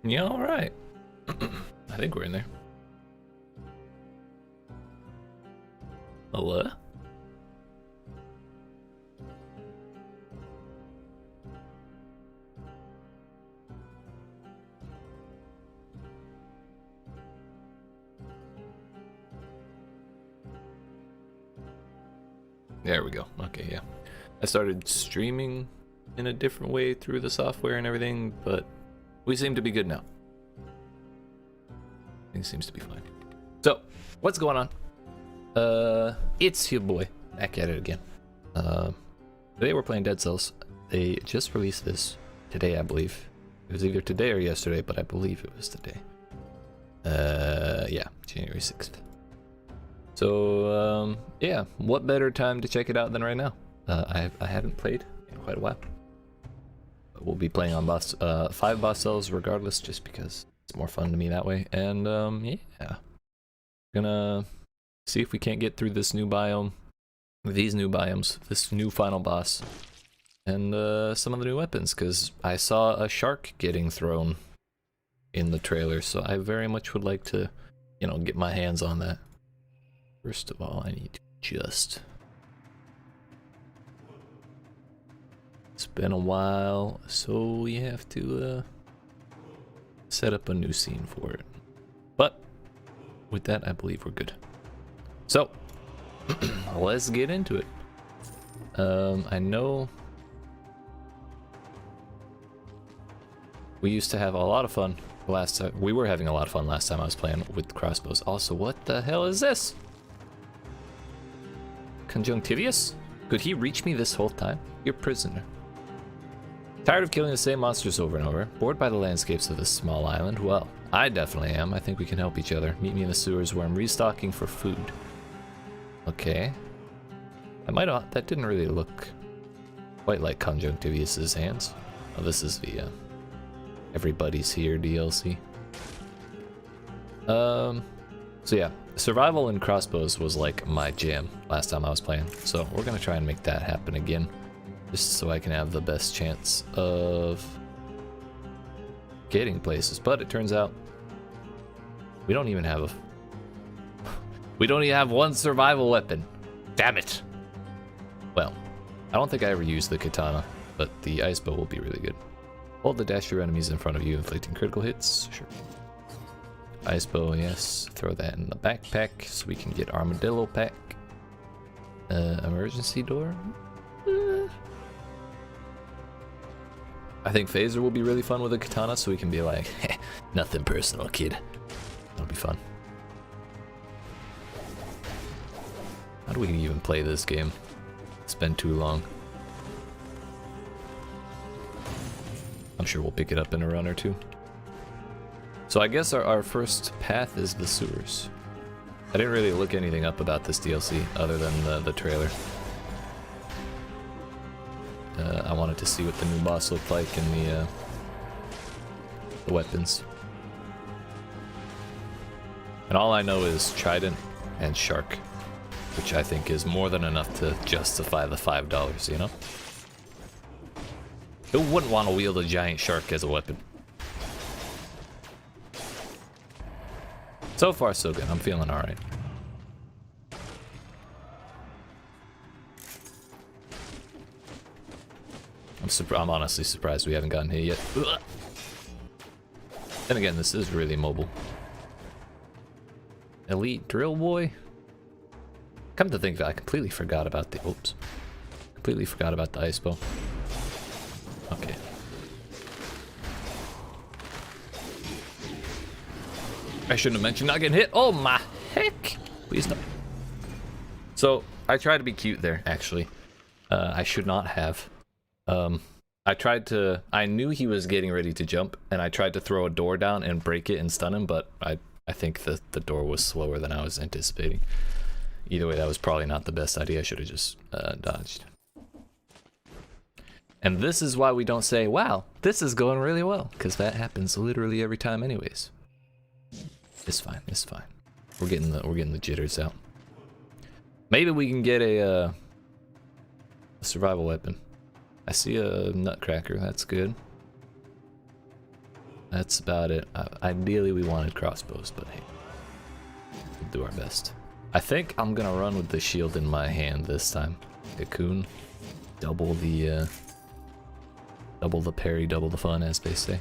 Yeah, all right. I think we're in there. Hello? There we go. Okay, yeah. I started streaming in a different way through the software and everything, but we seem to be good now. Things seems to be fine. So, what's going on? It's your boy, back at it again. Today we're playing Dead Cells. They just released this today, I believe. It was either today or yesterday, but I believe it was today. Yeah, January 6th. So, yeah, what better time to check it out than right now? I haven't played in quite a while. But we'll be playing on 5 boss cells regardless, just because it's more fun to me that way. And, yeah. Gonna see if we can't get through this new biome, these new biomes, this new final boss, and some of the new weapons, because I saw a shark getting thrown in the trailer, so I very much would like to, you know, get my hands on that. First of all, I need to just... It's been a while, so we have to set up a new scene for it. But with that, I believe we're good. So, let's get into it. I know we used to have a lot of fun last time. We were having a lot of fun last time I was playing with crossbows. Also, what the hell is this? Conjunctivius? Could he reach me this whole time? You're prisoner. Tired of killing the same monsters over and over? Bored by the landscapes of this small island? Well, I definitely am. I think we can help each other. Meet me in the sewers where I'm restocking for food. Okay. That didn't really look quite like Conjunctivius's hands. Oh, this is the Everybody's Here DLC. So yeah, survival and crossbows was like my jam last time I was playing. So we're gonna try and make that happen again, just so I can have the best chance of getting places. But it turns out we don't even have one survival weapon. Damn it. Well, I don't think I ever used the katana, but the ice bow will be really good. Hold the dash your enemies in front of you, inflicting critical hits. Sure. Ice bow, yes. Throw that in the backpack so we can get armadillo pack. Emergency door. I think phaser will be really fun with a katana, so we can be like, nothing personal, kid. That'll be fun. How do we even play this game? It's been too long. I'm sure we'll pick it up in a run or two. So I guess our first path is the sewers. I didn't really look anything up about this DLC other than the trailer. I wanted to see what the new boss looked like and the weapons. And all I know is Trident and Shark, which I think is more than enough to justify the $5, you know? Who wouldn't want to wield a giant shark as a weapon? So far, so good. I'm feeling alright. I'm honestly surprised we haven't gotten hit yet. Ugh. Then again, this is really mobile. Elite Drill Boy? Come to think of it, I completely forgot about the... Oops. Completely forgot about the ice bow. Okay. I shouldn't have mentioned not getting hit. Oh my heck! Please no. So, I tried to be cute there, actually. I should not have. I knew he was getting ready to jump, and I tried to throw a door down and break it and stun him, but I think the door was slower than I was anticipating. Either way, that was probably not the best idea. I should have just dodged. And this is why we don't say, wow, this is going really well, because that happens literally every time anyways. It's fine, it's fine. We're getting the jitters out. Maybe we can get a survival weapon. I see a nutcracker, that's good. That's about it. Ideally, we wanted crossbows, but hey, we'll do our best. I think I'm gonna run with the shield in my hand this time. Cocoon, double the parry, double the fun, as they say.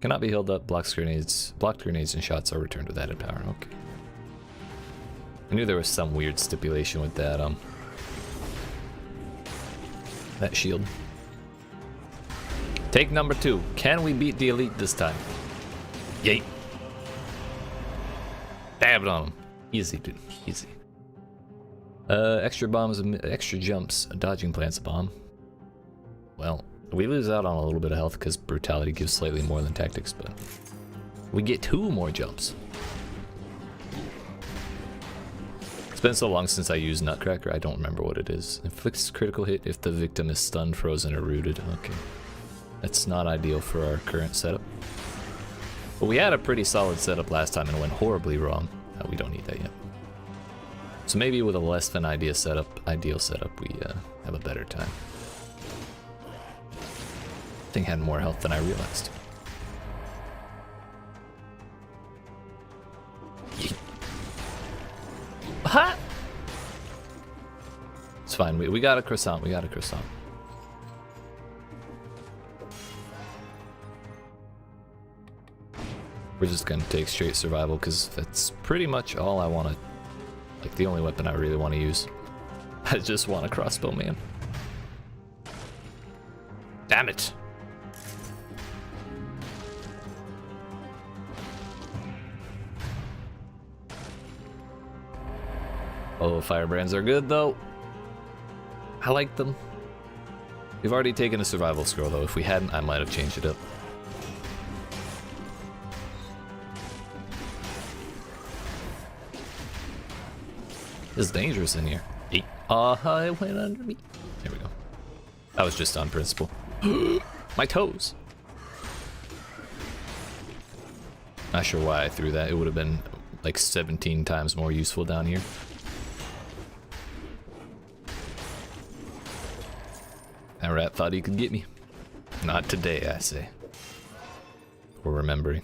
Cannot be held up. Blocked grenades and shots are returned with added power. Okay. I knew there was some weird stipulation with that shield. Take number 2. Can we beat the elite this time? Yeet. Dab it on him. Easy, dude. Easy. Extra bombs, extra jumps. Dodging plants a bomb. Well, we lose out on a little bit of health because brutality gives slightly more than tactics, but we get 2 more jumps. It's been so long since I used Nutcracker, I don't remember what it is. Inflicts critical hit if the victim is stunned, frozen, or rooted. Okay. That's not ideal for our current setup. But we had a pretty solid setup last time and it went horribly wrong. We don't need that yet. So maybe with a less than ideal setup, we have a better time. Thing had more health than I realized. Ha! It's fine. We got a croissant. We got a croissant. We're just gonna take straight survival because that's pretty much all I want to. Like the only weapon I really want to use. I just want a crossbow, man. Damn it! Oh, firebrands are good though. I like them. We've already taken a survival scroll though. If we hadn't, I might have changed it up. It's dangerous in here. It went under me. There we go. That was just on principle. My toes. Not sure why I threw that. It would have been like 17 times more useful down here. That rat thought he could get me. Not today, I say. We're remembering.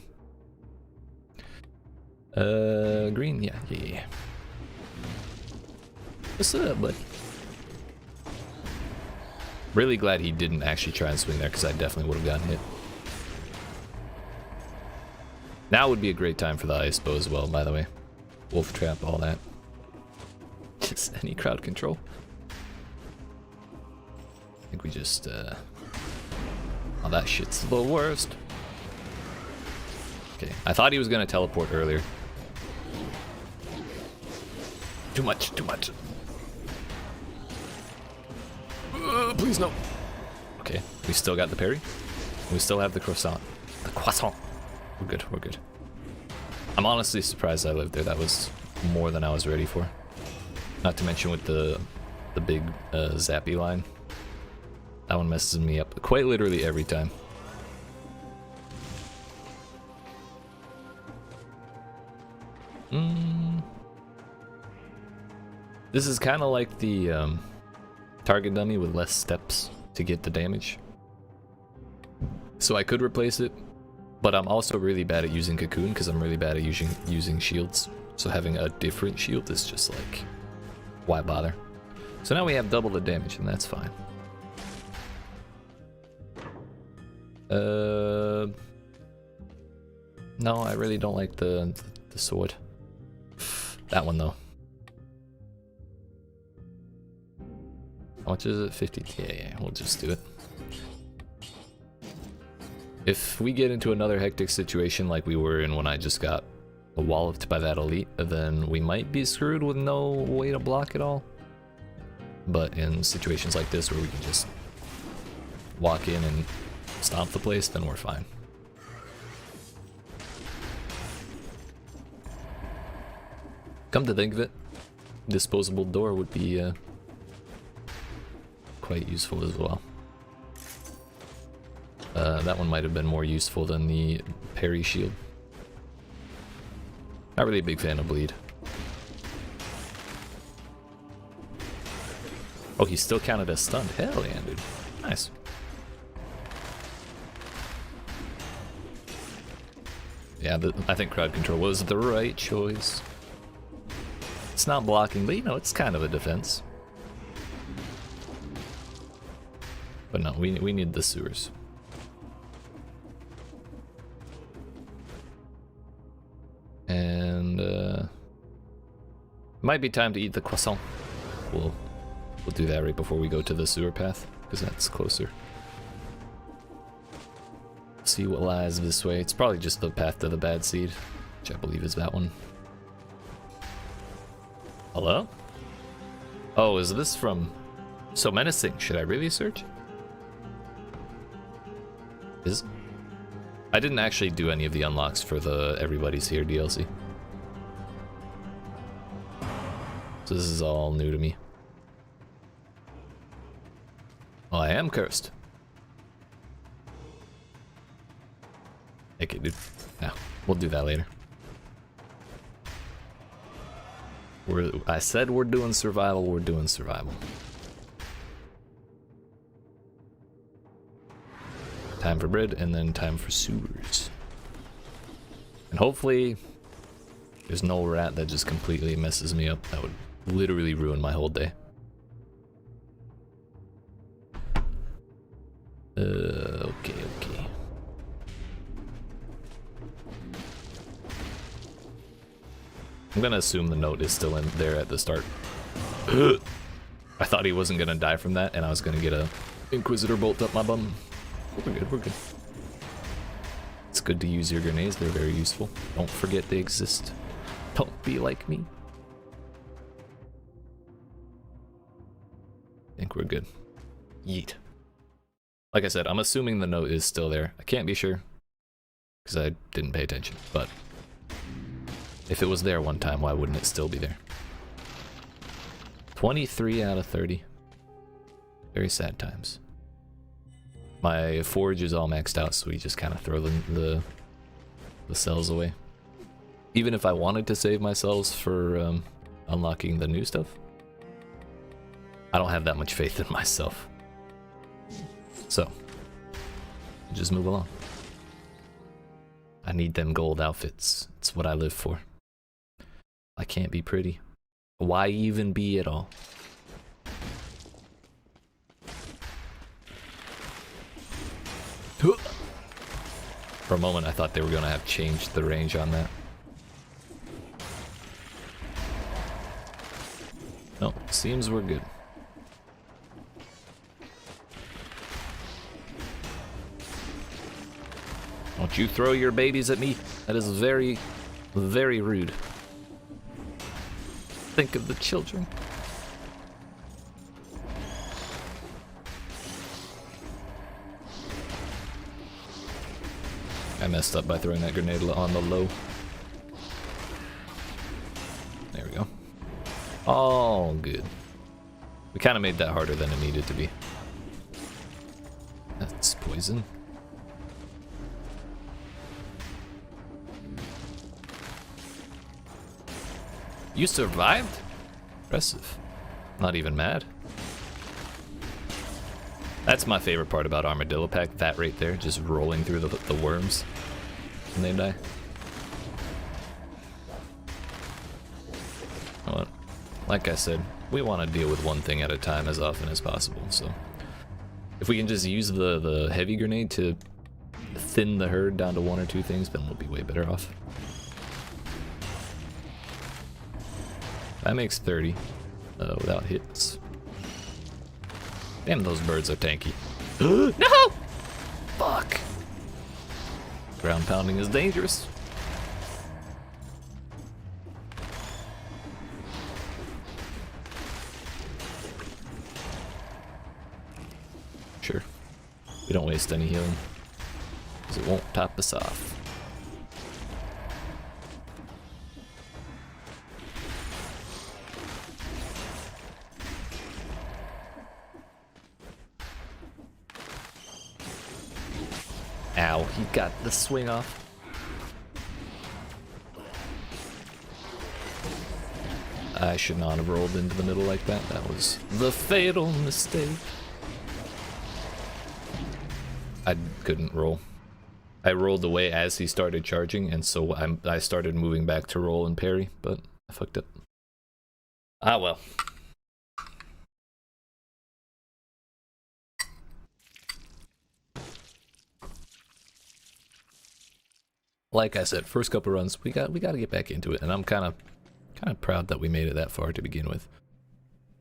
Green? Yeah. What's up, bud? Really glad he didn't actually try and swing there, because I definitely would have gotten hit. Now would be a great time for the ice bow as well, by the way. Wolf trap, all that. Just any crowd control. I think we just, oh, that shit's the worst. Okay, I thought he was gonna teleport earlier. Too much. Please no. Okay, we still got the parry. We still have the croissant. The croissant. We're good. I'm honestly surprised I lived there. That was more than I was ready for. Not to mention with the big zappy line. That one messes me up quite literally every time. This is kind of like the target dummy with less steps to get the damage. So I could replace it, but I'm also really bad at using cocoon because I'm really bad at using shields. So having a different shield is just like, why bother? So now we have double the damage and that's fine. No, I really don't like the sword. That one though. How much is it? 50? Yeah, we'll just do it. If we get into another hectic situation like we were in when I just got walloped by that elite, then we might be screwed with no way to block at all. But in situations like this where we can just walk in and stomp the place, then we're fine. Come to think of it, disposable door would be quite useful as well. That one might have been more useful than the parry shield. Not really a big fan of bleed. Oh, he's still counted as stunned. Hell yeah, dude. Nice. Yeah, I think crowd control was the right choice. It's not blocking, but you know, it's kind of a defense. But no, we need the sewers. And might be time to eat the croissant. We'll do that right before we go to the sewer path, because that's closer. See what lies this way. It's probably just the path to the bad seed, which I believe is that one. Hello? Oh, is this from So Menacing? Should I really search? I didn't actually do any of the unlocks for the Everybody's Here DLC. So this is all new to me. Well, I am cursed. Okay, dude. No, we'll do that later. I said we're doing survival, we're doing survival. Time for bread, and then time for sewers. And hopefully, there's no rat that just completely messes me up. That would literally ruin my whole day. Okay. I'm gonna assume the note is still in there at the start. I thought he wasn't gonna die from that, and I was gonna get a Inquisitor bolt up my bum. We're good. It's good to use your grenades, they're very useful. Don't forget they exist. Don't be like me. I think we're good. Yeet. Like I said, I'm assuming the note is still there. I can't be sure, because I didn't pay attention, but if it was there one time, why wouldn't it still be there? 23 out of 30. Very sad times. My forge is all maxed out, so we just kind of throw the cells away. Even if I wanted to save my cells for unlocking the new stuff, I don't have that much faith in myself. So, just move along. I need them gold outfits. It's what I live for. I can't be pretty. Why even be at all? For a moment, I thought they were going to have changed the range on that. No, seems we're good. Don't you throw your babies at me. That is very, very rude. Think of the children. I messed up by throwing that grenade on the low. There we go. All good. We kind of made that harder than it needed to be. That's poison. You survived? Impressive. Not even mad. That's my favorite part about Armadillo Pack, that right there, just rolling through the worms when they die. Well, like I said, we want to deal with one thing at a time as often as possible, so if we can just use the heavy grenade to thin the herd down to one or two things, then we'll be way better off. That makes 30 without hits. Damn, those birds are tanky. No! Fuck! Ground pounding is dangerous. Sure. We don't waste any healing, because it won't top us off. Ow, he got the swing off. I should not have rolled into the middle like that. That was the fatal mistake. I couldn't roll. I rolled away as he started charging, and so I started moving back to roll and parry, but I fucked up. Ah well. Like I said, first couple runs, we got to get back into it, and I'm kind of proud that we made it that far to begin with.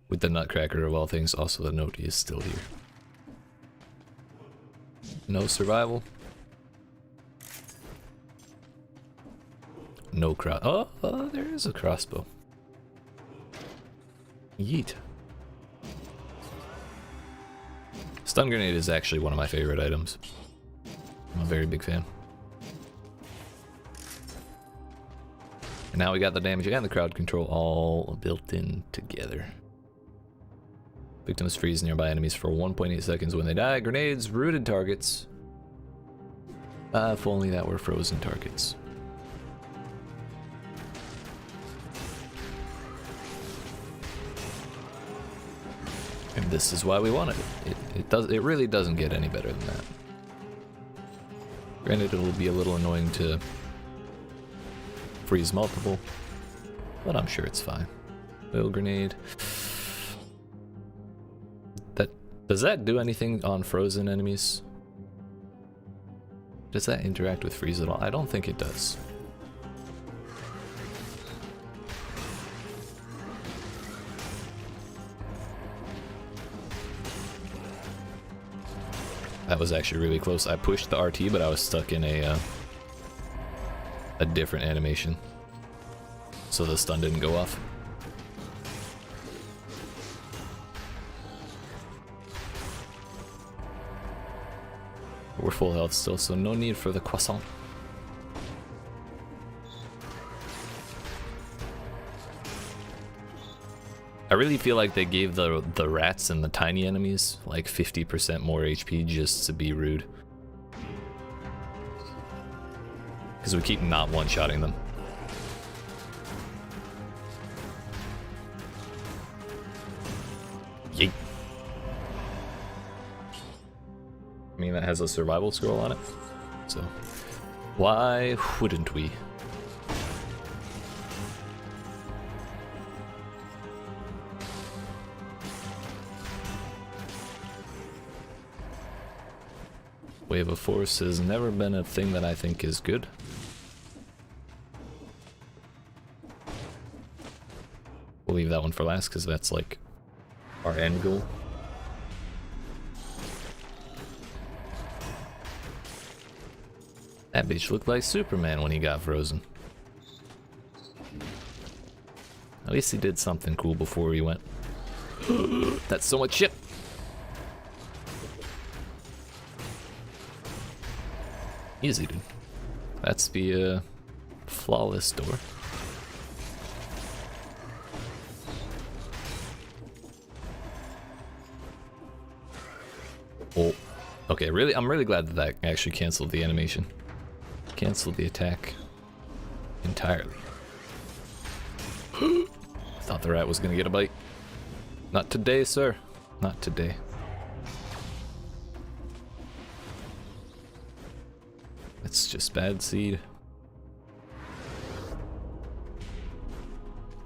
With the Nutcracker of all things, also the note is still here. No survival. No cross. Oh, there is a crossbow. Yeet. Stun grenade is actually one of my favorite items. I'm a very big fan. And now we got the damage and the crowd control all built in together. Victims freeze nearby enemies for 1.8 seconds when they die. Grenades, rooted targets. If only that were frozen targets. And this is why we wanted it. It really doesn't get any better than that. Granted, it'll be a little annoying to freeze multiple, but I'm sure it's fine. Oil grenade. Does that do anything on frozen enemies? Does that interact with freeze at all? I don't think it does. That was actually really close. I pushed the RT, but I was stuck in a different animation, so the stun didn't go off. We're full health still, so no need for the croissant. I really feel like they gave the rats and the tiny enemies like 50% more HP just to be rude. Because we keep not one-shotting them. Yeet. I mean, that has a survival scroll on it, so why wouldn't we? Wave of Force has never been a thing that I think is good. We'll leave that one for last because that's like our end goal. That bitch looked like Superman when he got frozen. At least he did something cool before he went. That's so much shit! Easy, dude. That's the flawless door. Oh, okay. Really, I'm really glad that that actually canceled the animation. Canceled the attack entirely. Thought the rat was gonna get a bite. Not today, sir. Not today. It's just bad seed.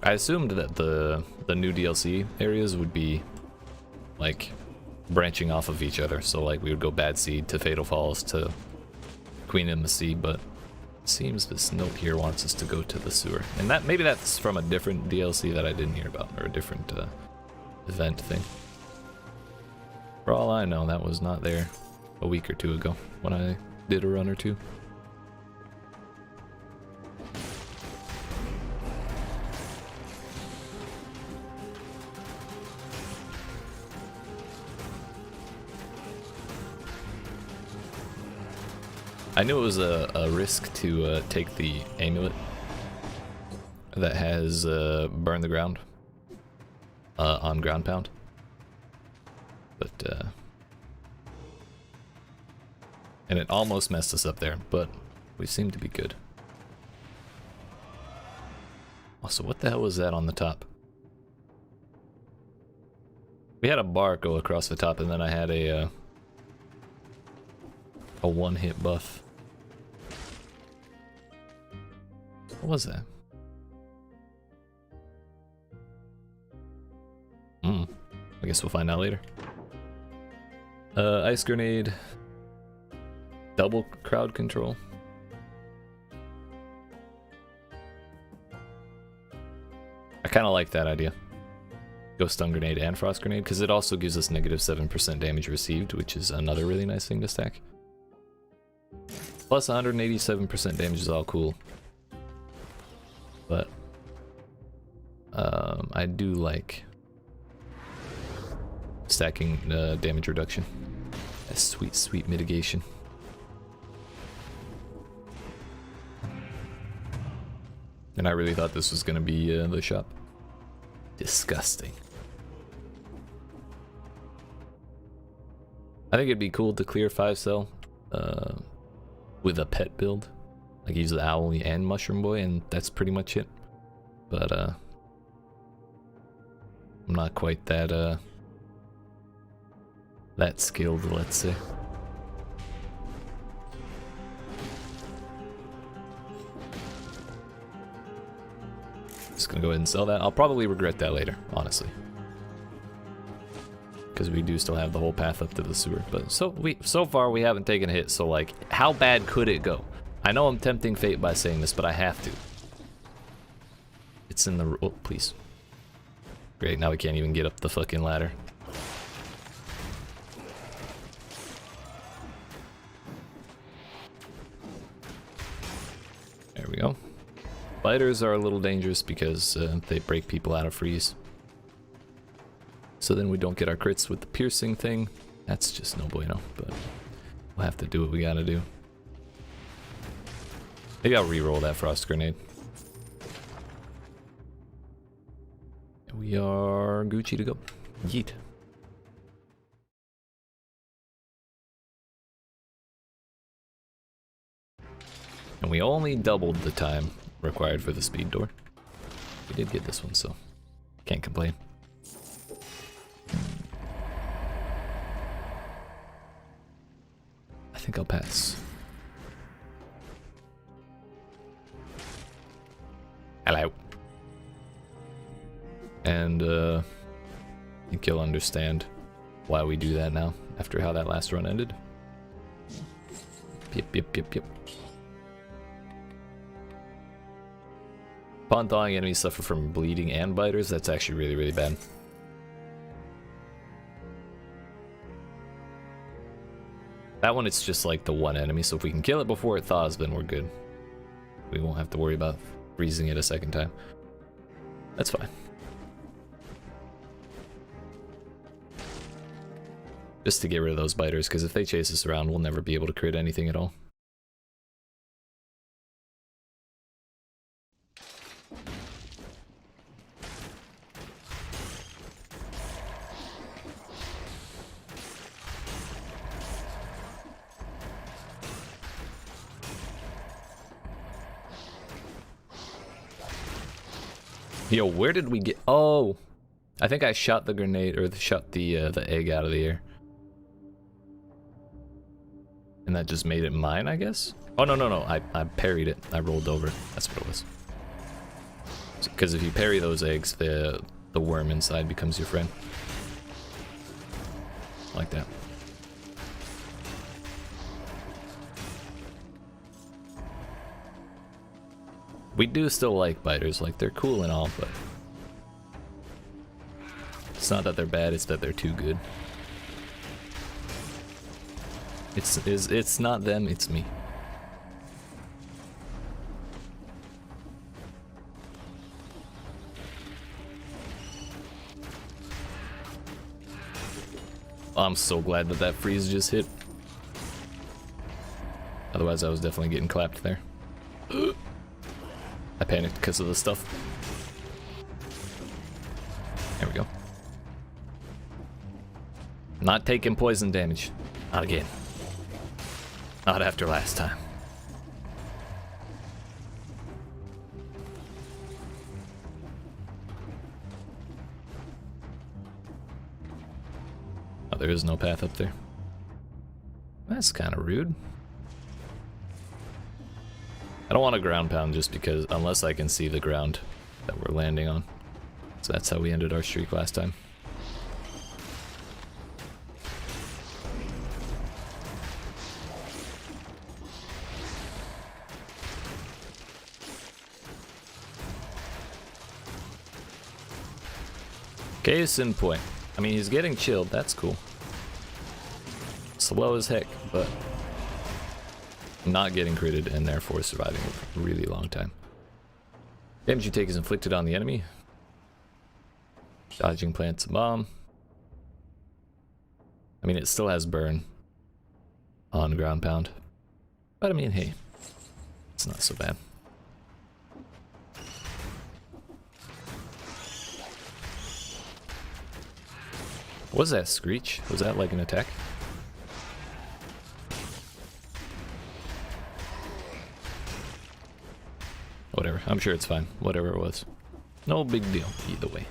I assumed that the new DLC areas would be like branching off of each other, so like we would go Bad Seed to Fatal Falls to Queen in the Sea, but it seems this note here wants us to go to the sewer, and that maybe that's from a different DLC that I didn't hear about, or a different event thing. For all I know, that was not there a week or two ago when I did a run or two. I knew it was a risk to take the amulet that has burn the ground on ground pound, but and it almost messed us up there, but we seem to be good. Also, what the hell was that on the top? We had a bar go across the top, and then I had a one-hit buff. What was that? I guess we'll find out later. Ice grenade. Double crowd control. I kind of like that idea. Go stun grenade and frost grenade, because it also gives us negative 7% damage received, which is another really nice thing to stack. Plus 187% damage is all cool. But I do like stacking damage reduction. That's sweet, sweet mitigation. And I really thought this was going to be the shop. Disgusting. I think it'd be cool to clear 5 cell with a pet build. Like use the Owlie and Mushroom Boy, and that's pretty much it. But I'm not quite that that skilled, let's say. Just gonna go ahead and sell that. I'll probably regret that later, honestly, because we do still have the whole path up to the sewer. But so far we haven't taken a hit. So like, how bad could it go? I know I'm tempting fate by saying this, but I have to. It's in the... Oh, please. Great, now we can't even get up the fucking ladder. There we go. Spiders are a little dangerous because they break people out of freeze. So then we don't get our crits with the piercing thing. That's just no bueno, but we'll have to do what we gotta do. Maybe I'll re-roll that frost grenade. We are Gucci to go. Yeet. And we only doubled the time required for the speed door. We did get this one, so can't complain. I think I'll pass. Hello. And I think you'll understand why we do that now, after how that last run ended. Yep. Upon thawing, enemies suffer from bleeding and biters. That's actually really, really bad. That one, it's just like the one enemy, so if we can kill it before it thaws, then we're good. We won't have to worry about freezing it a second time. That's fine. Just to get rid of those biters, because if they chase us around, we'll never be able to crit anything at all. Yo, where did we get... Oh! I think I shot the grenade, or shot the egg out of the air. And that just made it mine, I guess? Oh, no. I parried it. I rolled over it. That's what it was. Because if you parry those eggs, the worm inside becomes your friend. Like that. We do still like biters, like they're cool and all, but it's not that they're bad, it's that they're too good. It's not them, it's me. I'm so glad that freeze just hit. Otherwise I was definitely getting clapped there. I panicked because of the stuff. There we go. Not taking poison damage. Not again. Not after last time. Oh, there is no path up there. That's kind of rude. I don't want a ground pound just because, unless I can see the ground that we're landing on. So that's how we ended our streak last time. Case in point. I mean, he's getting chilled, that's cool. Slow as heck, but not getting critted and therefore surviving a really long time. Damage you take is inflicted on the enemy. Dodging plants a bomb. I mean, it still has burn on ground pound. But I mean, hey, it's not so bad. What was that screech? Was that like an attack? Whatever, I'm sure it's fine. Whatever it was. No big deal, either way.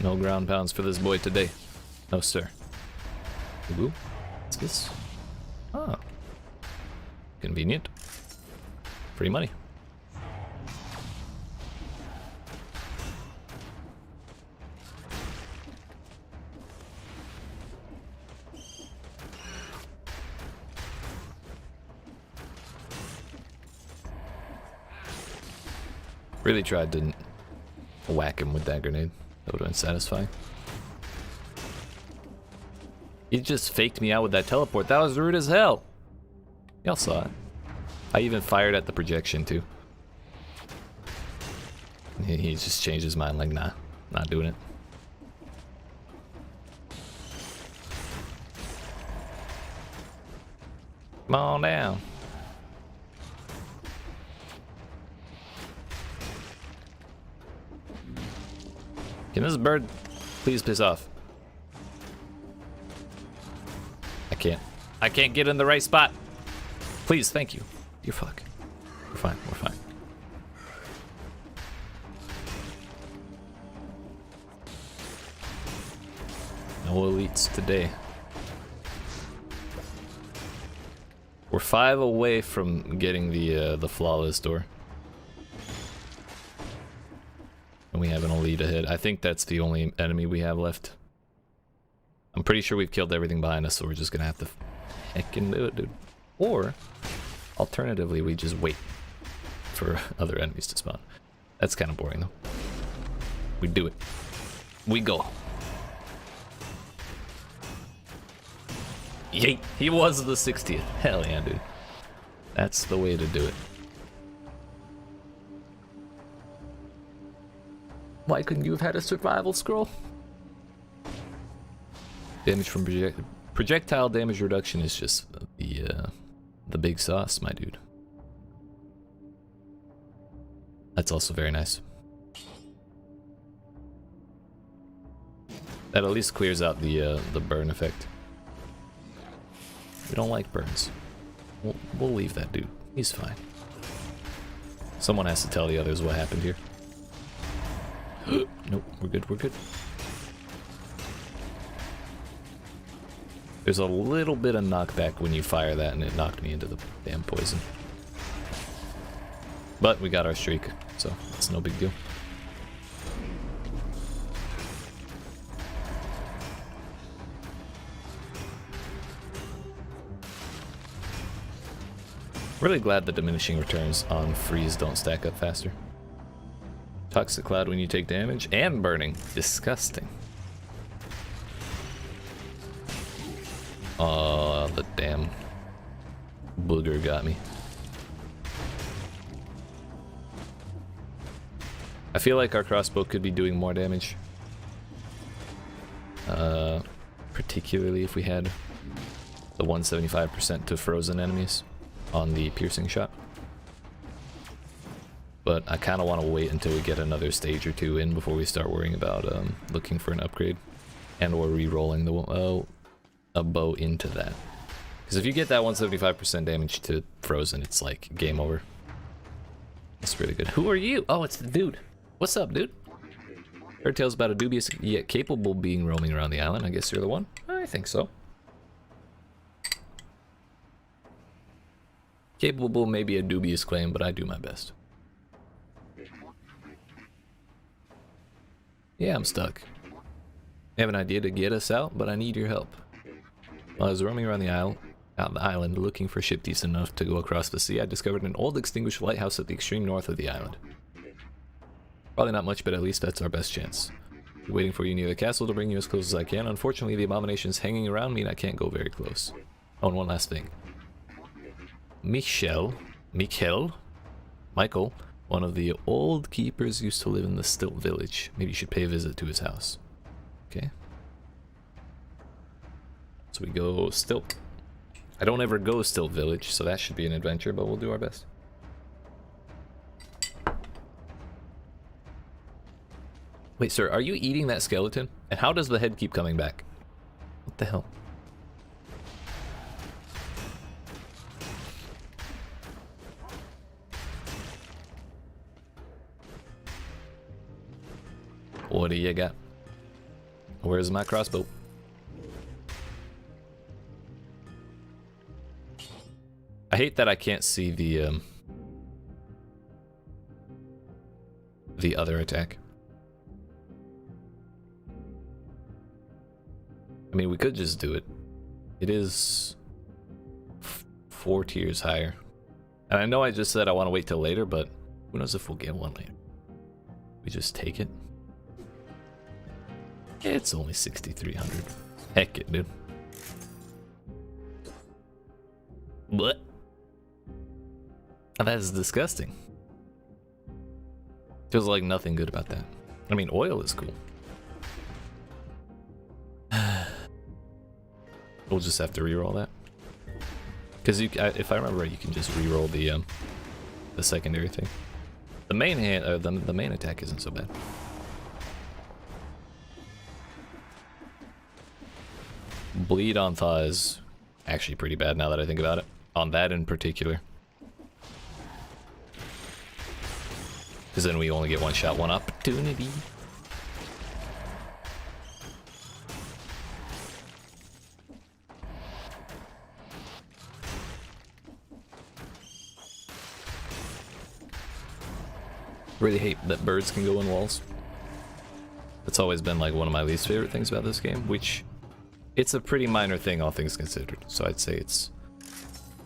No ground pounds for this boy today. No, sir. Ooh, what's this? Ah. Convenient. Free money. Really tried to whack him with that grenade. That would have been satisfying. He just faked me out with that teleport. That was rude as hell. Y'all saw it. I even fired at the projection too. He just changed his mind like, nah, not doing it. Come on down. Can this bird please piss off? I can't get in the right spot. Please, thank you. You're fuck. We're fine, we're fine. No elites today. We're 5 away from getting the flawless door. And we have an elite ahead. I think that's the only enemy we have left. I'm pretty sure we've killed everything behind us, so we're just gonna have to heckin' do it, dude. Or, alternatively, we just wait for other enemies to spawn. That's kind of boring, though. We do it. We go. Yeet! He was the 60th. Hell yeah, dude. That's the way to do it. Why couldn't you have had a survival scroll? Damage from projectile damage reduction is just the big sauce, my dude. That's also very nice. That at least clears out the burn effect. We don't like burns. We'll leave that dude. He's fine. Someone has to tell the others what happened here. Nope, we're good, we're good. There's a little bit of knockback when you fire that, and it knocked me into the damn poison. But we got our streak, so it's no big deal. Really glad the diminishing returns on freeze don't stack up faster. Toxic cloud when you take damage, and burning. Disgusting. Oh, the damn booger got me. I feel like our crossbow could be doing more damage. Particularly if we had the 175% to frozen enemies on the piercing shot. But I kind of want to wait until we get another stage or two in before we start worrying about looking for an upgrade and or re-rolling the a bow into that. Because if you get that 175% damage to frozen, it's like game over. That's pretty good. Who are you? Oh, it's the dude. What's up, dude? Heard tales about a dubious yet capable being roaming around the island. I guess you're the one? I think so. Capable may be a dubious claim, but I do my best. Yeah, I'm stuck. I have an idea to get us out, but I need your help. While I was roaming around the island looking for a ship decent enough to go across the sea, I discovered an old extinguished lighthouse at the extreme north of the island. Probably not much, but at least that's our best chance. I'm waiting for you near the castle to bring you as close as I can. Unfortunately, the abomination is hanging around me and I can't go very close. Oh, and one last thing. Michael, one of the old keepers, used to live in the Stilt village. Maybe you should pay a visit to his house. Okay. So we go Stilt. I don't ever go Stilt village, so that should be an adventure, but we'll do our best. Wait, sir, are you eating that skeleton? And how does the head keep coming back? What the hell? What do you got? Where's my crossbow? I hate that I can't see the other attack. I mean, we could just do it. It is 4 tiers higher. And I know I just said I want to wait till later, but who knows if we'll get one later. We just take it. It's only 6,300. Heck it, dude. What? That is disgusting. Feels like nothing good about that. I mean, oil is cool. We'll just have to reroll that. Because if I remember right, you can just reroll the secondary thing. The main the main attack isn't so bad. Bleed on thaw is actually pretty bad now that I think about it. On that in particular. Because then we only get one shot, one opportunity. Really hate that birds can go in walls. That's always been like one of my least favorite things about this game, which it's a pretty minor thing all things considered. So I'd say it's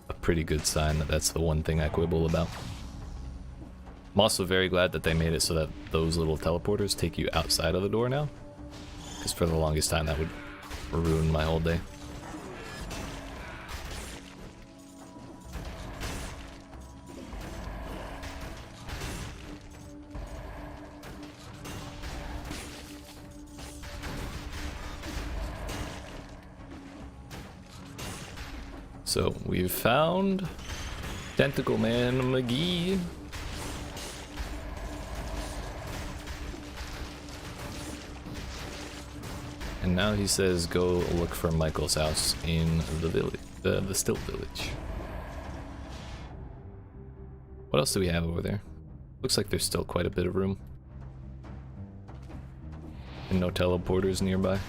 a pretty good sign that that's the one thing I quibble about. I'm also very glad that they made it so that those little teleporters take you outside of the door now. Because for the longest time that would ruin my whole day. So we've found Tentacle Man McGee. And now he says go look for Michael's house in the village, the Stilt village. What else do we have over there? Looks like there's still quite a bit of room. And no teleporters nearby.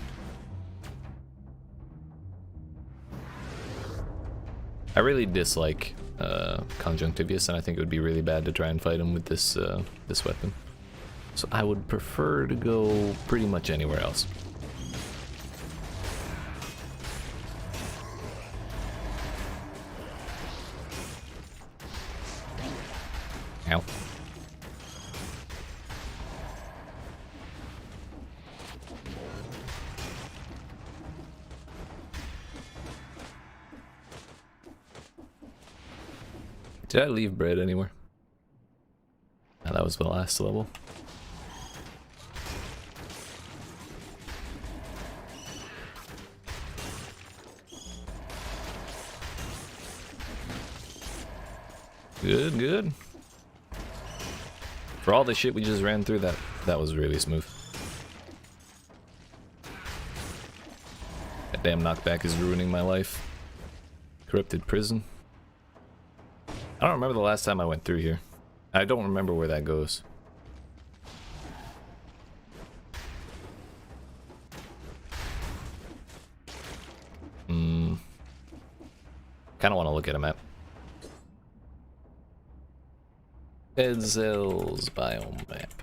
I really dislike Conjunctivius, and I think it would be really bad to try and fight him with this this weapon. So I would prefer to go pretty much anywhere else. Ow. Did I leave bread anywhere? Oh, that was the last level. Good, good. For all the shit we just ran through, that was really smooth. That damn knockback is ruining my life. Corrupted prison. I don't remember the last time I went through here. I don't remember where that goes. Kind of want to look at a map. Edzel's biome map.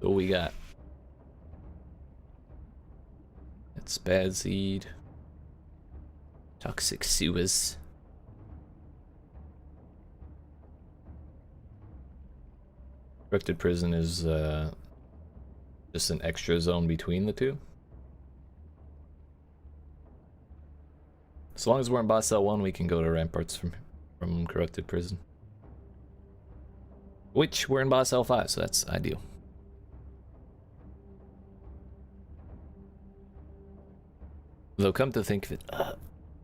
What we got? It's bad seed. Toxic sewers. Corrected prison is just an extra zone between the two. As long as we're in boss cell 1, we can go to ramparts from corrupted prison. Which we're in boss cell 5, so that's ideal. Though come to think of it,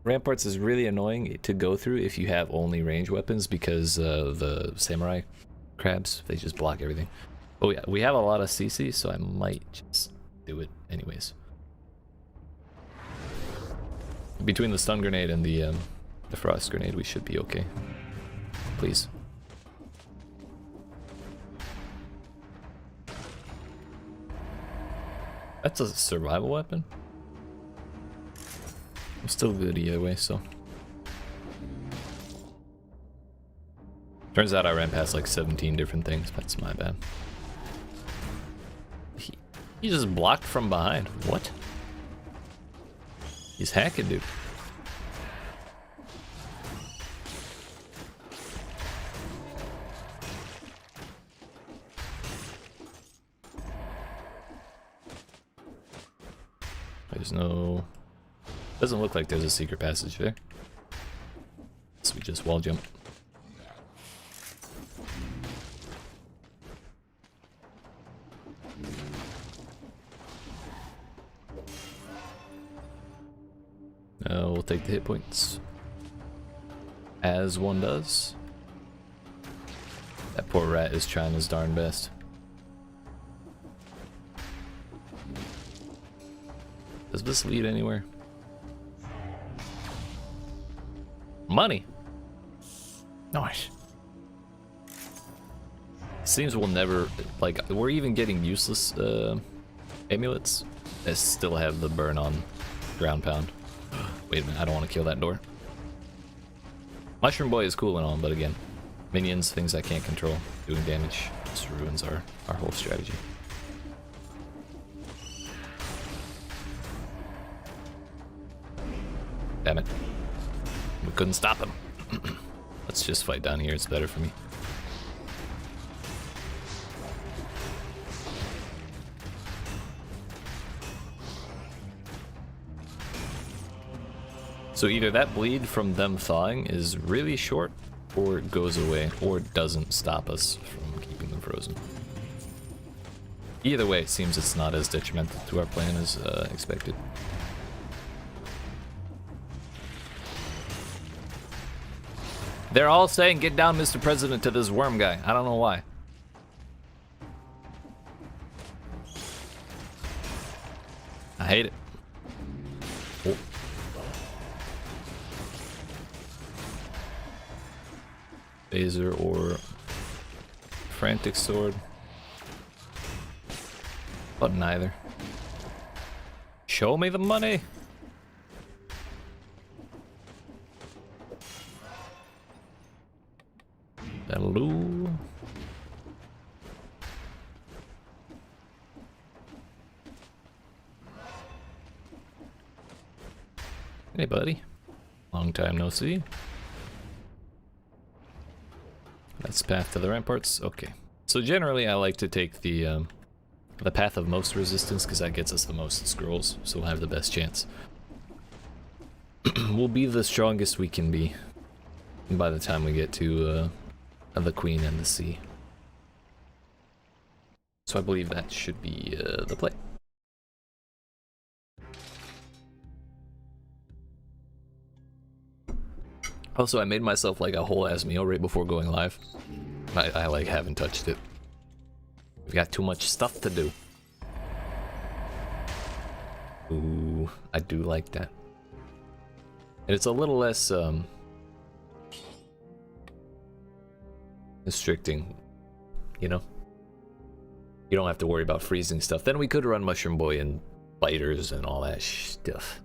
ramparts is really annoying to go through if you have only range weapons because the samurai crabs, they just block everything. Oh yeah, we have a lot of CC, so I might just do it anyways. Between the stun grenade and the frost grenade, we should be okay. Please. That's a survival weapon? I'm still good either way, so. Turns out I ran past like 17 different things. That's my bad. He just blocked from behind. What? He's hacking, dude. There's no... Doesn't look like there's a secret passage there. So we just wall jump. We'll take the hit points. As one does. That poor rat is trying his darn best. Does this lead anywhere? Money! Nice. Seems we'll never, like, we're even getting useless amulets that still have the burn on ground pound. Wait a minute, I don't want to kill that door. Mushroom Boy is cool and all, but again, minions, things I can't control, doing damage, just ruins our whole strategy. Damn it. We couldn't stop him. Let's just fight down here, it's better for me. So either that bleed from them thawing is really short, or it goes away, or it doesn't stop us from keeping them frozen. Either way, it seems it's not as detrimental to our plan as expected. They're all saying, get down, Mr. President, to this worm guy. I don't know why. I hate it. Oh. Phaser or frantic sword. But neither. Show me the money. Hello. Hey, buddy. Long time no see. That's path to the ramparts. Okay. So generally, I like to take the path of most resistance because that gets us the most scrolls, so we'll have the best chance. We'll be the strongest we can be by the time we get to the Queen and the Sea. So I believe that should be the play. Also, I made myself like a whole ass meal right before going live. I like haven't touched it. We've got too much stuff to do. Ooh, I do like that. And it's a little less restricting, you know? You don't have to worry about freezing stuff. Then we could run Mushroom Boy and biters and all that stuff.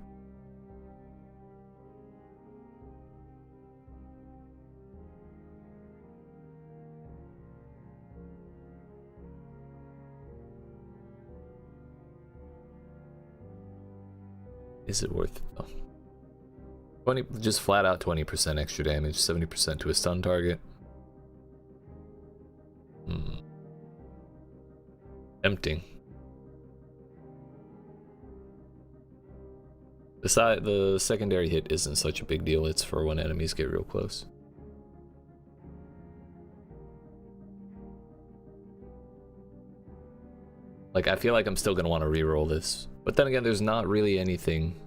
Is it worth it though? 20, just flat out 20% extra damage, 70% to a stun target. Tempting. The secondary hit isn't such a big deal, it's for when enemies get real close. Like, I feel like I'm still gonna want to reroll this. But then again, there's not really anything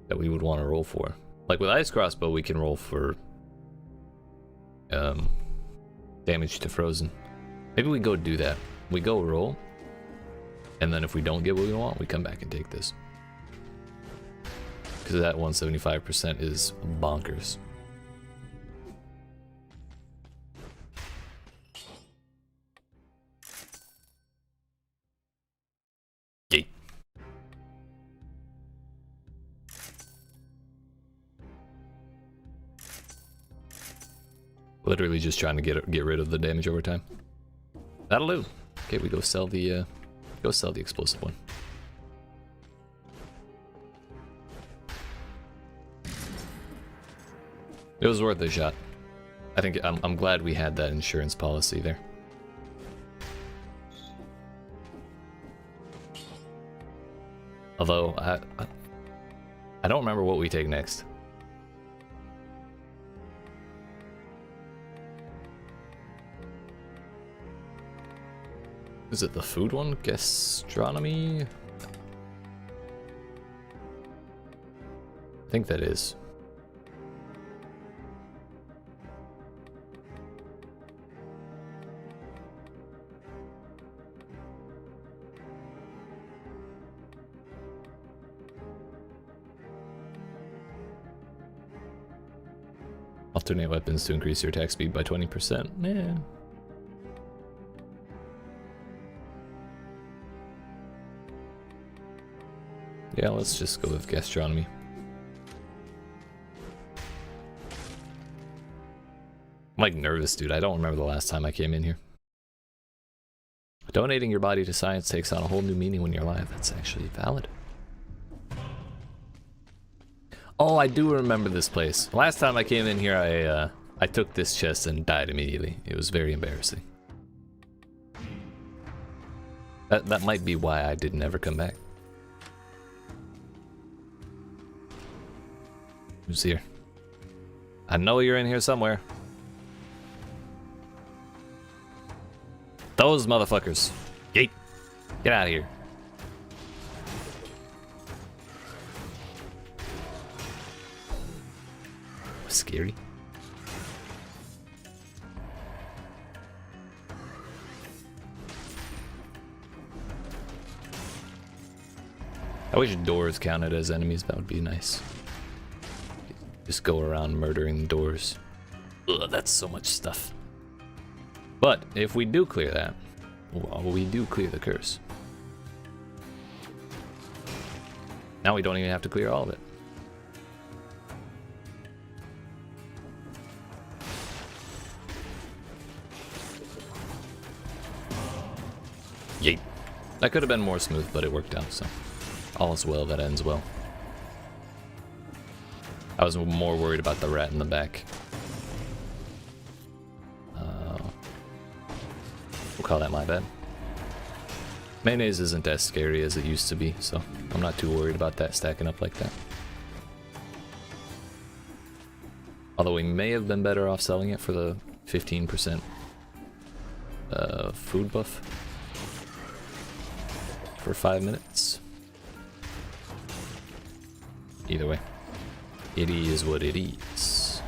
that we would want to roll for. Like with Ice Crossbow, we can roll for damage to frozen. Maybe we go do that. We go roll, and then if we don't get what we want, we come back and take this. Because that 175% is bonkers. Yeet. Literally just trying to get rid of the damage over time. That'll do. Okay, we go sell the explosive one. It was worth a shot. I think I'm glad we had that insurance policy there. Although I don't remember what we take next. Is it the food one? Gastronomy? I think that is. Alternate weapons to increase your attack speed by 20%. Yeah. Yeah, let's just go with gastronomy. I'm like nervous, dude. I don't remember the last time I came in here. Donating your body to science takes on a whole new meaning when you're alive. That's actually valid. Oh, I do remember this place. Last time I came in here, I took this chest and died immediately. It was very embarrassing. That might be why I didn't ever come back. Who's here? I know you're in here somewhere. Those motherfuckers. Yeet. Get out of here. Scary. I wish doors counted as enemies. That would be nice. Just go around murdering doors. Ugh, that's so much stuff. But if we do clear that, well, we do clear the curse. Now we don't even have to clear all of it. Yeet. That could have been more smooth, but it worked out, so all is well that ends well. I was more worried about the rat in the back. We'll call that my bad. Mayonnaise isn't as scary as it used to be, so I'm not too worried about that stacking up like that. Although we may have been better off selling it for the 15% food buff for 5 minutes. Either way. It is what it is.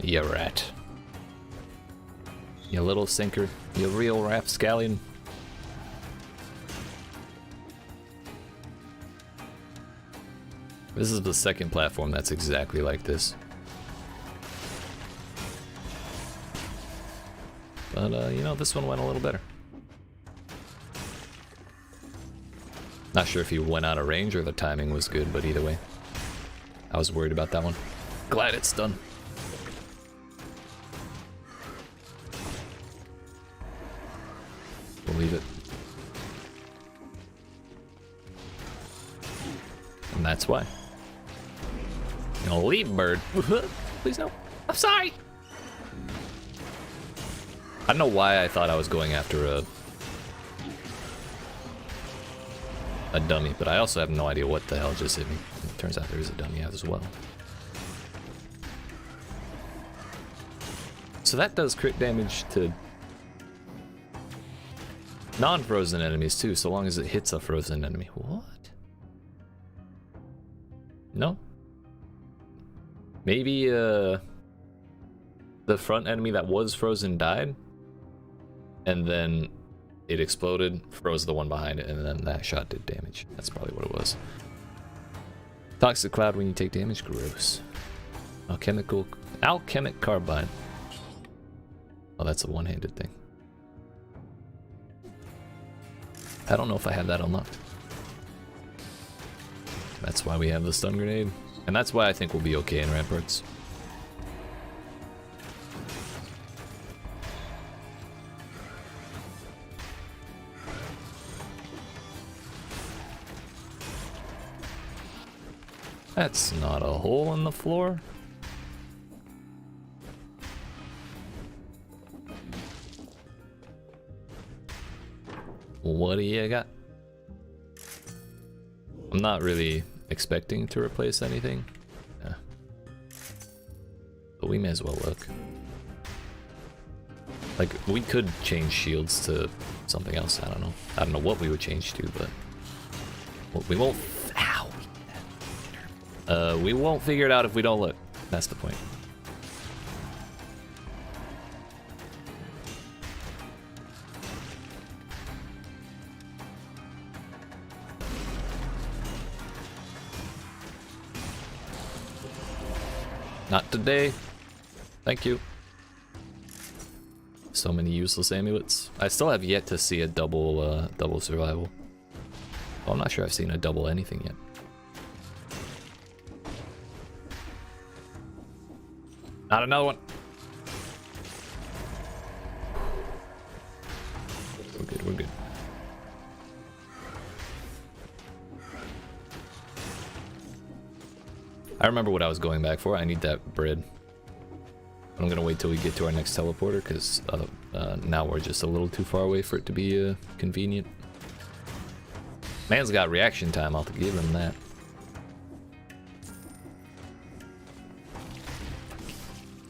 You rat. You little sinker. You real rapscallion. This is the second platform that's exactly like this. But, you know, this one went a little better. Not sure if he went out of range or the timing was good, but either way. I was worried about that one. Glad it's done. Believe it. And that's why. You know, leave, bird. Please no. I'm sorry. I don't know why I thought I was going after a dummy, but I also have no idea what the hell just hit me. It turns out there is a dummy as well. So that does crit damage to non-frozen enemies too, so long as it hits a frozen enemy. What? No? Maybe the front enemy that was frozen died, and then it exploded, froze the one behind it, and then that shot did damage. That's probably what it was. Toxic cloud when you take damage, gross. Alchemic carbine. Oh, that's a one-handed thing. I don't know if I have that unlocked. That's why we have the stun grenade. And that's why I think we'll be okay in Ramparts. That's not a hole in the floor. What do you got? I'm not really expecting to replace anything. Yeah. But we may as well look. Like, we could change shields to something else. I don't know. I don't know what we would change to, but we won't. Ow! We won't figure it out if we don't look. That's the point. Not today. Thank you. So many useless amulets. I still have yet to see a double survival. Well, I'm not sure I've seen a double anything yet. Not another one. We're good, we're good. I remember what I was going back for. I need that bread. I'm gonna wait till we get to our next teleporter, because now we're just a little too far away for it to be convenient. Man's got reaction time, I'll give him that.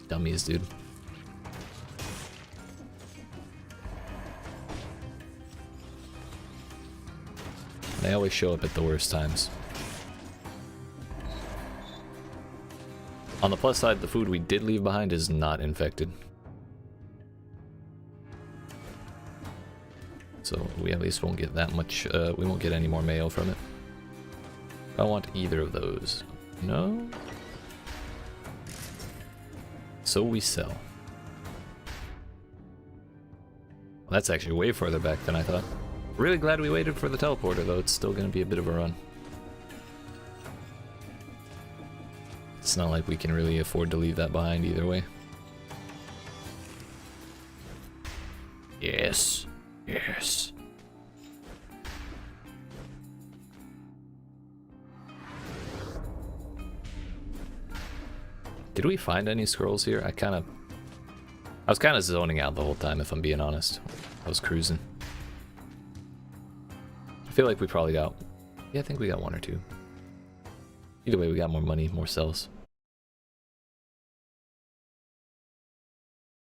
Dummies, dude. They always show up at the worst times. On the plus side, the food we did leave behind is not infected. So we at least won't get that much, we won't get any more mayo from it. I don't want either of those. No? So we sell. Well, that's actually way further back than I thought. Really glad we waited for the teleporter, though. It's still going to be a bit of a run. It's not like we can really afford to leave that behind either way. Yes. Yes. Did we find any scrolls here? I was kind of zoning out the whole time, if I'm being honest. I was cruising. I feel like we probably got... Yeah, I think we got one or two. Either way, we got more money, more cells.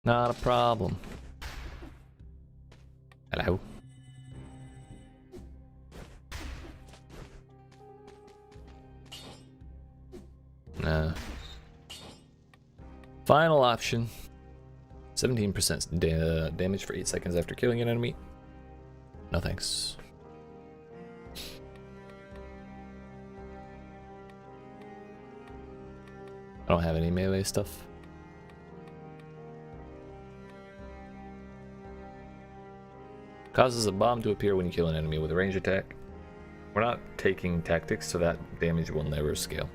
Not a problem. Hello. Nah. Final option. 17% damage for 8 seconds after killing an enemy. No thanks. I don't have any melee stuff. Causes a bomb to appear when you kill an enemy with a range attack. We're not taking tactics, so that damage will never scale.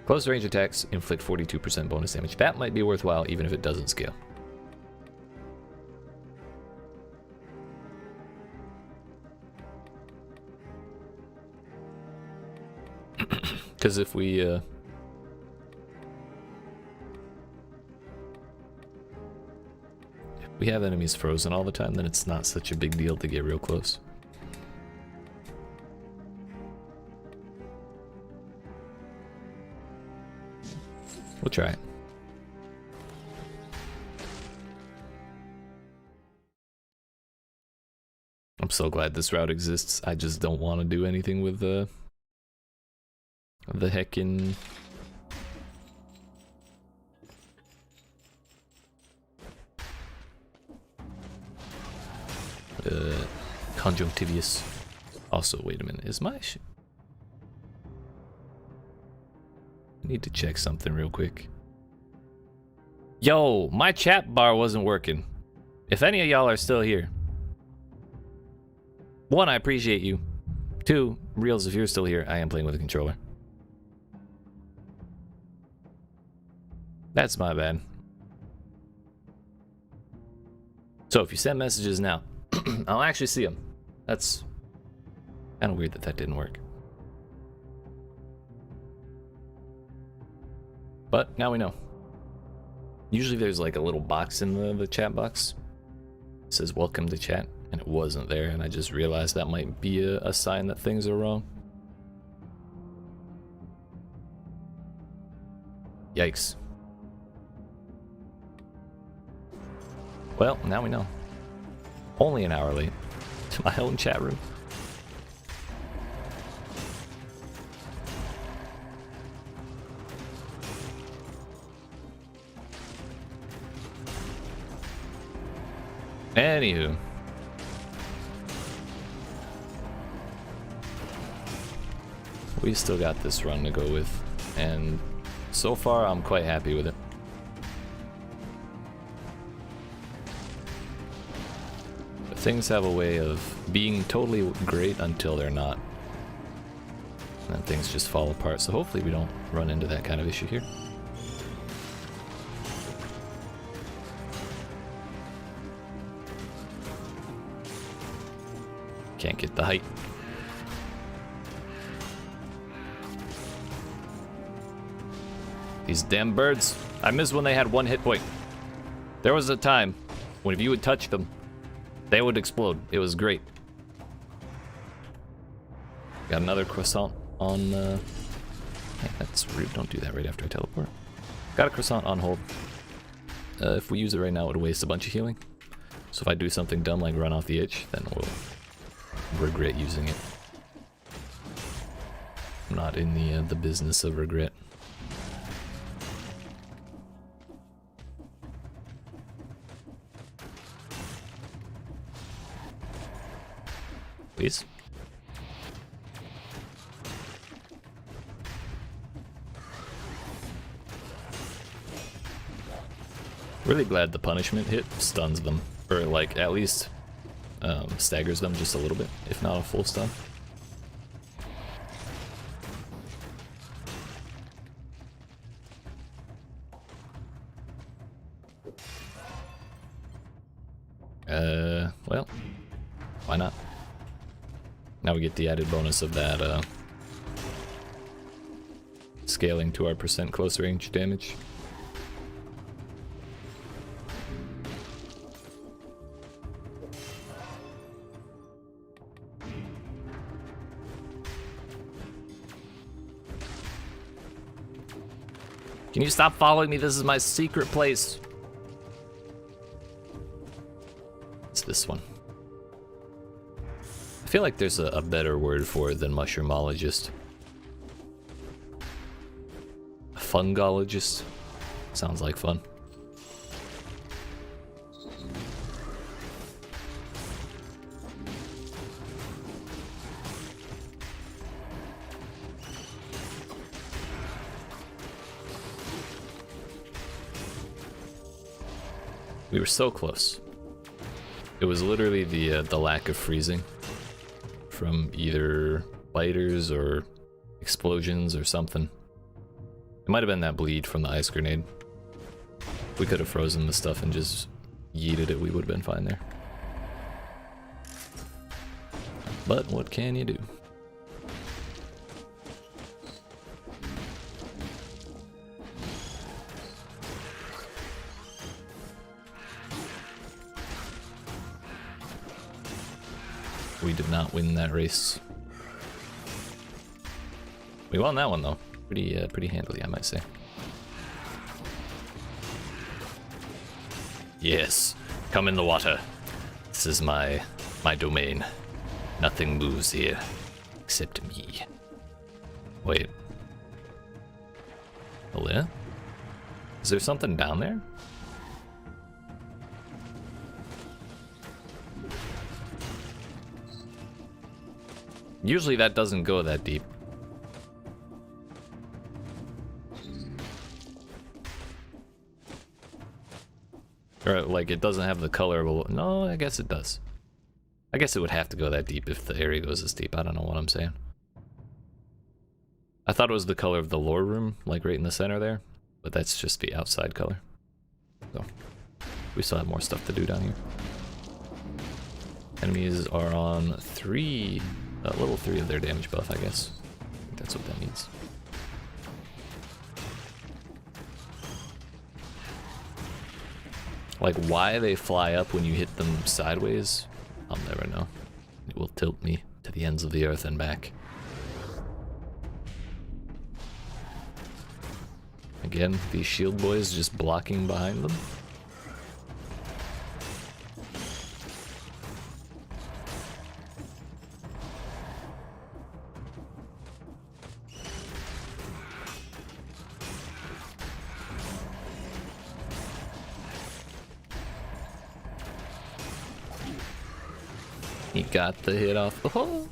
Close range attacks inflict 42% bonus damage. That might be worthwhile even if it doesn't scale. Because if we have enemies frozen all the time, then it's not such a big deal to get real close. We'll try it. I'm so glad this route exists. I just don't want to do anything with the heckin' conjunctivius. Also, wait a minute, is my I need to check something real quick. Yo, my chat bar wasn't working. If any of y'all are still here, 1, I appreciate you. 2, Reels, if you're still here, I am playing with a controller. That's my bad. So if you send messages now, I'll actually see them. That's kind of weird that that didn't work. But now we know. Usually there's like a little box in the chat box. It says welcome to chat, and it wasn't there, and I just realized that might be a sign that things are wrong. Yikes. Well, now we know. Only an hour late to my own chat room. Anywho. We still got this run to go with, and so far I'm quite happy with it. But things have a way of being totally great until they're not. And then things just fall apart, so hopefully we don't run into that kind of issue here. Can't get the height. These damn birds. I miss when they had 1 hit point. There was a time when if you would touch them, they would explode. It was great. Got another croissant on... Hey, that's rude. Don't do that right after I teleport. Got a croissant on hold. If we use it right now, it would waste a bunch of healing. So if I do something dumb like run off the edge, then we'll regret using it. I'm not in the business of regret. Please. Really glad the punishment hit stuns them, or like at least staggers them just a little bit, if not a full stun. Well, why not? Now we get the added bonus of that scaling to our percent close range damage. Can you stop following me? This is my secret place. It's this one. I feel like there's a better word for it than mushroomologist. Fungologist. Sounds like fun. We were so close. It was literally the lack of freezing from either biters or explosions or something. It might have been that bleed from the ice grenade. If we could have frozen the stuff and just yeeted it, we would have been fine there. But what can you do? We did not win that race. We won that one though, pretty handily, I might say. Yes, come in the water. This is my domain. Nothing moves here except me. Wait. Oh yeah? Is there something down there? Usually that doesn't go that deep. Or like it doesn't have the color of a... No, I guess it does. I guess it would have to go that deep if the area goes this deep. I don't know what I'm saying. I thought it was the color of the lore room, like right in the center there. But that's just the outside color. So, we still have more stuff to do down here. Enemies are on level 3 of their damage buff, I guess. I think that's what that means. Like, why they fly up when you hit them sideways, I'll never know. It will tilt me to the ends of the earth and back. Again, these shield boys just blocking behind them. He got the hit off. Oh.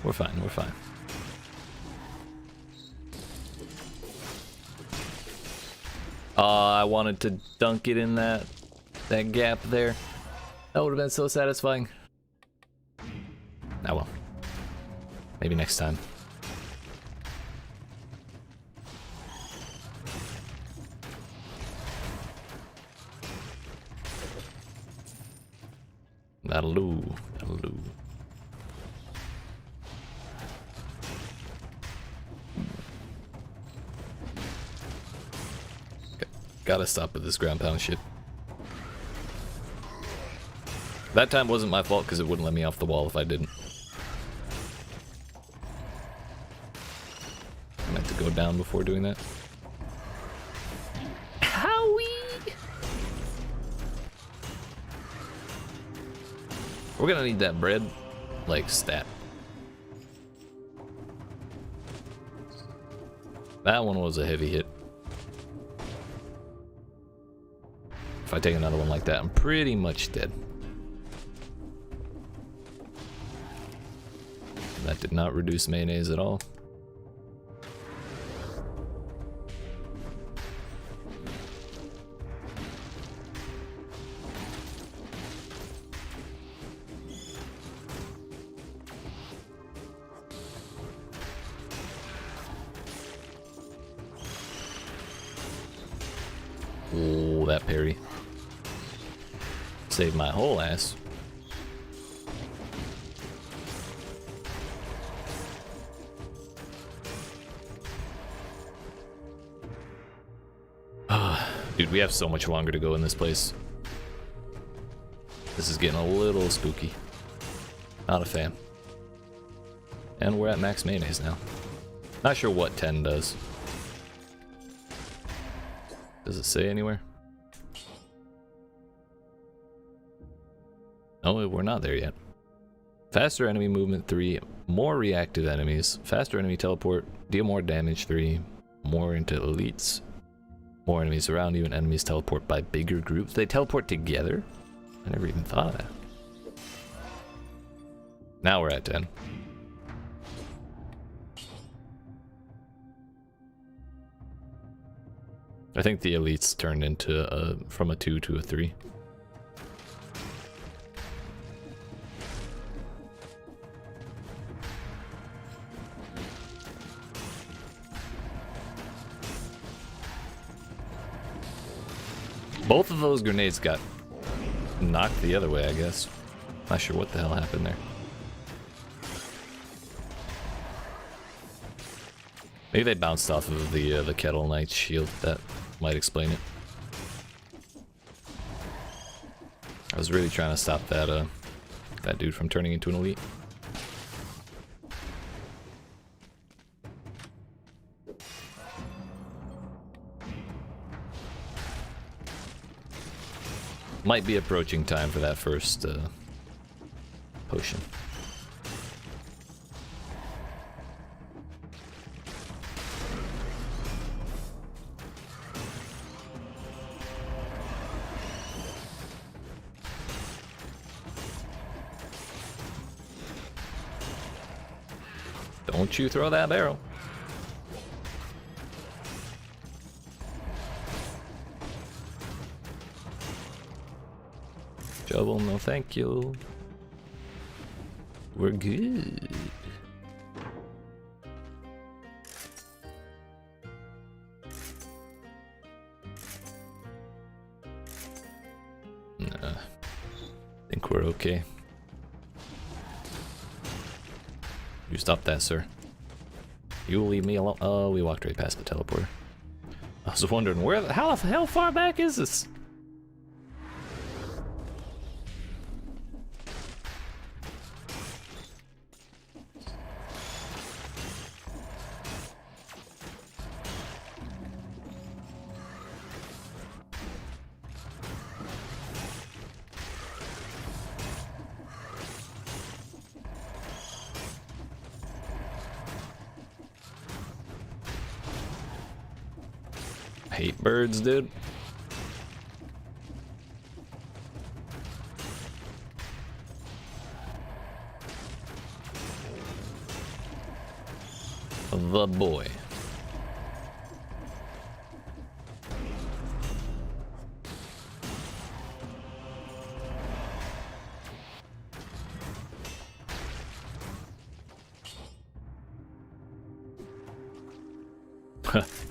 We're fine, we're fine. I wanted to dunk it in that gap there. That would have been so satisfying. Ah well. Maybe next time. That'll do. That'll do. Gotta stop with this ground pound shit. That time wasn't my fault because it wouldn't let me off the wall if I didn't. I meant to go down before doing that. Howie! We're gonna need that bread, like, stat. That one was a heavy hit. If I take another one like that, I'm pretty much dead. That did not reduce mayonnaise at all. Oh, that parry. Saved my whole ass. Dude, we have so much longer to go in this place. This is getting a little spooky. Not a fan. And we're at max mayonnaise now. Not sure what 10 does. Does it say anywhere? No, we're not there yet. Faster enemy movement 3, more reactive enemies, faster enemy teleport, deal more damage 3, more into elites, more enemies around you, and enemies teleport by bigger groups. They teleport together? I never even thought of that. Now we're at 10. I think the elites turned into from a 2 to a 3. Both of those grenades got knocked the other way, I guess. Not sure what the hell happened there. Maybe they bounced off of the Kettle Knight's shield. That might explain it. I was really trying to stop that that dude from turning into an elite. Might be approaching time for that first potion. Don't you throw that barrel. Shovel, no thank you. We're good. Nah, think we're okay. You stop that, sir. You will leave me alone. Oh, we walked right past the teleporter. I was wondering how the hell far back is this? Hate birds, dude. The boy.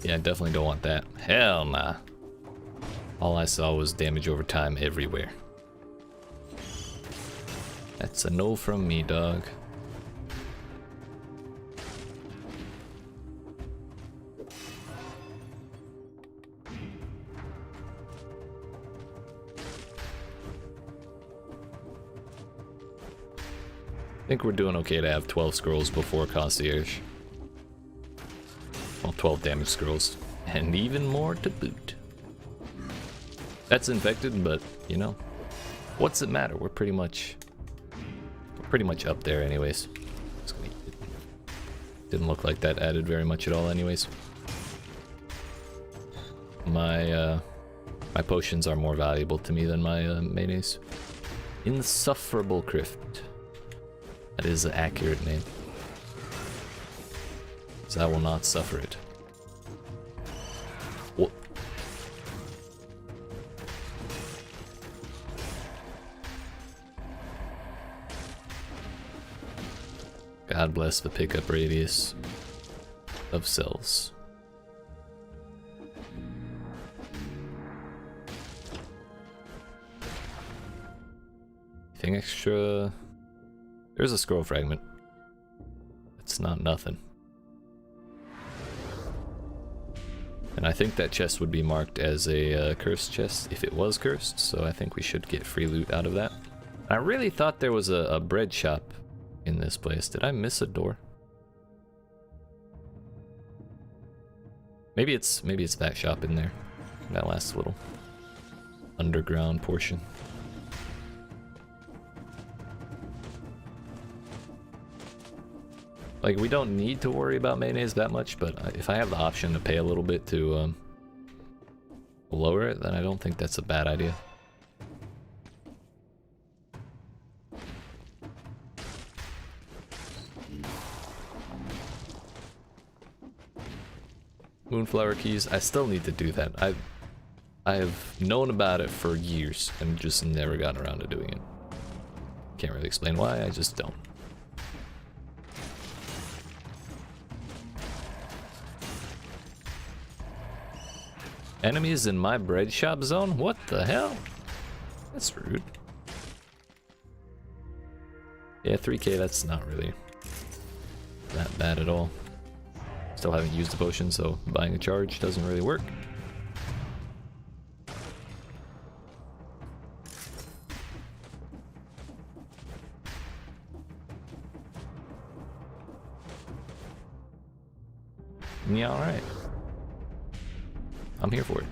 Yeah, I definitely don't want that. Hell nah. All I saw was damage over time everywhere. That's a no from me, dog. I think we're doing okay to have 12 scrolls before concierge. Well, 12 damage scrolls. And even more to boot. That's infected, but, you know, what's it matter? We're pretty much up there anyways. Didn't look like that added very much at all anyways. My potions are more valuable to me than my mayonnaise. Insufferable Crypt. That is an accurate name. So I will not suffer it. What? God bless the pickup radius of cells. Anything extra? There's a scroll fragment. It's not nothing. And I think that chest would be marked as a cursed chest if it was cursed, so I think we should get free loot out of that. I really thought there was a bread shop in this place. Did I miss a door? Maybe it's that shop in there. That last little underground portion. Like, we don't need to worry about mayonnaise that much, but if I have the option to pay a little bit to lower it, then I don't think that's a bad idea. Moonflower keys, I still need to do that. I have known about it for years and just never gotten around to doing it. Can't really explain why, I just don't. Enemies in my bread shop zone? What the hell? That's rude. Yeah, 3k, that's not really that bad at all. Still haven't used the potion, so buying a charge doesn't really work. Yeah, alright. I'm here for it.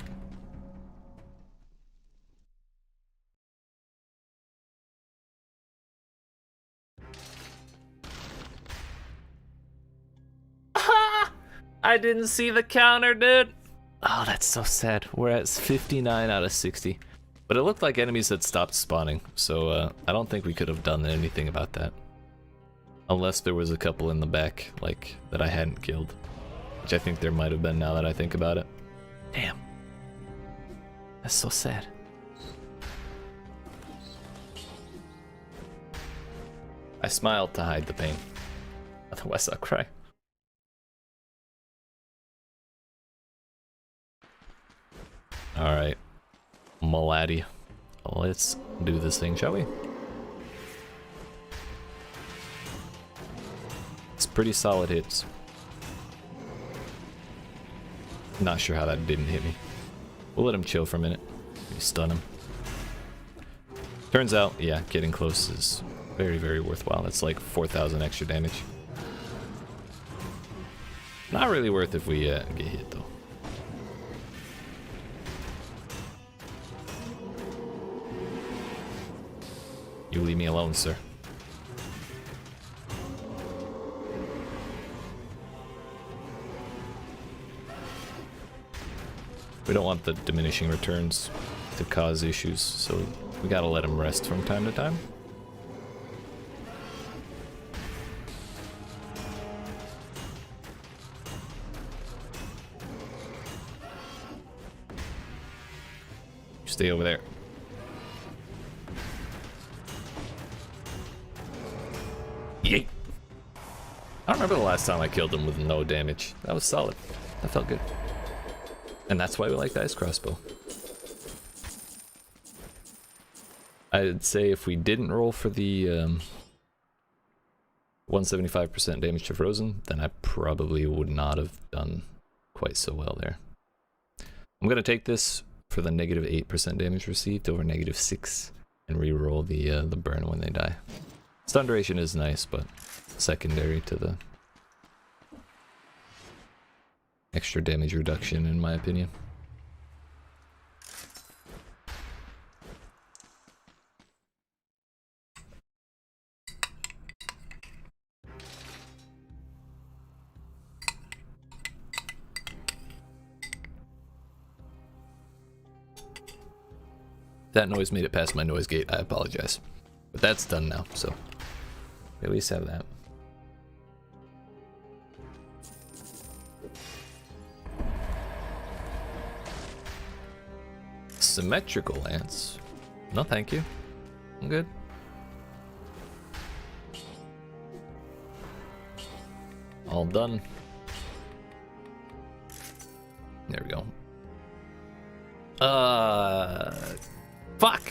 I didn't see the counter, dude. Oh, that's so sad. We're at 59 out of 60. But it looked like enemies had stopped spawning, so I don't think we could have done anything about that. Unless there was a couple in the back, like, that I hadn't killed. Which I think there might have been now that I think about it. Damn. That's so sad. I smiled to hide the pain. Otherwise I'll cry. Alright. Malady. Let's do this thing, shall we? It's pretty solid hits. Not sure how that didn't hit me. We'll let him chill for a minute. Maybe stun him. Turns out, yeah, getting close is very, very worthwhile. That's like 4,000 extra damage. Not really worth if we get hit, though. You leave me alone, sir. We don't want the diminishing returns to cause issues, so we gotta let him rest from time to time. Stay over there. Yeet. I don't remember the last time I killed him with no damage. That was solid. That felt good. And that's why we like the ice crossbow. I'd say if we didn't roll for the 175% damage to frozen, then I probably would not have done quite so well there. I'm gonna take this for the negative 8% damage received over negative 6 and re-roll the burn when they die. Stun duration is nice, but secondary to the extra damage reduction, in my opinion. That noise made it past my noise gate. I apologize. But that's done now, so we at least have that. Symmetrical lance. No, thank you. I'm good. All done. There we go. Fuck!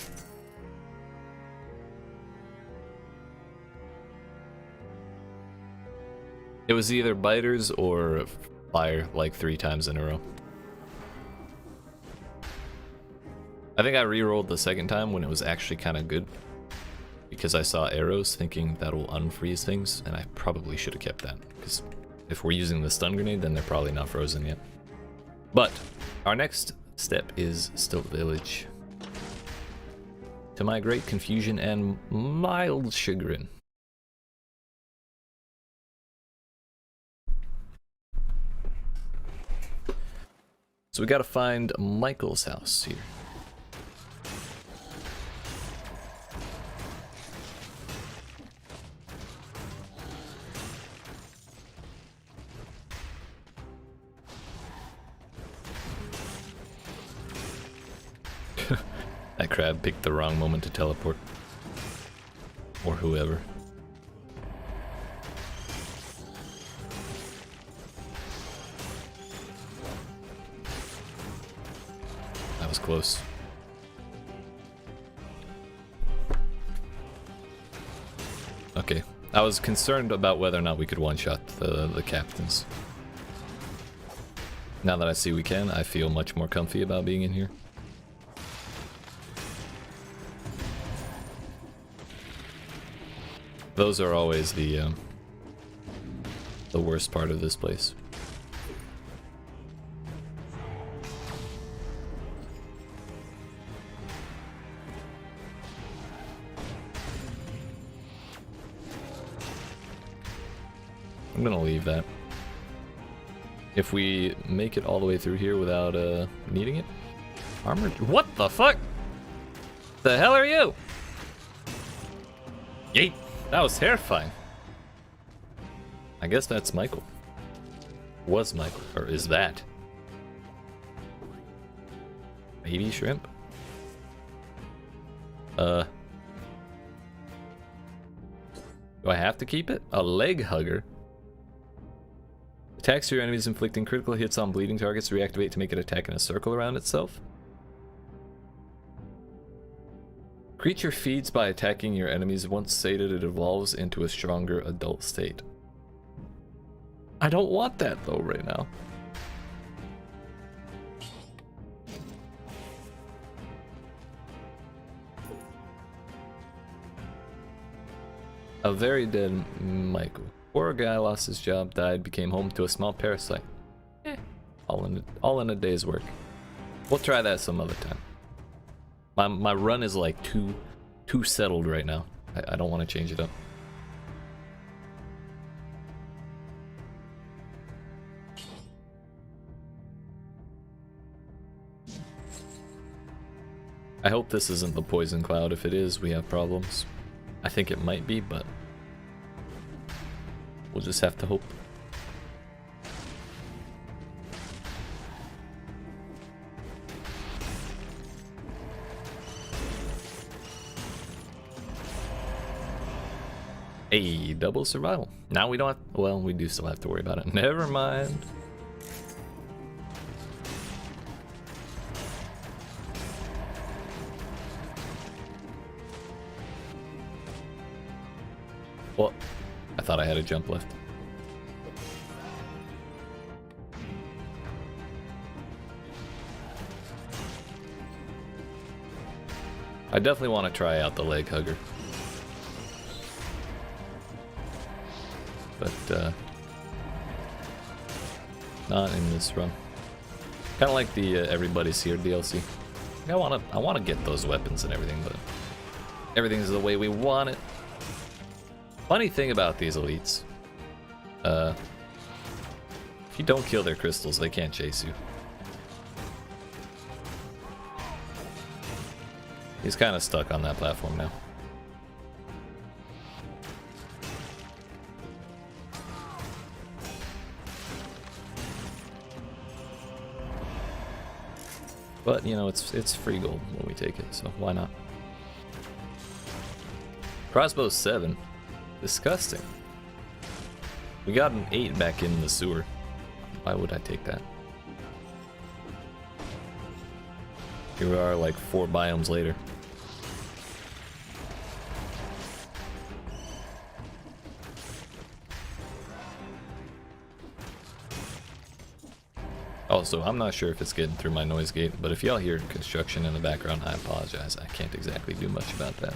It was either biters or fire like 3 times in a row. I think I re-rolled the second time when it was actually kind of good. because I saw arrows thinking that'll unfreeze things, and I probably should have kept that, because if we're using the stun grenade, then they're probably not frozen yet. But our next step is still village. To my great confusion and mild chagrin. So we gotta find Michael's house here. That crab picked the wrong moment to teleport. Or whoever. That was close. Okay. I was concerned about whether or not we could one-shot the captains. Now that I see we can, I feel much more comfy about being in here. Those are always the worst part of this place. I'm gonna leave that. If we make it all the way through here without needing it. Armored? What the fuck? The hell are you? Yeet! That was terrifying. I guess that's Michael. Was Michael, or is that? Baby shrimp? Do I have to keep it? A leg hugger? Attacks your enemies, inflicting critical hits on bleeding targets. Reactivate to make it attack in a circle around itself. Creature feeds by attacking your enemies. Once sated, it evolves into a stronger adult state. I don't want that though right now. A very dead Michael. Poor guy lost his job, died, became home to a small parasite. All in a day's work. We'll try that some other time. My run is like too settled right now. I don't want to change it up. I hope this isn't the poison cloud. If it is, we have problems. I think it might be, but we'll just have to hope. Hey, double survival. Now we don't have, well, we do still have to worry about it. Never mind. Well, I thought I had a jump left. I definitely want to try out the leg hugger. But not in this run. Kind of like the Everybody's Here DLC. I want to get those weapons and everything, but everything's the way we want it. Funny thing about these elites, if you don't kill their crystals, they can't chase you. He's kind of stuck on that platform now. But, you know, it's free gold when we take it, so why not? Crossbow 7. Disgusting. We got an 8 back in the sewer. Why would I take that? Here we are, like 4 biomes later. Also, I'm not sure if it's getting through my noise gate, but if y'all hear construction in the background, I apologize. I can't exactly do much about that.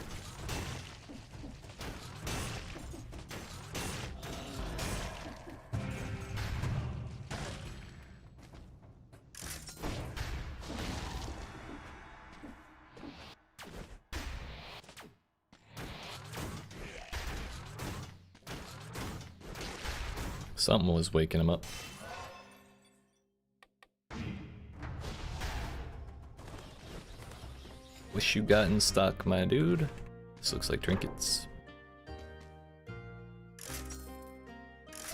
Something was waking him up. Wish you got in stock, my dude. This looks like trinkets.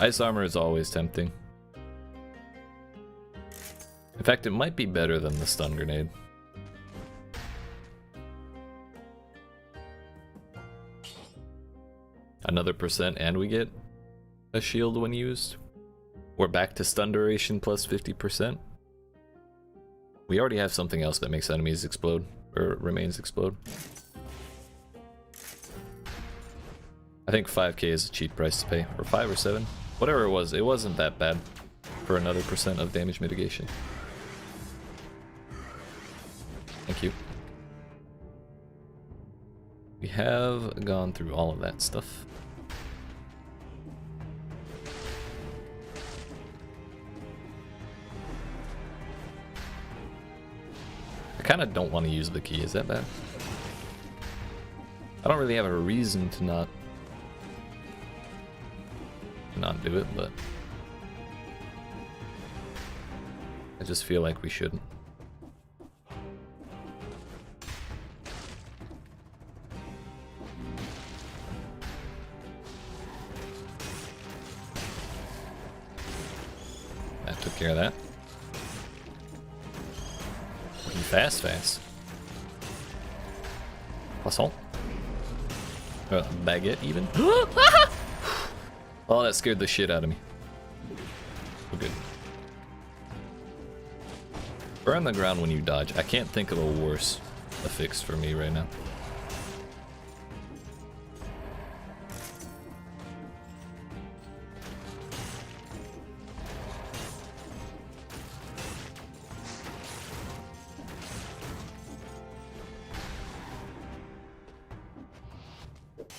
Ice armor is always tempting. In fact, it might be better than the stun grenade. Another percent and we get a shield when used. We're back to stun duration plus 50%. We already have something else that makes enemies explode, or remains explode. I think 5k is a cheap price to pay, or 5 or 7. Whatever it wasn't that bad for another percent of damage mitigation. Thank you. We have gone through all of that stuff. I kind of don't want to use the key, is that bad? I don't really have a reason to not do it, but I just feel like we shouldn't. That took care of that. Fast. Croissant. Baguette, even. Oh, that scared the shit out of me. Oh, good. Burn the ground when you dodge. I can't think of a worse affix for me right now.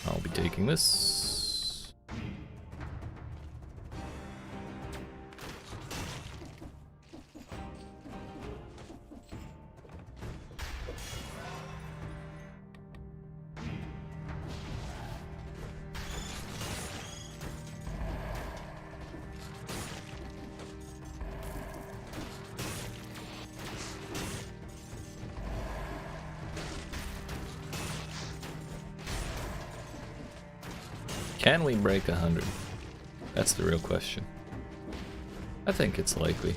I'll be taking this. Can we break 100? That's the real question. I think it's likely.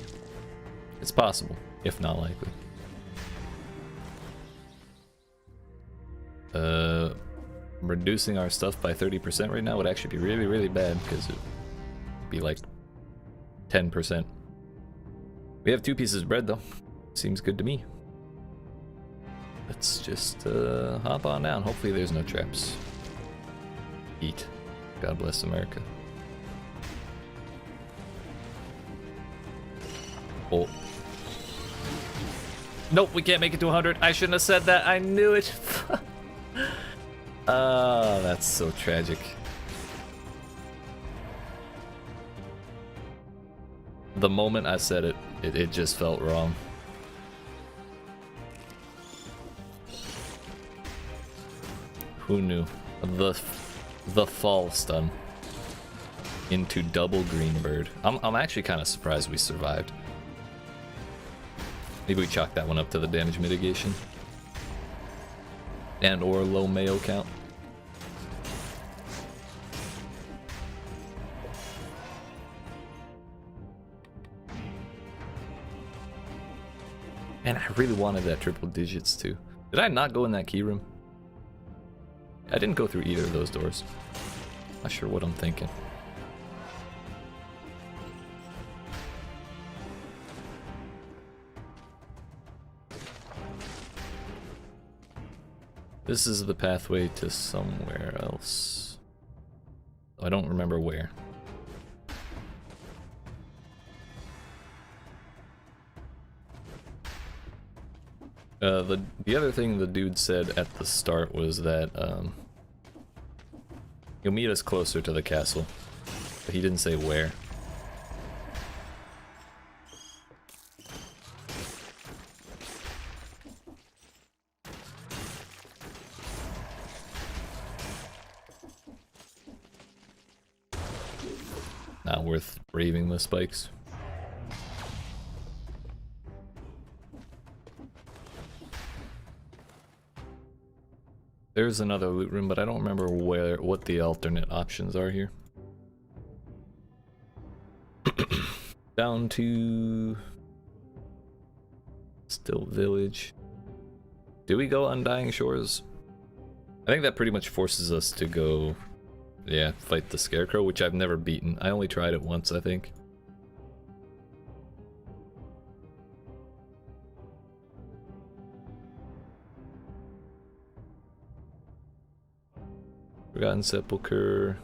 It's possible, if not likely. Reducing our stuff by 30% right now would actually be really, really bad, because it would be like 10%. We have 2 pieces of bread, though. Seems good to me. Let's just hop on down. Hopefully there's no traps. Eat. God bless America. Oh. Nope, we can't make it to 100. I shouldn't have said that. I knew it. Oh, that's so tragic. The moment I said it, it just felt wrong. Who knew? The fall stun into double green bird. I'm actually kind of surprised we survived. Maybe we chalk that one up to the damage mitigation and or low mayo count. Man, I really wanted that triple digits too. Did I not go in that key room? I didn't go through either of those doors. Not sure what I'm thinking. This is the pathway to somewhere else. I don't remember where. The other thing the dude said at the start was that he'll meet us closer to the castle, but he didn't say where. Not worth braving the spikes. There's another loot room, but I don't remember what the alternate options are here. Down to Still Village. Do we go Undying Shores? I think that pretty much forces us to go, yeah, fight the Scarecrow, which I've never beaten. I only tried it once, I think. Forgotten Sepulchre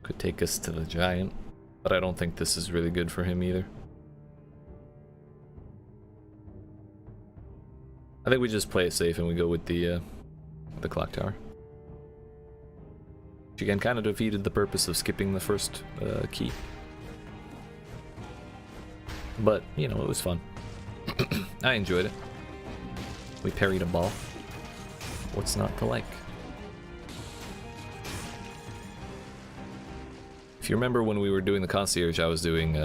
could take us to the Giant, but I don't think this is really good for him either. I think we just play it safe and we go with the clock tower. Which again kind of defeated the purpose of skipping the first key. But, you know, it was fun. I enjoyed it. We parried a ball. What's not to like? If you remember when we were doing the concierge, I was doing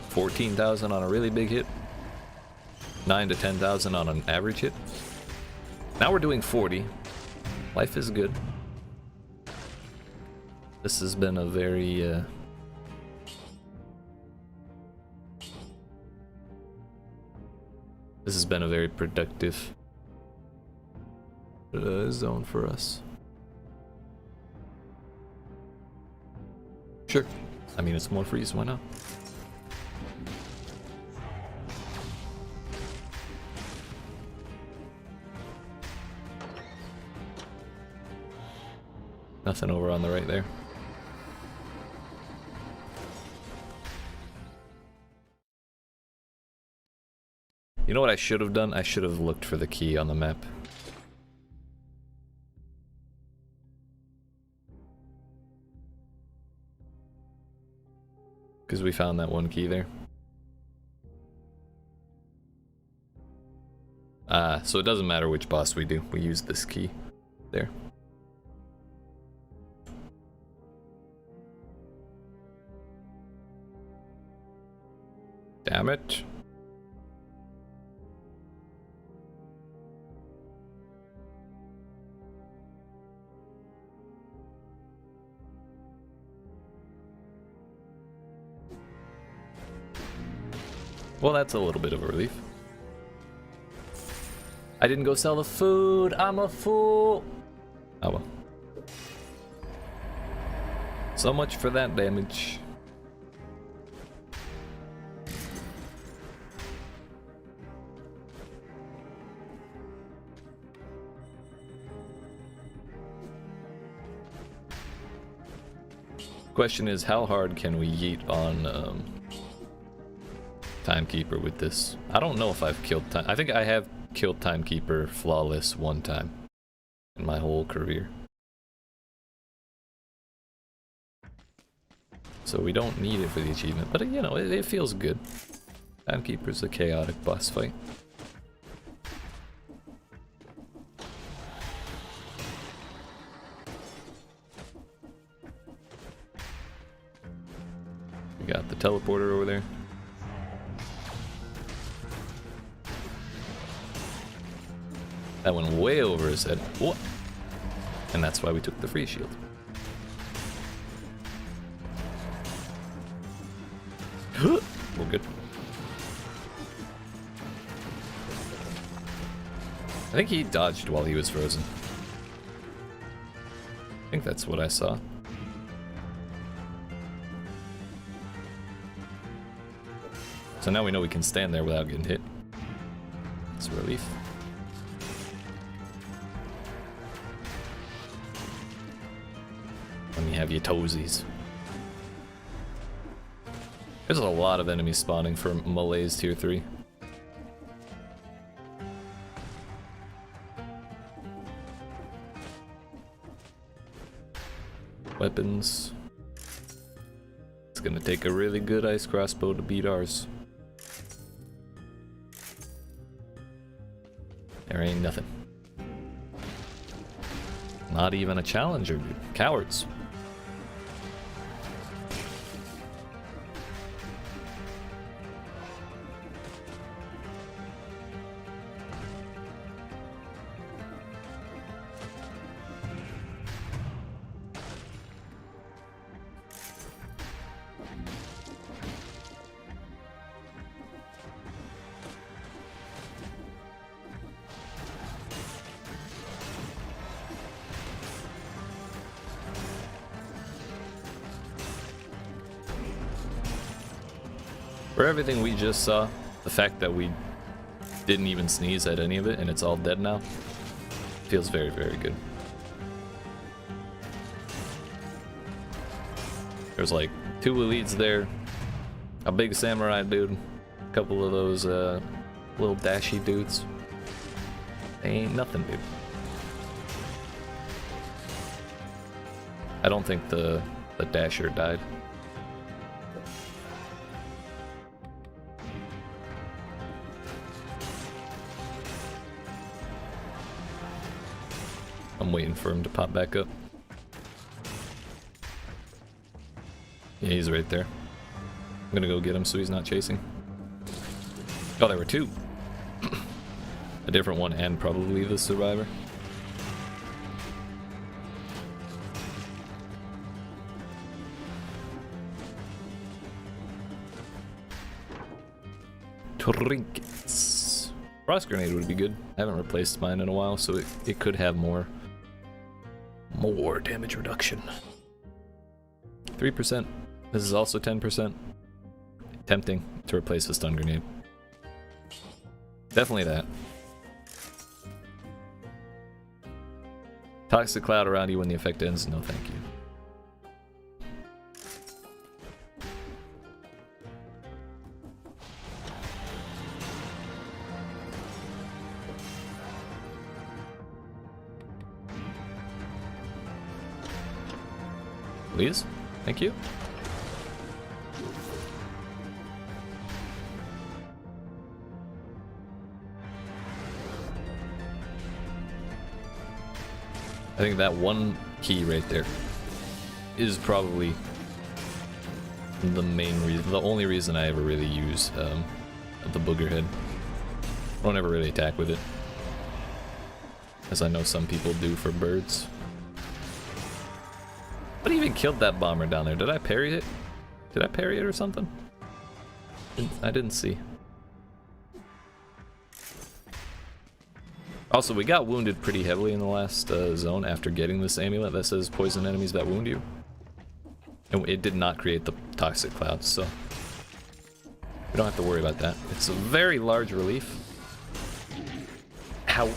14,000 on a really big hit. 9 to 10,000 on an average hit. Now we're doing 40. Life is good. This has been a very productive zone for us. Sure. I mean, it's more freeze, why not? Nothing over on the right there. You know what I should have done? I should have looked for the key on the map. Because we found that one key there. So it doesn't matter which boss we do. We use this key there. Damn it. Well, that's a little bit of a relief. I didn't go sell the food. I'm a fool. Oh well. So much for that damage. Question is, how hard can we yeet on Timekeeper with this? I don't know if I've killed time. I think I have killed Timekeeper flawless one time in my whole career. So we don't need it for the achievement, but you know, it feels good. Timekeeper's a chaotic boss fight. We got the teleporter over there. That went way over his head. What? And that's why we took the free shield. We're good. I think he dodged while he was frozen. I think that's what I saw. So now we know we can stand there without getting hit. It's a relief. Let me have your toesies. There's a lot of enemies spawning for Malaise tier 3. Weapons. It's gonna take a really good ice crossbow to beat ours. There ain't nothing. Not even a challenger, dude. Cowards. For everything we just saw, the fact that we didn't even sneeze at any of it and it's all dead now feels very, very good. There's like 2 elites there, a big samurai dude, a couple of those little dashy dudes. They ain't nothing, dude. I don't think the dasher died. I'm waiting for him to pop back up. Yeah, he's right there. I'm gonna go get him so he's not chasing. Oh, there were 2. A different one and probably the survivor. Trinkets. Frost grenade would be good. I haven't replaced mine in a while, so it could have more damage reduction. 3%. This is also 10%. Tempting to replace the stun grenade. Definitely that. Toxic cloud around you when the effect ends? No, thank you. Please? Thank you. I think that one key right there is probably the main reason, the only reason I ever really use the booger head. I don't ever really attack with it, as I know some people do for birds. What even killed that bomber down there? Did I parry it? Did I parry it or something? I didn't see. Also, we got wounded pretty heavily in the last zone after getting this amulet that says poison enemies that wound you. And it did not create the toxic clouds, so we don't have to worry about that. It's a very large relief. Ow.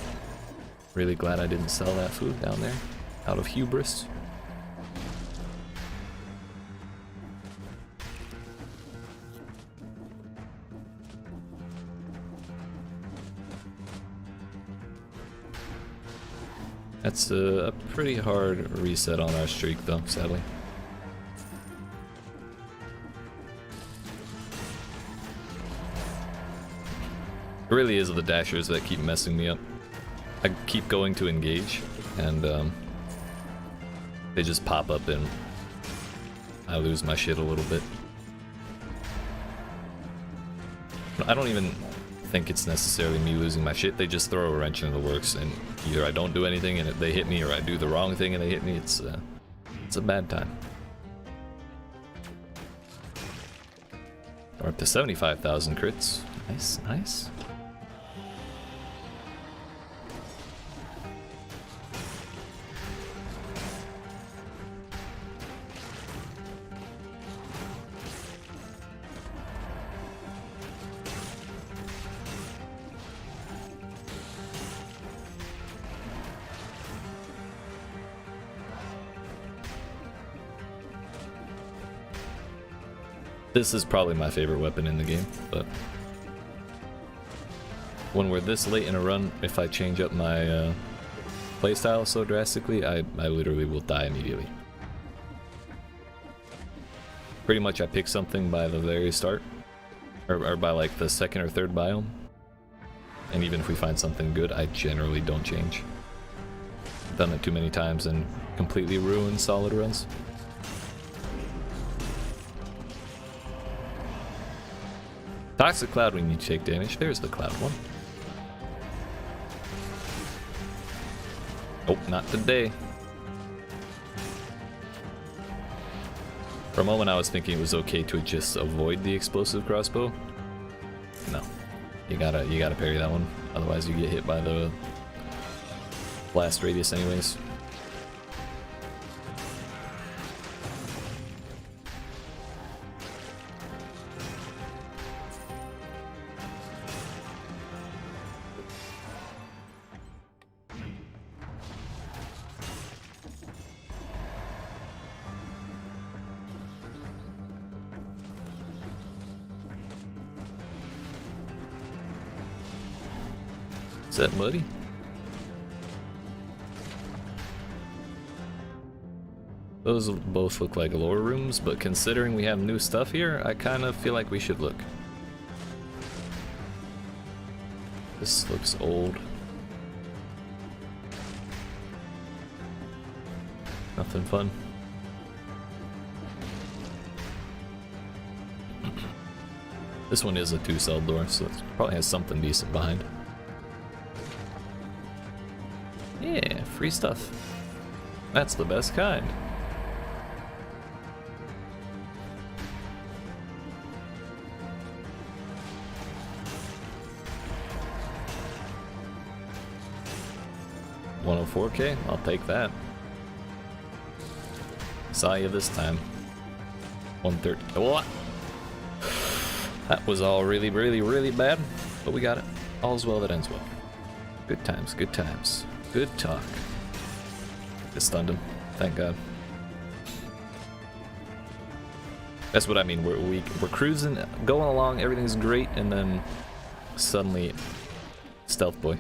Really glad I didn't sell that food down there out of hubris. That's a pretty hard reset on our streak though, sadly. It really is the dashers that keep messing me up. I keep going to engage, and they just pop up and I lose my shit a little bit. I don't even think it's necessarily me losing my shit. They just throw a wrench into the works, and either I don't do anything and they hit me, or I do the wrong thing and they hit me. It's a bad time. We're up to 75,000 crits. Nice, nice. This is probably my favorite weapon in the game, but when we're this late in a run, if I change up my playstyle so drastically, I literally will die immediately. Pretty much I pick something by the very start, or by like the second or third biome, and even if we find something good, I generally don't change. I've done it too many times and completely ruined solid runs. Toxic cloud when you take damage. There's the cloud one. Oh, not today. For a moment I was thinking it was okay to just avoid the explosive crossbow. No. You gotta parry that one. Otherwise you get hit by the blast radius anyways. What's that, buddy? Those both look like lower rooms, but considering we have new stuff here, I kind of feel like we should look. This looks old. Nothing fun. This one is a 2-cell door, so it probably has something decent behind. Yeah, free stuff. That's the best kind. $104K? I'll take that. Saw you this time. 130. What? That was all really, really, really bad, but we got it. All's well that ends well. Good times, good times. Good talk. Just stunned him. Thank God. That's what I mean. We're cruising, going along, everything's great, and then suddenly, stealth boy.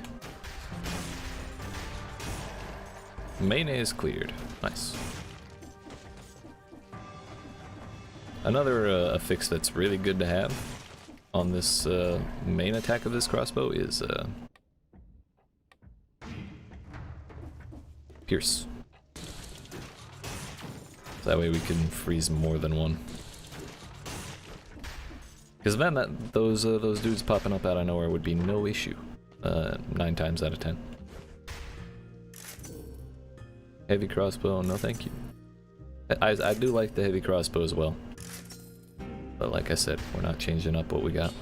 Mayonnaise cleared. Nice. Another affix that's really good to have on this main attack of this crossbow is Pierce. So that way we can freeze more than one. Because then those dudes popping up out of nowhere would be no issue. 9 times out of 10. Heavy crossbow, no thank you. I do like the heavy crossbow as well. But like I said, we're not changing up what we got.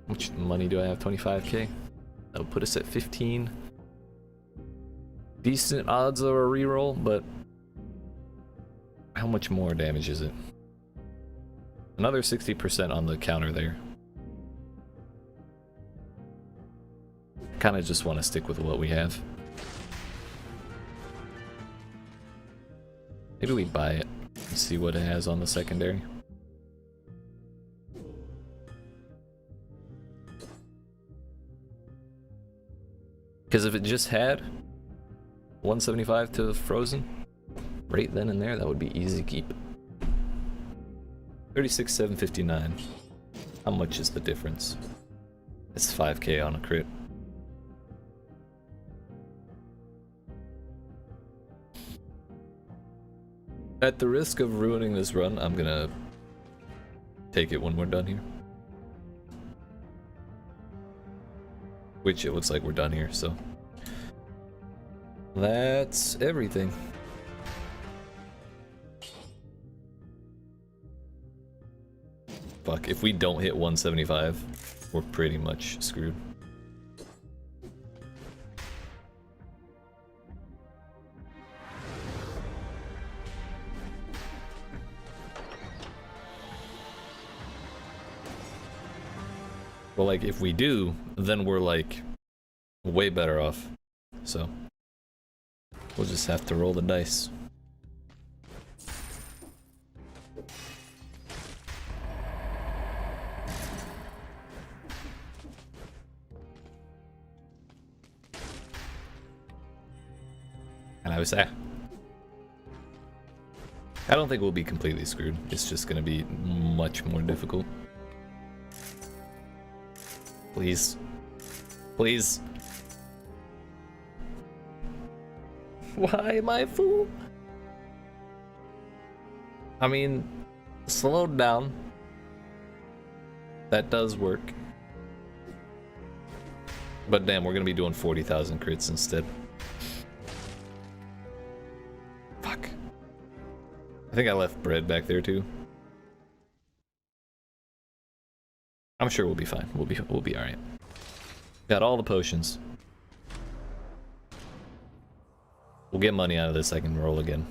How much money do I have? 25K? That'll put us at 15. Decent odds of a reroll, but how much more damage is it? Another 60% on the counter there. Kinda just want to stick with what we have. Maybe we buy it and see what it has on the secondary. Because if it just had 175 to frozen, right then and there, that would be easy keep. 36,759. How much is the difference? It's 5K on a crit. At the risk of ruining this run, I'm gonna take it when we're done here. Which it looks like we're done here, so. That's everything. Fuck, if we don't hit 175, we're pretty much screwed. But like, if we do, then we're like way better off. So we'll just have to roll the dice. And I was I don't think we'll be completely screwed. It's just gonna be much more difficult. Please. Please. Why am I a fool? I mean, slowed down. That does work. But damn, we're gonna be doing 40,000 crits instead. Fuck. I think I left bread back there too. I'm sure we'll be fine. We'll be alright. Got all the potions. We'll get money out of this. I can roll again.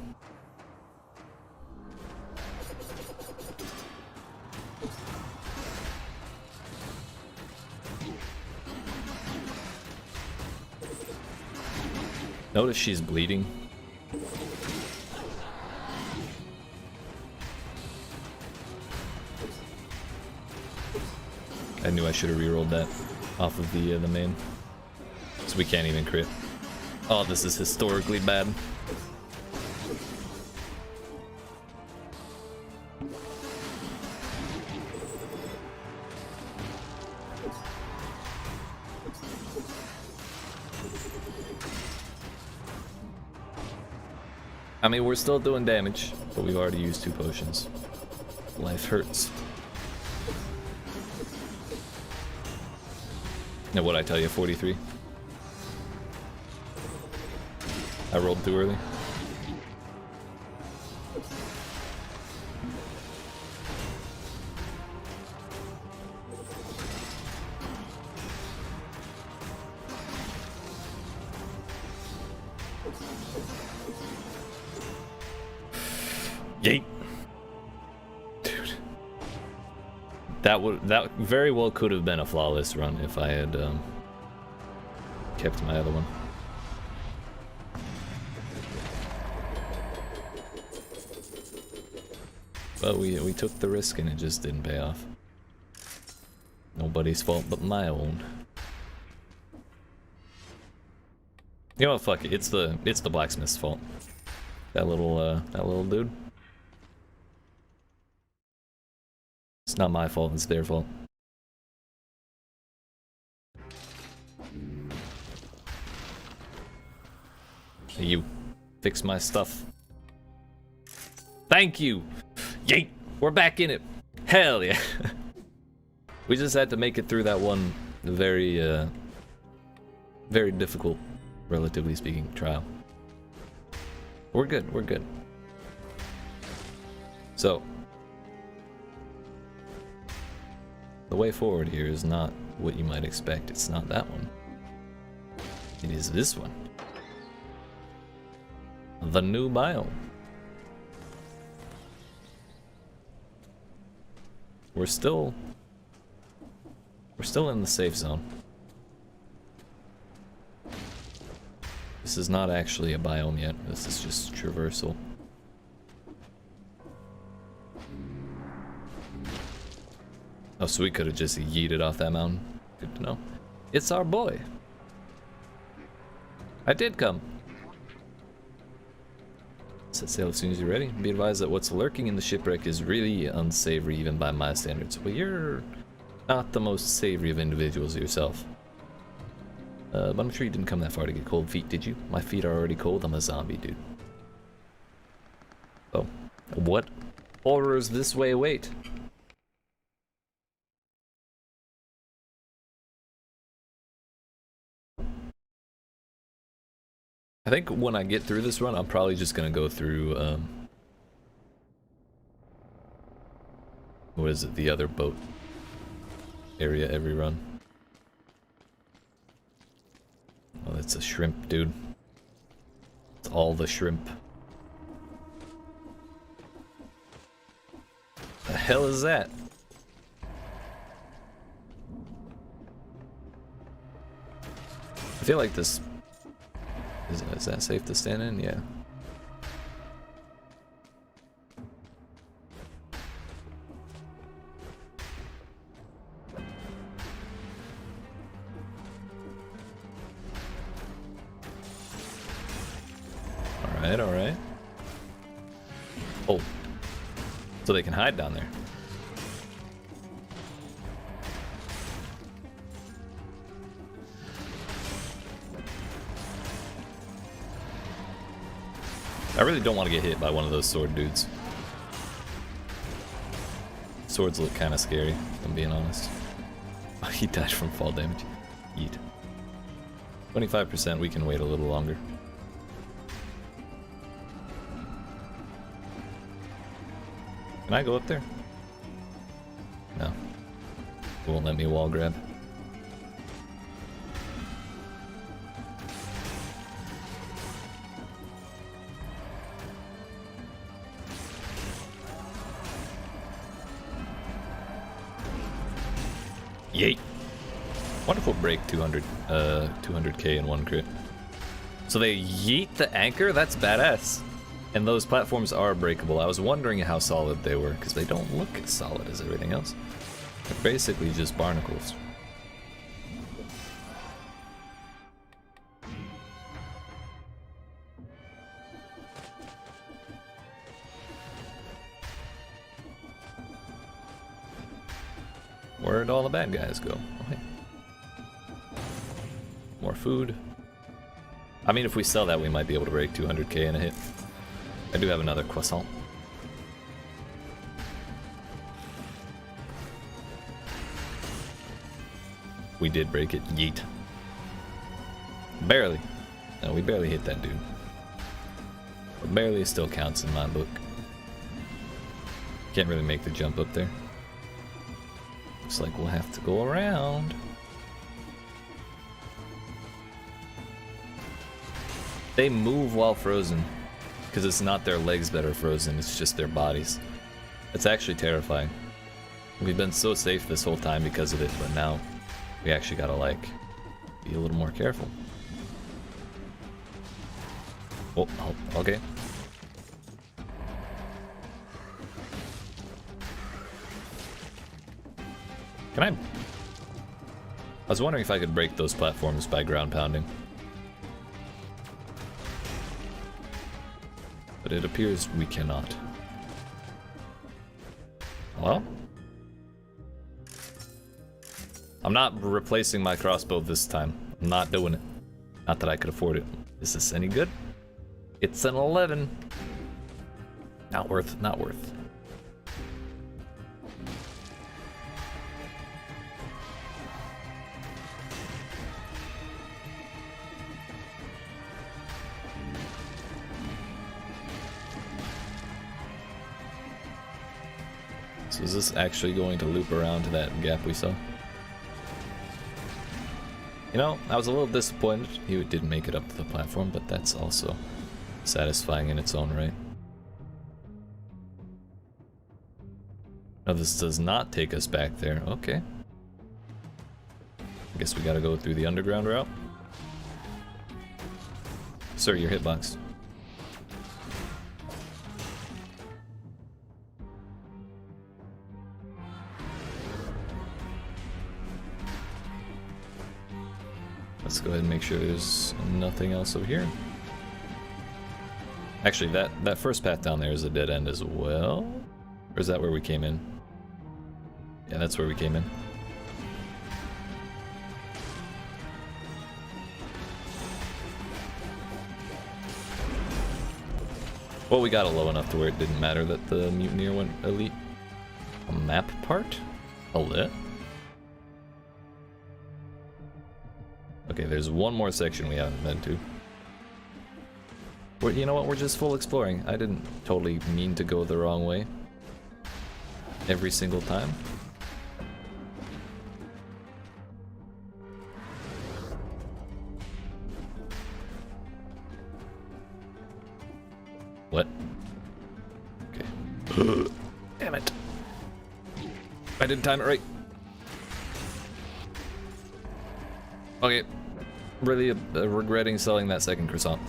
Notice she's bleeding. I knew I should have rerolled that. off of the main. So we can't even crit. Oh, this is historically bad. I mean, we're still doing damage, but we've already used 2 potions. Life hurts. Now, what'd I tell you, 43? I rolled too early. Yeet. Dude. That very well could have been a flawless run if I had kept my other one. But we took the risk and it just didn't pay off. Nobody's fault but my own. You know what, fuck it. It's the blacksmith's fault. That little dude. It's not my fault, it's their fault. Hey, you fix my stuff. Thank you! Yeet! We're back in it! Hell yeah! We just had to make it through that one very difficult, relatively speaking, trial. We're good, we're good. So, the way forward here is not what you might expect. It's not that one. It is this one. The new biome. We're still in the safe zone. This is not actually a biome yet. This is just traversal. Oh, so we could have just yeeted off that mountain. Good to know. It's our boy. I did come. Set sail as soon as you're ready. Be advised that what's lurking in the shipwreck is really unsavory even by my standards. But you're not the most savory of individuals yourself. But I'm sure you didn't come that far to get cold feet, did you? My feet are already cold. I'm a zombie, dude. Oh. What horrors this way await? I think when I get through this run, I'm probably just gonna go through, what is it, the other boat area every run. Oh, that's a shrimp, dude. It's all the shrimp. The hell is that? I feel like this... Is that safe to stand in? Yeah. Alright, alright. Oh. So they can hide down there. I really don't want to get hit by one of those sword dudes. Swords look kind of scary, if I'm being honest. Oh, he died from fall damage. Yeet. 25%, we can wait a little longer. Can I go up there? No. It won't let me wall grab. Yeet. Wonderful break, 200k in one crit. So they yeet the anchor? That's badass. And those platforms are breakable. I was wondering how solid they were, because they don't look as solid as everything else. They're basically just barnacles. Where'd all the bad guys go? Oh, hey. More food. I mean, if we sell that, we might be able to break 200k in a hit. I do have another croissant. We did break it. Yeet. Barely. No, we barely hit that dude. But barely still counts in my book. Can't really make the jump up there. Looks like we'll have to go around. They move while frozen. Because it's not their legs that are frozen, it's just their bodies. It's actually terrifying. We've been so safe this whole time because of it, but now we actually gotta, like, be a little more careful. Oh, okay. Can I was wondering if I could break those platforms by ground pounding. But it appears we cannot. Well, I'm not replacing my crossbow this time. I'm not doing it. Not that I could afford it. Is this any good? It's an 11. Not worth, not worth. So is this actually going to loop around to that gap we saw? You know, I was a little disappointed he didn't make it up to the platform, but that's also satisfying in its own right. No, this does not take us back there. Okay. I guess we gotta go through the underground route. Sir, your hitbox. Let's go ahead and make sure there's nothing else over here. Actually, that first path down there is a dead end as well. Or is that where we came in? Yeah, that's where we came in. Well, we got it low enough to where it didn't matter that the mutineer went elite. A map part? A lit? Okay, there's one more section we haven't been to. You know what, we're just full exploring. I didn't totally mean to go the wrong way. Every single time. What? Okay. Damn it. I didn't time it right. Okay. Really regretting selling that second croissant.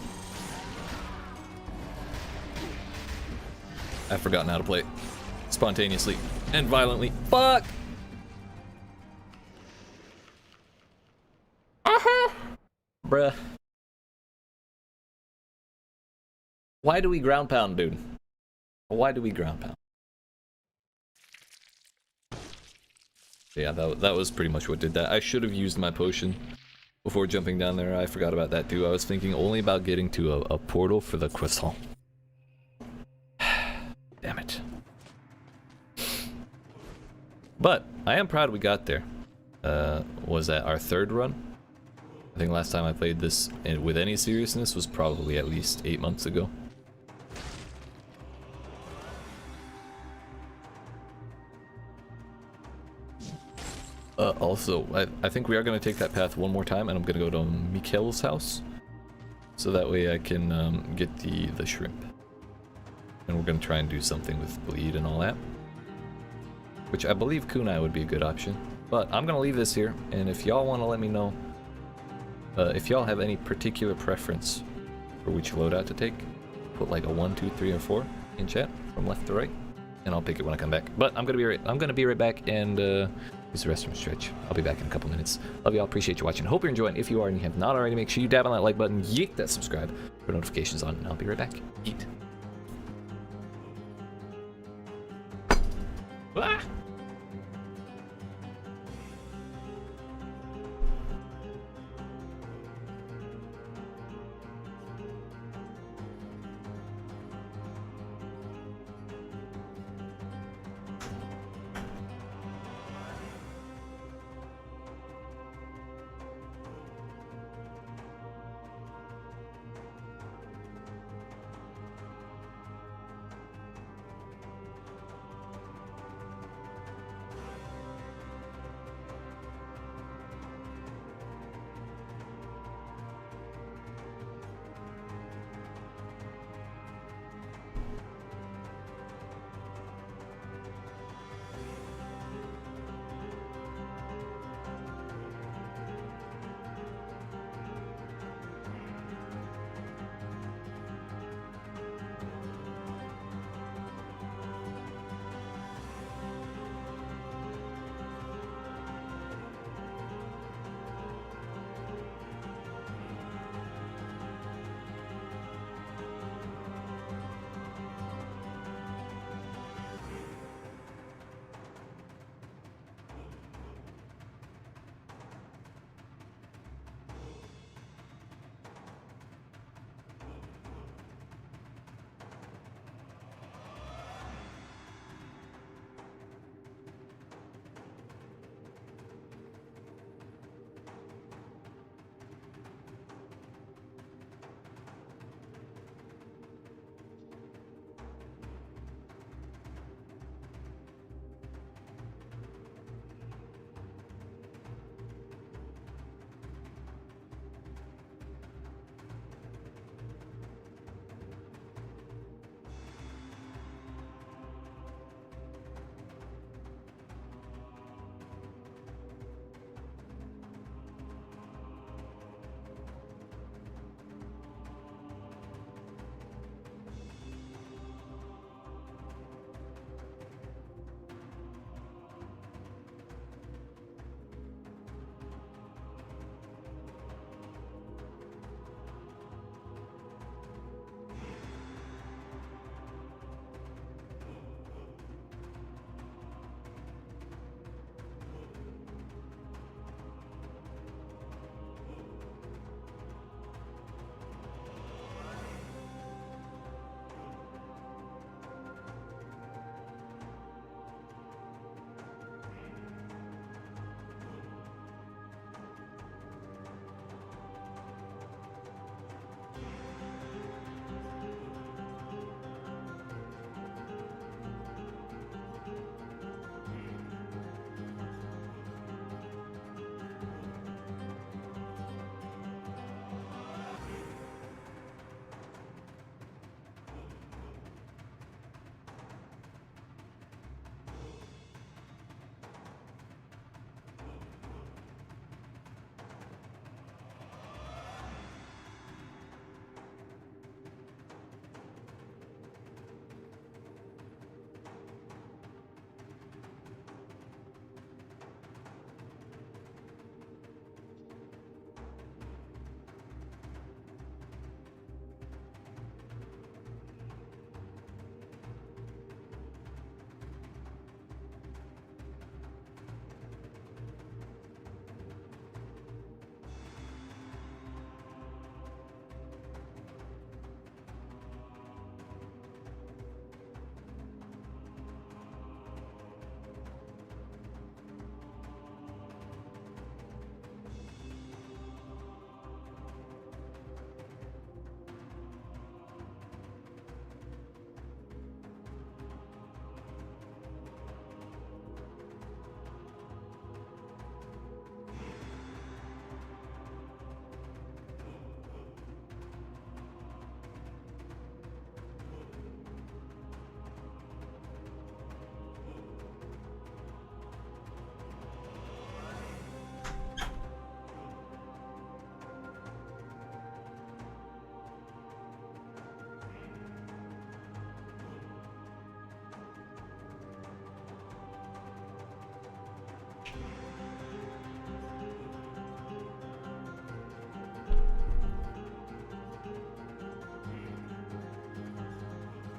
I've forgotten how to play spontaneously and violently. Fuck! Bruh. Why do we ground pound, dude? Why do we ground pound? Yeah, that was pretty much what did that. I should have used my potion before jumping down there. I forgot about that too. I was thinking only about getting to a portal for the croissant. Damn it. But I am proud we got there. Was that our third run? I think last time I played this with any seriousness was probably at least 8 months ago. Also, I think we are going to take that path one more time, and I'm going to go to Mikhail's house. So that way I can get the shrimp. And we're going to try and do something with bleed and all that. Which I believe kunai would be a good option. But I'm going to leave this here, and if y'all want to let me know if y'all have any particular preference for which loadout to take, put like a 1, 2, 3, or 4 in chat from left to right, and I'll pick it when I come back. But I'm gonna be right back and use the restroom stretch. I'll be back in a couple minutes. Love y'all, appreciate you watching. Hope you're enjoying. If you are and you have not already, make sure you dab on that like button, yeet that subscribe for notifications on, and I'll be right back. Yeet. Ah!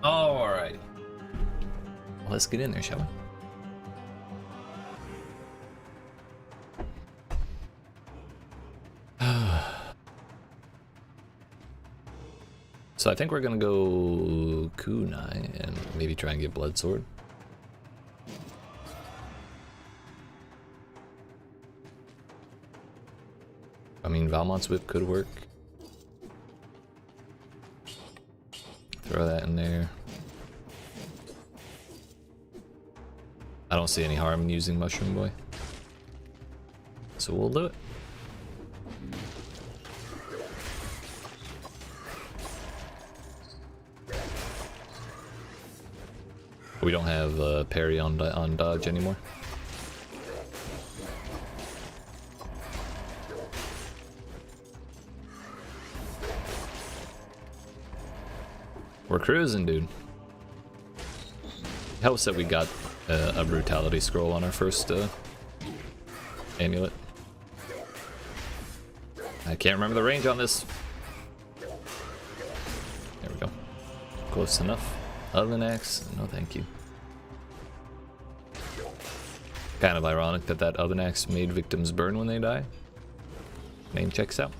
Alrighty. Let's get in there, shall we? So I think we're gonna go kunai and maybe try and get blood sword. I mean, Valmont's whip could work. Throw that in there. I don't see any harm in using Mushroom Boy, so we'll do it. We don't have parry on dodge anymore. We're cruising, dude. Helps that we got a brutality scroll on our first amulet. I can't remember the range on this. There we go. Close enough. Oven axe, no thank you. Kind of ironic that that oven axe made victims burn when they die. Name checks out.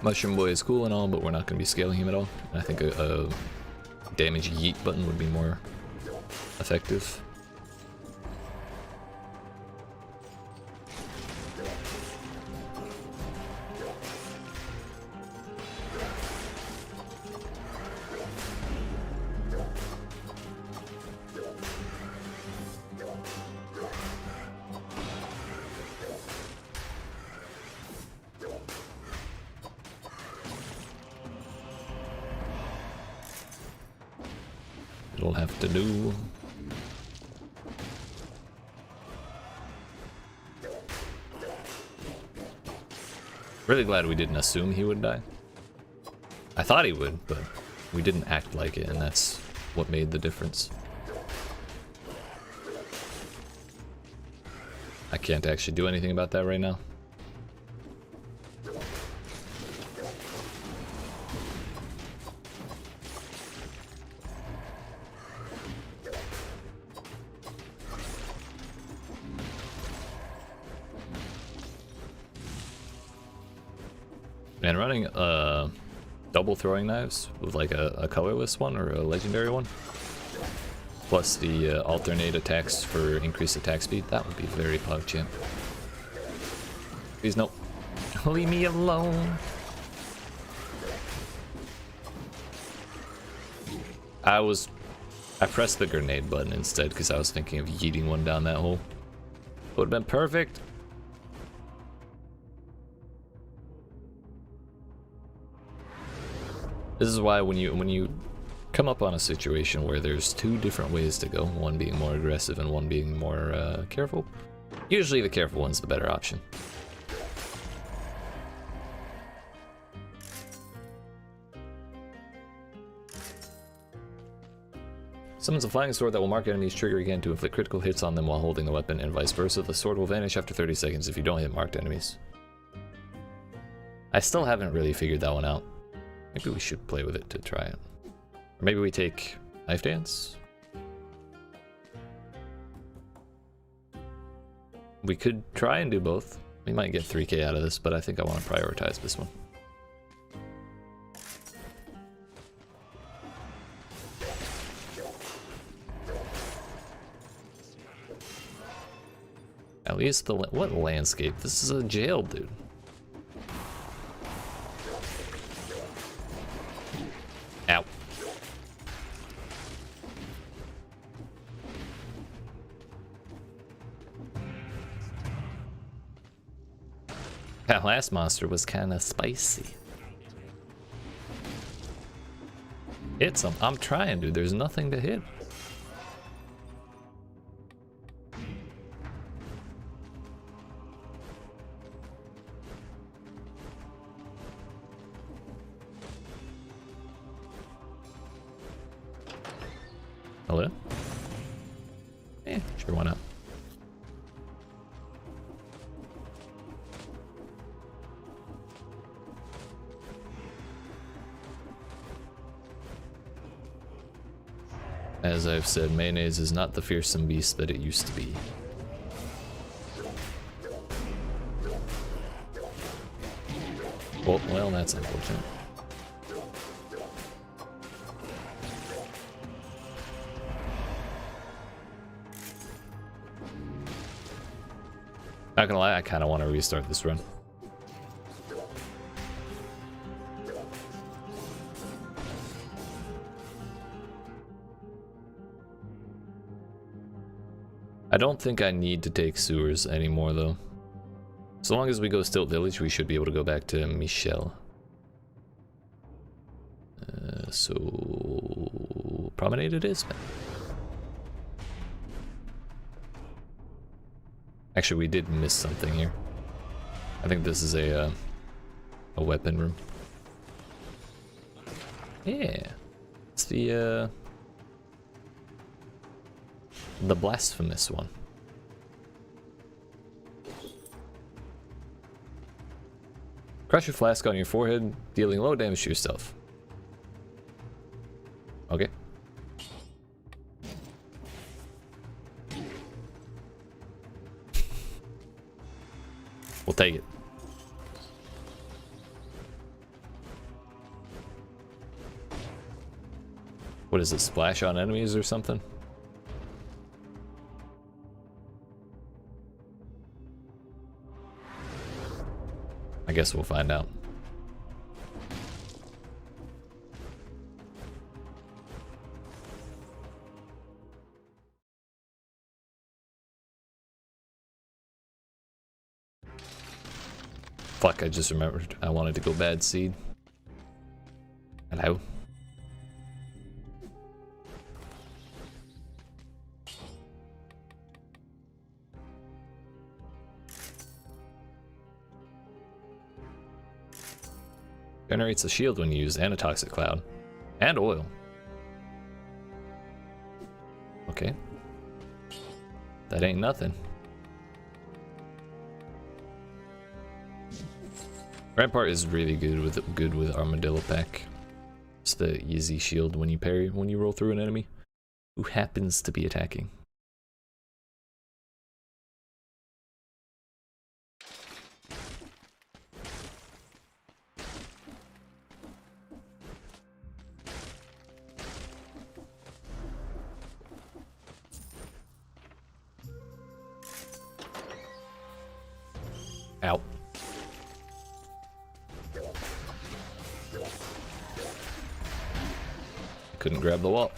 Mushroom Boy is cool and all, but we're not going to be scaling him at all. I think a damage yeet button would be more effective. It'll have to do. Really glad we didn't assume he would die. I thought he would, but we didn't act like it, and that's what made the difference. I can't actually do anything about that right now. And running double throwing knives with like a colorless one or a legendary one, plus the alternate attacks for increased attack speed, that would be very PogChamp. Please, nope. Leave me alone. I pressed the grenade button instead because I was thinking of yeeting one down that hole. Would have been perfect. This is why when you come up on a situation where there's two different ways to go, one being more aggressive and one being more careful, usually the careful one's the better option. Summons a flying sword that will mark enemies, trigger again to inflict critical hits on them while holding the weapon, and vice versa. The sword will vanish after 30 seconds if you don't hit marked enemies. I still haven't really figured that one out. Maybe we should play with it to try it. Or maybe we take Knife Dance? We could try and do both. We might get 3k out of this, but I think I want to prioritize this one. At least the... what landscape? This is a jail, dude. Ow. That last monster was kind of spicy. Hit some. I'm trying, dude. There's nothing to hit. Hello? Eh, sure, why not? As I've said, mayonnaise is not the fearsome beast that it used to be. Well, that's unfortunate. Not gonna lie, I kind of want to restart this run. I don't think I need to take sewers anymore, though. As long as we go Stilt Village, we should be able to go back to Michelle. So... Promenade it is? Actually, we did miss something here. I think this is a weapon room. Yeah. It's the blasphemous one. Crush your flask on your forehead, dealing low damage to yourself. Okay. We'll take it. What is it, splash on enemies or something? I guess we'll find out. Fuck, I just remembered I wanted to go bad seed. Hello? Generates a shield when used and a toxic cloud. And oil. Okay. That ain't nothing. Rampart is really good with Armadillo Pack. It's the easy shield when you parry when you roll through an enemy who happens to be attacking. Ow. Couldn't grab the wall.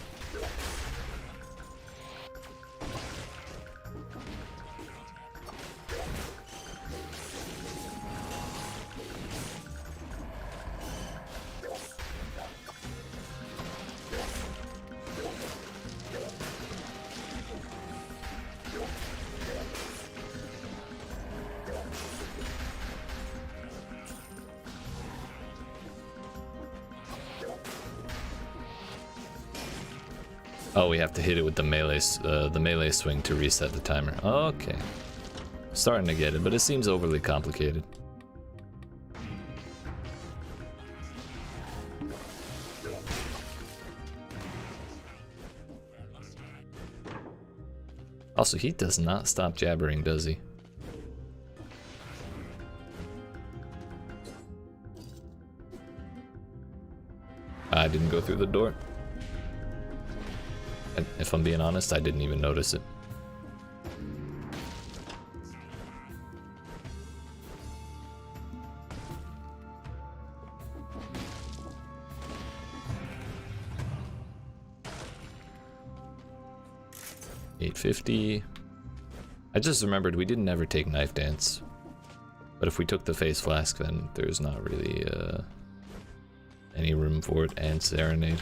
Oh, we have to hit it with the melee swing to reset the timer. Okay. Starting to get it, but it seems overly complicated. Also, he does not stop jabbering, does he? I didn't go through the door. If I'm being honest, I didn't even notice it. $850. I just remembered we didn't ever take Knife Dance. But if we took the Face Flask, then there's not really any room for it, and Serenade.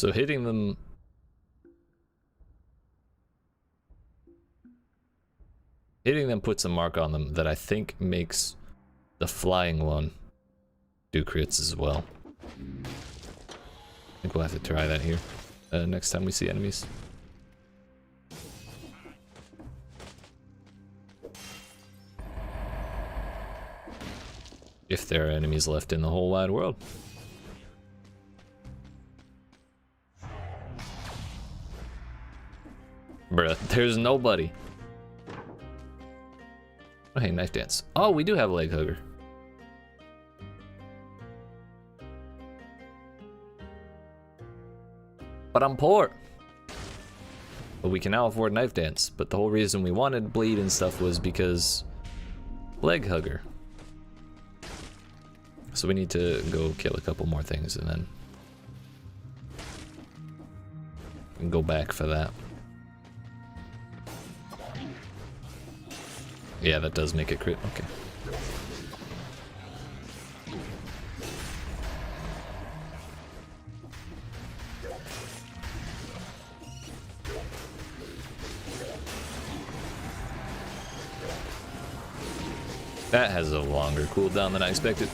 So hitting them... Hitting them puts a mark on them that I think makes the flying one do crits as well. I think we'll have to try that here next time we see enemies. If there are enemies left in the whole wide world. Bruh, there's nobody. Oh, hey, knife dance. Oh, we do have a leg hugger. But I'm poor. But we can now afford knife dance. But the whole reason we wanted bleed and stuff was because leg hugger. So we need to go kill a couple more things and then we can go back for that. Yeah, that does make it crit. Okay. That has a longer cooldown than I expected.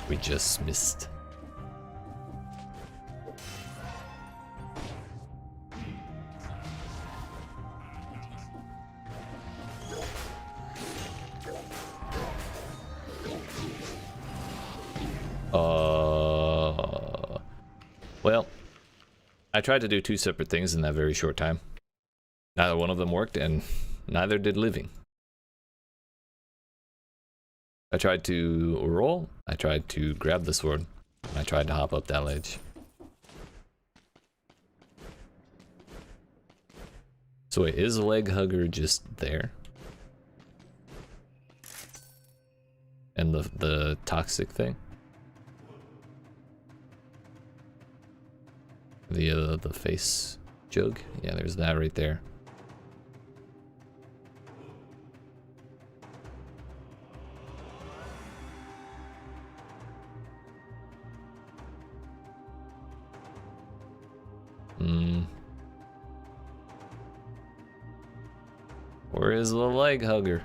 We just missed. Well, I tried to do two separate things in that very short time. Neither one of them worked, and neither did living. I tried to roll, I tried to grab the sword, and I tried to hop up that ledge. So wait, is a leg hugger just there? And the toxic thing? The face jug? Yeah, there's that right there. Where is the leg hugger?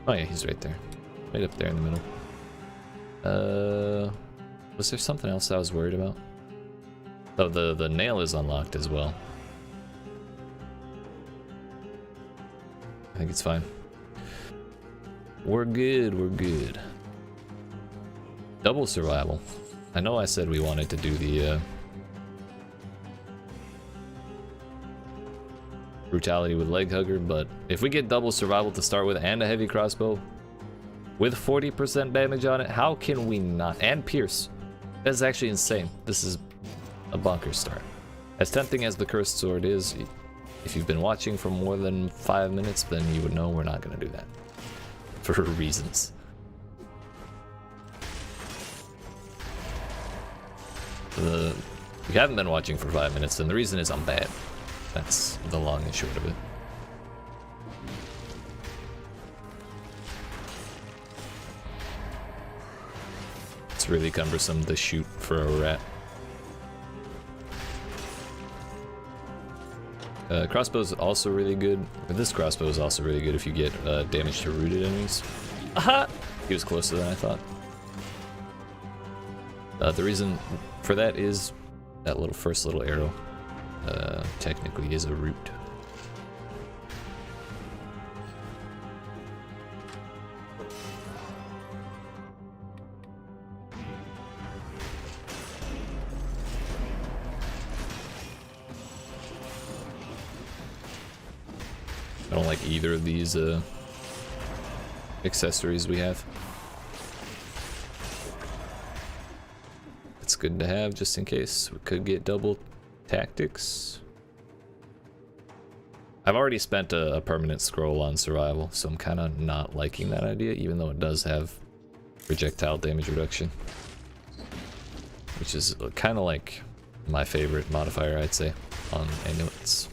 Oh yeah, he's right there. Right up there in the middle. Was there something else I was worried about? Oh, the nail is unlocked as well. I think it's fine. We're good, we're good. Double survival. I know I said we wanted to do the brutality with leg hugger, but if we get double survival to start with and a heavy crossbow with 40% damage on it, how can we not? And pierce. That's actually insane. This is a bonkers start. As tempting as the cursed sword is, if you've been watching for more than 5 minutes, then you would know we're not going to do that. For reasons. If you haven't been watching for 5 minutes, then the reason is I'm bad. That's the long and short of it. It's really cumbersome to shoot for a rat. Crossbow's also really good. But this crossbow is also really good if you get damage to rooted enemies. Aha! He was closer than I thought. The reason for that is that first little arrow technically is a root. I don't like either of these accessories we have. It's good to have just in case. We could get double Tactics. I've already spent a permanent scroll on survival, so I'm kind of not liking that idea, even though it does have projectile damage reduction, which is kind of like my favorite modifier, I'd say, on amulets.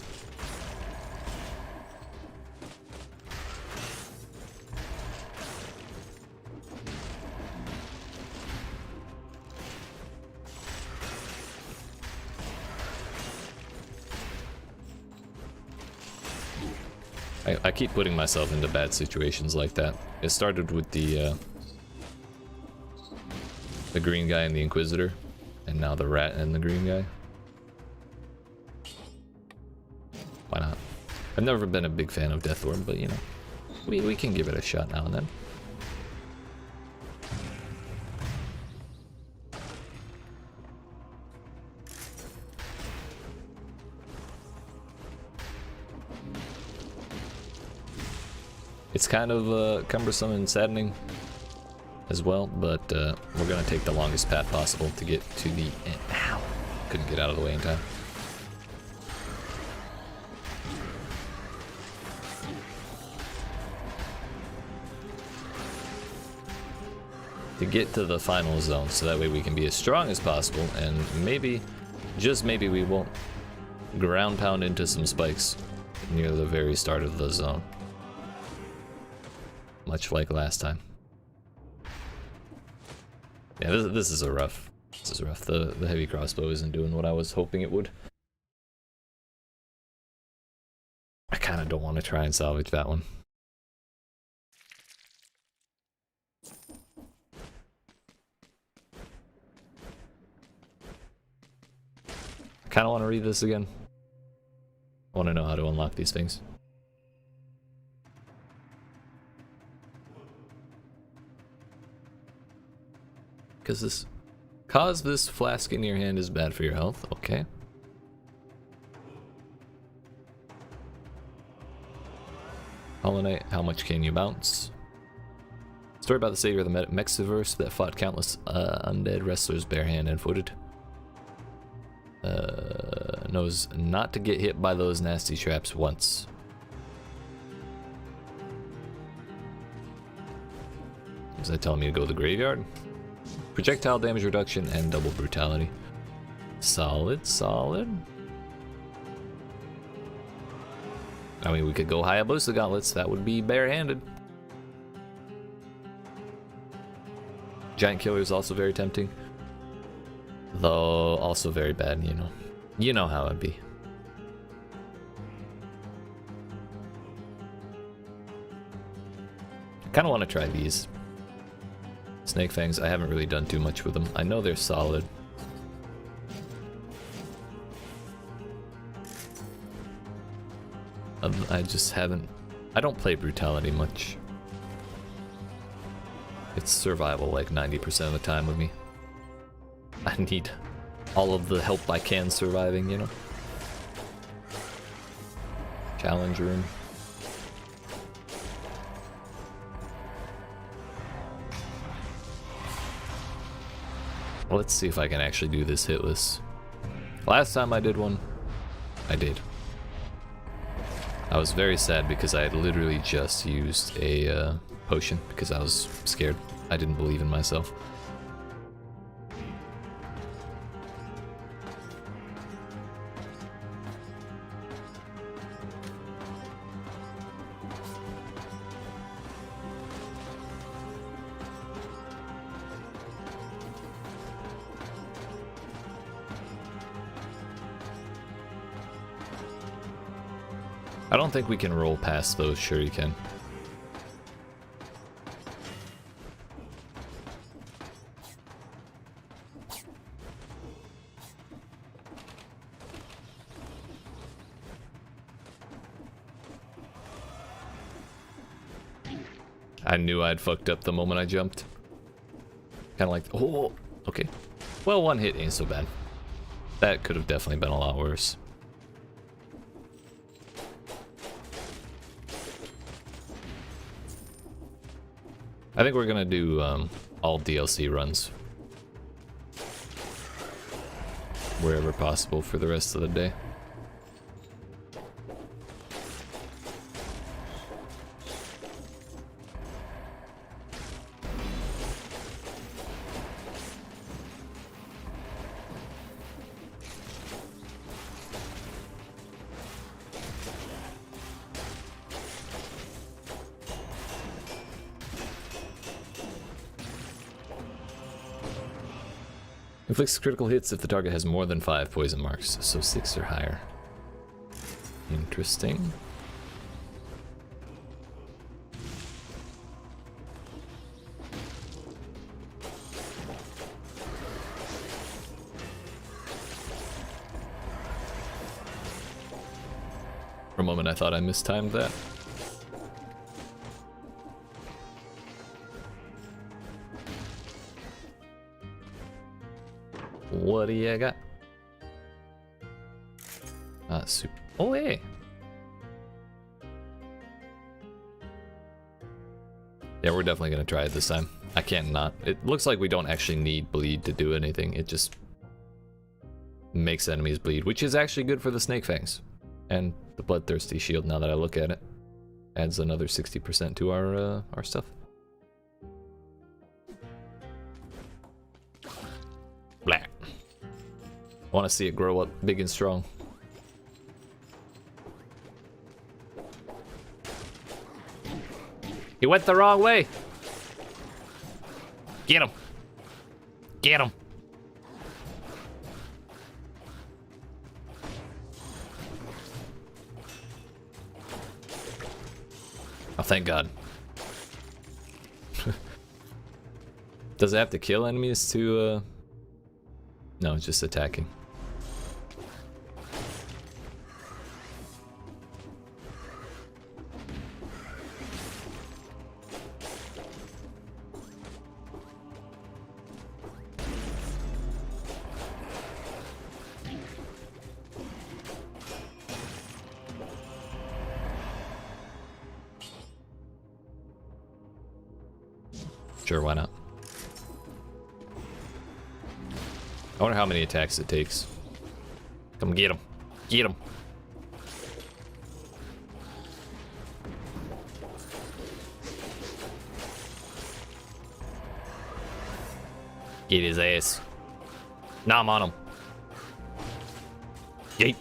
I keep putting myself into bad situations like that. It started with the green guy and the Inquisitor, and now the rat and the green guy. Why not? I've never been a big fan of Deathworm, but you know, we can give it a shot now and then. It's kind of cumbersome and saddening as well, but we're gonna take the longest path possible to get to the end. Ow! Couldn't get out of the way in time. To get to the final zone, so that way we can be as strong as possible, and maybe, just maybe, we won't ground pound into some spikes near the very start of the zone. Much like last time. Yeah, this is a rough. This is rough. The heavy crossbow isn't doing what I was hoping it would. I kind of don't want to try and salvage that one. I kind of want to read this again. I want to know how to unlock these things. Because this flask in your hand is bad for your health. Okay. Hollow Knight, how much can you bounce? Story about the savior of the Mexiverse that fought countless undead wrestlers barehand and footed. Knows not to get hit by those nasty traps once. Is that telling me to go to the graveyard? Projectile damage reduction and double brutality. Solid, solid. I mean, we could go Hayabusa gauntlets. That would be barehanded. Giant killer is also very tempting, though also very bad. You know how it'd be. I kind of want to try these. Snake Fangs, I haven't really done too much with them. I know they're solid. I just haven't... I don't play Brutality much. It's survival like 90% of the time with me. I need all of the help I can surviving, you know? Challenge room. Let's see if I can actually do this hitless. Last time I did one, I did. I was very sad because I had literally just used a potion because I was scared. I didn't believe in myself. I don't think we can roll past those. Sure you can. I knew I'd fucked up the moment I jumped. Kind of like, oh, okay. Well, one hit ain't so bad. That could have definitely been a lot worse. I think we're gonna do all DLC runs. wherever possible for the rest of the day. Inflicts critical hits if the target has more than 5 poison marks, so 6 or higher. Interesting. For a moment I thought I mistimed that. What do you got? Super. Oh, hey! Yeah, we're definitely gonna try it this time. I can't not. It looks like we don't actually need bleed to do anything. It just makes enemies bleed, which is actually good for the snake fangs. And the bloodthirsty shield, now that I look at it. Adds another 60% to our stuff. Blah. I want to see it grow up big and strong. He went the wrong way. Get him. Get him. Oh, thank God. Does it have to kill enemies to, No, it's just attacking. Sure, why not? I wonder how many attacks it takes. Come get him. Get him. Get his ass. Now I'm on him. Yeet.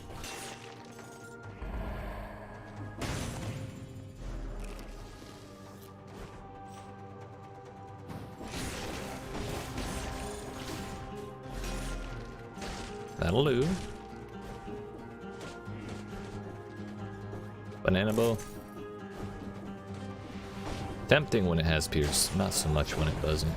That'll do. Banana bow. Tempting when it has pierce, not so much when it doesn't.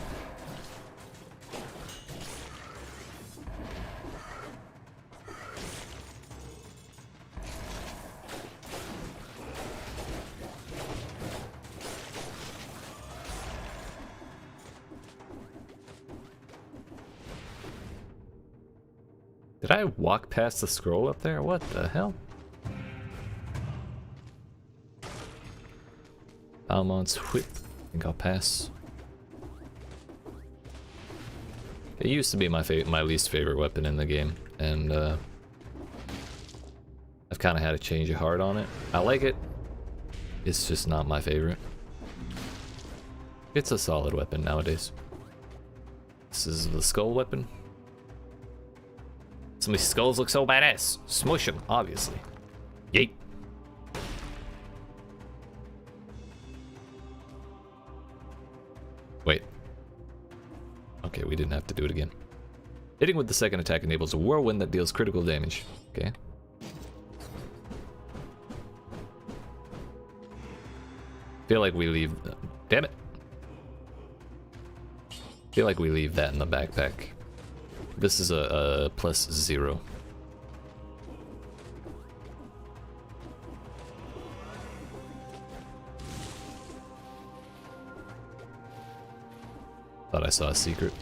Did I walk past the scroll up there? What the hell? Almont's whip. I think I'll pass. It used to be my least favorite weapon in the game, and I've kind of had a change of heart on it. I like it. It's just not my favorite. It's a solid weapon nowadays. This is the skull weapon. Some of these skulls look so badass. Smush them, obviously. Yeet. Wait. Okay, we didn't have to do it again. Hitting with the second attack enables a whirlwind that deals critical damage. Okay. Feel like we leave... damn it. Feel like we leave that in the backpack. This is a +0. Thought I saw a secret.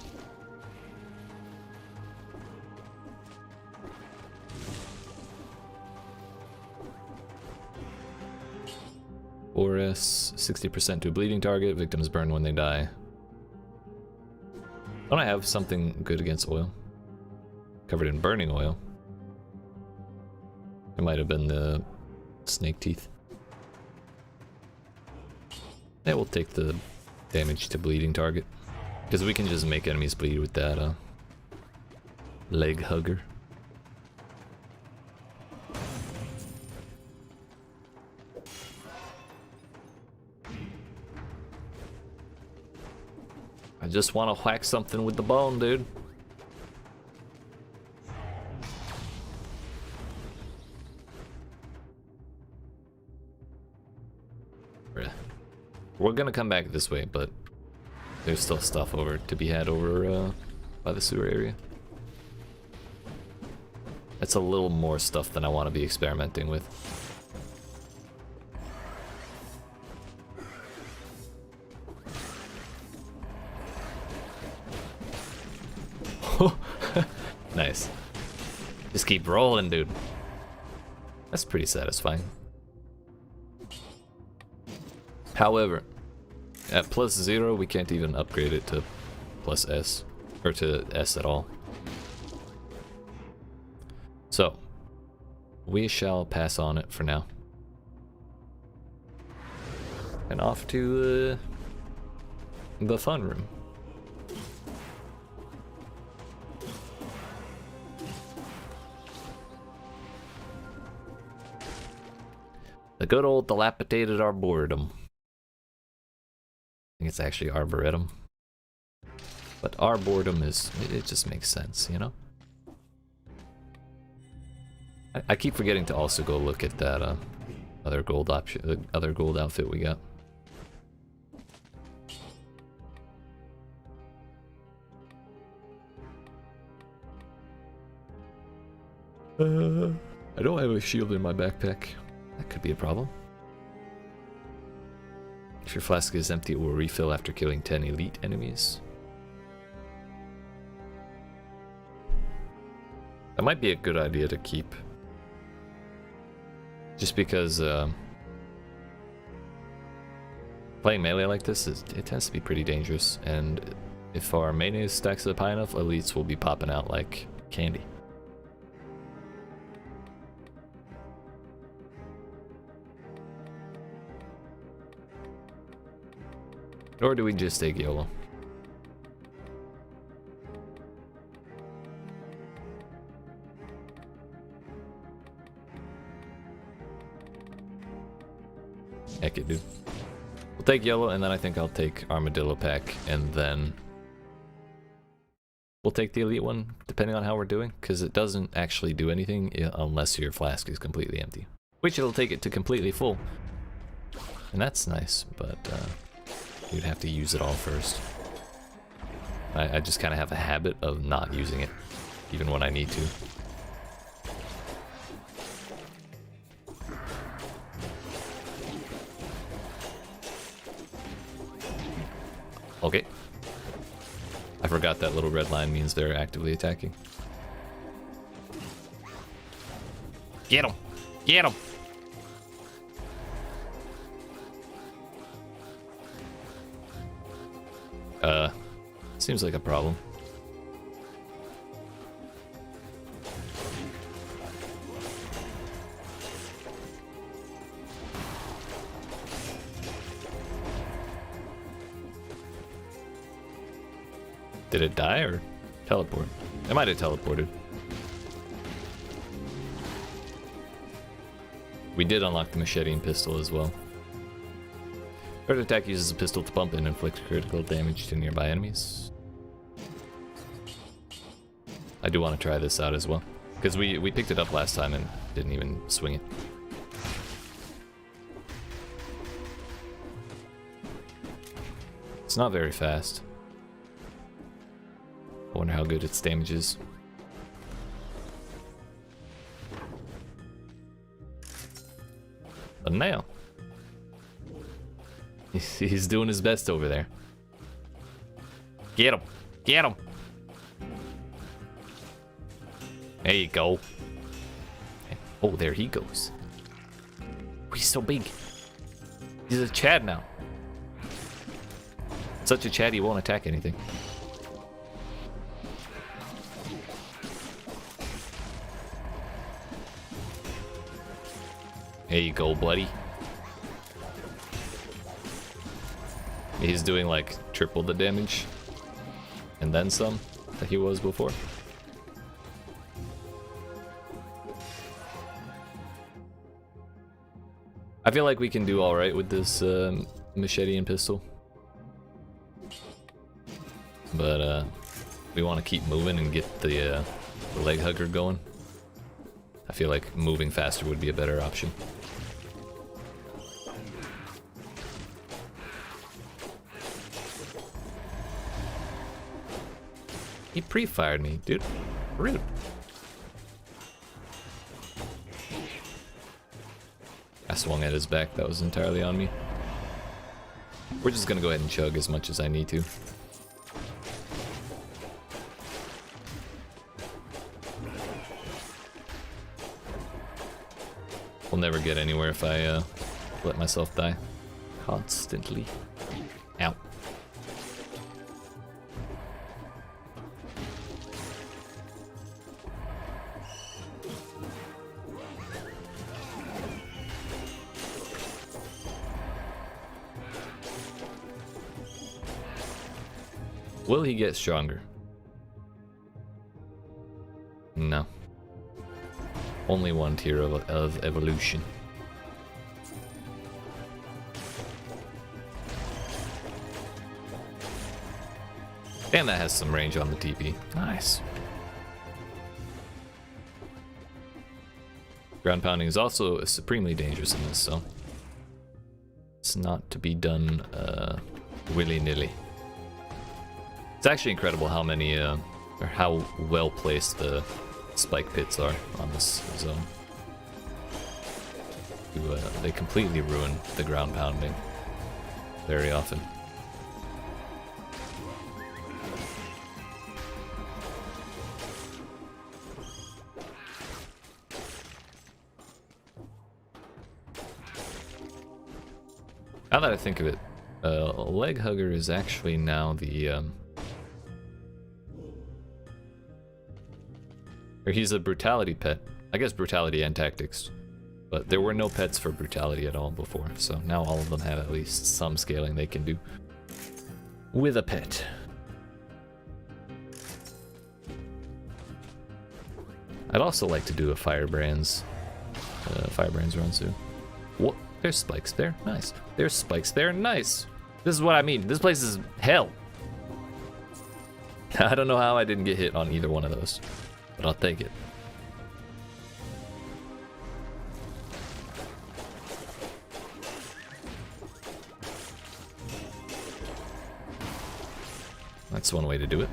Oris, 60% to a bleeding target. Victims burn when they die. Don't I have something good against oil? Covered in burning oil. It might have been the snake teeth. Yeah, we'll take the damage to bleeding target. Because we can just make enemies bleed with that leg hugger. I just want to whack something with the bone, dude. We're gonna come back this way, but there's still stuff over to be had over by the sewer area. That's a little more stuff than I want to be experimenting with. Nice. Just keep rolling, dude. That's pretty satisfying. However, at +0, we can't even upgrade it to +S, or to S at all. So, we shall pass on it for now. And off to the fun room. The good old dilapidated arboretum. I think it's actually arboretum. But arboretum is, it just makes sense, you know? I keep forgetting to also go look at that other gold option, the other gold outfit we got. I don't have a shield in my backpack. That could be a problem. If your flask is empty, it will refill after killing 10 elite enemies. That might be a good idea to keep. Just because playing melee like this, it tends to be pretty dangerous. And if our mayonnaise stacks up high enough, elites will be popping out like candy. Or do we just take YOLO? Heck it, dude. We'll take YOLO, and then I think I'll take Armadillo Pack, and then we'll take the elite one, depending on how we're doing, because it doesn't actually do anything unless your flask is completely empty. Which it'll take it to completely full. And that's nice, but you'd have to use it all first. I just kind of have a habit of not using it, even when I need to. Okay. I forgot that little red line means they're actively attacking. Get him! Get him! Seems like a problem. Did it die or teleport? It might have teleported. We did unlock the machete and pistol as well. Third attack uses a pistol to pump and inflict critical damage to nearby enemies. I do want to try this out as well, because we picked it up last time and didn't even swing it. It's not very fast. I wonder how good its damage is. A nail. He's doing his best over there. Get him! Get him! There you go. Oh, there he goes. Oh, he's so big. He's a Chad now. Such a Chad he won't attack anything. There you go, buddy. He's doing like triple the damage. And then some that he was before. I feel like we can do alright with this machete and pistol. But we want to keep moving and get the leg hugger going. I feel like moving faster would be a better option. He pre-fired me, dude. Rude. I swung at his back, that was entirely on me. We're just gonna go ahead and chug as much as I need to. We'll never get anywhere if I let myself die constantly. Ow. Will he get stronger? No. Only one tier of evolution. And that has some range on the TP. Nice. Ground pounding is also supremely dangerous in this, so it's not to be done willy-nilly. It's actually incredible how many, or how well placed the spike pits are on this zone. They completely ruin the ground pounding very often. Now that I think of it, leg hugger is actually now the or he's a brutality pet. I guess brutality and tactics. But there were no pets for brutality at all before, so now all of them have at least some scaling they can do with a pet. I'd also like to do a Firebrands run soon. What? There's spikes there, nice. There's spikes there, nice. This is what I mean. This place is hell. I don't know how I didn't get hit on either one of those, but I'll take it. That's one way to do it.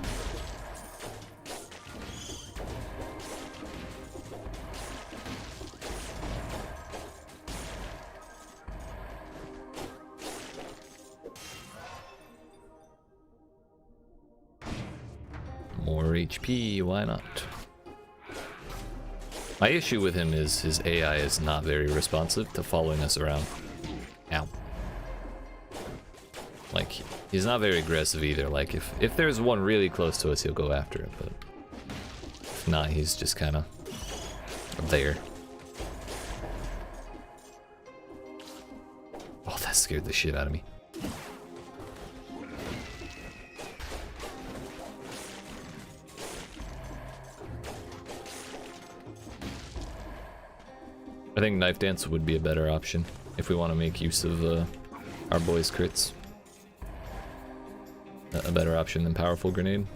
More HP, why not? My issue with him is his AI is not very responsive to following us around. Ow. Like, he's not very aggressive either. Like, if there's one really close to us, he'll go after it, but if not, he's just kind of there. Oh, that scared the shit out of me. I think Knife Dance would be a better option if we want to make use of our boys' crits. A better option than Powerful Grenade.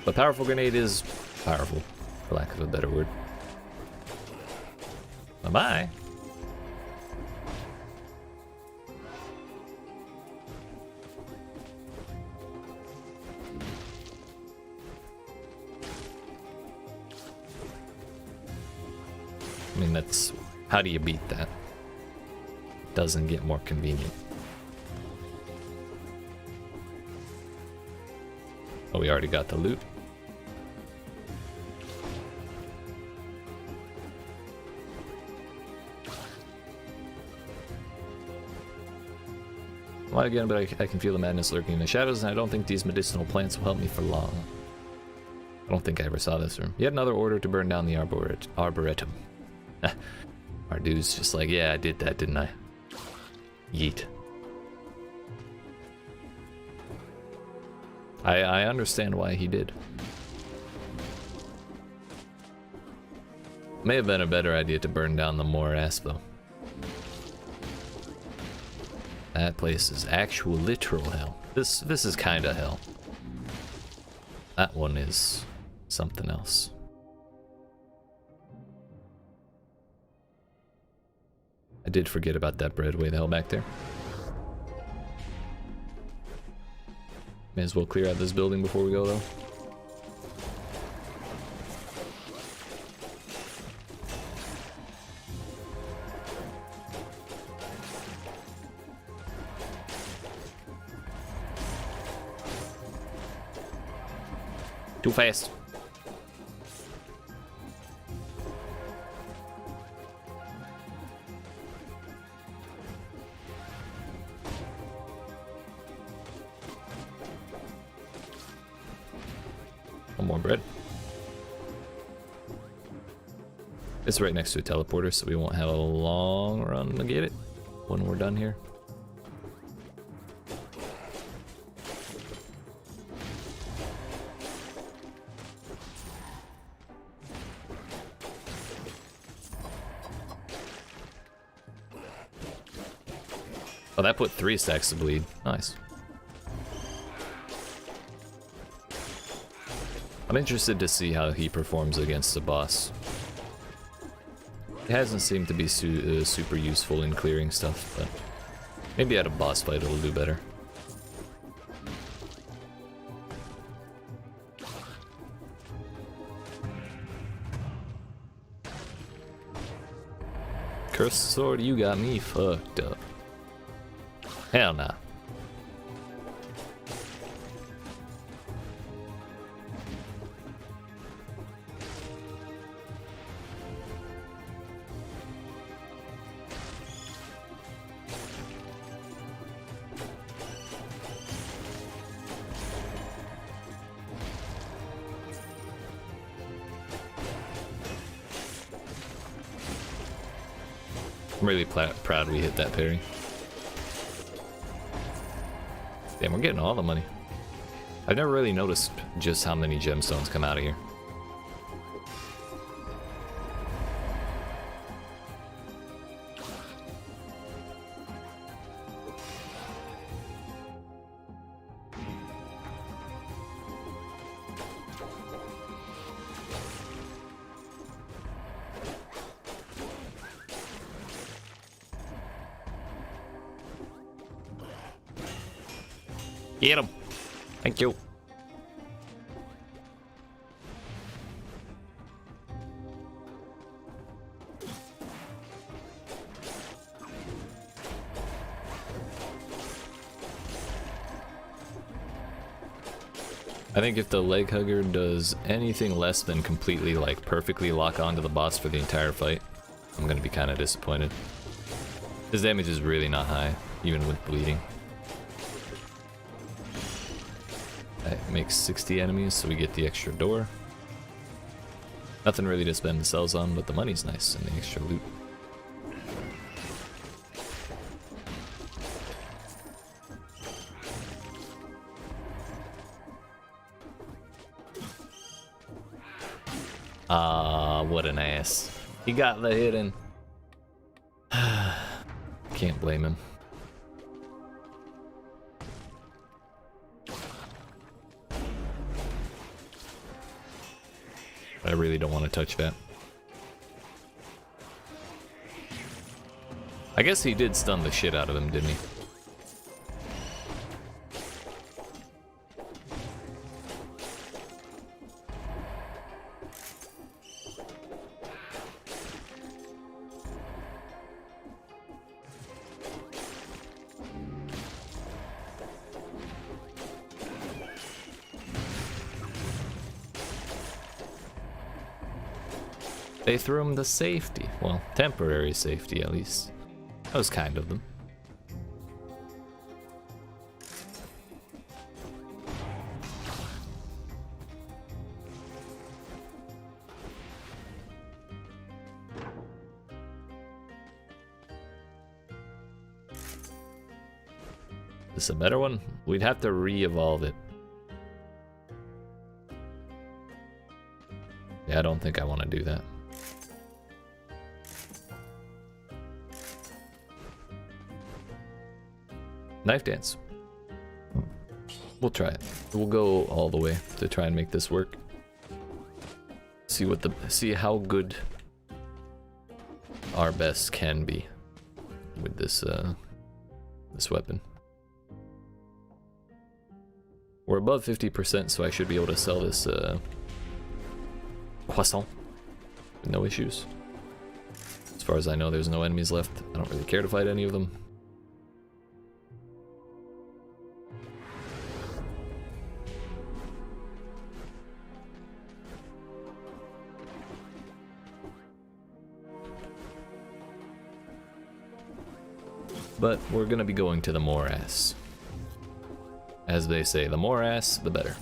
But Powerful Grenade is powerful, for lack of a better word. Bye-bye! I mean, that's... how do you beat that? Doesn't get more convenient. Oh, we already got the loot. Not again, but I can feel the madness lurking in the shadows, and I don't think these medicinal plants will help me for long. I don't think I ever saw this room. Yet another order to burn down the arboretum. Our dude's just like, yeah, I did that, didn't I? Yeet. I understand why he did. May have been a better idea to burn down the morass, though. That place is actual literal hell. This is kinda hell. That one is something else. I did forget about that bread way the hell back there. May as well clear out this building before we go, though. Too fast. One more bread. It's right next to a teleporter, so we won't have a long run to get it when we're done here. Oh, that put 3 stacks to bleed. Nice. I'm interested to see how he performs against the boss. It hasn't seemed to be super useful in clearing stuff, but maybe at a boss fight it'll do better. Cursed sword, you got me fucked up. Hell nah. I'm really proud we hit that parry. Damn, we're getting all the money. I've never really noticed just how many gemstones come out of here. Get him! Thank you. I think if the leg hugger does anything less than completely, like, perfectly lock onto the boss for the entire fight, I'm gonna be kind of disappointed. His damage is really not high, even with bleeding. That makes 60 enemies, so we get the extra door. Nothing really to spend the cells on, but the money's nice and the extra loot. Ah, what an ass. He got the hidden. Can't blame him. I really don't want to touch that. I guess he did stun the shit out of him, didn't he? They threw him the safety. Well, temporary safety at least. That was kind of them. this a better one? We'd have to re-evolve it. Yeah, I don't think I want to do that. Knife dance. We'll try it. We'll go all the way to try and make this work. See how good our best can be with this this weapon. We're above 50%, so I should be able to sell this croissant with no issues. As far as I know, there's no enemies left. I don't really care to fight any of them. But we're gonna be going to the morass. As they say, the more ass, the better.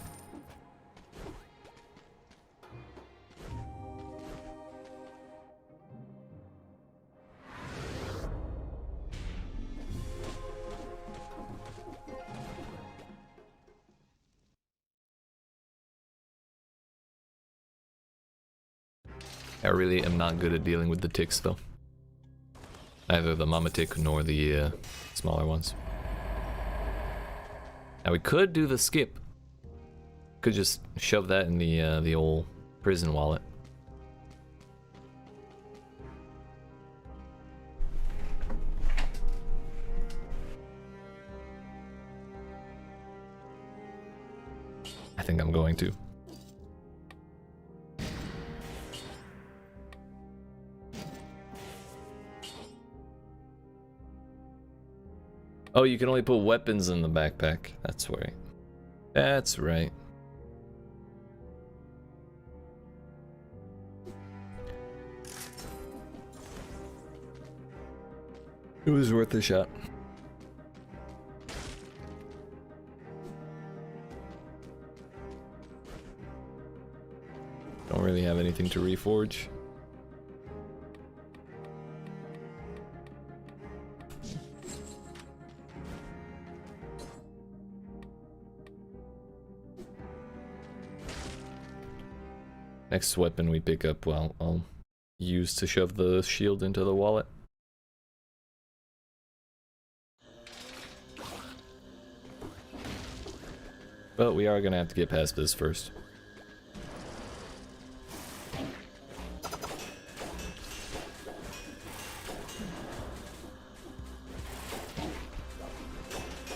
I really am not good at dealing with the ticks, though. Neither the mama tick nor the smaller ones. Now we could do the skip. Could just shove that in the old prison wallet. I think I'm going to. Oh, you can only put weapons in the backpack. That's right. That's right. It was worth a shot. Don't really have anything to reforge. Next weapon we pick up, well, I'll use to shove the shield into the wallet. But we are gonna have to get past this first.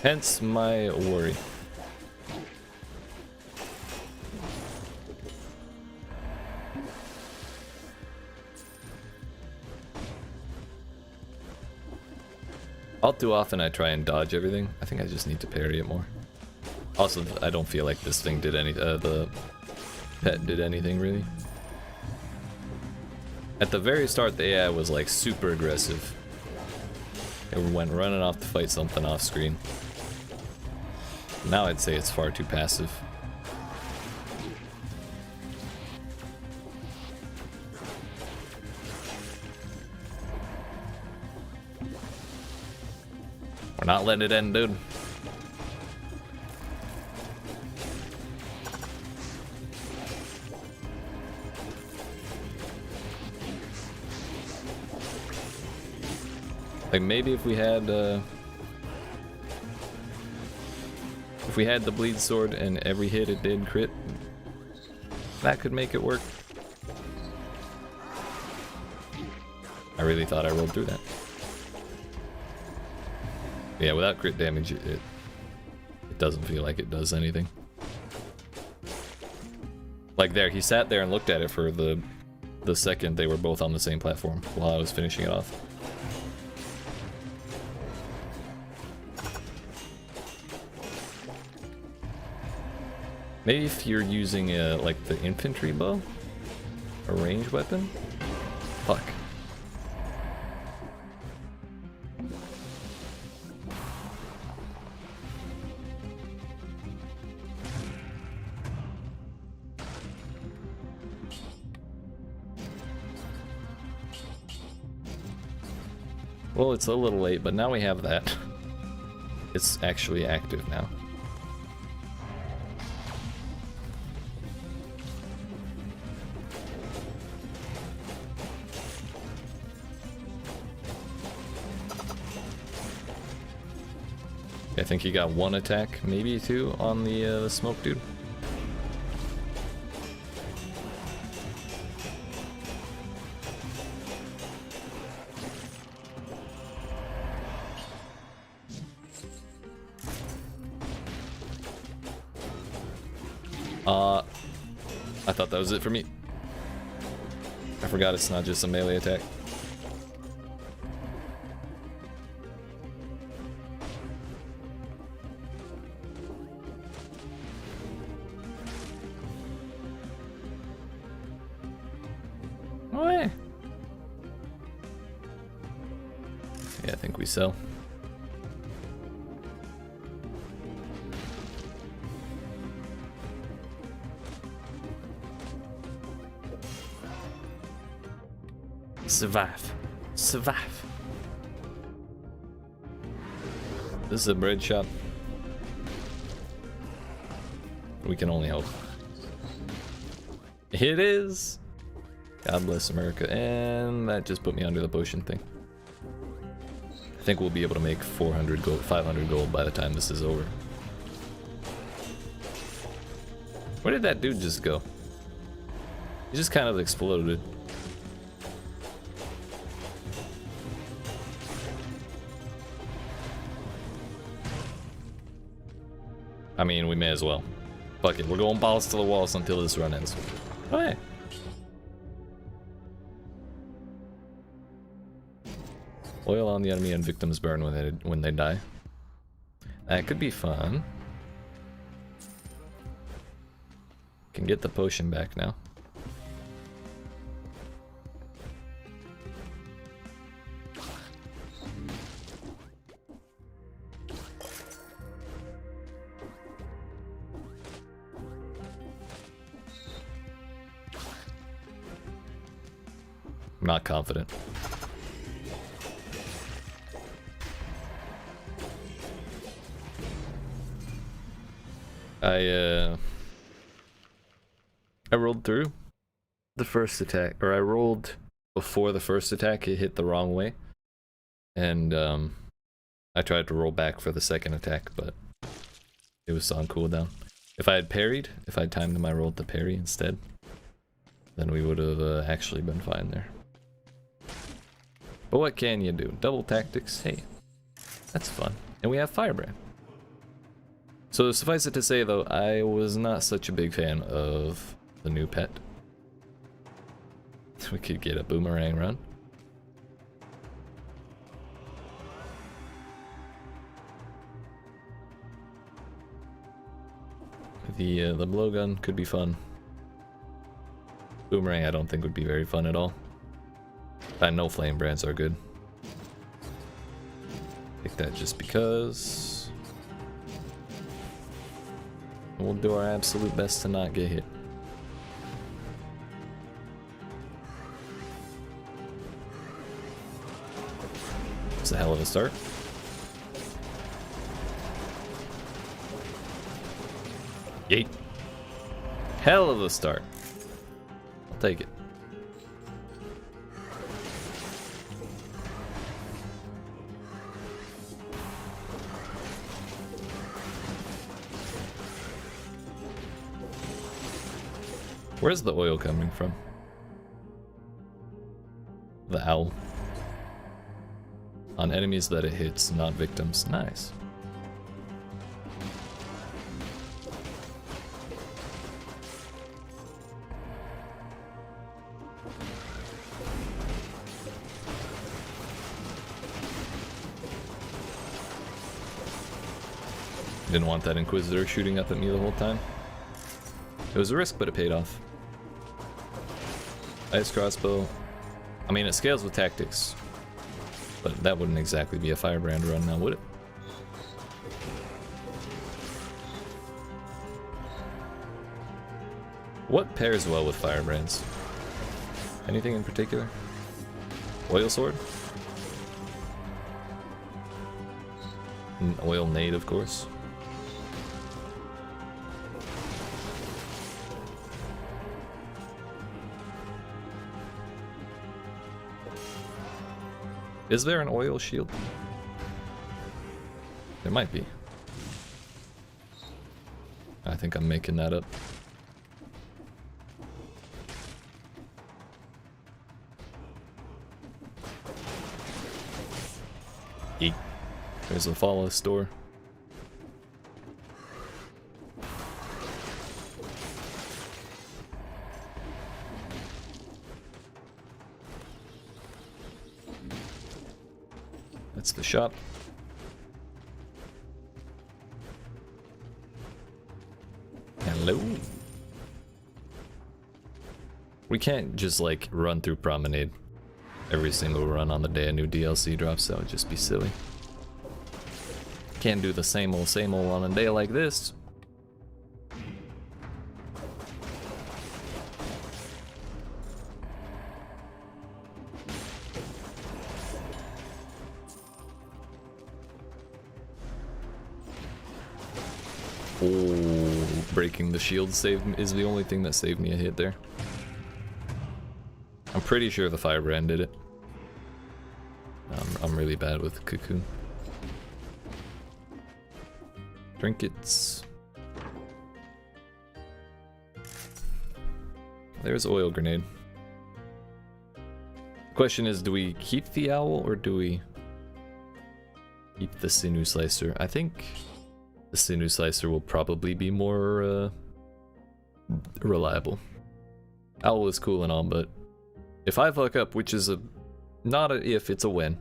Hence my worry. All too often I try and dodge everything. I think I just need to parry it more. Also, I don't feel like this thing did any the pet did anything really. At the very start, the AI was like super aggressive. It went running off to fight something off screen. Now I'd say it's far too passive. We're not letting it end, dude. Like maybe if we had the bleed sword and every hit it did crit, that could make it work. I really thought I rolled through that. Yeah, without crit damage, it doesn't feel like it does anything. Like there, he sat there and looked at it for the second they were both on the same platform while I was finishing it off. Maybe if you're using like the infantry bow, a ranged weapon. Fuck. Well, it's a little late, but now we have that. It's actually active now. I think he got one attack, maybe two, on the smoke dude. I thought that was it for me. I forgot it's not just a melee attack. Oh, yeah. Yeah, I think we sell. Survive. Survive. This is a bread shop. We can only hope. It is! God bless America. And that just put me under the potion thing. I think we'll be able to make 400 gold, 500 gold by the time this is over. Where did that dude just go? He just kind of exploded. I mean, we may as well. Fuck it, we're going balls to the walls until this run ends. Oh, hey. Oil on the enemy and victims burn when they die. That could be fun. Can get the potion back now. I'm not confident. I rolled through the first attack, or I rolled before the first attack. It hit the wrong way, and I tried to roll back for the second attack, but it was on cooldown. If I had parried, if I timed my roll to parry instead, then we would have actually been fine there. But what can you do? Double tactics, hey, that's fun. And we have Firebrand. So suffice it to say though, I was not such a big fan of the new pet. We could get a boomerang run. The blowgun could be fun. Boomerang I don't think would be very fun at all. I know flame brands are good. Take that just because. We'll do our absolute best to not get hit. It's a hell of a start. Yeet. Hell of a start. I'll take it. Where's the oil coming from? The owl. On enemies that it hits, not victims. Nice. Didn't want that Inquisitor shooting up at me the whole time. It was a risk, but it paid off. Ice crossbow. I mean, it scales with tactics, but that wouldn't exactly be a Firebrand run now, would it? What pairs well with Firebrands? Anything in particular? Oil sword? an oil nade, of course. Is there an oil shield? There might be. I think I'm making that up. Eek. There's a follow store. That's the shop. Hello. We can't just like run through Promenade every single run on the day a new DLC drops. That would just be silly. Can't do the same old on a day like this. Oh, breaking the shield is the only thing that saved me a hit there. I'm pretty sure the firebrand did it. I'm really bad with cocoon. Trinkets. There's oil grenade. Question is, do we keep the owl or do we keep the sinew slicer? I think the sinew slicer will probably be more reliable. Owl is cool and all, but if I fuck up, which is not a if, it's a when,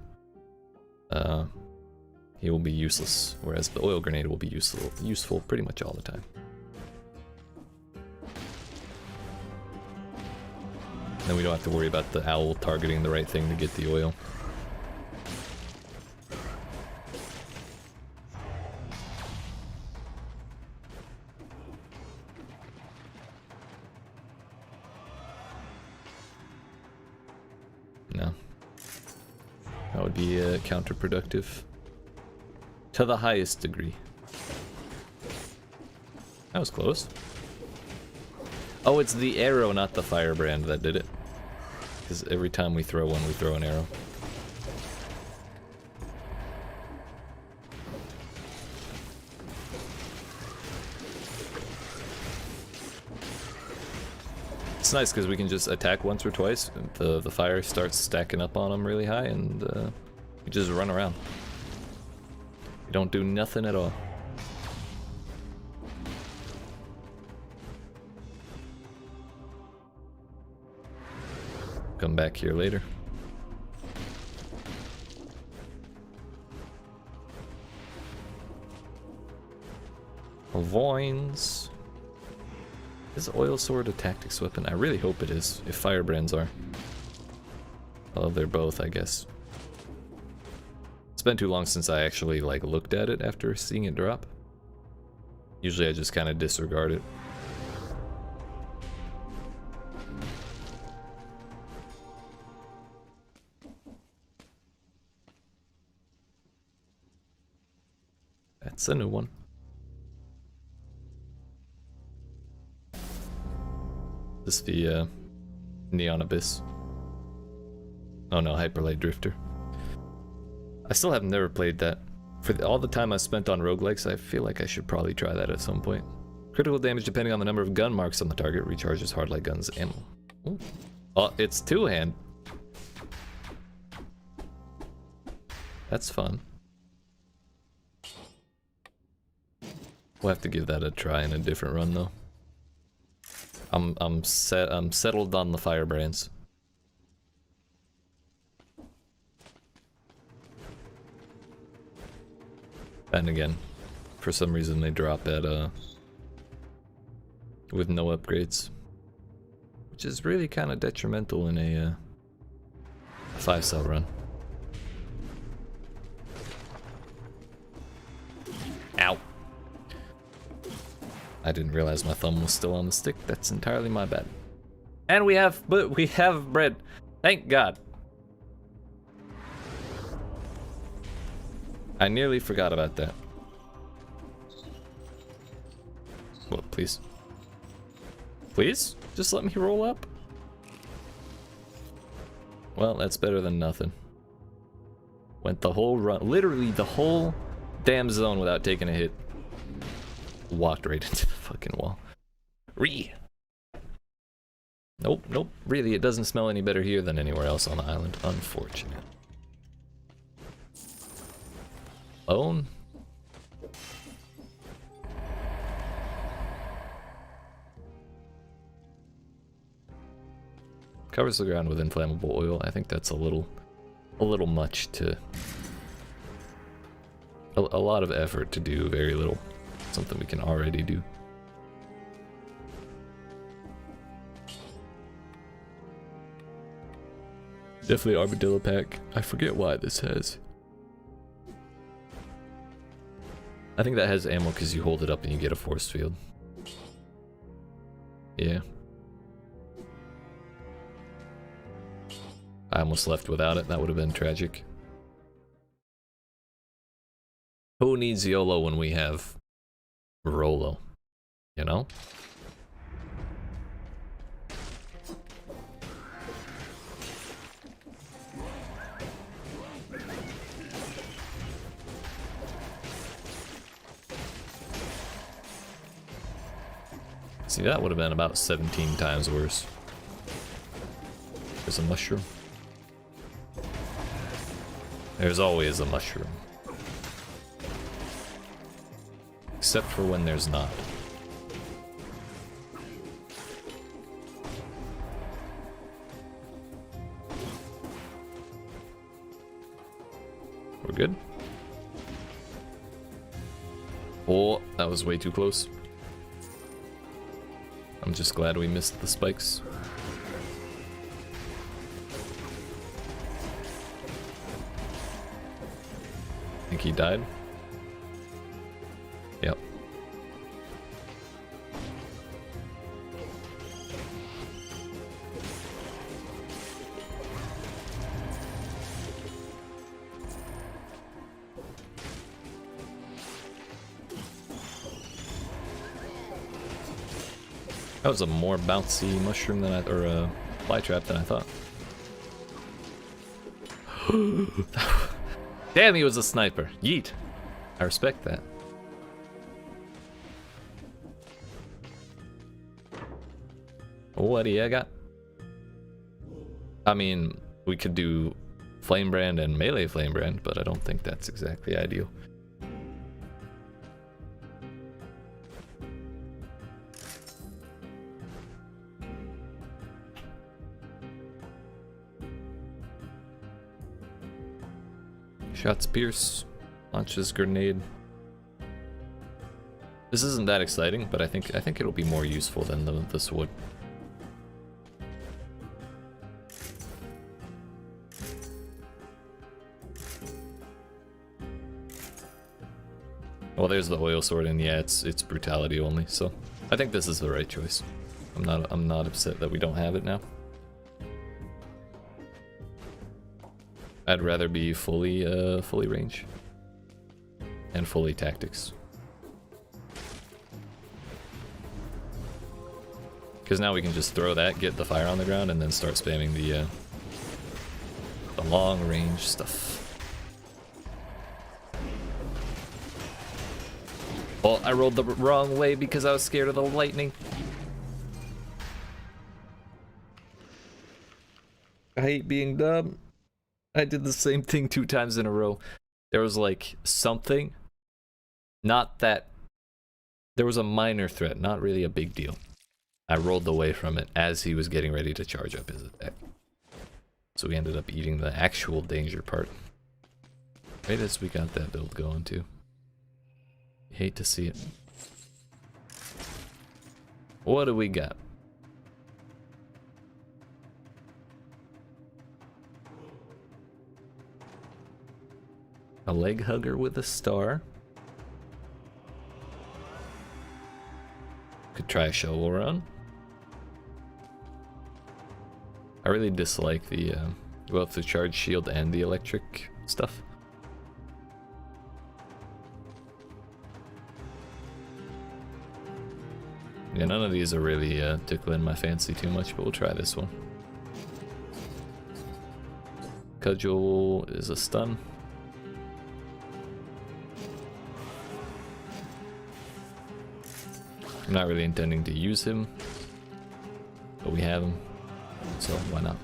he will be useless, whereas the oil grenade will be useful pretty much all the time. Then we don't have to worry about the owl targeting the right thing to get the oil. No. That would be counterproductive. To the highest degree. That was close. Oh, it's the arrow, not the firebrand that did it. Because every time we throw one, we throw an arrow. It's nice because we can just attack once or twice. The fire starts stacking up on them really high, and we just run around. We don't do nothing at all. Come back here later. Vines. Is oil sword a tactics weapon? I really hope it is, if firebrands are. Well, they're both, I guess. It's been too long since I actually like looked at it after seeing it drop. Usually I just kind of disregard it. That's a new one. This is the Neon Abyss. Oh no, Hyperlight Drifter. I still have never played that. For all the time I spent on roguelikes, I feel like I should probably try that at some point. Critical damage depending on the number of gun marks on the target, recharges hard light guns ammo. Ooh. Oh, it's two-hand. That's fun. We'll have to give that a try in a different run though. I'm settled on the firebrands. And again, for some reason they drop at with no upgrades, which is really kind of detrimental in a 5-cell run. Ow. I didn't realize my thumb was still on the stick. That's entirely my bad. And we have bread. Thank God. I nearly forgot about that. What, please? Please? Just let me roll up? Well, that's better than nothing. Went the whole run, literally the whole damn zone without taking a hit. Walked right into the fucking wall. Nope, nope. Really, it doesn't smell any better here than anywhere else on the island. Unfortunate. Bone. Covers the ground with inflammable oil. I think that's a little much to... A lot of effort to do very little. Something we can already do. Definitely armadillo pack. I forget why this has. I think that has ammo because you hold it up and you get a force field. Yeah. I almost left without it. That would have been tragic. Who needs YOLO when we have Rolo? You know? See, that would have been about 17 times worse. There's a mushroom. There's always a mushroom. Except for when there's not. We're good? Oh, that was way too close. I'm just glad we missed the spikes. I think he died. Yep. That was a more bouncy mushroom than or a fly trap than I thought. Damn, he was a sniper. Yeet. I respect that. What do you got? I mean, we could do flame brand and melee flame brand, but I don't think that's exactly ideal. Shots pierce, launches grenade. This isn't that exciting, but I think it'll be more useful than the sword. Well, there's the oil sword, and yeah, it's brutality only. So I think this is the right choice. I'm not upset that we don't have it now. I'd rather be fully range and fully tactics, because now we can just throw that, get the fire on the ground, and then start spamming the long range stuff. Well, I rolled the wrong way because I was scared of the lightning. I hate being dumb. I did the same thing 2 times in a row. There was like something, not that, there was a minor threat, not really a big deal. I rolled away from it as he was getting ready to charge up his attack. So we ended up eating the actual danger part. Right as we got that build going too. Hate to see it. What do we got? A leg hugger with a star. Could try a shovel run. I really dislike the both the charge shield and the electric stuff. Yeah, none of these are really tickling my fancy too much, but we'll try this one. Cudgel is a stun. I'm not really intending to use him, but we have him, so why not?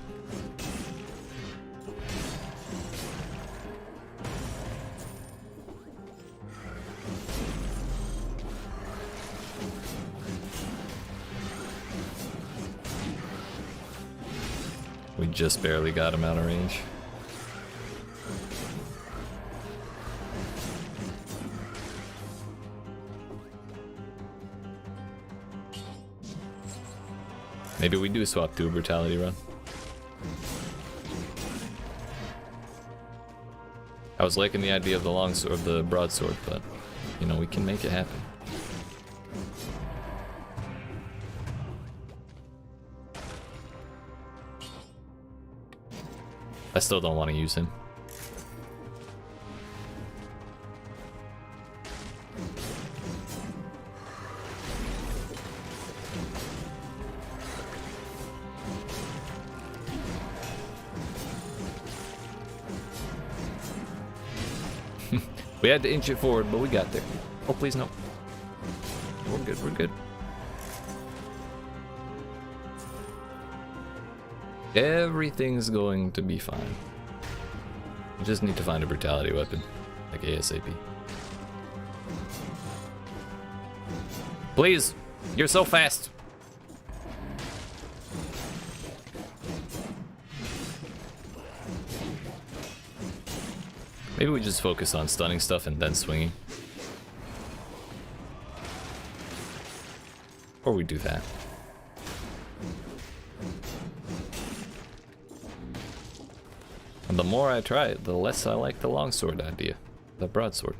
We just barely got him out of range. Maybe we do swap to a brutality run. I was liking the idea of the longsword, the broadsword, but you know, we can make it happen. I still don't want to use him. We had to inch it forward, but we got there. Oh, please no. We're good, we're good. Everything's going to be fine. We just need to find a brutality weapon, like ASAP. Please, you're so fast. Maybe we just focus on stunning stuff and then swinging. Or we do that. And the more I try it, the less I like the longsword idea. The broadsword.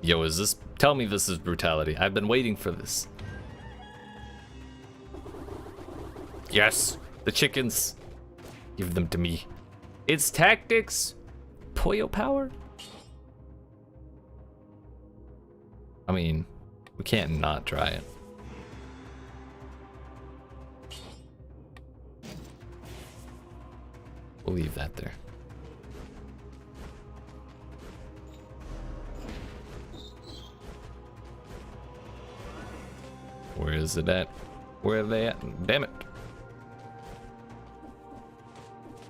Yo, is this... Tell me this is brutality. I've been waiting for this. Yes! The chickens! Give them to me. It's tactics! Poyo power? I mean, we can't not try it. We'll leave that there. Where is it at? Where are they at? Damn it.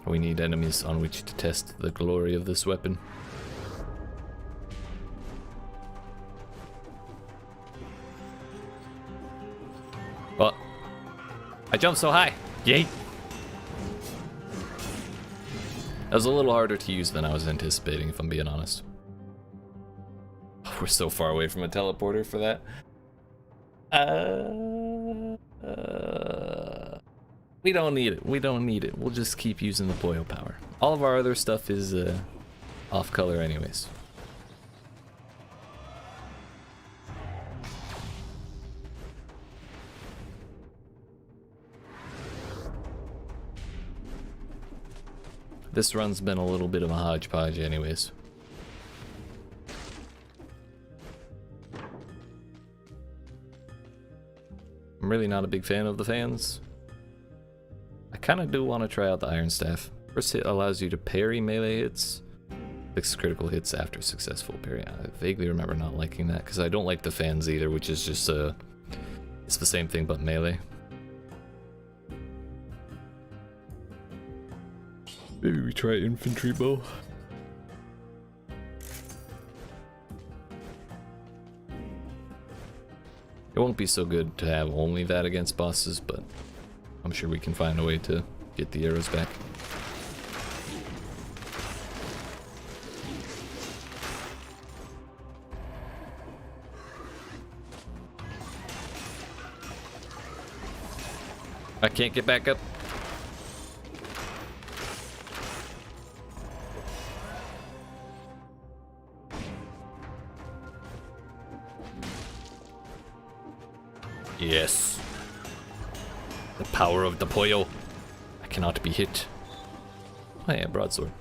We need enemies on which to test the glory of this weapon. Well, I jumped so high. Yay! That was a little harder to use than I was anticipating, if I'm being honest. We're so far away from a teleporter for that. We don't need it. We don't need it. We'll just keep using the Poyo power. All of our other stuff is off color anyways. This run's been a little bit of a hodgepodge anyways. I'm really not a big fan of the fans. I kind of do want to try out the Iron Staff. First hit allows you to parry melee hits. Fix critical hits after successful parry. I vaguely remember not liking that because I don't like the fans either, which is just it's the same thing but melee. Maybe we try infantry bow. It won't be so good to have only that against bosses, but I'm sure we can find a way to get the arrows back. I can't get back up. Yes. The power of the pollo. I cannot be hit. Oh yeah, broadsword.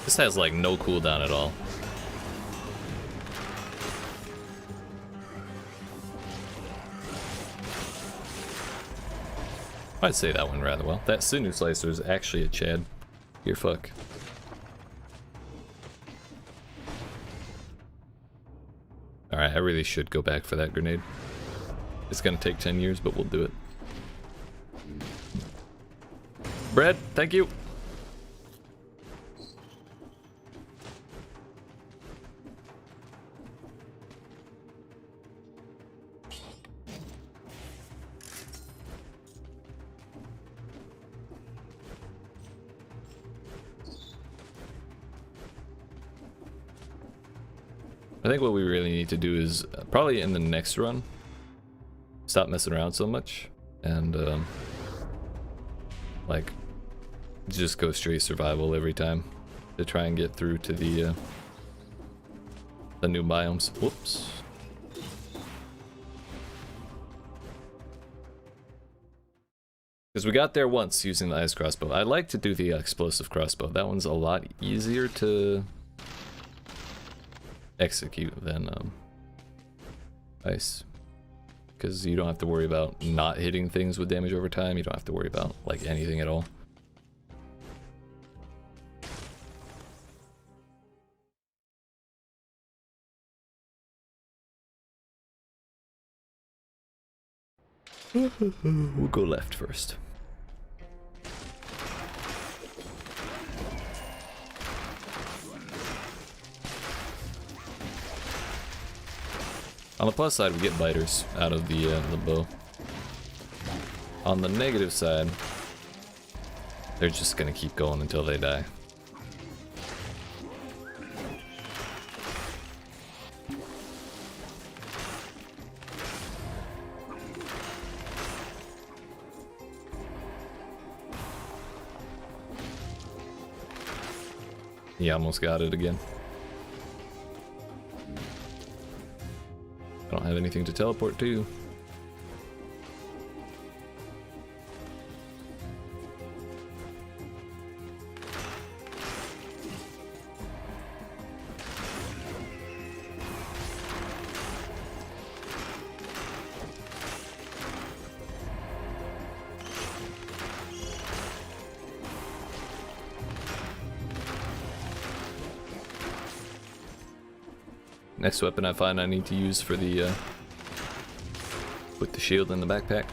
This has like no cooldown at all. I'd say that one rather well. That sinew slicer is actually a Chad. Here, fuck. Alright, I really should go back for that grenade. It's gonna take 10 years, but we'll do it. Bread, thank you! I think what we really need to do is probably in the next run stop messing around so much and like just go straight survival every time to try and get through to the new biomes. Whoops. Because we got there once using the ice crossbow. I like to do the explosive crossbow. That one's a lot easier to execute than ice, because you don't have to worry about not hitting things with damage over time. You don't have to worry about like anything at all. We'll go left first. On the plus side, we get biters out of the bow. On the negative side, they're just gonna keep going until they die. He almost got it again. I don't have anything to teleport to. Next weapon I find I need to use for the put the shield in the backpack.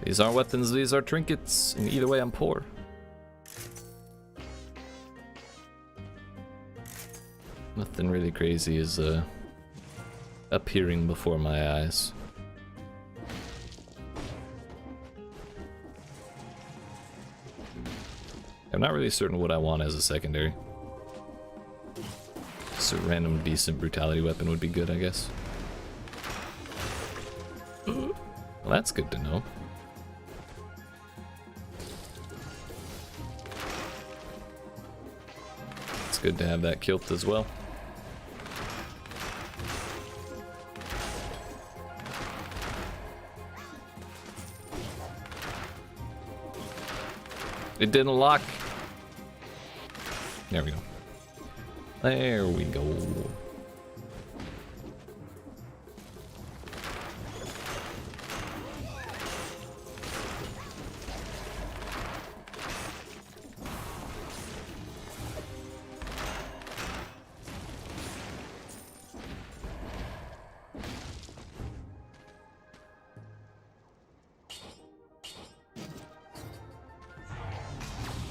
These aren't weapons, these are trinkets, and either way I'm poor. Nothing really crazy is appearing before my eyes. I'm not really certain what I want as a secondary. So a random decent brutality weapon would be good, I guess. Well, that's good to know. It's good to have that kilt as well. It didn't lock. There we go. There we go.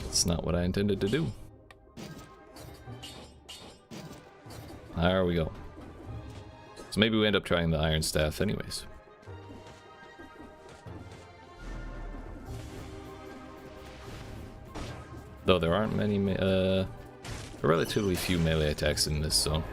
That's not what I intended to do. There we go. So maybe we end up trying the iron staff anyways. Though there aren't many There are relatively few melee attacks in this zone.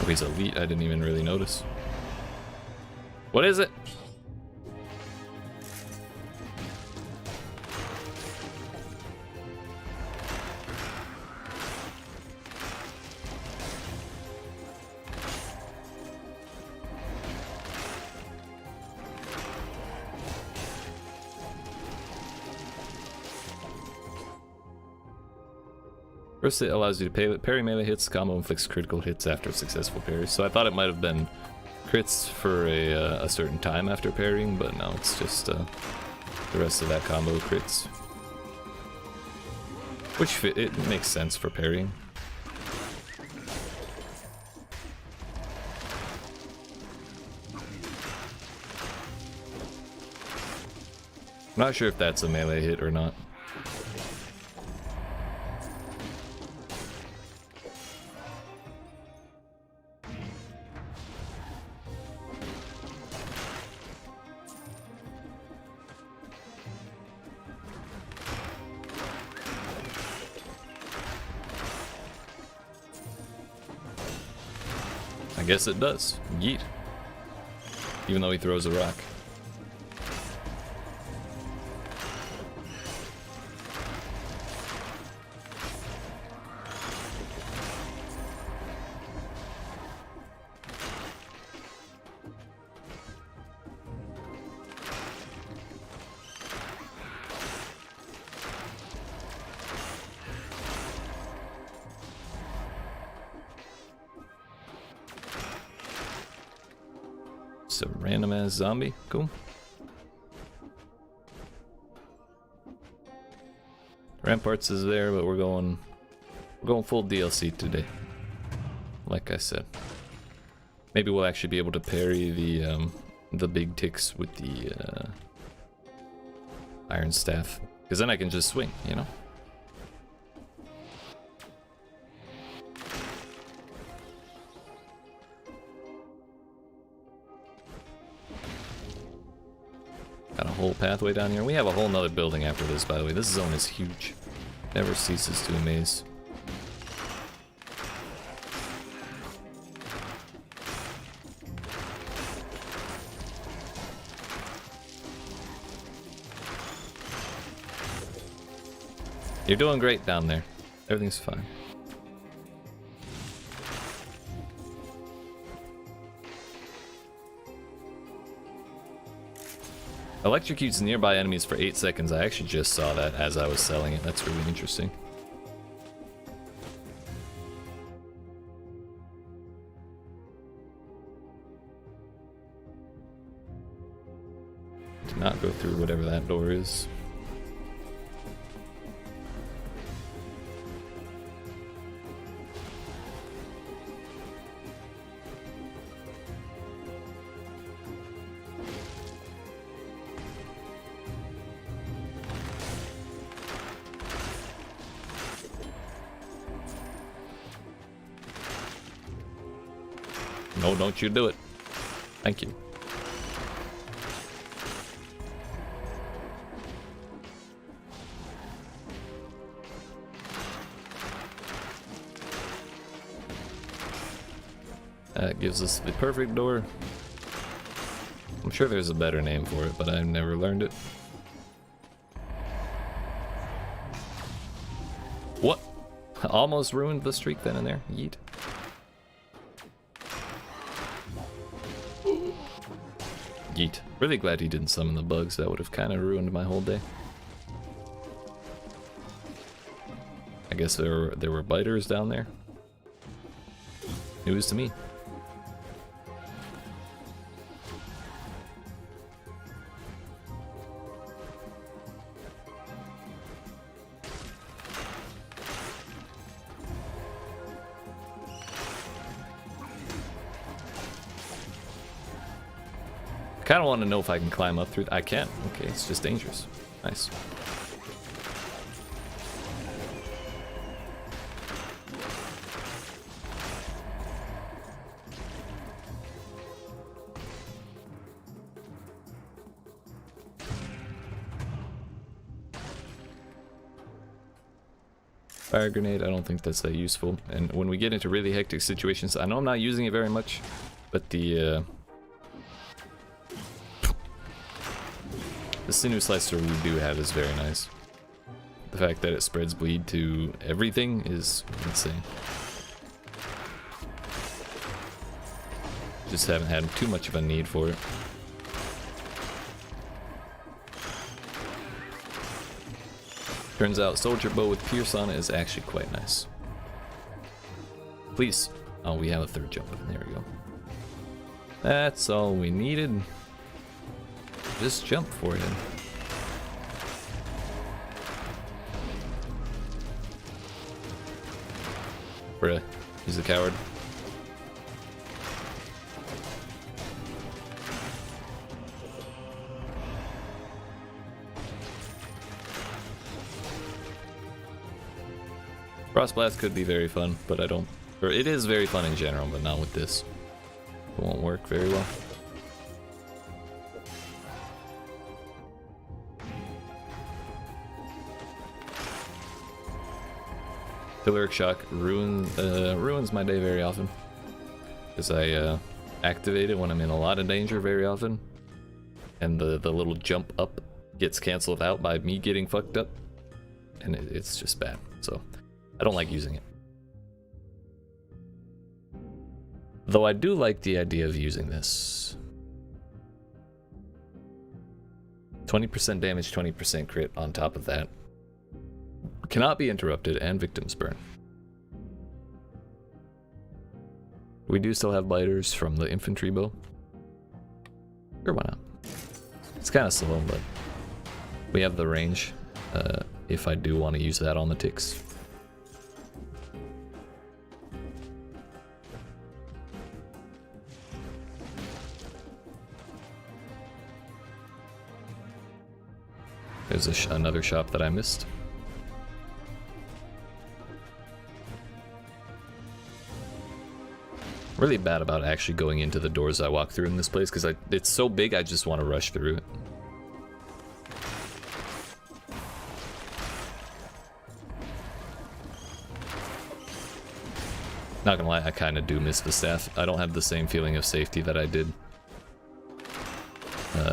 Oh, he's elite. I didn't even really notice. What is it? First, it allows you to parry melee hits, combo inflicts critical hits after successful parries. So I thought it might have been crits for a certain time after parrying, but no, it's just the rest of that combo crits. Which it makes sense for parrying. I'm not sure if that's a melee hit or not. I guess it does. Yeet. Even though he throws a rock. Some random ass zombie. Cool. Ramparts is there, but we're going full DLC today. Like I said. Maybe we'll actually be able to parry the big ticks with the iron staff. Because then I can just swing, you know? Got a whole pathway down here. We have a whole nother building after this, by the way. This zone is huge. Never ceases to amaze. You're doing great down there. Everything's fine. Electrocutes nearby enemies for 8 seconds. I actually just saw that as I was selling it. That's really interesting. Do not go through whatever that door is. No, don't you do it. Thank you. That gives us the perfect door. I'm sure there's a better name for it, but I've never learned it. What? Almost ruined the streak then and there. Yeet. Yeet. Really glad he didn't summon the bugs. That would have kind of ruined my whole day. I guess there were biters down there. News to me. I kind of want to know if I can climb up through. I can. Okay, it's just dangerous. Nice. Fire grenade, I don't think that's that useful. And when we get into really hectic situations, I know I'm not using it very much, but the sinew slicer we do have is very nice. The fact that it spreads bleed to everything is insane. Just haven't had too much of a need for it. Turns out soldier bow with pierce on it is actually quite nice. Please. Oh, we have a third jump. There we go. That's all we needed. Just jump for it. Bruh, he's a coward. Frost Blast could be very fun, but I don't... Or it is very fun in general, but not with this. It won't work very well. Telluric Shock ruins my day very often. Because I activate it when I'm in a lot of danger very often. And the little jump up gets cancelled out by me getting fucked up. And it's just bad, so... I don't like using it. Though I do like the idea of using this. 20% damage, 20% crit on top of that. Cannot be interrupted, and victims burn. We do still have biters from the infantry bow. Sure, why not? It's kind of slow, but we have the range if I do want to use that on the ticks. There's another shop that I missed. Really bad about actually going into the doors I walk through in this place because it's so big I just want to rush through it. Not gonna lie, I kind of do miss the staff. I don't have the same feeling of safety that I did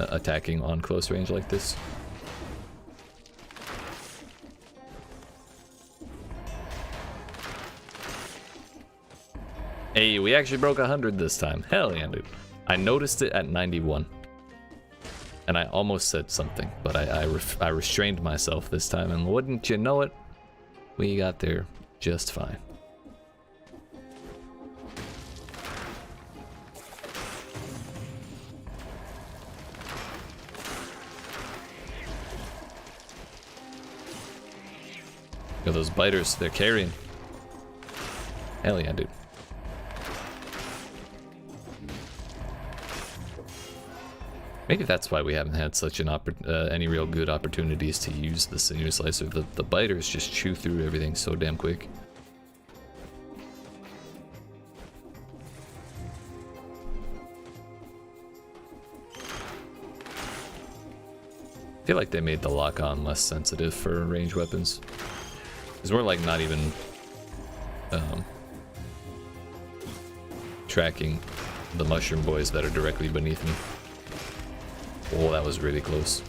attacking on close range like this. Hey, we actually broke 100 this time. Hell yeah, dude. I noticed it at 91. And I almost said something, but I restrained myself this time, and wouldn't you know it, we got there just fine. Look at those biters, they're carrying. Hell yeah, dude. Maybe that's why we haven't had such an any real good opportunities to use the sinew slicer. The biters just chew through everything so damn quick. I feel like they made the lock-on less sensitive for range weapons. Because we're like not even tracking the mushroom boys that are directly beneath me. Oh, that was really close.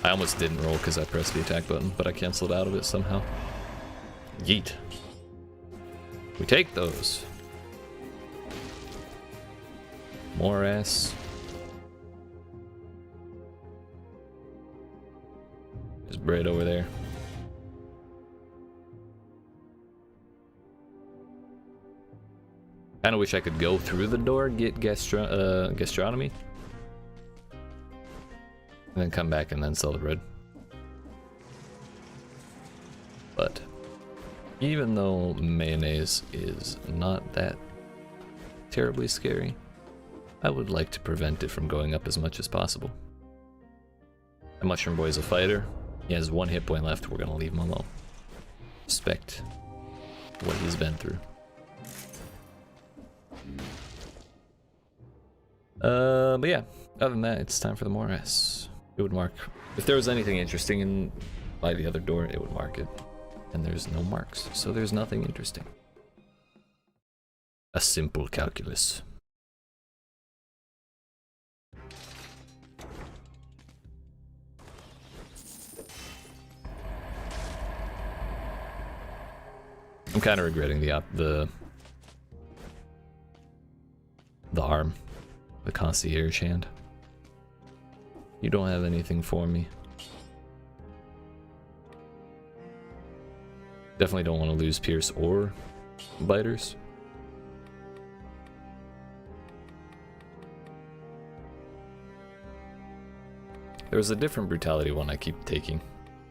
I almost didn't roll because I pressed the attack button, but I canceled out of it somehow. Yeet. We take those. More ass. There's bread over there. Kinda wish I could go through the door, get gastronomy. And then come back and then sell the bread. But even though mayonnaise is not that terribly scary, I would like to prevent it from going up as much as possible. The mushroom boy is a fighter. He has 1 hit point left. We're gonna leave him alone. Respect what he's been through. But yeah, other than that, it's time for the Morass. It would mark. If there was anything interesting in by the other door, it would mark it. And there's no marks, so there's nothing interesting. A simple calculus. I'm kind of regretting the arm, the concierge hand. You don't have anything for me. Definitely don't want to lose Pierce or Biters. There's a different brutality one I keep taking.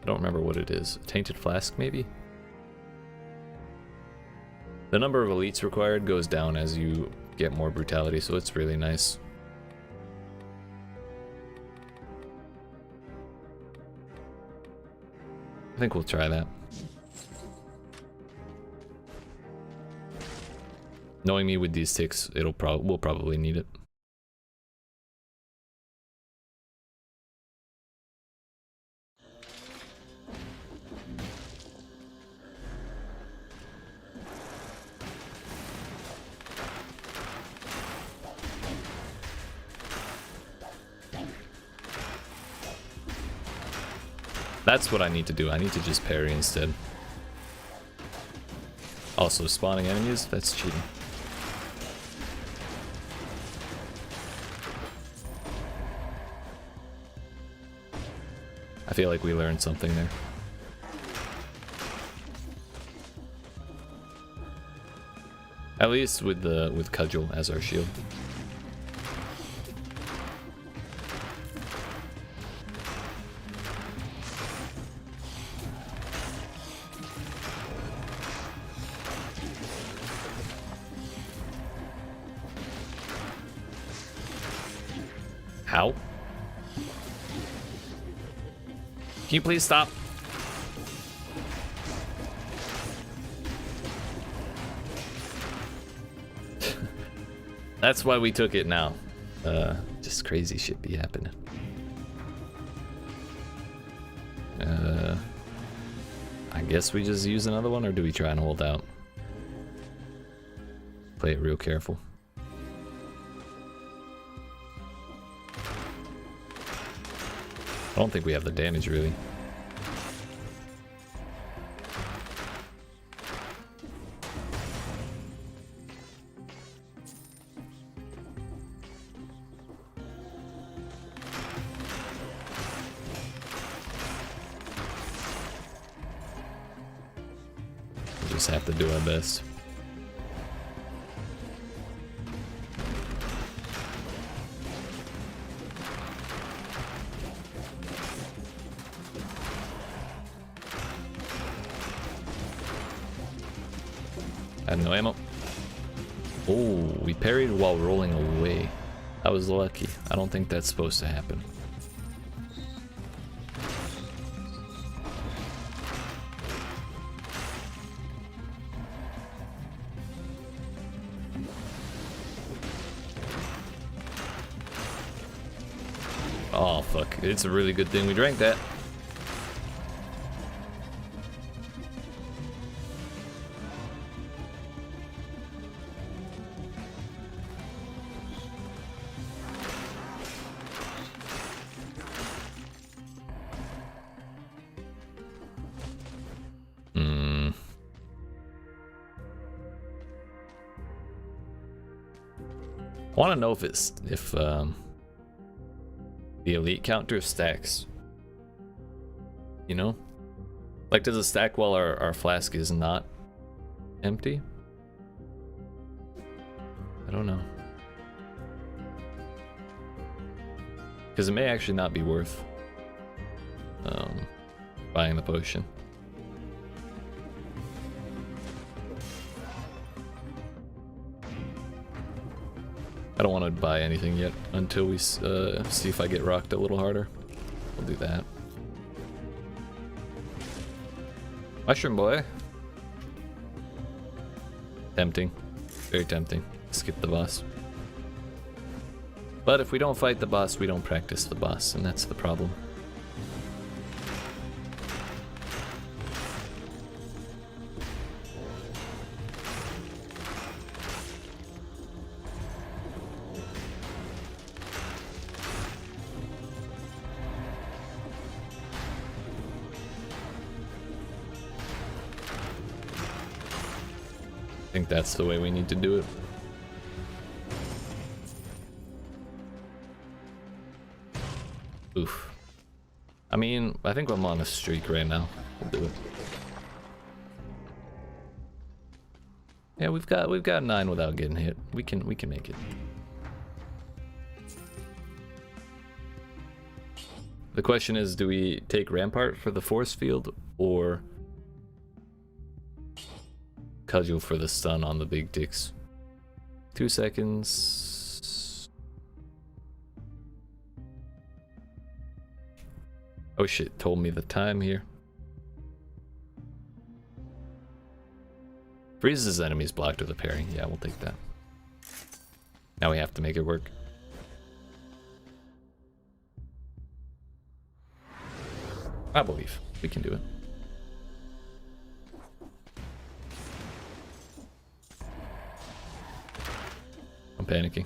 I don't remember what it is. Tainted Flask, maybe? The number of elites required goes down as you get more brutality, so it's really nice. I think we'll try that. Knowing me with these ticks, we'll probably need it. That's what I need to do. I need to just parry instead. Also, spawning enemies, that's cheating. I feel like we learned something there. At least with Cudgel as our shield. How? Can you please stop? That's why we took it now. Just crazy shit be happening. I guess we just use another one, or do we try and hold out? Play it real careful. I don't think we have the damage, really. We just have to do our best. I have no ammo. Oh, we parried while rolling away. I was lucky. I don't think that's supposed to happen. Oh, fuck. It's a really good thing we drank that. I want to know if the elite counter stacks. You know? Like, does it stack while our flask is not empty? I don't know. Because it may actually not be worth buying the potion. I don't want to buy anything yet until we see if I get rocked a little harder. We'll do that. Mushroom boy. Tempting. Very tempting. Skip the boss. But if we don't fight the boss, we don't practice the boss, and that's the problem. I think that's the way we need to do it. Oof. I mean, I think I'm on a streak right now. We'll do it. Yeah, we've got 9 without getting hit. We can make it. The question is, do we take Rampart for the force field or Cudgel for the stun on the big dicks? 2 seconds. Oh shit, told me the time here. Freezes enemies blocked with a parry. Yeah, we'll take that. Now we have to make it work. I believe we can do it. I'm panicking.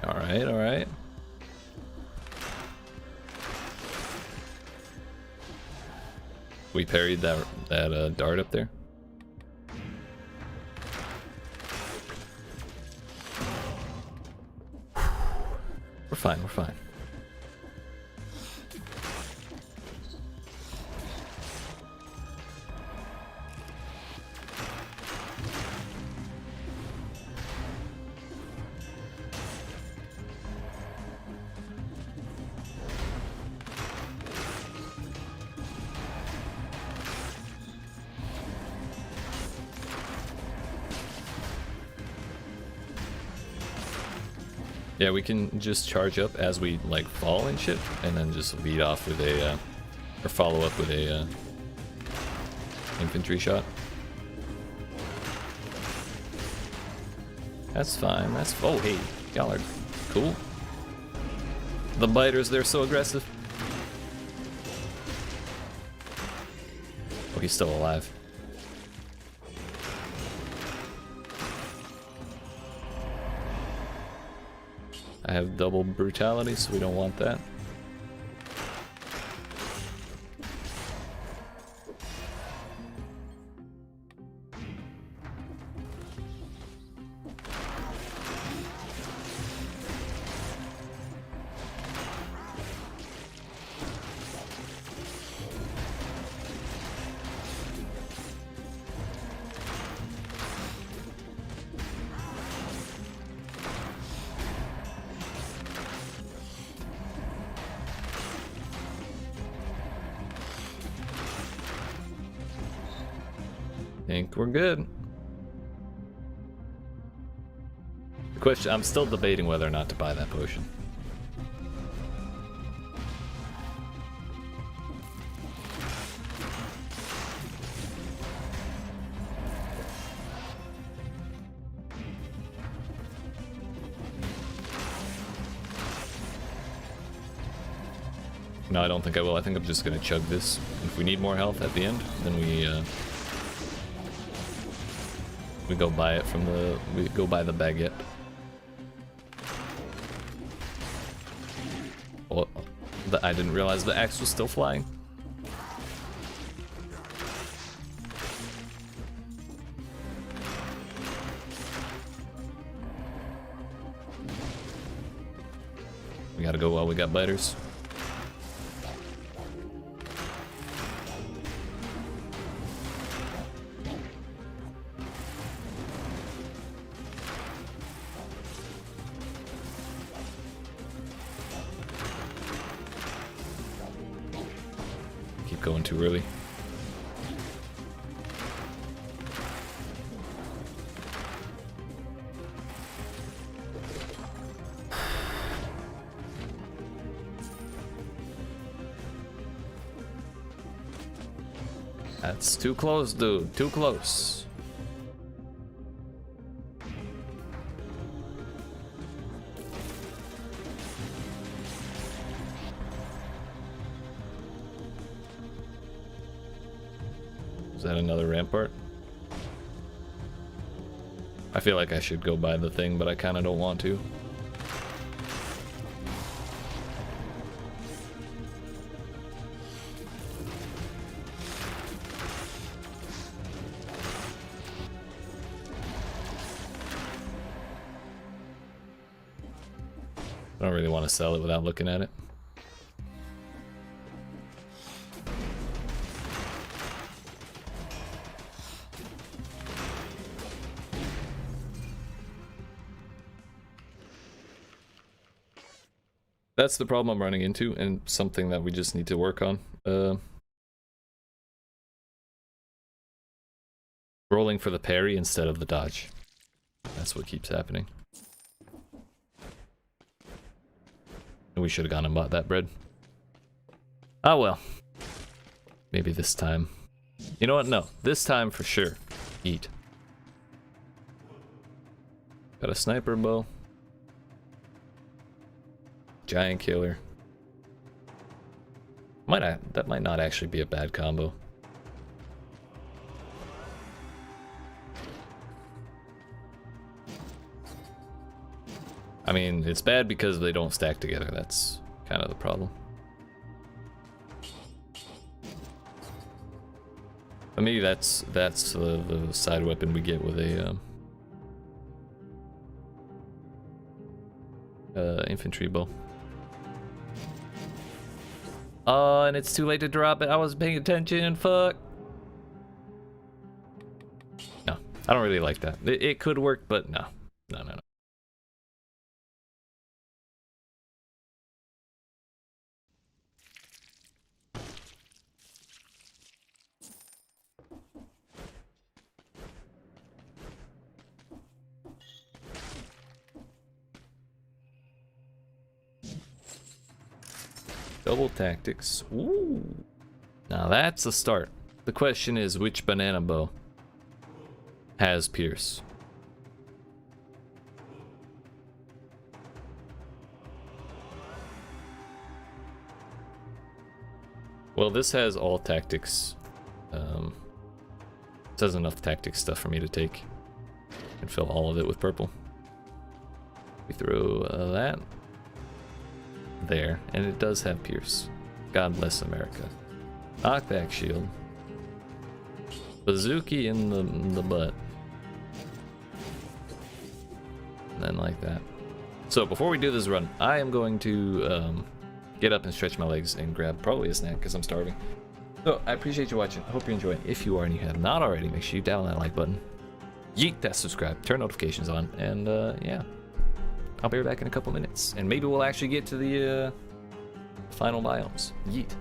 All right. We parried that dart up there. We're fine. Yeah, we can just charge up as we like fall and shit, and then just lead off with a, or follow up with a infantry shot. That's fine. Oh hey, y'all are cool. The biters, they're so aggressive. Oh, he's still alive. I have double brutality, so we don't want that. Think we're good. The question, I'm still debating whether or not to buy that potion. No, I don't think I will. I think I'm just gonna chug this. If we need more health at the end, then we go buy it from we go buy the baguette. Oh, I didn't realize the axe was still flying. We gotta go while we got biters. keep going too early. That's too close, dude. Too close. Is that another rampart? I feel like I should go buy the thing, but I kind of don't want to. I don't really want to sell it without looking at it. That's the problem I'm running into, and something that we just need to work on. Rolling for the parry instead of the dodge. That's what keeps happening. We should have gone and bought that bread. Ah well. Maybe this time. You know what? No. This time for sure. Eat. Got a sniper bow. Giant killer. That might not actually be a bad combo. I mean, it's bad because they don't stack together. That's kind of the problem. But maybe that's the side weapon we get with a infantry bow. Oh, and it's too late to drop it. I wasn't paying attention. Fuck. No, I don't really like that. It could work, but no. No. Double tactics. Ooh. Now that's a start. The question is, which banana bow has pierce? Well, this has all tactics. This has enough tactics stuff for me to take and fill all of it with purple. We throw that there, and it does have pierce. God bless America. Knockback shield. Bazooki in the butt. And then like that. So before we do this run, I am going to get up and stretch my legs and grab probably a snack because I'm starving. So I appreciate you watching. I hope you're enjoying. If you are and you have not already, make sure you down that like button. Yeet that subscribe, turn notifications on, and yeah. I'll be right back in a couple minutes, and maybe we'll actually get to the final biomes. Yeet.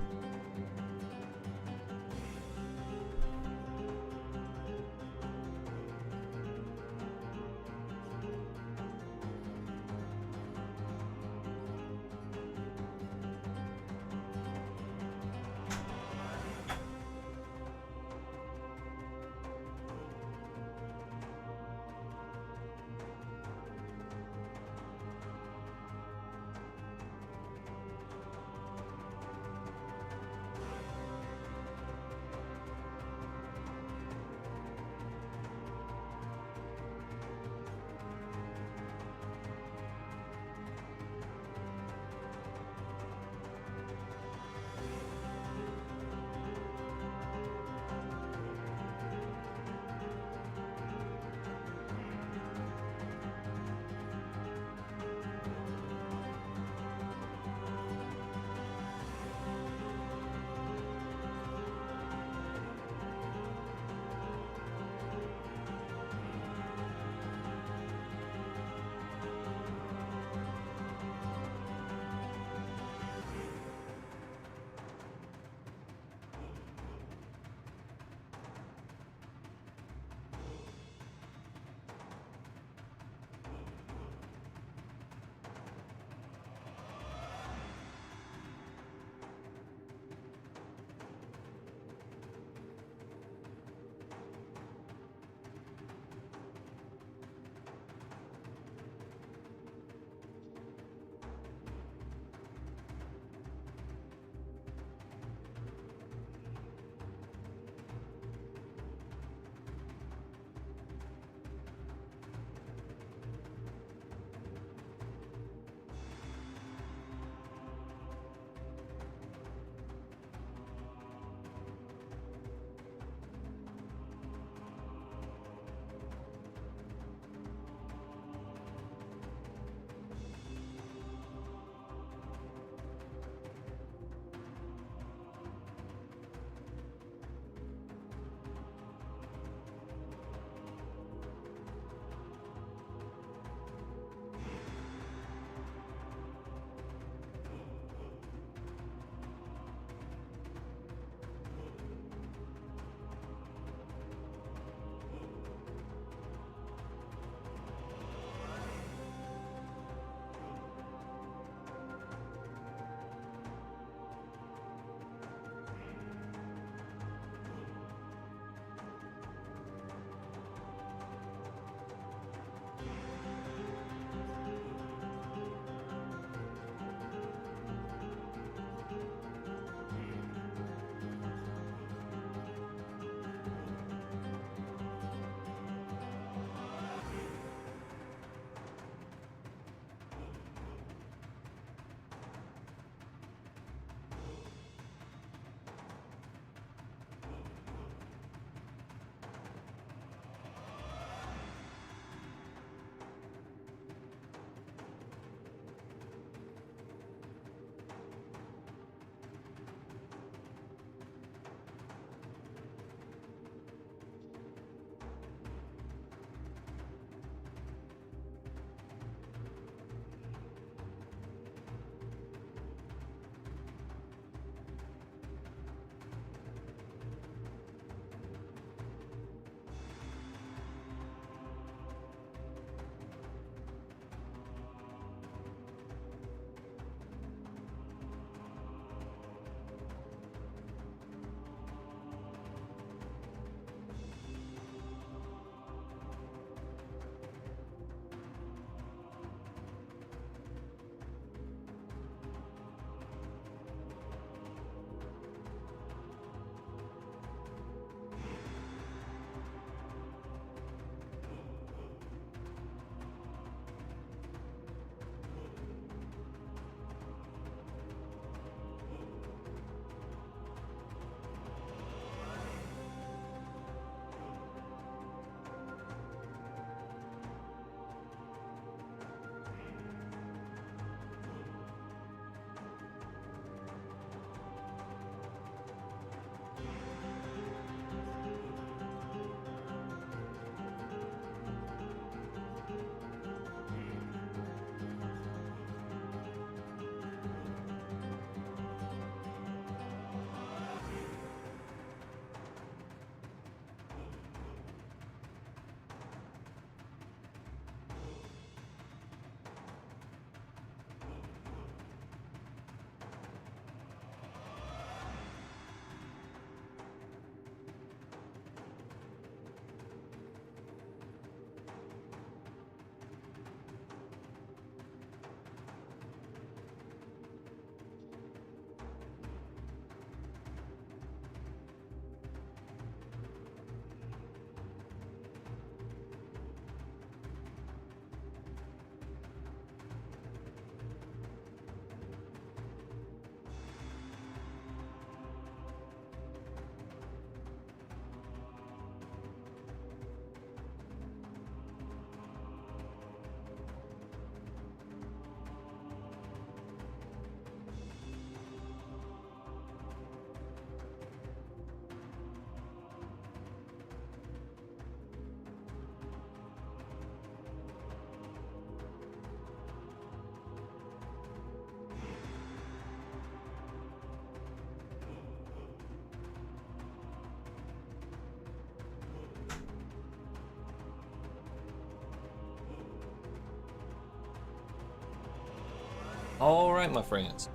Alright, my friends.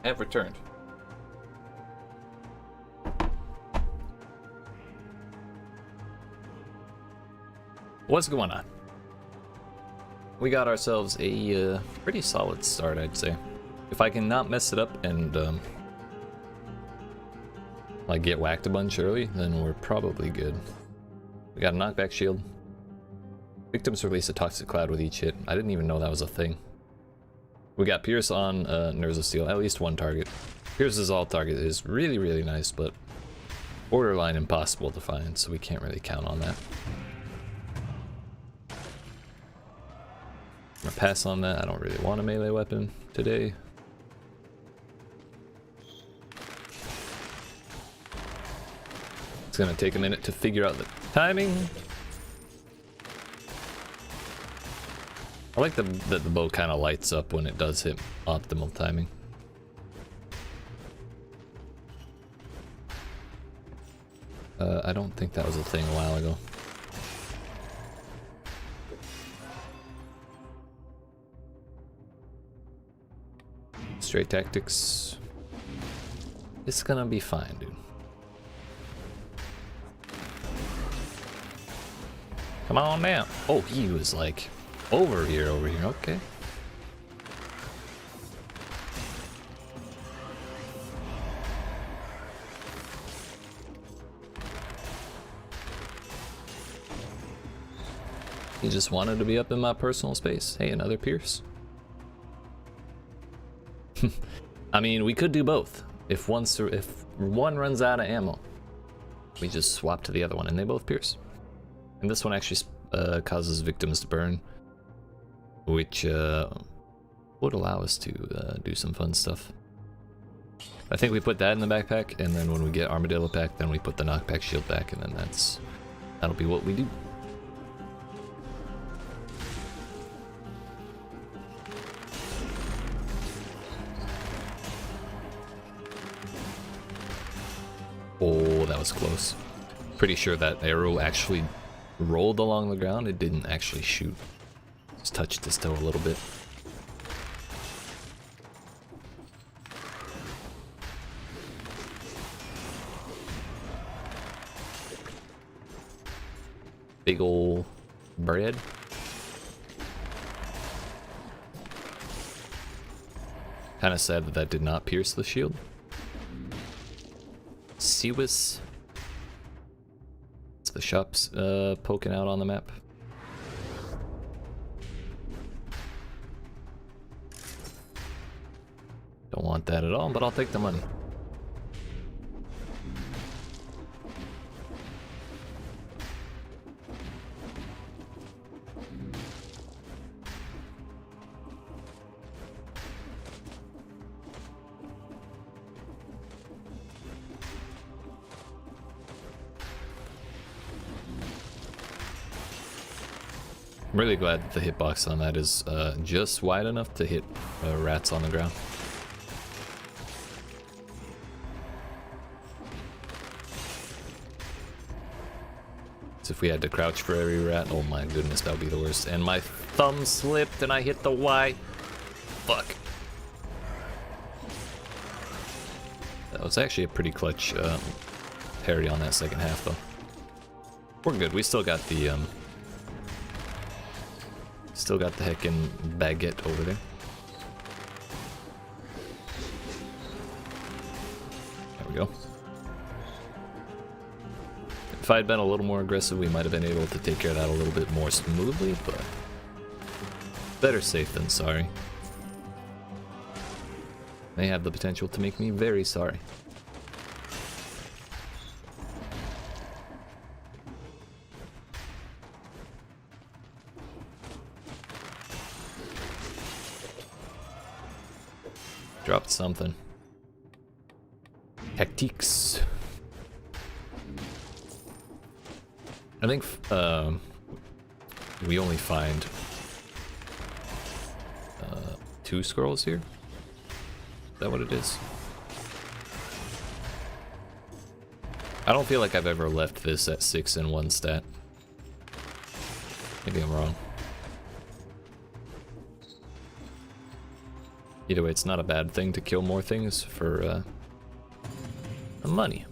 I have returned. What's going on? We got ourselves a pretty solid start, I'd say. If I can not mess it up and like get whacked a bunch early, then we're probably good. We got a knockback shield. Victims release a toxic cloud with each hit. I didn't even know that was a thing. We got Pierce on Nerves of Steel, at least one target. Pierce's all target is really, really nice, but borderline impossible to find, so we can't really count on that. I'm gonna pass on that. I don't really want a melee weapon today. It's gonna take a minute to figure out the timing. I like that the bow kind of lights up when it does hit optimal timing. I don't think that was a thing a while ago. Straight tactics. It's gonna be fine, dude. Come on now. Oh, he was like over here, okay. He just wanted to be up in my personal space. Hey, another Pierce. I mean, we could do both. If one runs out of ammo, we just swap to the other one and they both pierce. And this one actually causes victims to burn, which would allow us to do some fun stuff. I think we put that in the backpack, and then when we get Armadillo back, then we put the knockback shield back, and then that'll be what we do. Oh, that was close. Pretty sure that arrow actually rolled along the ground. It didn't actually shoot. Just touched his toe a little bit. Big ol' bread. Kinda sad that that did not pierce the shield. Siwis. It's the shops poking out on the map. Don't want that at all, but I'll take the money. I'm really glad that the hitbox on that is just wide enough to hit rats on the ground. So if we had to crouch for every rat, oh my goodness, that would be the worst. And my thumb slipped and I hit the Y. Fuck. That was actually a pretty clutch parry on that second half though. We're good, we still got the heckin' baguette over there. There we go. If I had been a little more aggressive, we might have been able to take care of that a little bit more smoothly, but better safe than sorry. They have the potential to make me very sorry. Dropped something. Tactiques. I think we only find 2 scrolls here. Is that what it is? I don't feel like I've ever left this at 6 in 1 stat. Maybe I'm wrong. Either way, it's not a bad thing to kill more things for money.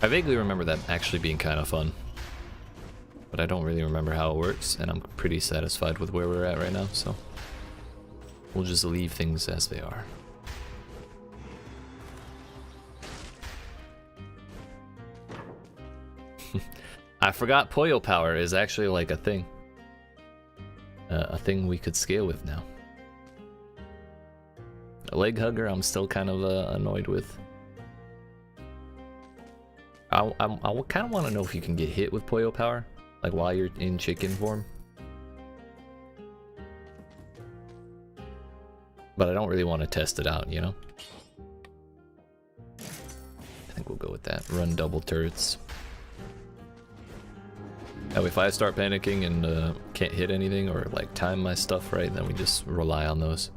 I vaguely remember that actually being kind of fun, but I don't really remember how it works, and I'm pretty satisfied with where we're at right now, so we'll just leave things as they are. I forgot Poyo power is actually like a thing we could scale with now. A leg hugger I'm still kind of annoyed with. I kind of want to know if you can get hit with Poyo power, like while you're in chicken form. But I don't really want to test it out, you know? I think we'll go with that. Run double turrets. Now if I start panicking and can't hit anything or like time my stuff right, then we just rely on those.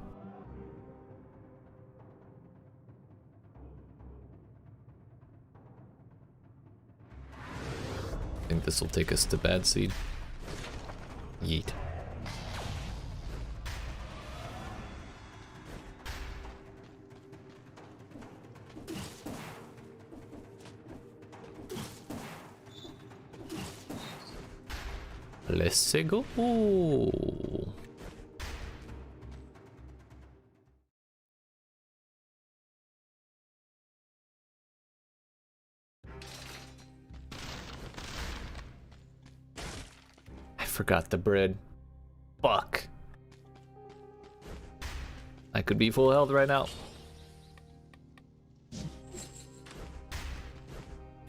I think this will take us to bad seed. Yeet. Let's go. Ooh. I forgot the bread. Fuck. I could be full health right now.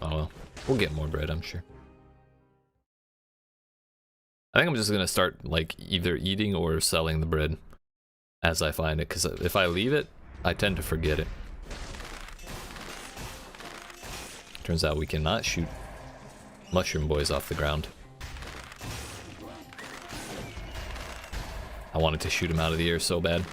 Oh well. We'll get more bread, I'm sure. I think I'm just gonna start like either eating or selling the bread as I find it, because if I leave it, I tend to forget it. Turns out we cannot shoot mushroom boys off the ground. I wanted to shoot him out of the air so bad.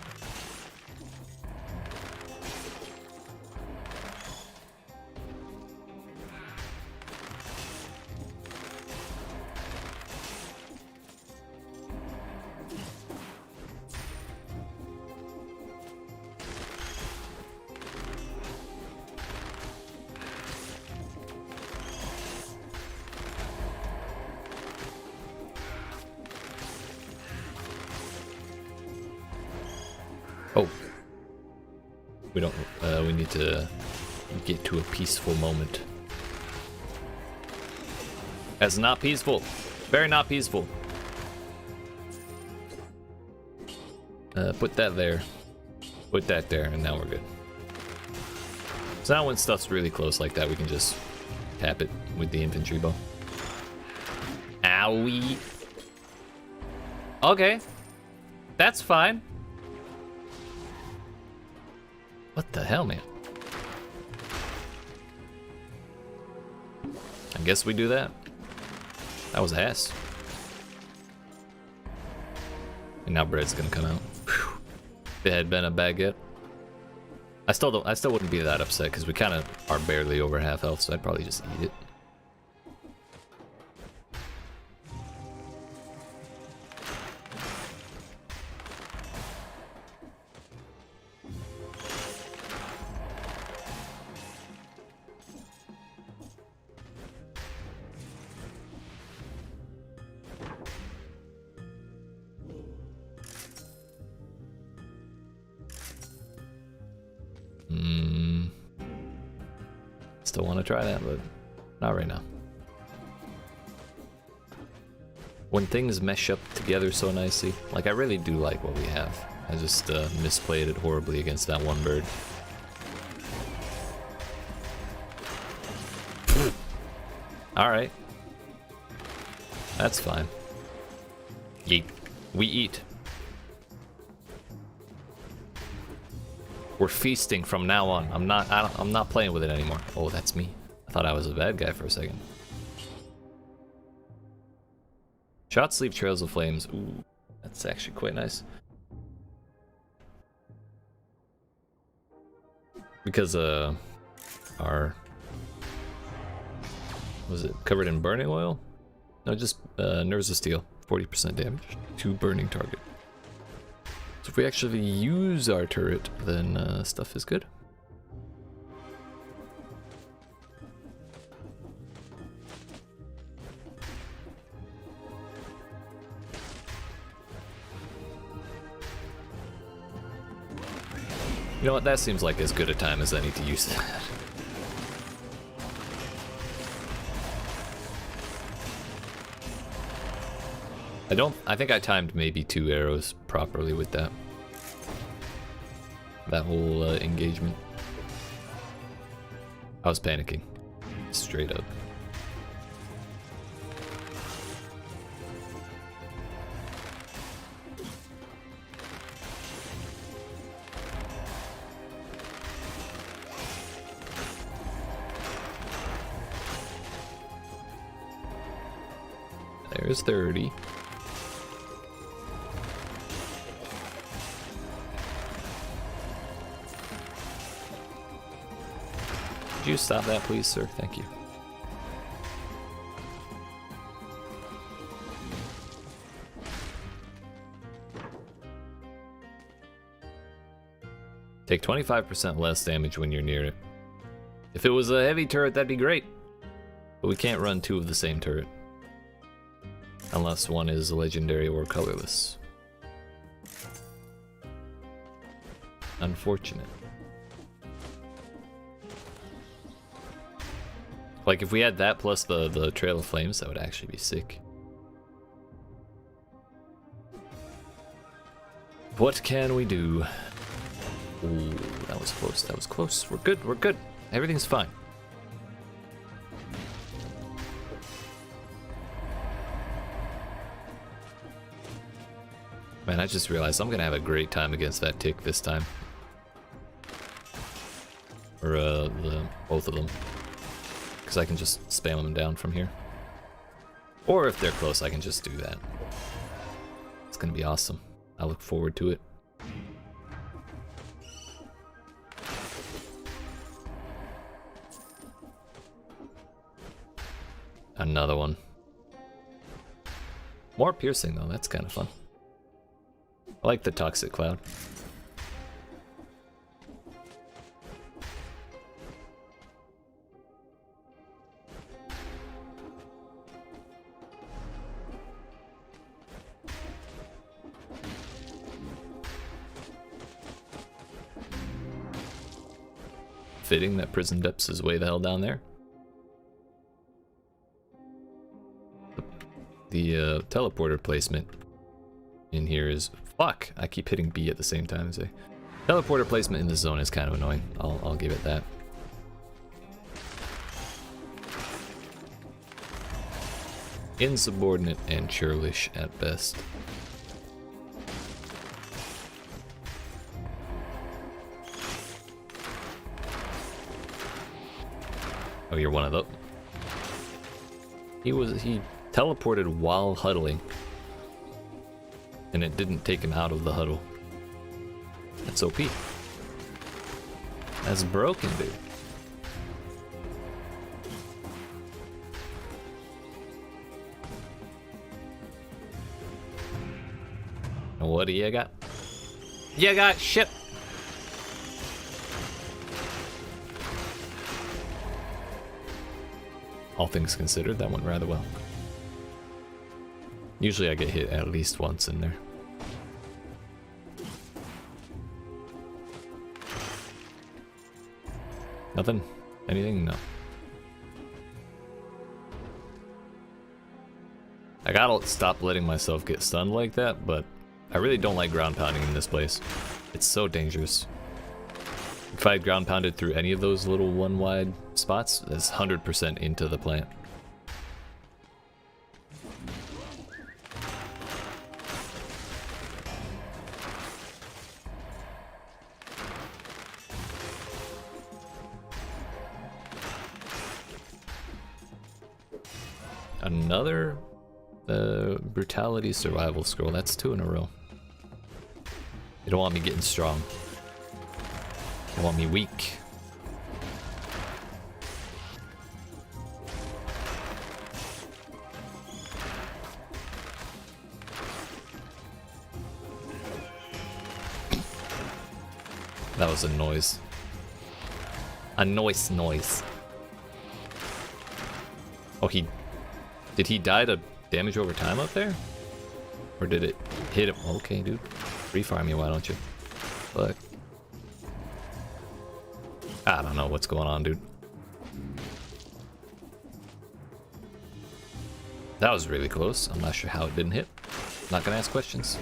Oh. We don't, we need to get to a peaceful moment. That's not peaceful. Very not peaceful. Put that there. Put that there, and now we're good. So now when stuff's really close like that, we can just tap it with the infantry bow. Owie. Okay. That's fine. What the hell, man? I guess we do that. That was ass. And now bread's gonna come out. Whew. If it had been a baguette. I still wouldn't be that upset because we kind of are barely over half health, so I'd probably just eat it. Still want to try that, but not right now. When things mesh up together so nicely, like I really do like what we have. I just misplayed it horribly against that one bird. Alright. That's fine. Yeet. We eat. We're feasting from now on. I'm not playing with it anymore. Oh, that's me. I thought I was a bad guy for a second. Shots leave trails of flames. Ooh, that's actually quite nice. Because our Was it covered in burning oil? No, just nerves of steel. 40% damage to burning target. So if we actually use our turret, then stuff is good. You know what, that seems like as good a time as any to use that. I think I timed maybe 2 arrows properly with that. That whole engagement. I was panicking. Straight up. There's 30. Could you stop that, please, sir? Thank you. Take 25% less damage when you're near it. If it was a heavy turret, that'd be great. But we can't run 2 of the same turret. Unless one is legendary or colorless. Unfortunate. Like, if we had that plus the Trail of Flames, that would actually be sick. What can we do? Ooh, that was close, that was close. We're good, we're good. Everything's fine. Man, I just realized I'm gonna have a great time against that tick this time. Or, both of them. Because I can just spam them down from here. Or if they're close, I can just do that. It's gonna be awesome. I look forward to it. Another one. More piercing though, that's kind of fun. I like the toxic cloud. Fitting that Prison Depths is way the hell down there. The teleporter placement in here is... Fuck! I keep hitting B at the same time as a... Teleporter placement in this zone is kind of annoying. I'll give it that. Insubordinate and churlish at best. Oh, you're one of them. He teleported while huddling. And it didn't take him out of the huddle. That's OP. That's broken, dude. What do you got? You got ship. All things considered, that went rather well. Usually I get hit at least once in there. Nothing? Anything? No. I gotta stop letting myself get stunned like that, but I really don't like ground pounding in this place. It's so dangerous. If I had ground pounded through any of those little one wide spots, that's 100% into the plant. Another brutality survival scroll. That's 2 in a row. You don't want me getting strong. You want me weak. That was a noise. A noise. Oh, did he die to damage over time up there? Or did it hit him? Okay, dude. Free fire me, why don't you? Fuck. I don't know what's going on, dude. That was really close. I'm not sure how it didn't hit. Not gonna ask questions.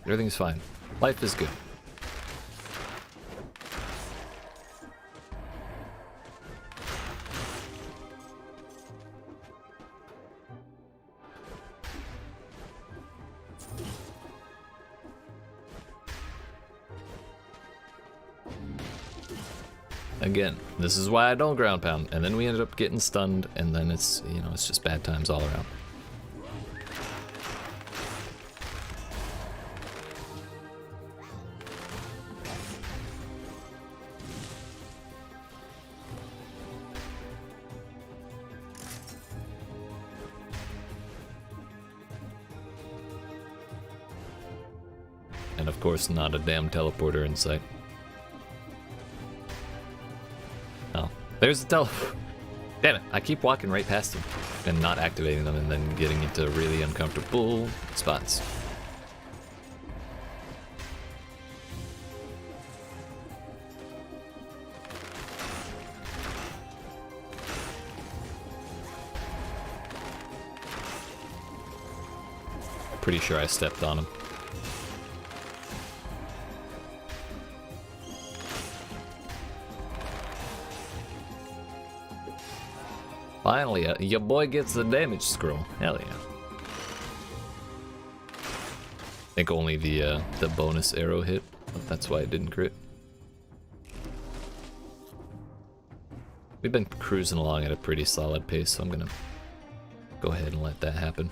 Everything's fine. Life is good. Again, this is why I don't ground pound, and then we ended up getting stunned, and then it's, you know, it's just bad times all around. And of course, not a damn teleporter in sight. There's the Damn it, I keep walking right past them and not activating them and then getting into really uncomfortable spots. Pretty sure I stepped on him. Finally, your boy gets the damage scroll. Hell yeah. I think only the bonus arrow hit. That's why it didn't crit. We've been cruising along at a pretty solid pace, so I'm gonna go ahead and let that happen.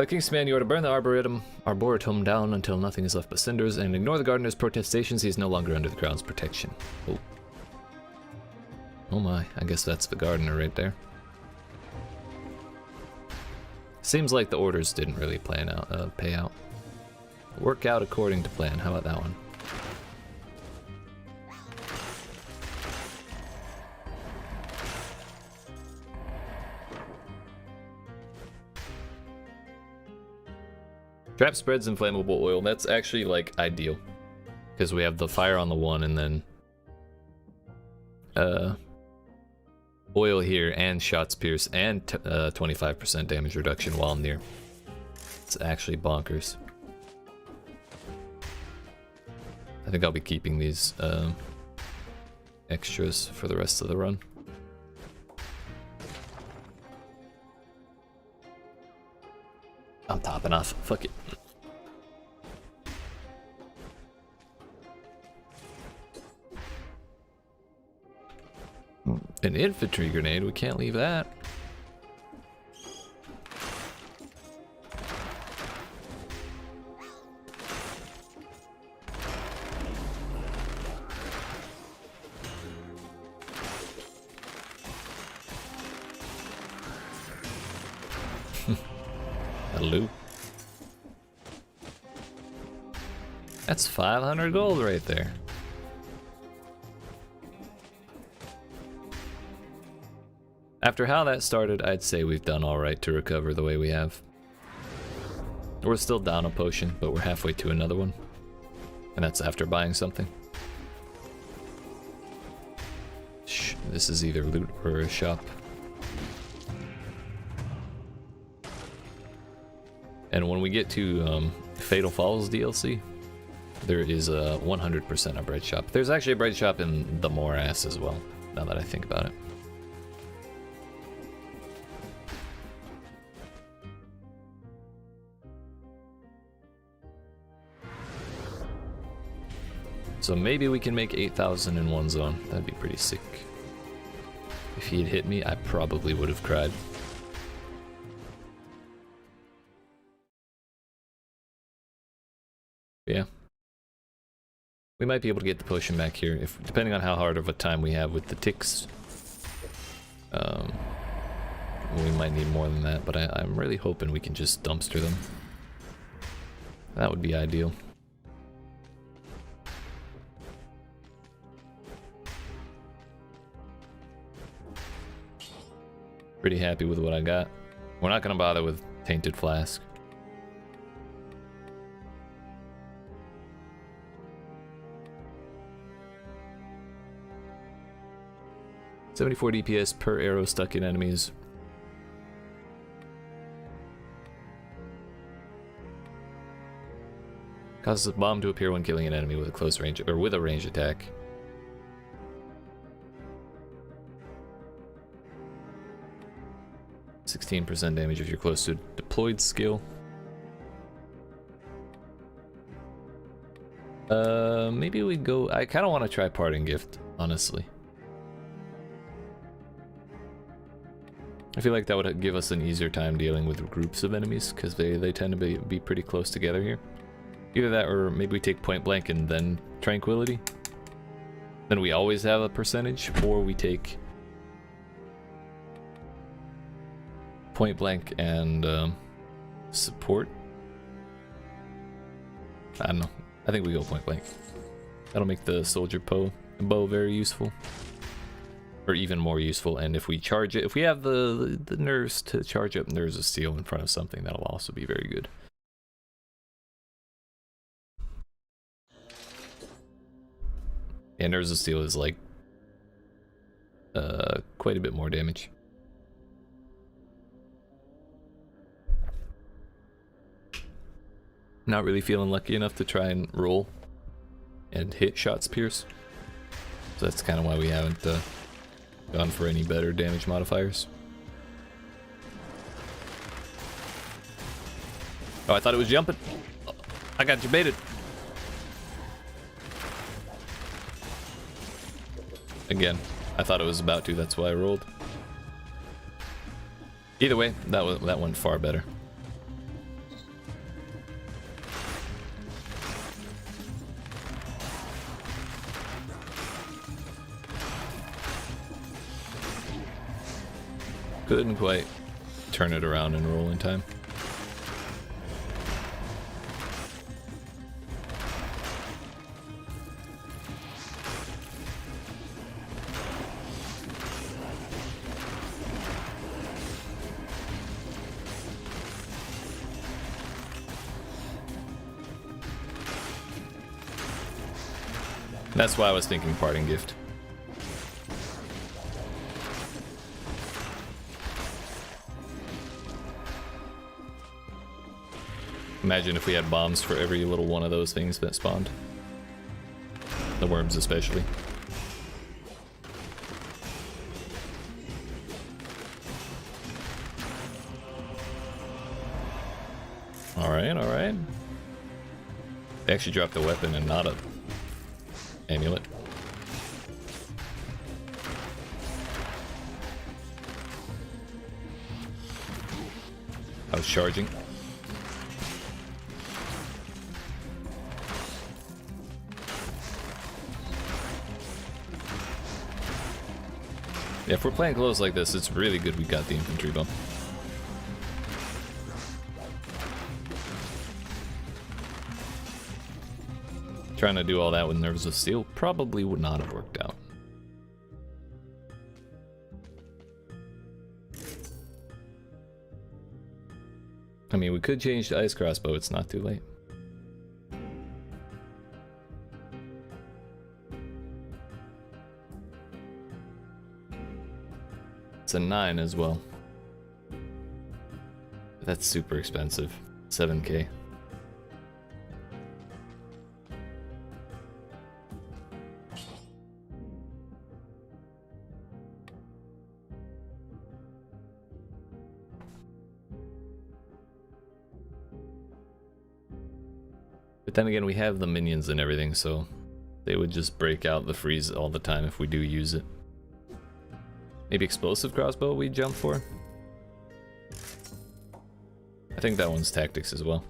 Kingsman, you are to burn the arboretum down until nothing is left but cinders, and ignore the gardener's protestations. He is no longer under the ground's protection. Oh. Oh my, I guess that's the gardener right there. Seems like the orders didn't really pay out. Work out according to plan. How about that one? Trap spreads inflammable oil. That's actually like ideal, because we have the fire on the one and then oil here and shots pierce and 25% damage reduction while near. It's actually bonkers. I think I'll be keeping these extras for the rest of the run. I'm topping off. Fuck it. An infantry grenade? We can't leave that. Hello. That's 500 gold right there. After how that started, I'd say we've done alright to recover the way we have. We're still down a potion, but we're halfway to another one. And that's after buying something. Shh, this is either loot or a shop. And when we get to Fatal Falls DLC, there is a 100% a bread shop. There's actually a bread shop in the Morass as well, now that I think about it. So maybe we can make 8,000 in one zone. That'd be pretty sick. If he had hit me, I probably would have cried. Yeah. We might be able to get the potion back here, if depending on how hard of a time we have with the ticks. We might need more than that, but I'm really hoping we can just dumpster them. That would be ideal. Pretty happy with what I got. We're not gonna bother with Tainted Flask. .74 DPS per arrow stuck in enemies. Causes a bomb to appear when killing an enemy with a close range or with a range attack. %16 damage if you're close to a deployed skill. Maybe we go. I kind of want to try Parting Gift, honestly. I feel like that would give us an easier time dealing with groups of enemies because they tend to be pretty close together here. Either that or maybe we take Point Blank and then Tranquility. Then we always have a percentage, or we take Point Blank and Support. I don't know. I think we go Point Blank. That'll make the Soldier bow very useful. Or even more useful, and if we charge it, if we have the nerves to charge up Nerves of Steel in front of something, that'll also be very good. Yeah, Nerves of Steel is like quite a bit more damage. Not really feeling lucky enough to try and roll and hit Shots Pierce. So that's kind of why we haven't gone for any better damage modifiers. Oh, I thought it was jumping. Oh, I got you baited. Again, I thought it was about to, that's why I rolled. Either way, that went far better. Couldn't quite turn it around and roll in time. That's why I was thinking Parting Gift. Imagine if we had bombs for every little one of those things that spawned. The worms especially. Alright, alright. They actually dropped the weapon and not a amulet. I was charging. Yeah, if we're playing close like this, it's really good we got the infantry bump. Trying to do all that with Nerves of Steel probably would not have worked out. I mean, we could change to Ice Crossbow, it's not too late. It's a 9 as well. That's super expensive. 7K. But then again, we have the minions and everything, so they would just break out the freeze all the time if we do use it. Maybe Explosive Crossbow we jump for? I think that one's tactics as well.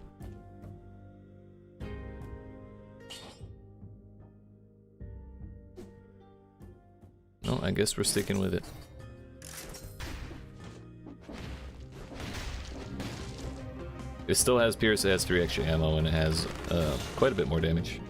No, I guess we're sticking with it. It still has Pierce, it has 3 extra ammo, and it has quite a bit more damage.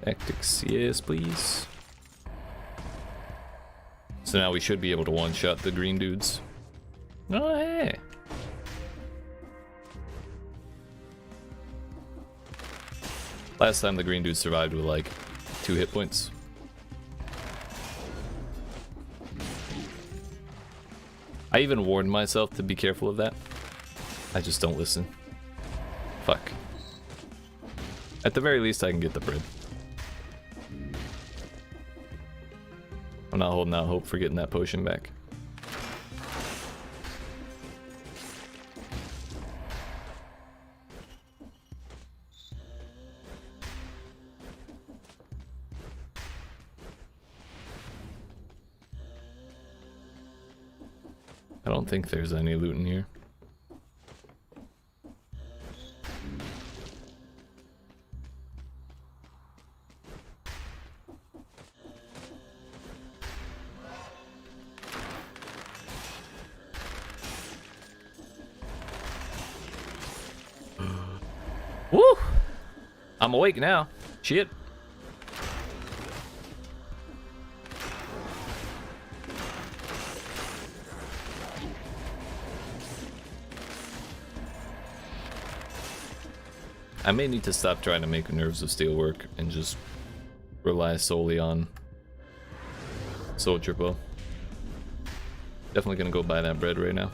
Tactics, yes please. So now we should be able to one-shot the green dudes. Oh hey! Last time the green dude survived with like 2 hit points. I even warned myself to be careful of that. I just don't listen. Fuck. At the very least I can get the bread. I'm not holding out hope for getting that potion back. I don't think there's any loot in here. Woo! I'm awake now. Shit. I may need to stop trying to make Nerves of Steel work and just rely solely on Soldier Bow. Definitely gonna go buy that bread right now.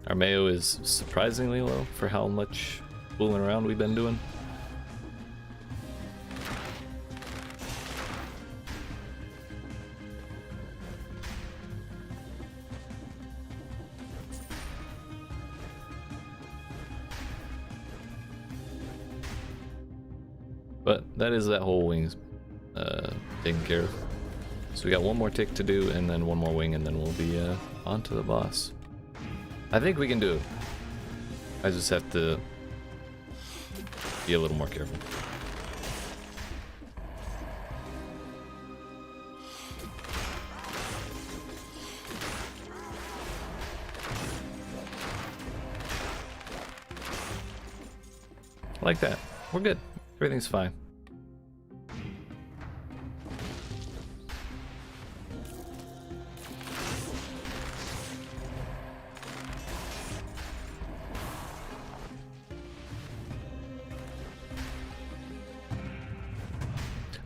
Our Mayo is surprisingly low for how much fooling around we've been doing. But that is that whole wing's taken care of. So we got one more tick to do and then one more wing and then we'll be on to the boss. I think we can do it. I just have to be a little more careful. Like that. We're good. Everything's fine.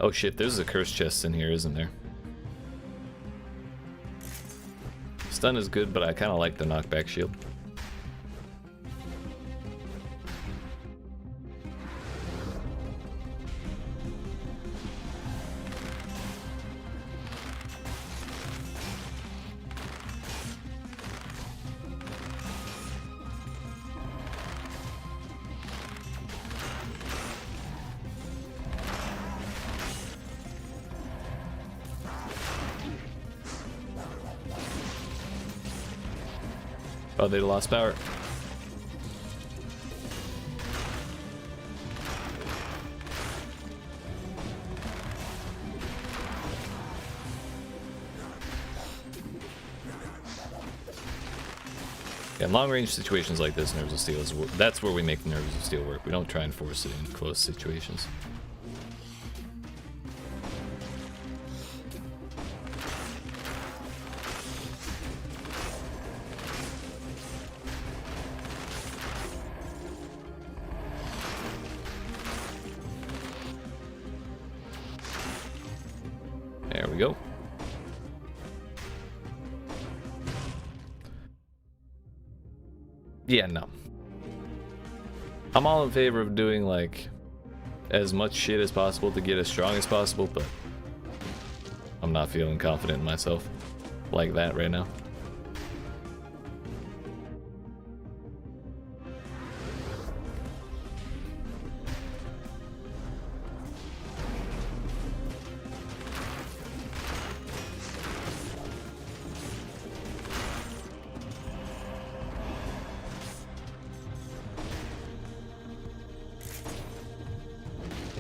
Oh shit, there's a curse chest in here, isn't there? Stun is good, but I kind of like the knockback shield. Oh, they lost power. Yeah, in long-range situations like this, Nerves of Steel is that's where we make Nerves of Steel work. We don't try and force it in close situations. There we go. Yeah, no. I'm all in favor of doing like as much shit as possible to get as strong as possible, but I'm not feeling confident in myself like that right now.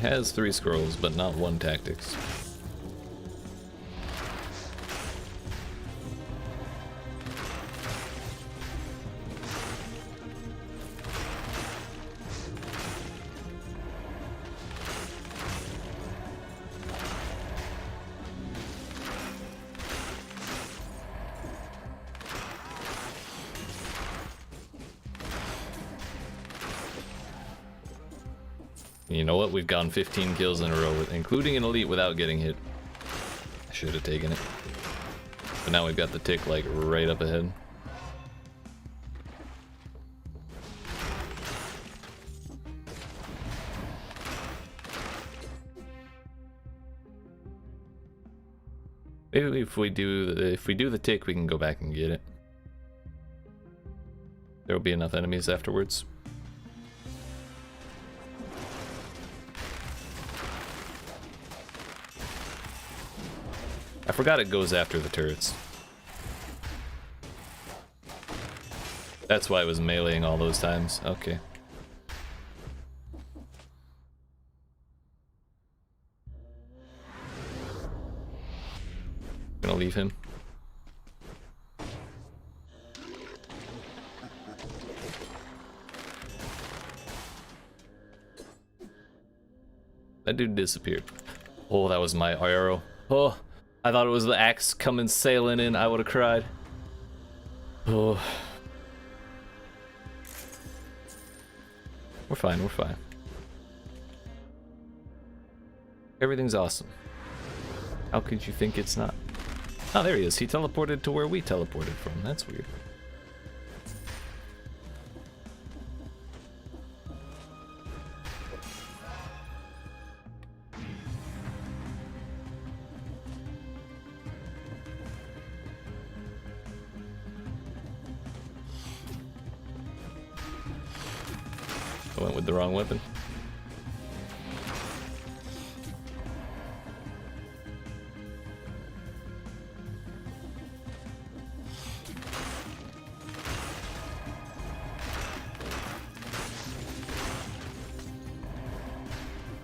Has 3 scrolls, but not 1 tactics. You know what? We've gone 15 kills in a row, including an elite without getting hit. I should have taken it. But now we've got the tick like right up ahead. Maybe if we do the tick, we can go back and get it. There will be enough enemies afterwards. I forgot it goes after the turrets. That's why it was meleeing all those times. Okay. Gonna leave him. That dude disappeared. Oh, that was my arrow. Oh, I thought it was the axe coming sailing in. I would have cried. Oh. We're fine, we're fine. Everything's awesome. How could you think it's not? Oh, there he is. He teleported to where we teleported from. That's weird. I went with the wrong weapon.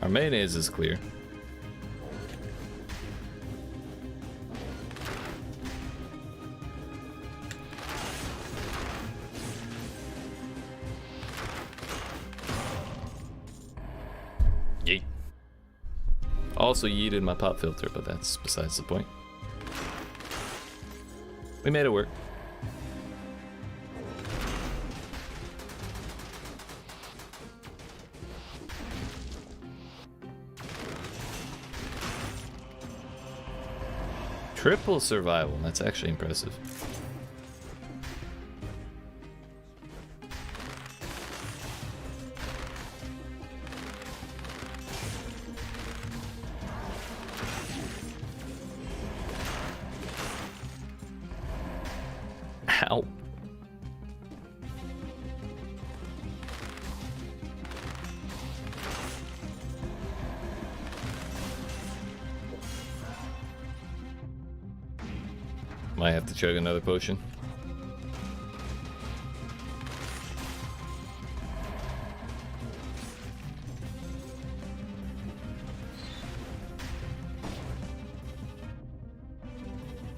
Our mayonnaise is clear. Yeet. Also yeeted my pop filter, but that's besides the point. We made it work. Triple survival, that's actually impressive. Ow. Might have to chug another potion.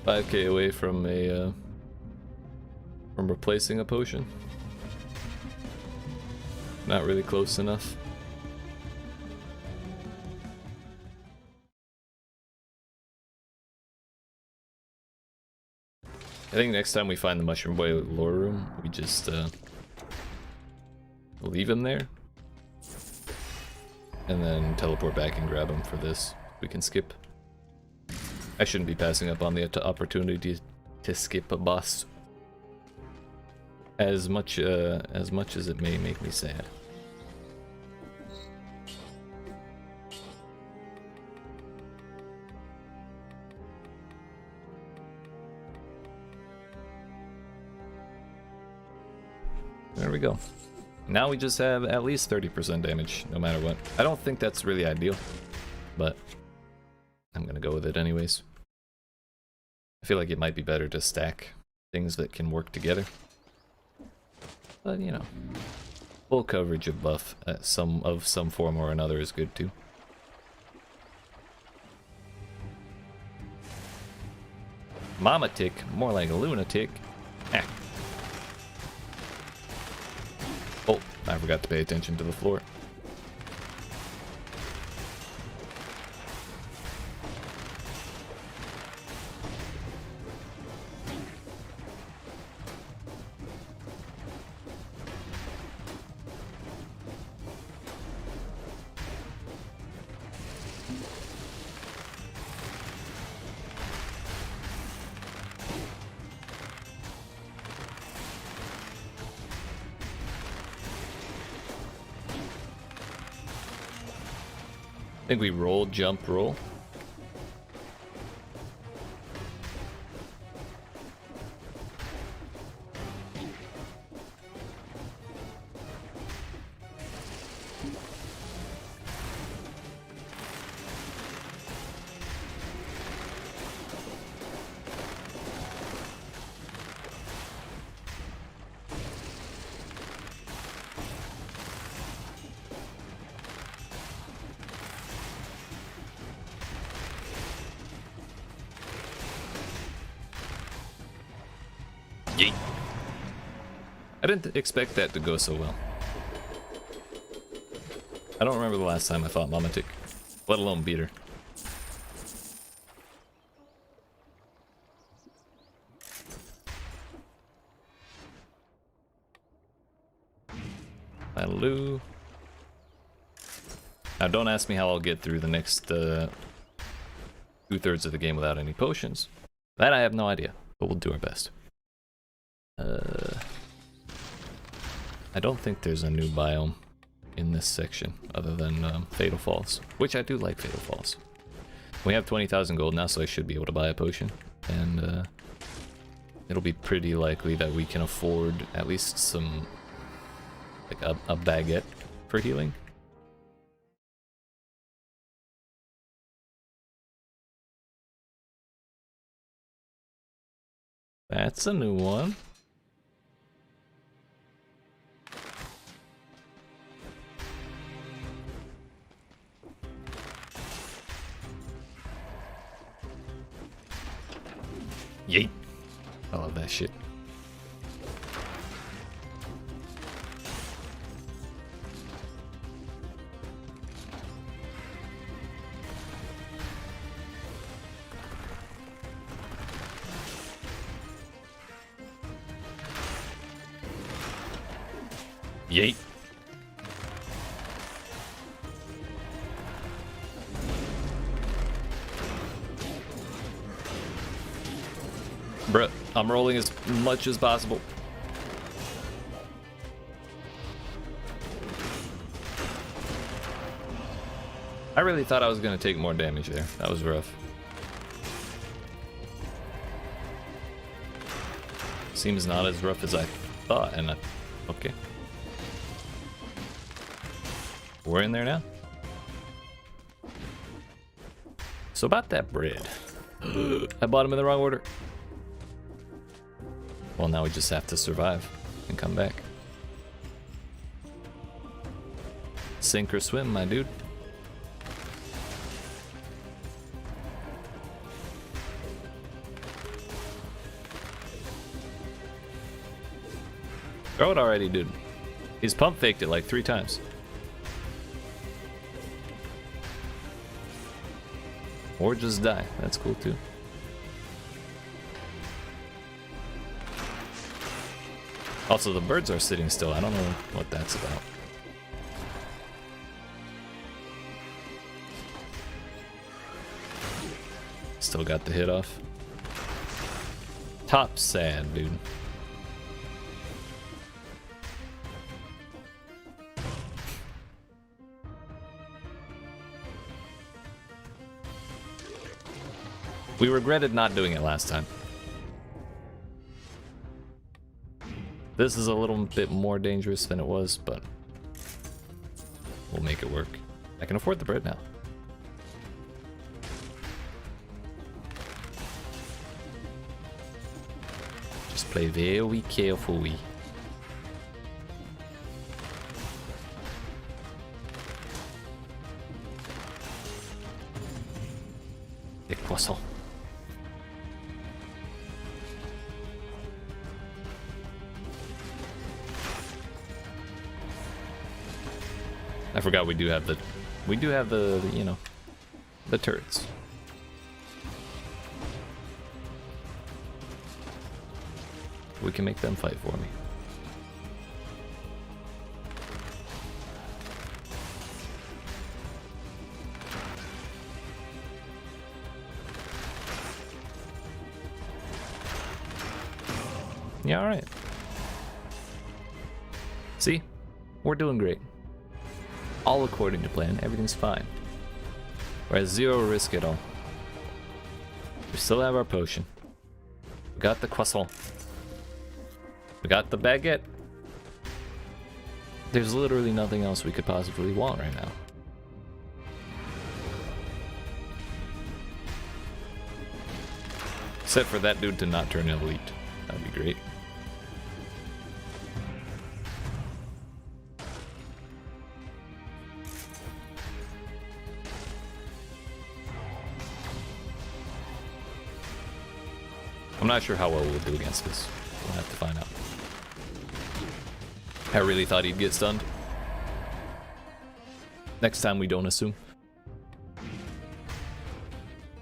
$5K away from replacing a potion. Not really close enough. I think next time we find the Mushroom Boy lore room, we just leave him there and then teleport back and grab him for this. We can skip. I shouldn't be passing up on the opportunity to skip a boss as much as it may make me sad. There we go. Now we just have at least 30% damage, no matter what. I don't think that's really ideal, but I'm gonna go with it anyways. I feel like it might be better to stack things that can work together. But, you know, full coverage of buff at some form or another is good too. Mama tick, more like a lunatic. Ah. Oh, I forgot to pay attention to the floor. think we roll, jump, roll. Yeet. I didn't expect that to go so well. I don't remember the last time I fought Mamatic, let alone beat her. Hello. Now don't ask me how I'll get through the next 2/3 of the game without any potions. That I have no idea, but we'll do our best. I don't think there's a new biome in this section other than Fatal Falls, which I do like Fatal Falls. We have 20,000 gold now, so I should be able to buy a potion, and it'll be pretty likely that we can afford at least some, like a baguette for healing. That's a new one. Yeet. I love that shit. Yeet. Bruh, I'm rolling as much as possible. I really thought I was gonna take more damage there. That was rough. Seems not as rough as I thought, and okay. We're in there now. So about that bread. I bought him in the wrong order. Well, now we just have to survive and come back. Sink or swim, my dude. Throw it already, dude. He's pump faked it like 3 times. Or just die. That's cool too. Also, the birds are sitting still. I don't know what that's about. Still got the hit off. Top sad, dude. We regretted not doing it last time. This is a little bit more dangerous than it was, but we'll make it work. I can afford the bread now. Just play very carefully. Des poissons. I forgot we do have the you know, the turrets. We can make them fight for me. Yeah, all right. See? We're doing great. All according to plan, everything's fine. We're at 0 risk at all. We still have our potion. We got the croissant. We got the baguette. There's literally nothing else we could possibly want right now. Except for that dude to not turn elite. That'd be great. I'm not sure how well we'll do against this. We'll have to find out. I really thought he'd get stunned. Next time we don't assume.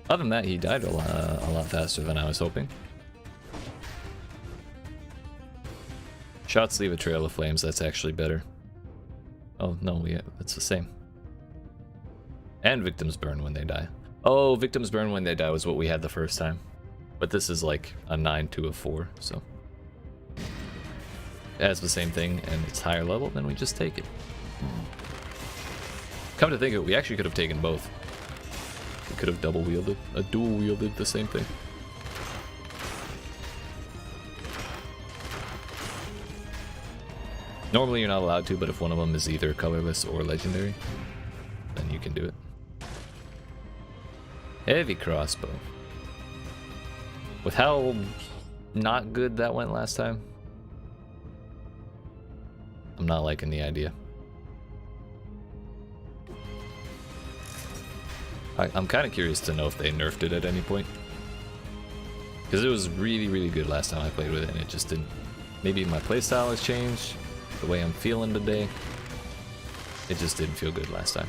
Other than that, he died a lot faster than I was hoping. Shots leave a trail of flames. That's actually better. Oh no, it's the same. And victims burn when they die. Oh, victims burn when they die was what we had the first time. But this is like a 9 to a 4, so it has the same thing and it's higher level, then we just take it. Come to think of it, we actually could have taken both. We could have dual wielded the same thing. Normally you're not allowed to, but if one of them is either colorless or legendary, then you can do it. Heavy crossbow. With how not good that went last time, I'm not liking the idea. I'm kind of curious to know if they nerfed it at any point. Because it was really, really good last time I played with it, and it just didn't... Maybe my playstyle has changed, the way I'm feeling today. It just didn't feel good last time.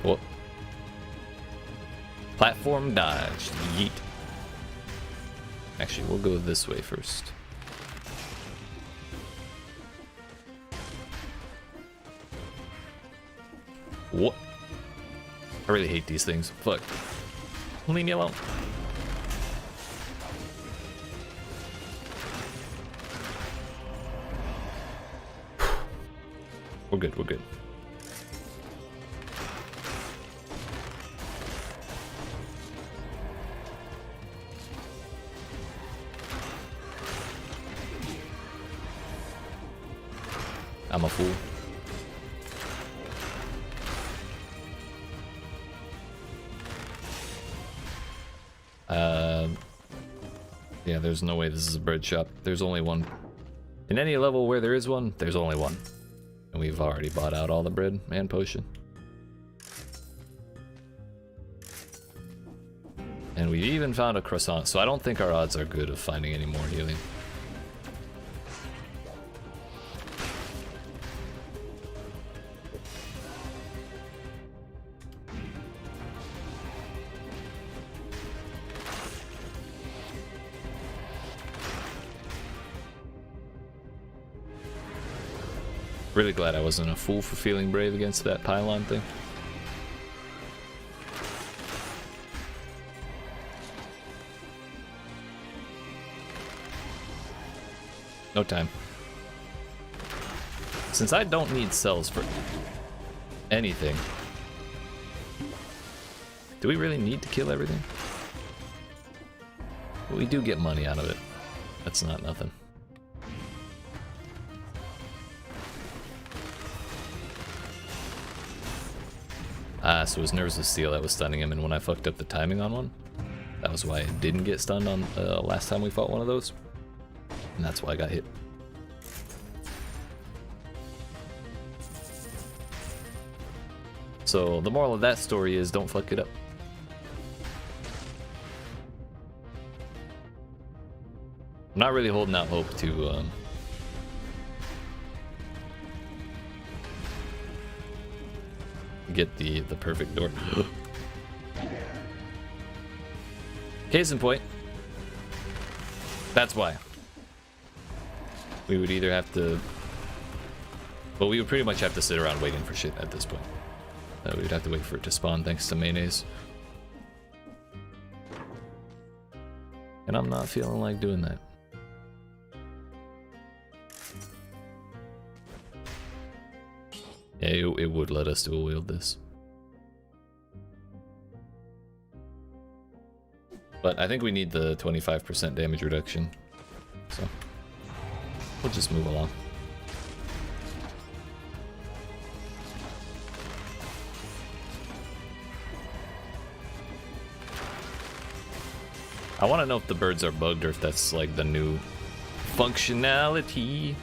Whoop. Platform dodge. Yeet. Actually, we'll go this way first. What? I really hate these things. Fuck. Leave me alone. We're good, we're good. I'm a fool. Yeah, there's no way this is a bread shop. There's only one. In any level where there is one, there's only one. And we've already bought out all the bread and potion. And we've even found a croissant, so I don't think our odds are good of finding any more healing. Really glad I wasn't a fool for feeling brave against that pylon thing. No time. Since I don't need cells for anything, do we really need to kill everything? Well, we do get money out of it. That's not nothing. Ah, so it was Nerves of Steel that was stunning him, and when I fucked up the timing on one, that was why it didn't get stunned on last time we fought one of those. And that's why I got hit. So the moral of that story is don't fuck it up. I'm not really holding out hope to get the perfect door. Case in point, that's why we would either have to, well, we would pretty much have to sit around waiting for shit at this point. We'd have to wait for it to spawn thanks to mayonnaise. And I'm not feeling like doing that. Yeah, it would let us dual wield this. But I think we need the 25% damage reduction. So we'll just move along. I want to know if the birds are bugged or if that's like the new functionality.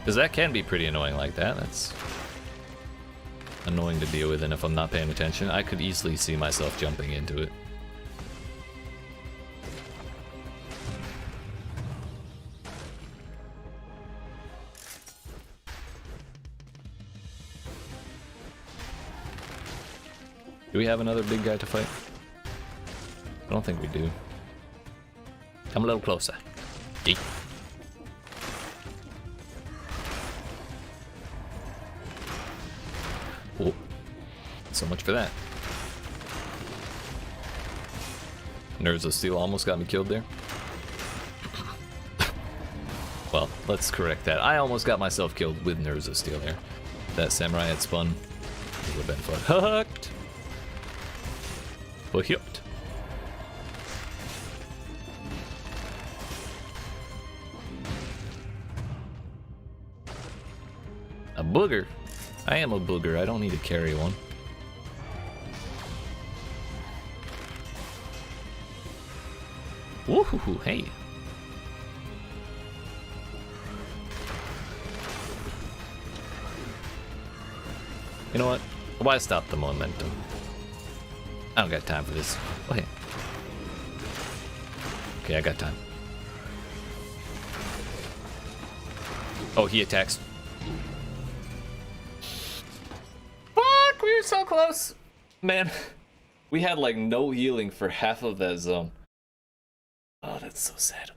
Because that can be pretty annoying like that. That's annoying to deal with, and if I'm not paying attention, I could easily see myself jumping into it. Do we have another big guy to fight? I don't think we do. Come a little closer. Eek. Oh, so much for that. Nerves of Steel almost got me killed there. Well, let's correct that. I almost got myself killed with Nerves of Steel there. That samurai had spun. It would have been fun. Hooked! Hooked. A booger. I am a booger. I don't need to carry one. Woohoo! Hey. You know what? Why stop the momentum? I don't got time for this. Okay. Okay, I got time. Oh, he attacks. Fuck, we were so close. Man, we had like no healing for half of that zone. Oh, that's so sad.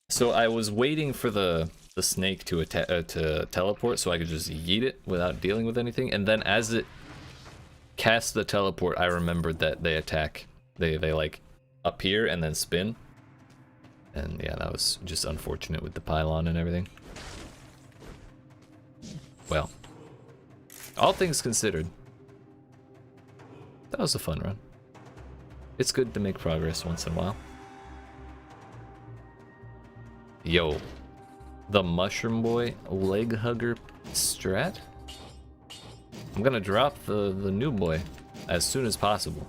So I was waiting for the snake to teleport so I could just yeet it without dealing with anything, and then as it cast the teleport, I remembered that they attack. They like appear and then spin. And yeah, that was just unfortunate with the pylon and everything. Well, all things considered, that was a fun run. It's good to make progress once in a while. Yo, the Mushroom Boy leg hugger strat? I'm gonna drop the new boy as soon as possible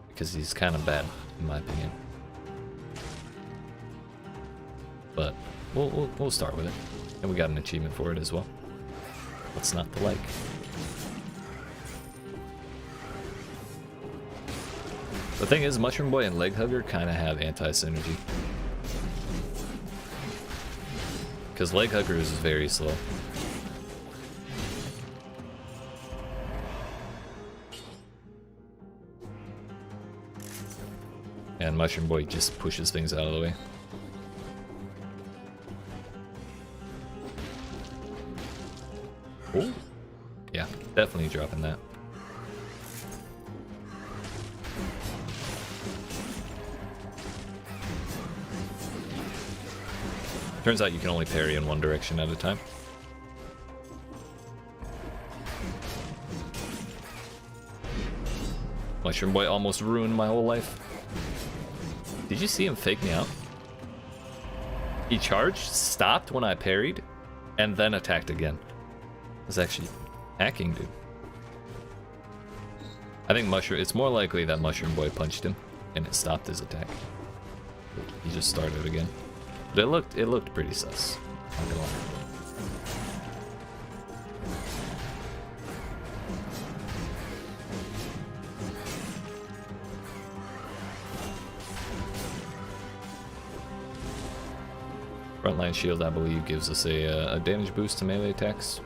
because he's kind of bad in my opinion. But we'll start with it, and we got an achievement for it as well. What's not to like? The thing is, Mushroom Boy and Leg Hugger kind of have anti-synergy. Because Leg Hugger is very slow. And Mushroom Boy just pushes things out of the way. Oh, yeah, definitely dropping that. Turns out you can only parry in one direction at a time. Mushroom Boy almost ruined my whole life. Did you see him fake me out? He charged, stopped when I parried, and then attacked again. It was actually hacking, dude. I think it's more likely that Mushroom Boy punched him, and it stopped his attack. He just started again. But it looked pretty sus. Not gonna lie. Frontline shield, I believe, gives us a damage boost to melee attacks.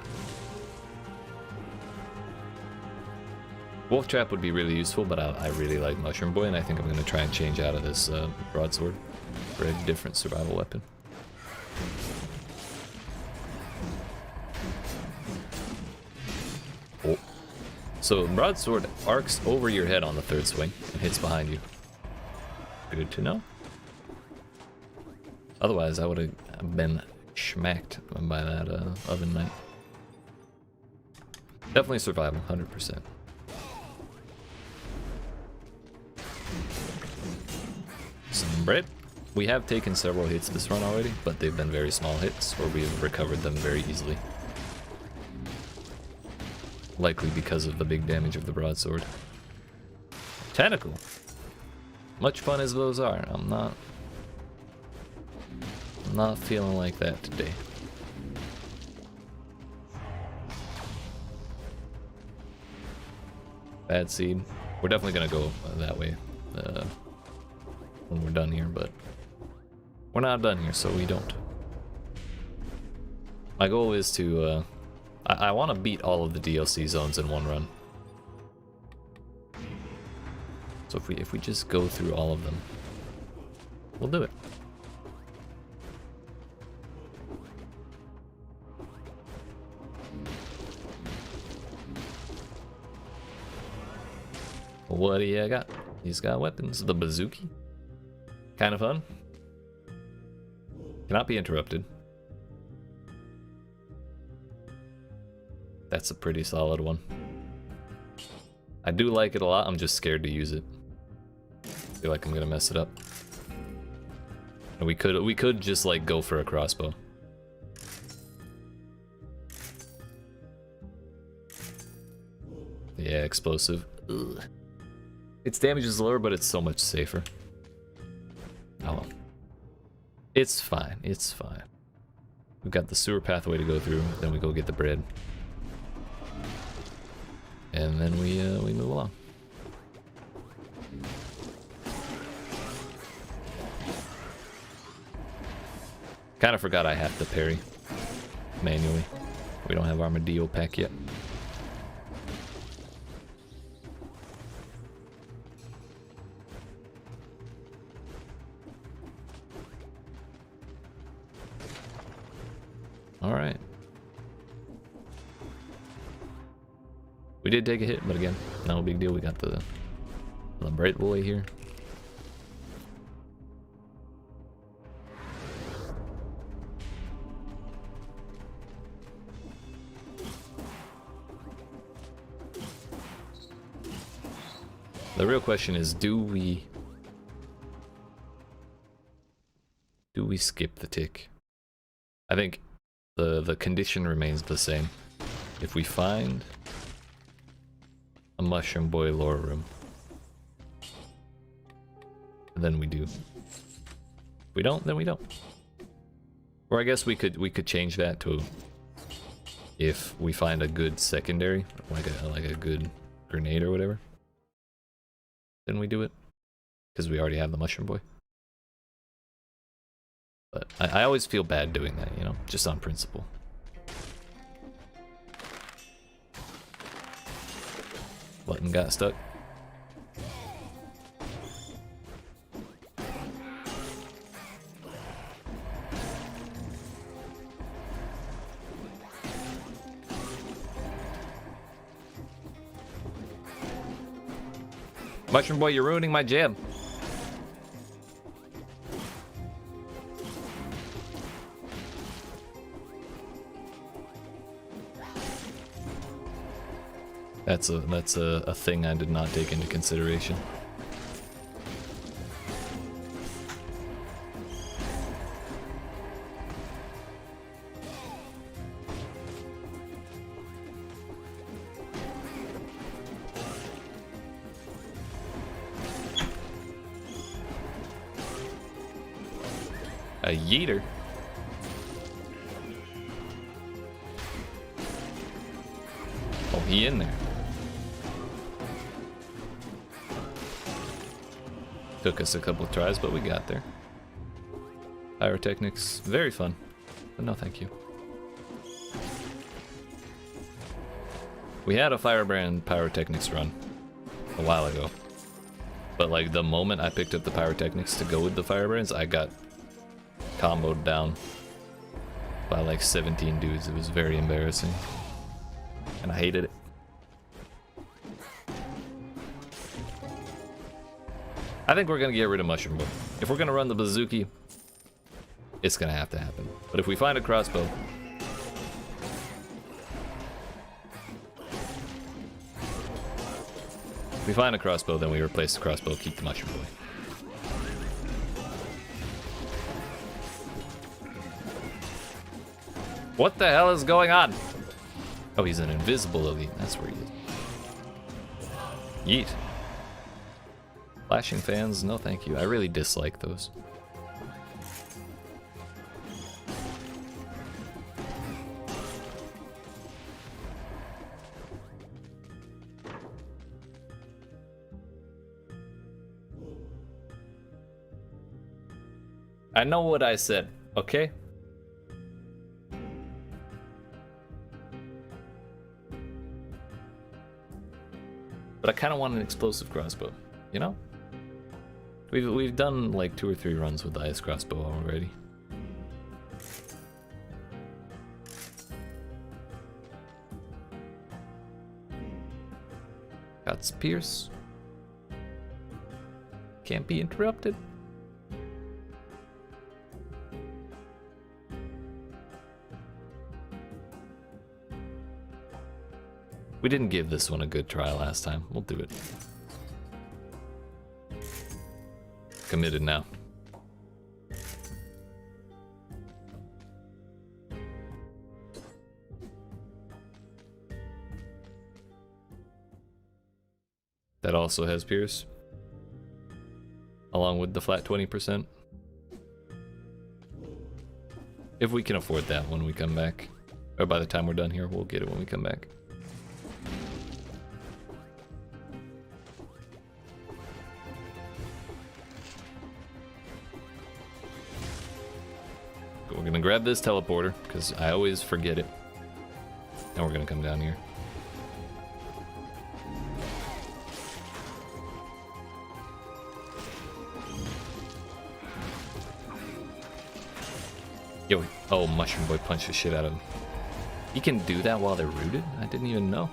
Wolf Trap would be really useful, but I really like Mushroom Boy, and I think I'm going to try and change out of this broadsword. for a different survival weapon. Oh. So broadsword arcs over your head on the third swing and hits behind you. Good to know. Otherwise, I would have been schmacked by that oven knight. Definitely survival, 100%. Some bread. We have taken several hits this run already, but they've been very small hits, or we've recovered them very easily. Likely because of the big damage of the broadsword. Tentacle. Much fun as those are, I'm not feeling like that today. Bad seed. We're definitely gonna go that way when we're done here, but we're not done here, so we don't. My goal is to I want to beat all of the DLC zones in one run. So if we just go through all of them, we'll do it. What do you got? He's got weapons. The bazooki. Kind of fun. Cannot be interrupted. That's a pretty solid one. I do like it a lot. I'm just scared to use it. I feel like I'm gonna mess it up. And we could just like go for a crossbow. Yeah, explosive. Ugh. Its damage is lower, but it's so much safer. Oh well. It's fine, it's fine. We've got the sewer pathway to go through, then we go get the bread. And then we move along. Kind of forgot I have to parry manually. We don't have Armadillo pack yet. Alright. We did take a hit, but again, no big deal. We got the bright boy here. The real question is, do we skip the tick? I think the condition remains the same. If we find a mushroom boy lore room, then we do. If we don't, then we don't. Or I guess we could change that to if we find a good secondary, like a good grenade or whatever, then we do it, because we already have the mushroom boy. But I always feel bad doing that, you know, just on principle. Button got stuck. Mushroom boy, you're ruining my jam. That's a thing I did not take into consideration. A yeeter. Oh, he in there. Took us a couple of tries, but we got there. Pyrotechnics, very fun, but no thank you. We had a Firebrand Pyrotechnics run a while ago. But like the moment I picked up the pyrotechnics to go with the firebrands, I got comboed down by like 17 dudes. It was very embarrassing. And I hated it. I think we're gonna get rid of Mushroom Boy. If we're gonna run the Bazooki, it's gonna have to happen. But if we find a crossbow, then we replace the crossbow, keep the Mushroom Boy. What the hell is going on? Oh, he's an invisible elite. That's where he is. Yeet. Flashing fans, no thank you. I really dislike those. I know what I said, okay? But I kind of want an explosive crossbow, you know? We've done like 2 or 3 runs with the ice crossbow already. Got Pierce. Can't be interrupted. We didn't give this one a good try last time. We'll do it. Committed now. That also has Pierce. Along with the flat 20%. If we can afford that when we come back. Or by the time we're done here, we'll get it when we come back. We're gonna grab this teleporter, because I always forget it. And we're gonna come down here. Yo, oh, Mushroom Boy punched the shit out of him. He can do that while they're rooted? I didn't even know.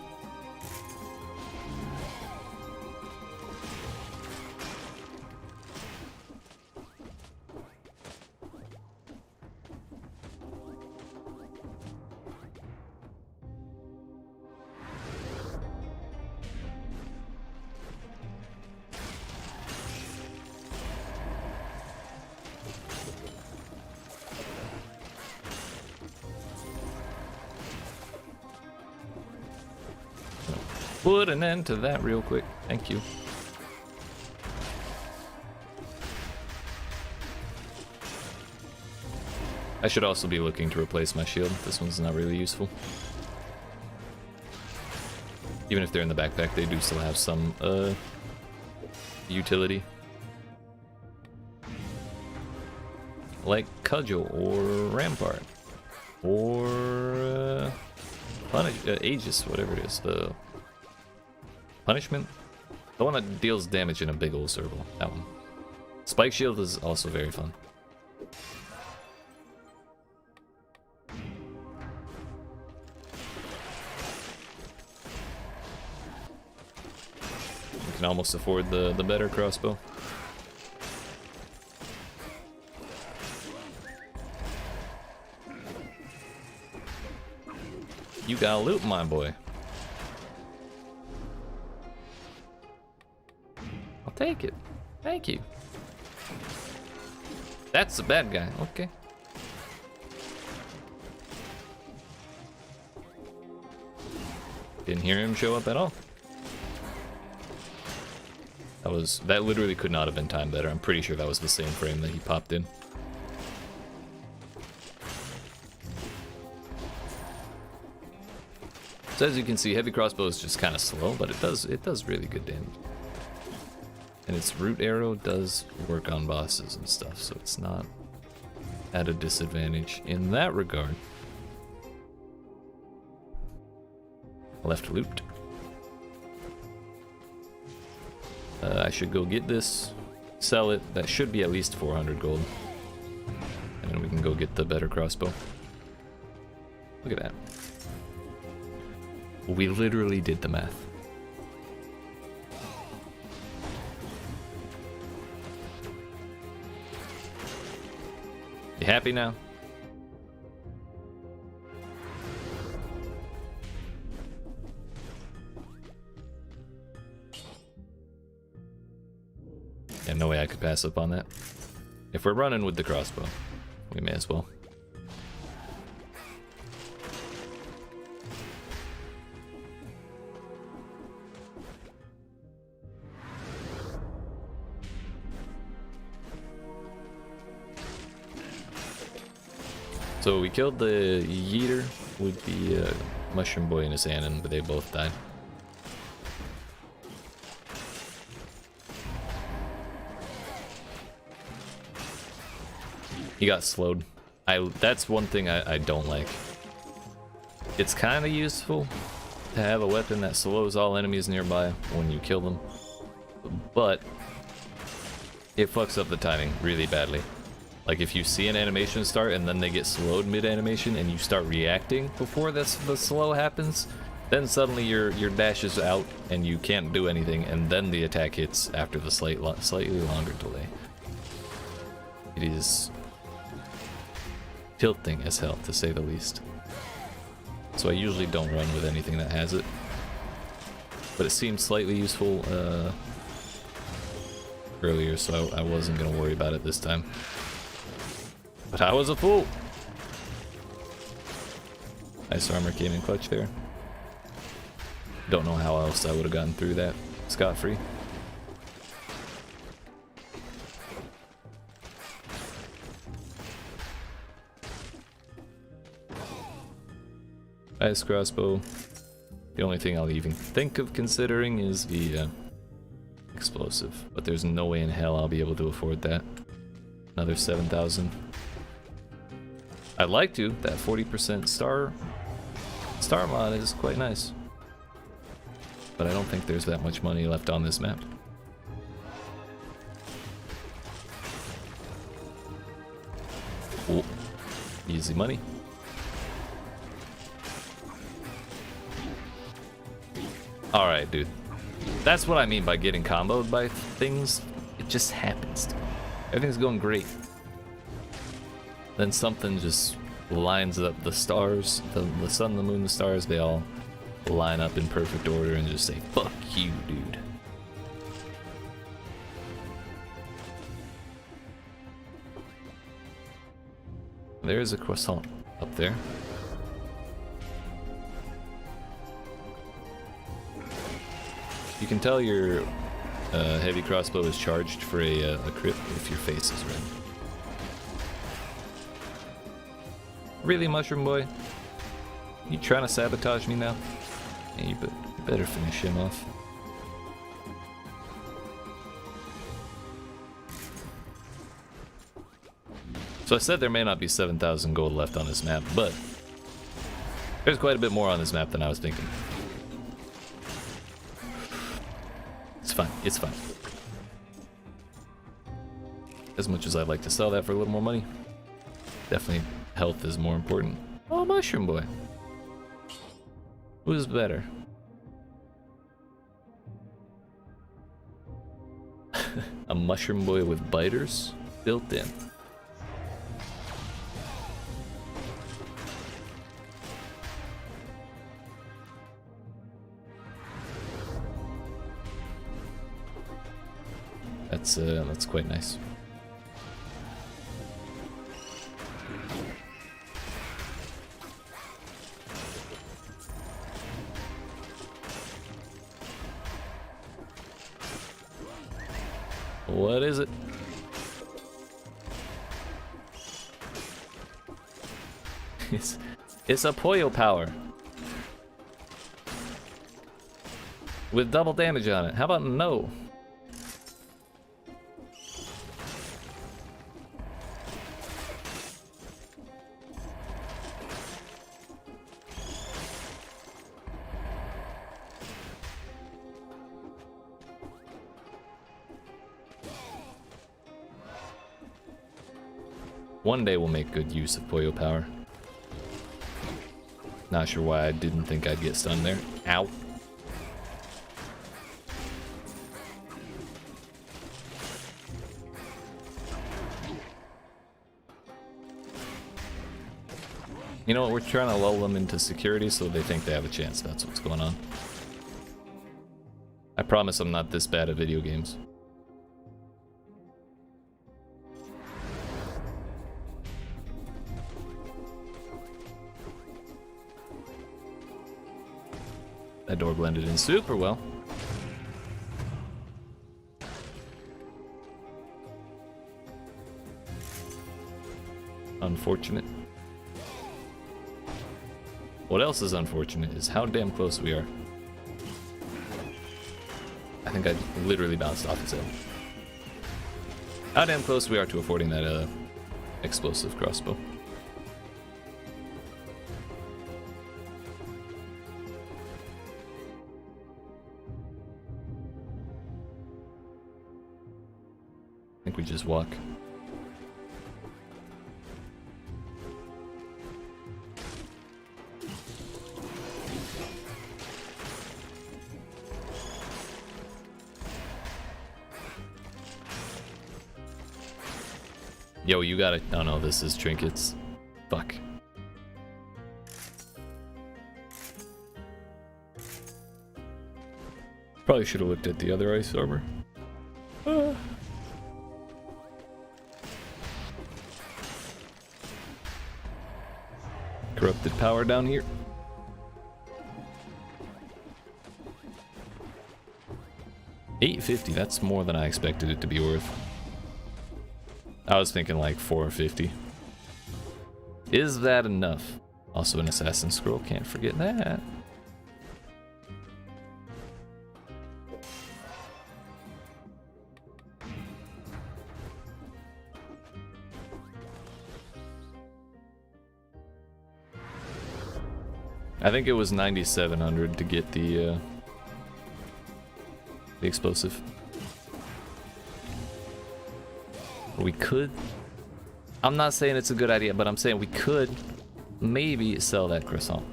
Put an end to that real quick. Thank you. I should also be looking to replace my shield. This one's not really useful. Even if they're in the backpack, they do still have some utility. Like Cudgel or Rampart. Or Aegis, whatever it is. The Punishment? The one that deals damage in a big old circle. That one. Spike Shield is also very fun. We can almost afford the better crossbow. You got loot, my boy. Take it. Thank you. That's the bad guy. Okay. Didn't hear him show up at all. That literally could not have been timed better. I'm pretty sure that was the same frame that he popped in. So as you can see, heavy crossbow is just kind of slow, but it does really good damage. And its root arrow does work on bosses and stuff, so it's not at a disadvantage in that regard. Left looped. I should go get this, sell it. That should be at least 400 gold. And then we can go get the better crossbow. Look at that. We literally did the math. You happy now? Yeah, no way I could pass up on that. If we're running with the crossbow, we may as well. So we killed the yeeter with the mushroom boy and his Anon, but they both died. He got slowed. That's one thing I don't like. It's kind of useful to have a weapon that slows all enemies nearby when you kill them, but it fucks up the timing really badly. Like if you see an animation start and then they get slowed mid-animation and you start reacting before the slow happens, then suddenly your dash is out and you can't do anything, and then the attack hits after the slightly longer delay. It is tilting as hell, to say the least. So I usually don't run with anything that has it, but it seemed slightly useful earlier, so I wasn't gonna worry about it this time. But I was a fool! Nice armor came in clutch there. Don't know how else I would have gotten through that scot-free. Nice crossbow. The only thing I'll even think of considering is the explosive, but there's no way in hell I'll be able to afford that. Another 7,000. I'd like to. That 40% star mod is quite nice, but I don't think there's that much money left on this map. Ooh, easy money. Alright, dude. That's what I mean by getting comboed by things. It just happens. Everything's going great. Then something just lines up the stars, the sun, the moon, the stars, they all line up in perfect order and just say, fuck you, dude. There's a croissant up there. You can tell your heavy crossbow is charged for a crit if your face is red. Really, Mushroom Boy? You trying to sabotage me now? Yeah, you better finish him off. So I said there may not be 7,000 gold left on this map, but there's quite a bit more on this map than I was thinking. It's fine, it's fine. As much as I'd like to sell that for a little more money, definitely health is more important. Oh, Mushroom Boy. Who's better? A Mushroom Boy with biters built in. That's quite nice. What is it? It's a Poyo power with double damage on it. How about no? One day we'll make good use of Poyo power. Not sure why I didn't think I'd get stunned there. Ow. You know what, we're trying to lull them into security so they think they have a chance. That's what's going on. I promise I'm not this bad at video games. That door blended in super well. Unfortunate. What else is unfortunate is how damn close we are. I think I literally bounced off his head. How damn close we are to affording that explosive crossbow. I think we just walk. Yo, you got it. Oh no, this is trinkets. Fuck. Probably should have looked at the other ice armor. Corrupted power down here. $850, that's more than I expected it to be worth. I was thinking like $450. Is that enough? Also an assassin scroll, can't forget that. I think it was 9,700 to get the explosive. We could, I'm not saying it's a good idea, but I'm saying we could maybe sell that croissant.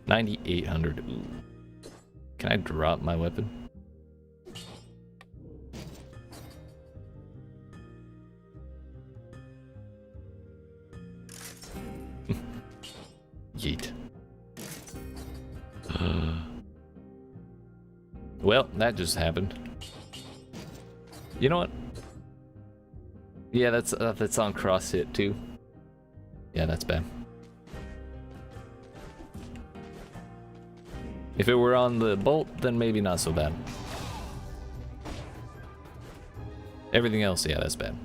9,800. Ooh. Can I drop my weapon? Yeet. Well, that just happened. You know what? Yeah, that's on cross hit too. Yeah, that's bad. If it were on the bolt, then maybe not so bad. Everything else, yeah, that's bad.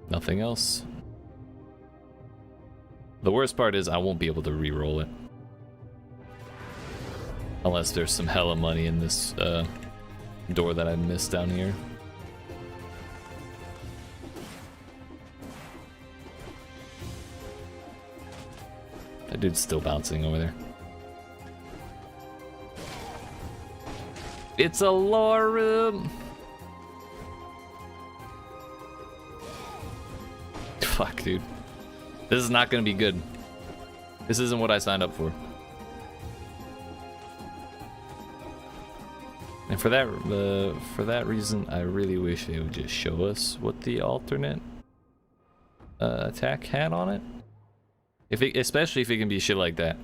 Nothing else. The worst part is I won't be able to re-roll it. Unless there's some hella money in this door that I missed down here. That dude's still bouncing over there. It's a lore room! Fuck, dude. This is not gonna be good. This isn't what I signed up for. And for that reason, I really wish they would just show us what the alternate attack had on it. Especially if it can be shit like that.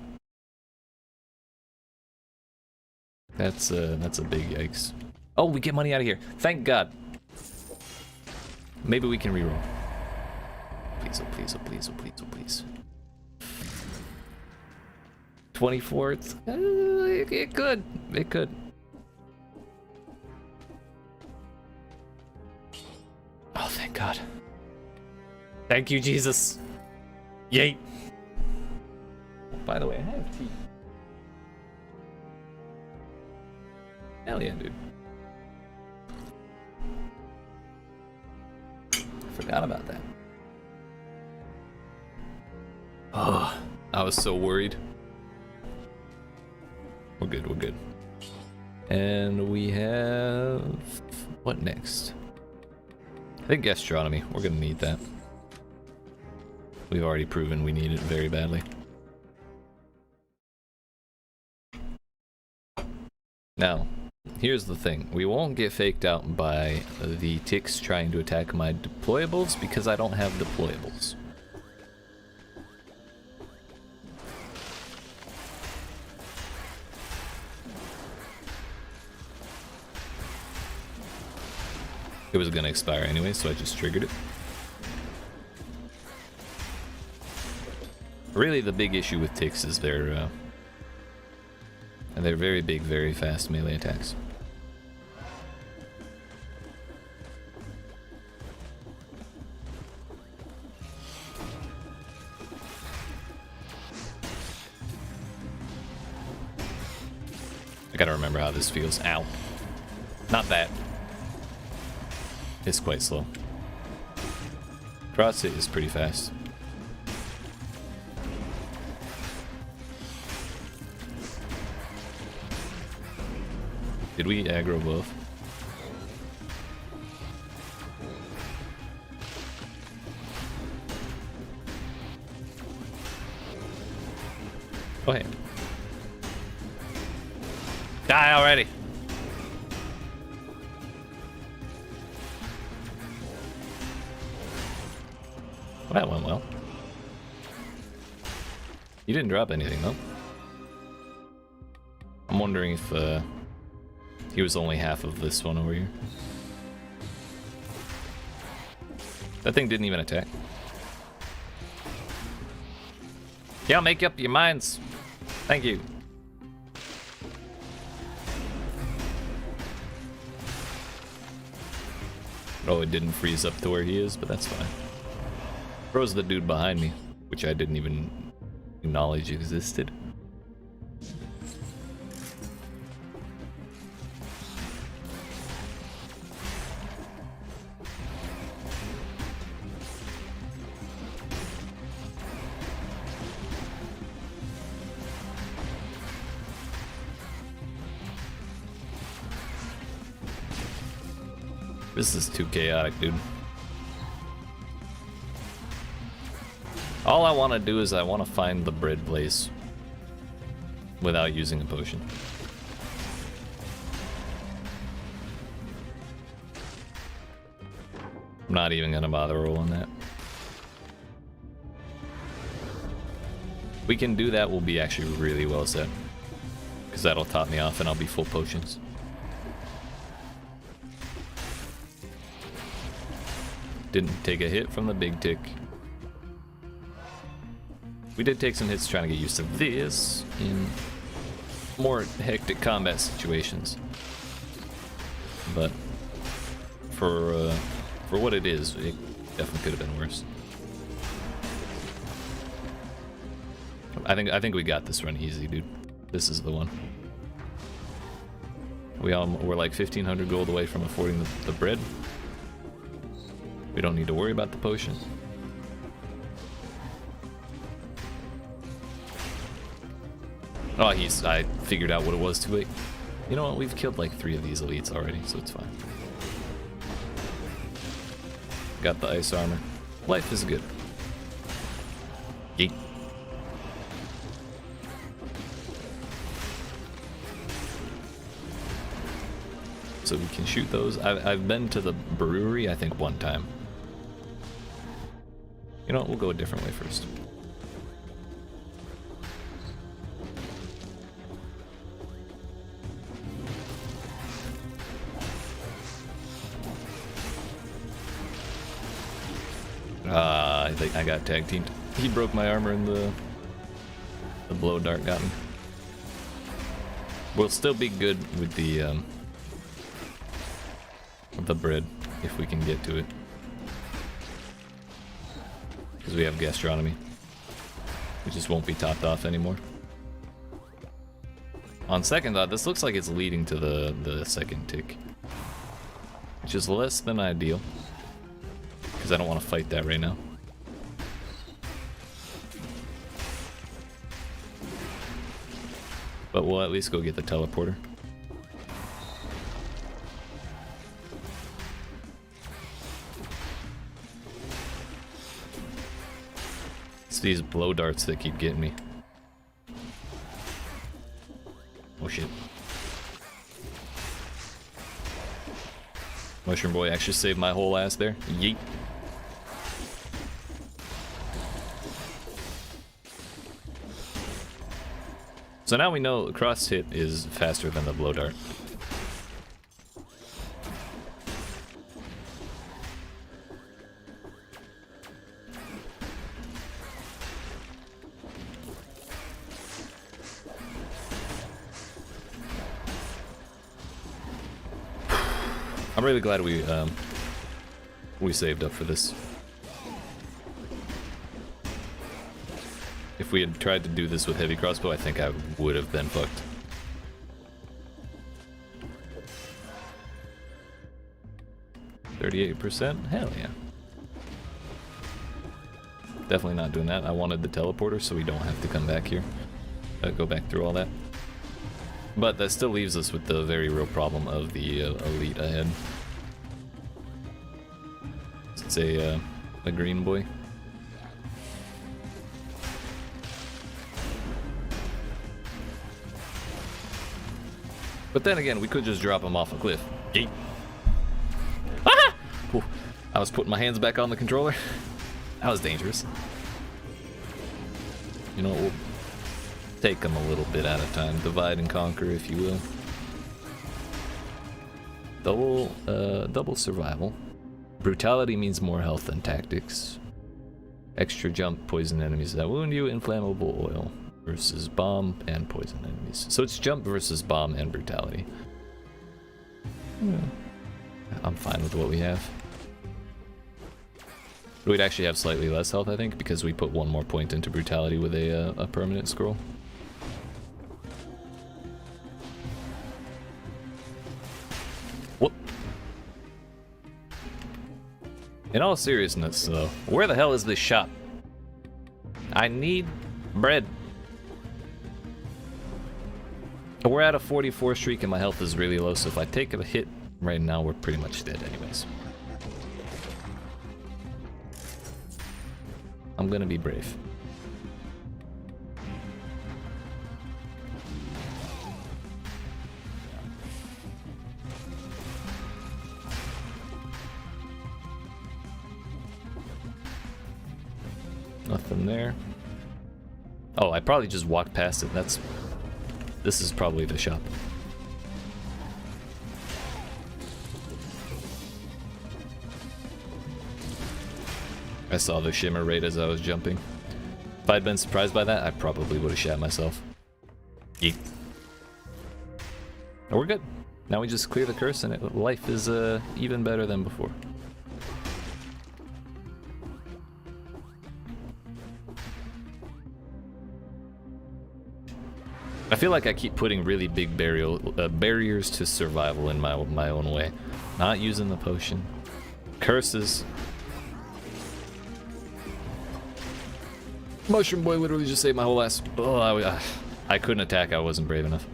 That's a big yikes. Oh, we get money out of here. Thank God. Maybe we can reroll. Please, oh please, oh please, oh please, oh please. 24, it could. It could. Oh, thank God. Thank you, Jesus. Yay. Oh, by the way, I have tea. Hell yeah, dude. I forgot about that. I was so worried. We're good, we're good. And we have... what next? I think gastronomy. We're gonna need that. We've already proven we need it very badly. Now, here's the thing. We won't get faked out by the ticks trying to attack my deployables because I don't have deployables. It was gonna expire anyway, so I just triggered it. Really, the big issue with ticks is they're very big, very fast melee attacks. I gotta remember how this feels. Ow. Not that. It's quite slow. Cross hit is pretty fast. Did we aggro both? Oh hey. Die already! Well, that went well. You didn't drop anything though. I'm wondering if he was only half of this one over here. That thing didn't even attack. Yeah, make up your minds. Thank you. Oh, it didn't freeze up to where he is, but that's fine. Froze the dude behind me, which I didn't even acknowledge existed. This is too chaotic, dude. All I want to do is I want to find the bread place without using a potion. I'm not even gonna bother rolling that. If we can do that, we'll be actually really well set. Because that'll top me off and I'll be full potions. Didn't take a hit from the big tick. We did take some hits trying to get used to this in more hectic combat situations. But for what it is, it definitely could have been worse. I think we got this run easy, dude. This is the one. We're like 1,500 gold away from affording the bread. We don't need to worry about the potion. Oh, I figured out what it was too late. You know what? We've killed like 3 of these elites already, so it's fine. Got the ice armor. Life is good. Yeet. So we can shoot those. I've been to the brewery, I think, 1 time. You know what? We'll go a different way first. I think I got tag teamed. He broke my armor and the blow dart got me. We'll still be good with the bread if we can get to it. Because we have gastronomy. We just won't be topped off anymore. On second thought, this looks like it's leading to the second tick. Which is less than ideal. Because I don't want to fight that right now. But we'll at least go get the teleporter. It's these blow darts that keep getting me. Oh shit. Mushroom Boy actually saved my whole ass there. Yeet. So now we know cross hit is faster than the blow dart. I'm really glad we saved up for this. If we had tried to do this with heavy crossbow, I think I would have been fucked. %? Hell yeah. Definitely not doing that. I wanted the teleporter so we don't have to come back here. Go back through all that. But that still leaves us with the very real problem of the elite ahead. It's a green boy. But then again, we could just drop him off a cliff. Yeet. Ah! Ooh, I was putting my hands back on the controller. That was dangerous. You know what, we'll take them a little bit at a time. Divide and conquer, if you will. Double survival. Brutality means more health than tactics. Extra jump, poison enemies that wound you. Inflammable oil versus bomb and poison enemies. So it's jump versus bomb and brutality. Yeah. I'm fine with what we have. We'd actually have slightly less health, I think, because we put one more point into brutality with a permanent scroll. Whoop. In all seriousness, though, where the hell is this shop? I need bread. We're at a 44 streak and my health is really low, so if I take a hit right now, we're pretty much dead anyways. I'm gonna be brave. Nothing there. Oh, I probably just walked past it. This is probably the shop. I saw the shimmer right as I was jumping. If I'd been surprised by that, I probably would have shat myself. Yeet. Oh, we're good. Now we just clear the curse and life is even better than before. I feel like I keep putting really big barriers to survival in my own way. Not using the potion. Curses. Mushroom Boy literally just saved my whole ass. Oh, I couldn't attack, I wasn't brave enough.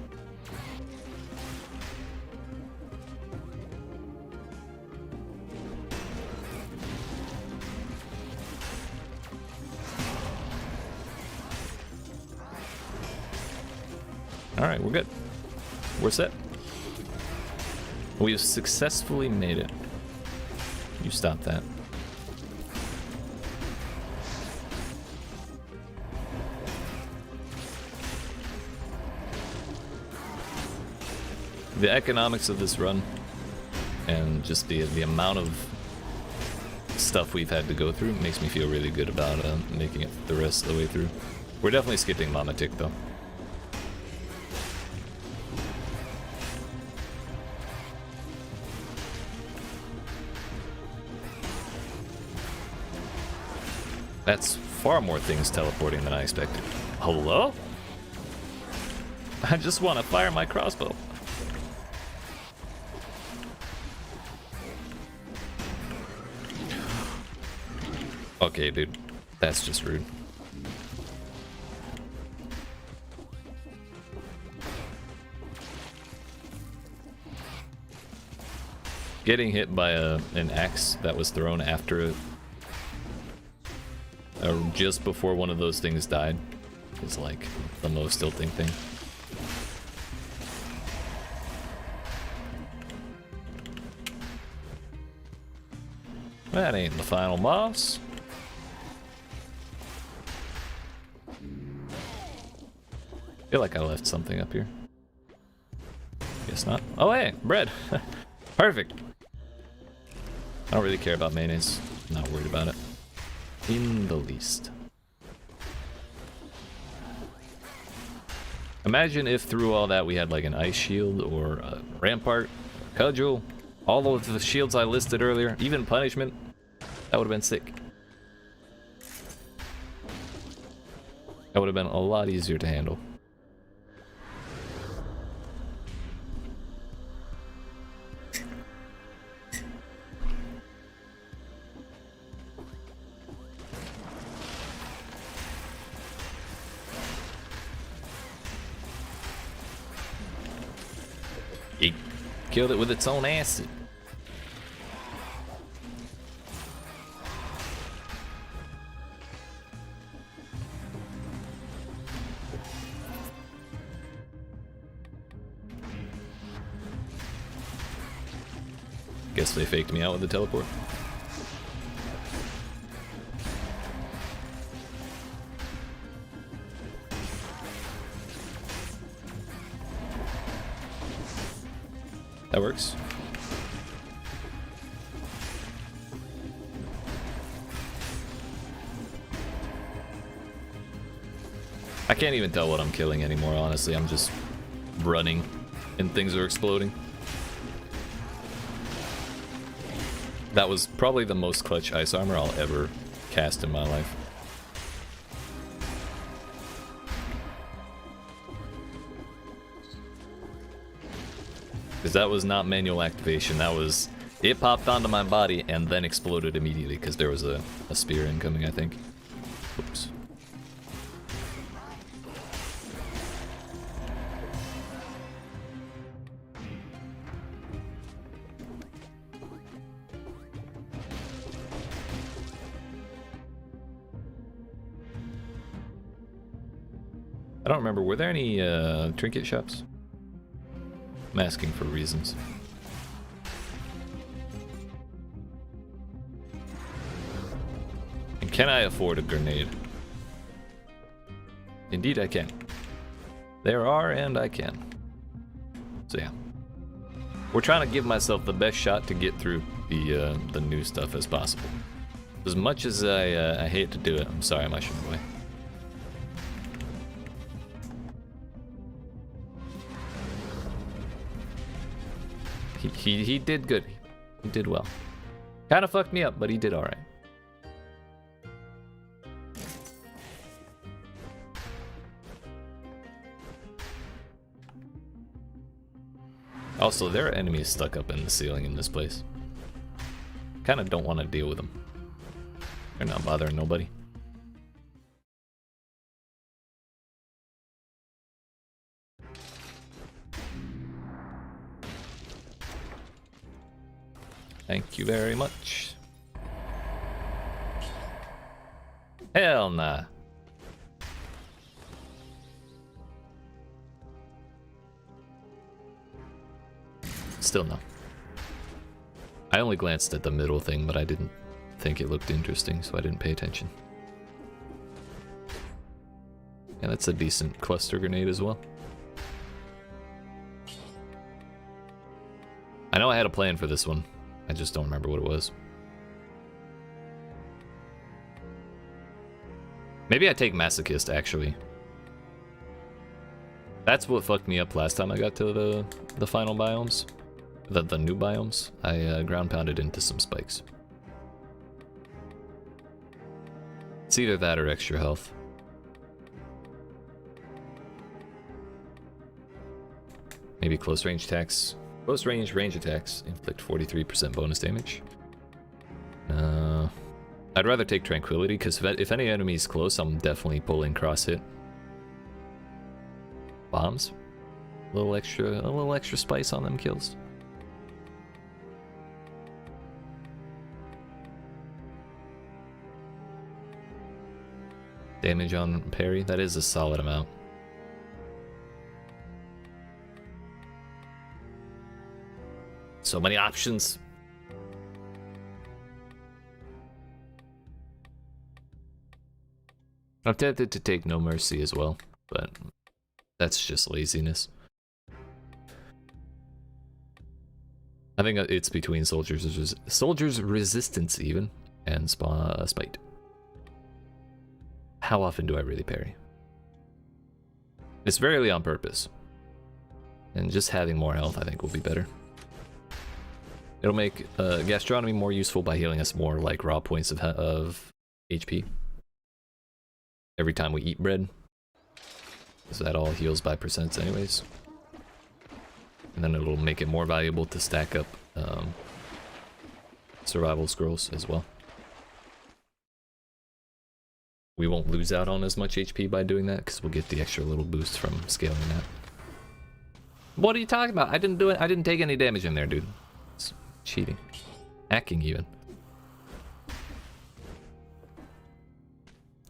Alright, we're good. We're set. We've successfully made it. You stop that. The economics of this run and just the amount of stuff we've had to go through makes me feel really good about making it the rest of the way through. We're definitely skipping Mama Tick though. That's far more things teleporting than I expected. Hello? I just want to fire my crossbow. Okay, dude. That's just rude. Getting hit by an axe that was thrown after it, just before one of those things died, is like the most tilting thing. That ain't the final boss. Feel like I left something up here. Guess not. Oh hey, bread. Perfect. I don't really care about mayonnaise. I'm not worried about it. In the least. Imagine if through all that we had like an ice shield or a rampart, cudgel, all of the shields I listed earlier, even punishment. That would have been sick. That would have been a lot easier to handle. He killed it with its own acid. Guess they faked me out with the teleport. That works. I can't even tell what I'm killing anymore, honestly. I'm just running and things are exploding. That was probably the most clutch ice armor I'll ever cast in my life. Because that was not manual activation, that was... It popped onto my body and then exploded immediately because there was a spear incoming, I think. Oops. I don't remember, were there any trinket shops? I'm asking for reasons. And can I afford a grenade? Indeed I can. There are, and I can. So yeah. We're trying to give myself the best shot to get through the new stuff as possible. As much as I hate to do it, I'm sorry, I'm mushing away. He did good. He did well. Kind of fucked me up, but he did alright. Also, there are enemies stuck up in the ceiling in this place. Kind of don't want to deal with them. They're not bothering nobody. Thank you very much. Hell nah. Still no. I only glanced at the middle thing, but I didn't think it looked interesting, so I didn't pay attention. Yeah, that's a decent cluster grenade as well. I know I had a plan for this one. I just don't remember what it was. Maybe I take Masochist, actually. That's what fucked me up last time I got to the final biomes. The new biomes. I ground pounded into some spikes. It's either that or extra health. Maybe close range attacks. Close range attacks inflict 43% bonus damage. I'd rather take Tranquility, because if any enemy is close, I'm definitely pulling cross hit. Bombs? A little extra spice on them kills. damage on parry. That is a solid amount. So many options. I'm tempted to take No Mercy as well, but that's just laziness. I think it's between Soldier's Resistance even, and Spite. How often do I really parry? It's rarely on purpose. And just having more health I think will be better. It'll make Gastronomy more useful by healing us more like raw points of HP. Every time we eat bread. So that all heals by percents anyways. And then it'll make it more valuable to stack up survival scrolls as well. We won't lose out on as much HP by doing that because we'll get the extra little boost from scaling that. What are you talking about? I didn't do it. I didn't take any damage in there, dude. It's cheating. Hacking even.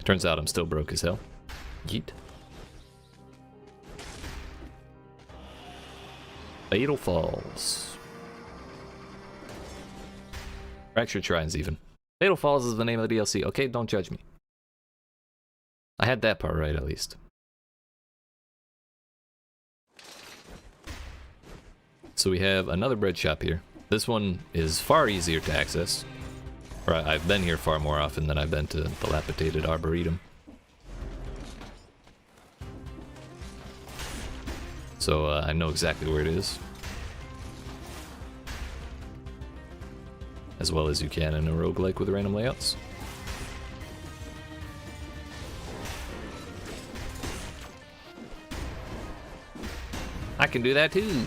Turns out I'm still broke as hell. Yeet. Fatal Falls. Fractured Shrines even. Fatal Falls is the name of the DLC. Okay, don't judge me. I had that part right at least. So we have another bread shop here. This one is far easier to access. Or I've been here far more often than I've been to Dilapidated Arboretum. So I know exactly where it is. As well as you can in a roguelike with random layouts. I can do that too.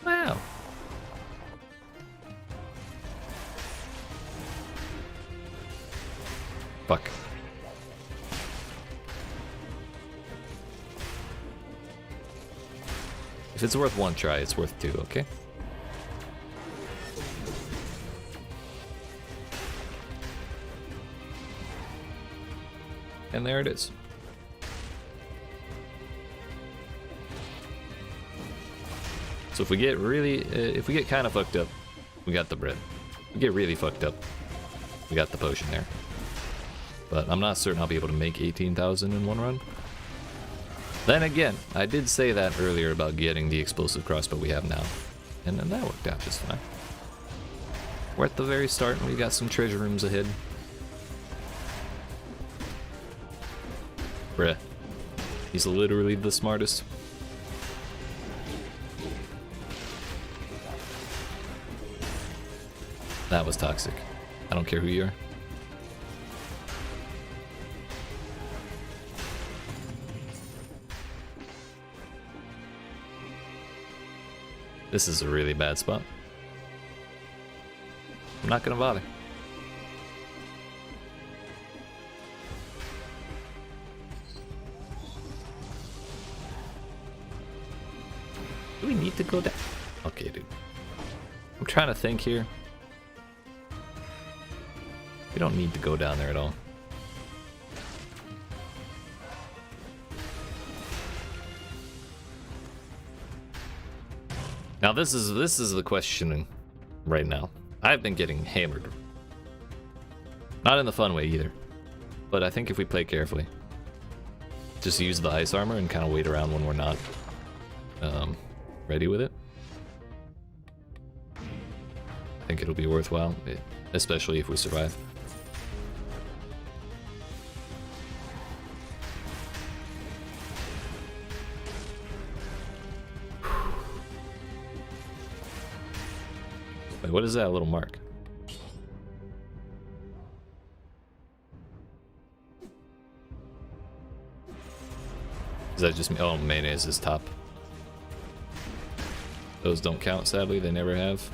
Wow. Fuck. If it's worth one try, it's worth two, okay? And there it is. So if we get kind of fucked up, we got the bread. If we get really fucked up, we got the potion there. But I'm not certain I'll be able to make 18,000 in one run. Then again, I did say that earlier about getting the explosive crossbow we have now. And then that worked out just fine. We're at the very start and we got some treasure rooms ahead. Bruh. He's literally the smartest. That was toxic. I don't care who you are. This is a really bad spot. I'm not gonna bother. Do we need to go down? Okay, dude. I'm trying to think here. We don't need to go down there at all. Now this is the question right now. I've been getting hammered. Not in the fun way either. But I think if we play carefully. Just use the ice armor and kind of wait around when we're not ready with it. I think it'll be worthwhile, especially if we survive. Wait, what is that little mark? Is that just me? Oh, mayonnaise is top. Those don't count, sadly. They never have.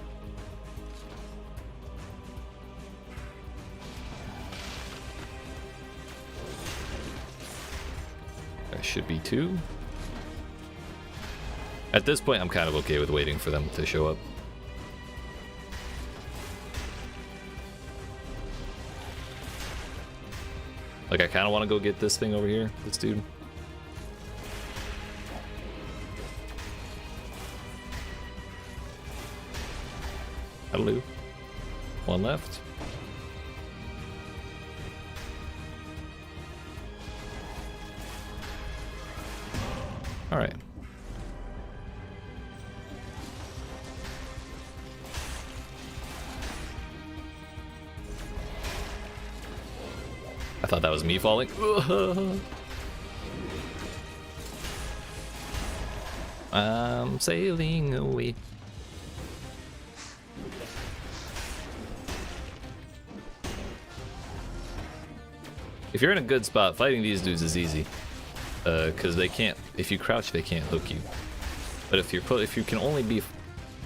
There should be two. At this point, I'm kind of okay with waiting for them to show up. Like, I kind of want to go get this thing over here, this dude. Hello. One left. All right. I thought that was me falling. I'm sailing away. If you're in a good spot, fighting these dudes is easy. Because they can't, if you crouch, they can't hook you. But if you can only be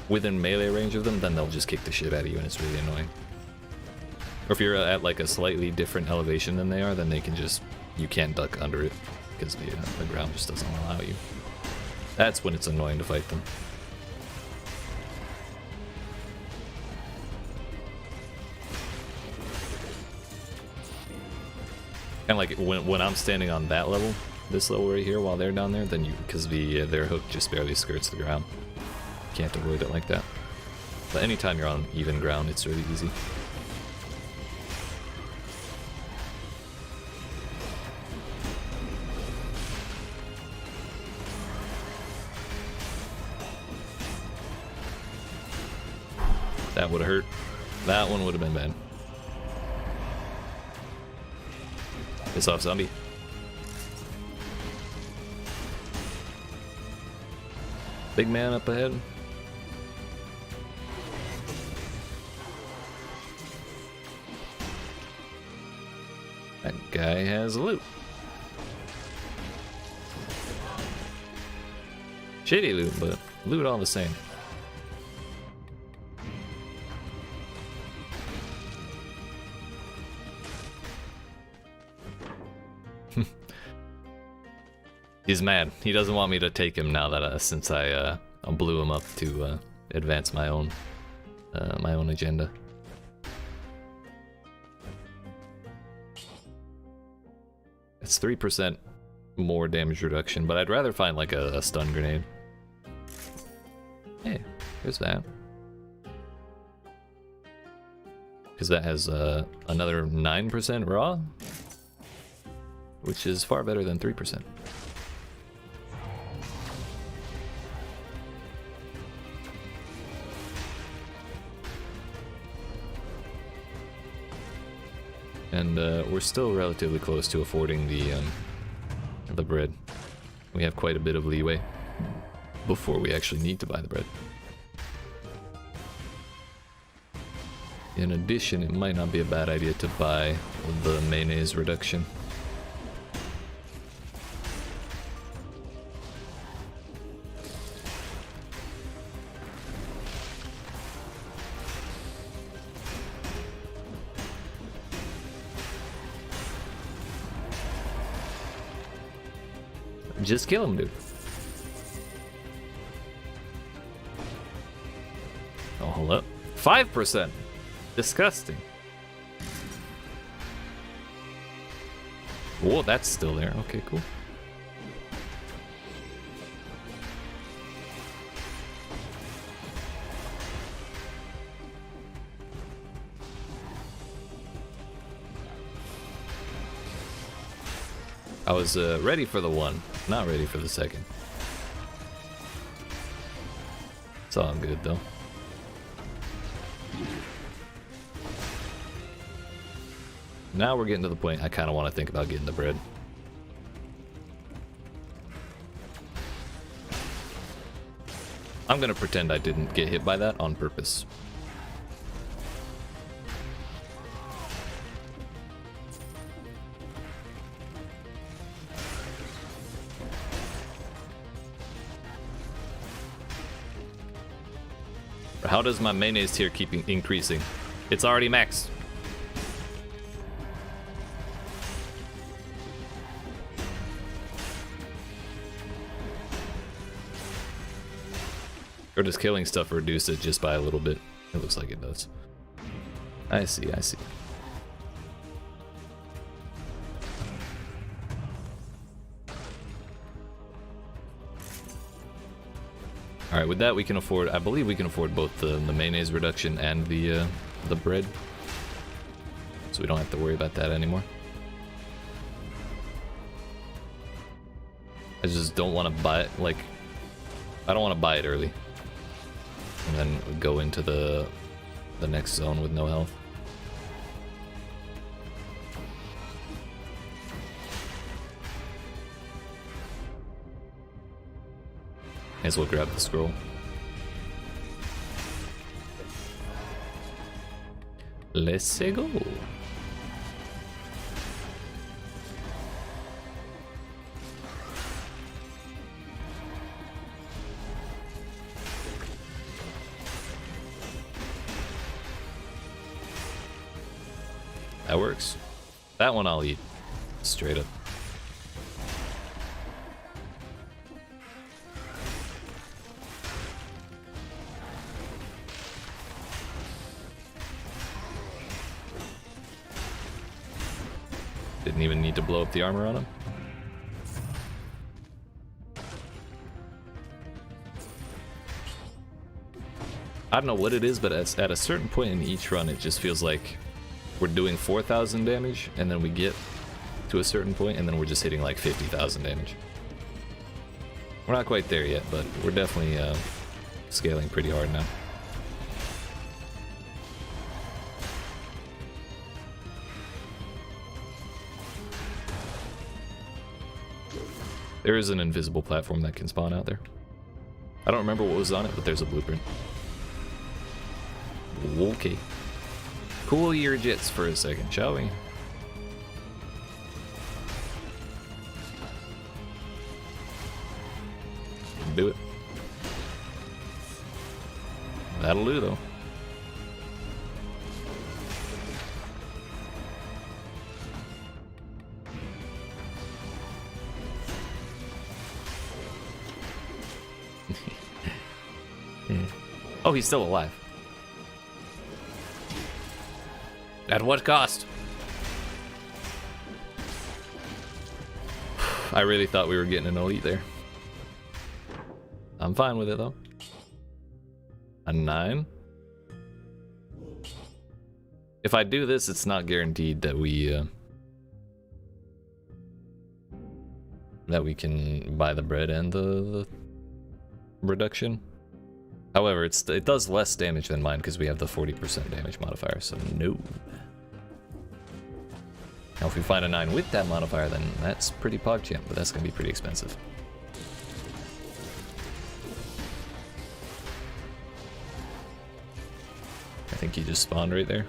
within melee range of them, then they'll just kick the shit out of you, and it's really annoying. Or if you're at like a slightly different elevation than they are, then they can just, you can't duck under it because the ground just doesn't allow you. That's when it's annoying to fight them. And like when I'm standing on that level, this level right here, while they're down there, then because their hook just barely skirts the ground, you can't avoid it like that. But anytime you're on even ground, it's really easy. That would have hurt. That one would have been bad. Piss off, zombie. Big man up ahead. That guy has loot. Shitty loot, but loot all the same. He's mad. He doesn't want me to take him now that since I blew him up to advance my own agenda. It's 3% more damage reduction, but I'd rather find like a stun grenade. Hey, there's that. Because that has another 9% raw, which is far better than 3%. And we're still relatively close to affording the bread. We have quite a bit of leeway before we actually need to buy the bread. In addition, it might not be a bad idea to buy the mayonnaise reduction. Just kill him, dude. Oh, hold up. 5%! Disgusting. Whoa, that's still there. Okay, cool. I was ready for the one, not ready for the second. It's all good though. Now we're getting to the point I kind of want to think about getting the bread. I'm gonna pretend I didn't get hit by that on purpose. How does my mayonnaise tier keep increasing? It's already maxed. Or does killing stuff reduce it just by a little bit? It looks like it does. I see, I see. Alright, with that we can afford, I believe we can afford both the mayonnaise reduction and the bread. So we don't have to worry about that anymore. I just don't want to buy it, like, I don't want to buy it early. And then go into the next zone with no health. May as well grab the scroll. Let's go. That works. That one I'll eat. Straight up. Didn't even need to blow up the armor on him. I don't know what it is, but at a certain point in each run, it just feels like we're doing 4,000 damage, and then we get to a certain point, and then we're just hitting like 50,000 damage. We're not quite there yet, but we're definitely scaling pretty hard now. There is an invisible platform that can spawn out there. I don't remember what was on it, but there's a blueprint. Okay. Cool your jets for a second, shall we? Do it. That'll do, though. Yeah. Oh, he's still alive. At what cost? I really thought we were getting an elite there. I'm fine with it though. A 9. If I do this, it's not guaranteed that we can buy the bread and the reduction. However, it does less damage than mine because we have the 40% damage modifier, so no. Now if we find a 9 with that modifier, then that's pretty PogChamp, but that's going to be pretty expensive. I think he just spawned right there.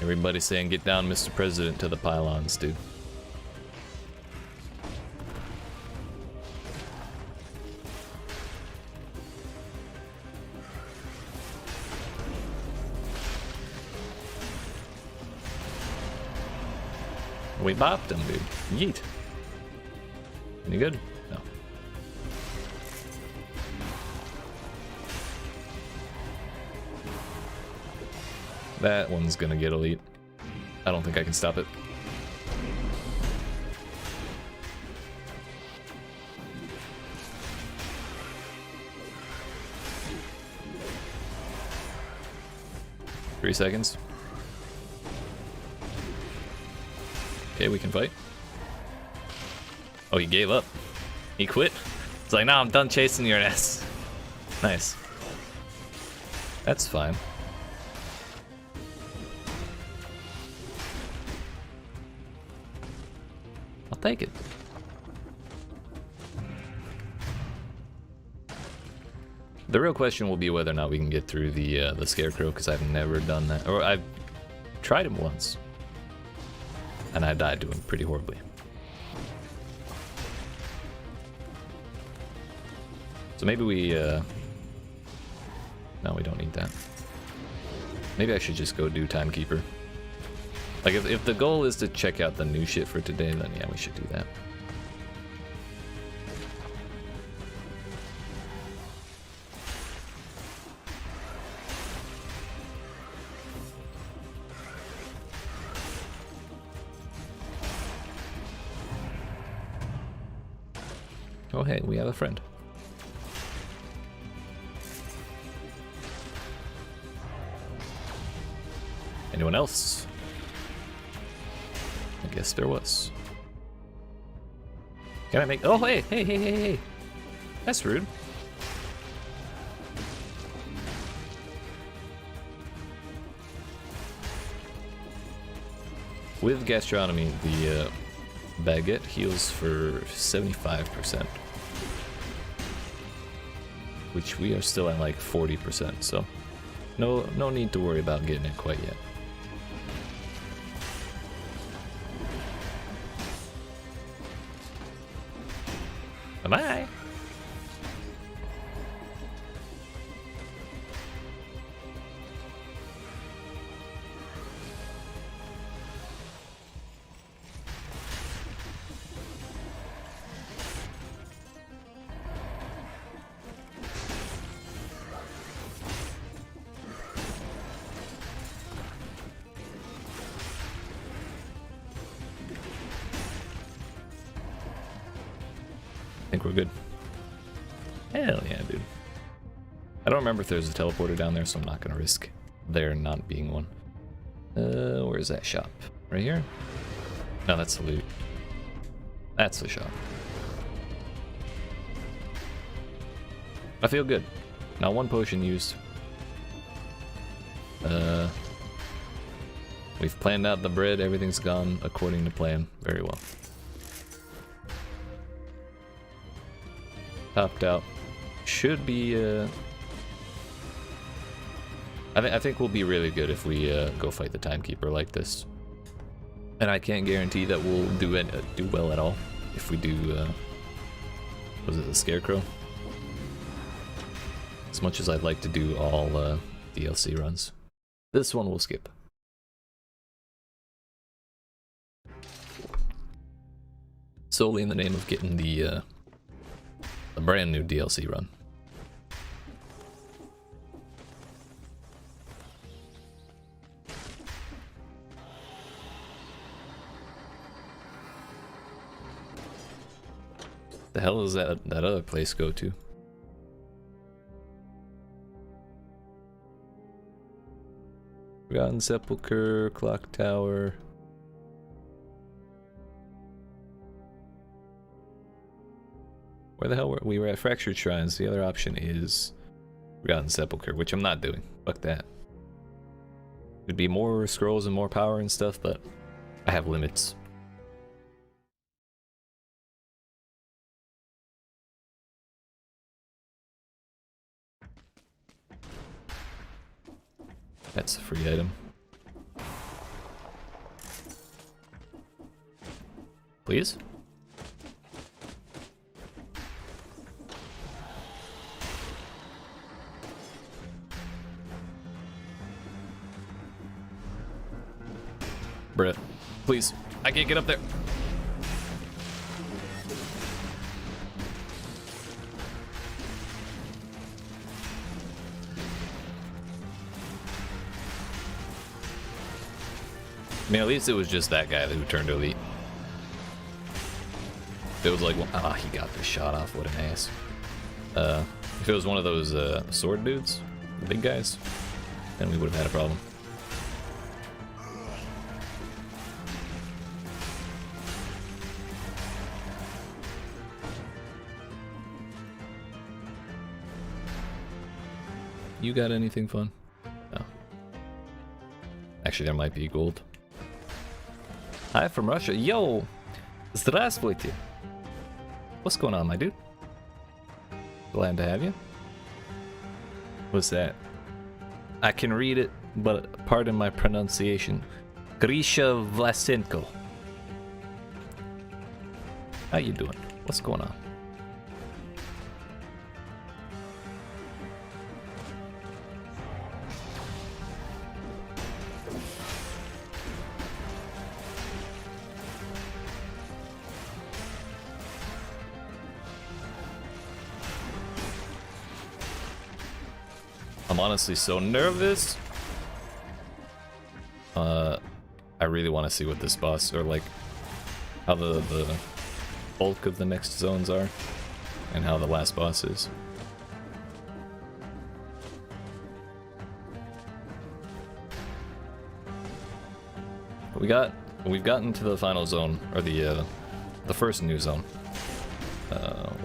Everybody's saying, get down, Mr. President, to the pylons, dude. We bopped him, dude. Yeet. Any good? No. That one's gonna get elite. I don't think I can stop it. Three seconds. Okay, we can fight. Oh, he gave up. He quit. It's like, nah, I'm done chasing your ass. Nice. That's fine. I'll take it. The real question will be whether or not we can get through the scarecrow, because I've never done that. Or I've tried him once. And I died to him pretty horribly. So maybe we, no, we don't need that. Maybe I should just go do Timekeeper. Like, if the goal is to check out the new shit for today, then yeah, we should do that. Oh hey, we have a friend. Anyone else? I guess there was. Can I make... Oh, hey. That's rude. With gastronomy, the baguette heals for 75%. Which we are still at like 40%, so no need to worry about getting it quite yet. Bye. I think we're good. Hell yeah, dude. I don't remember if there's a teleporter down there, so I'm not gonna risk there not being one. Where's that shop? Right here? No, that's the loot. That's the shop. I feel good. Not one potion used. We've planned out the bread, everything's gone according to plan. Very well. Topped out. Should be, I think we'll be really good if we go fight the timekeeper like this. And I can't guarantee that we'll do well at all if we do, was it the Scarecrow? As much as I'd like to do all DLC runs. This one we'll skip. Solely in the name of getting the brand new DLC run. The hell is that other place go to? Forgotten Sepulchre, Clock Tower. Where the hell were we? Were at Fractured Shrines. The other option is Forgotten Sepulchre, which I'm not doing. Fuck that. It'd be more scrolls and more power and stuff, but I have limits. That's a free item. Please? Bruh. Please. I can't get up there. I mean, at least it was just that guy who turned elite. It was like, well, ah, he got the shot off. What an ass. If it was one of those sword dudes, the big guys, then we would have had a problem. You got anything fun? No. Actually, there might be gold. Hi from Russia. Yo! Здравствуйте! What's going on, my dude? Glad to have you. What's that? I can read it, but pardon my pronunciation. Grisha Vlasenko. How you doing? What's going on? I'm honestly so nervous. I really want to see what this boss, or like how the bulk of the next zones are, and how the last boss is. We've gotten to the final zone, or the first new zone,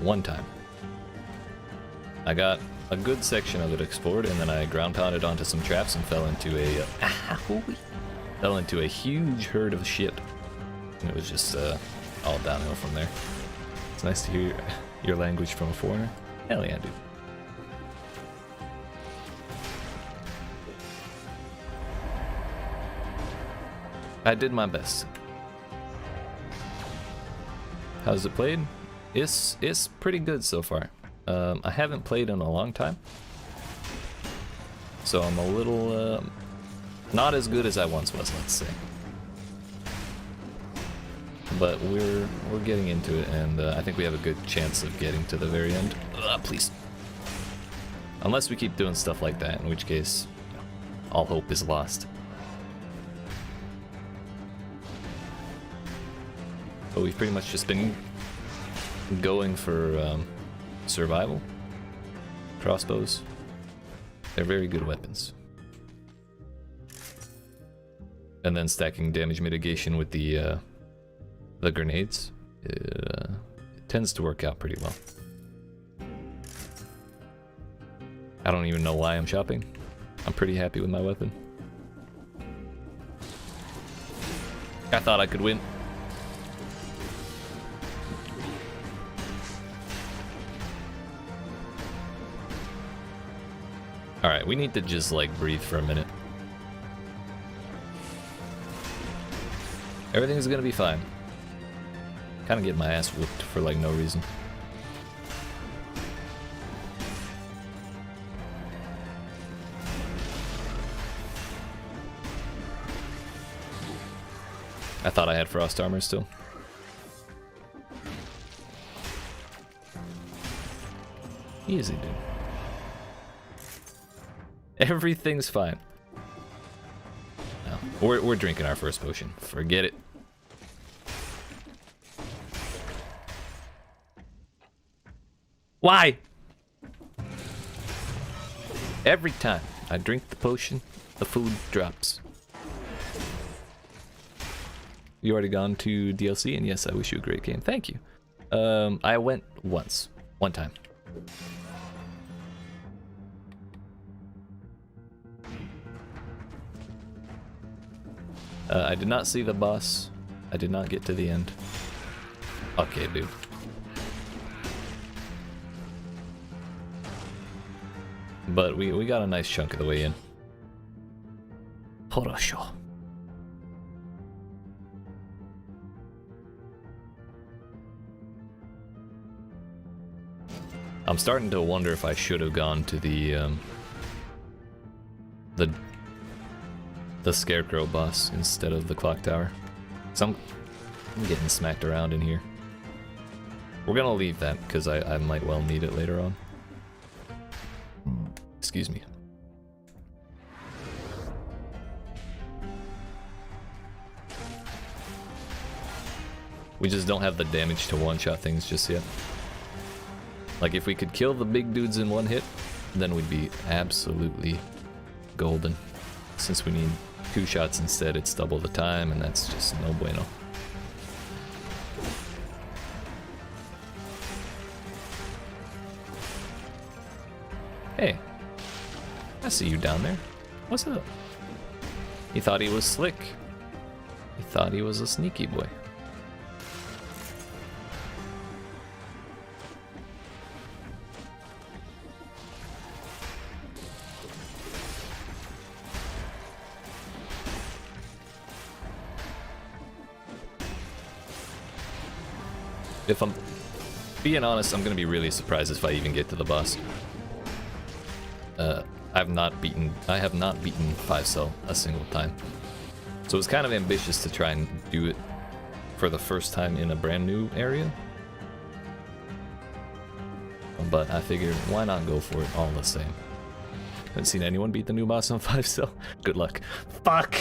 one time. I got a good section of it explored, and then I ground pounded onto some traps and fell into a huge herd of shit. And it was just all downhill from there. It's nice to hear your language from a foreigner. Hell yeah, dude. I did my best. How's it played? It's pretty good so far. I haven't played in a long time, so I'm a little not as good as I once was, let's say. But we're getting into it, and I think we have a good chance of getting to the very end. Please. Unless we keep doing stuff like that, in which case, you know, all hope is lost. But we've pretty much just been going for survival. Crossbows. They're very good weapons. And then stacking damage mitigation with the grenades. It tends to work out pretty well. I don't even know why I'm shopping. I'm pretty happy with my weapon. I thought I could win. Alright, we need to just like breathe for a minute. Everything's gonna be fine. Kinda get my ass whooped for like no reason. I thought I had frost armor still. Easy, dude. Everything's fine. No, we're drinking our first potion. Forget it. Why? Every time I drink the potion, the food drops. You already gone to DLC? And yes, I wish you a great game. Thank you. I went once. One time. I did not see the boss. I did not get to the end. Okay, dude. But we got a nice chunk of the way in. Horosho. I'm starting to wonder if I should have gone to the Scarecrow boss instead of the clock tower. So I'm getting smacked around in here. We're gonna leave that because I might well need it later on. Excuse me. We just don't have the damage to one-shot things just yet. Like if we could kill the big dudes in one hit, then we'd be absolutely golden. Since we need 2 shots instead, it's double the time, and that's just no bueno. Hey, I see you down there. What's up? He thought he was slick. He thought he was a sneaky boy. If I'm being honest, I'm gonna be really surprised if I even get to the boss. I have not beaten 5-cell a single time. So it's kind of ambitious to try and do it for the first time in a brand new area. But I figured, why not go for it all the same? Haven't seen anyone beat the new boss on 5 still. Good luck. Fuck!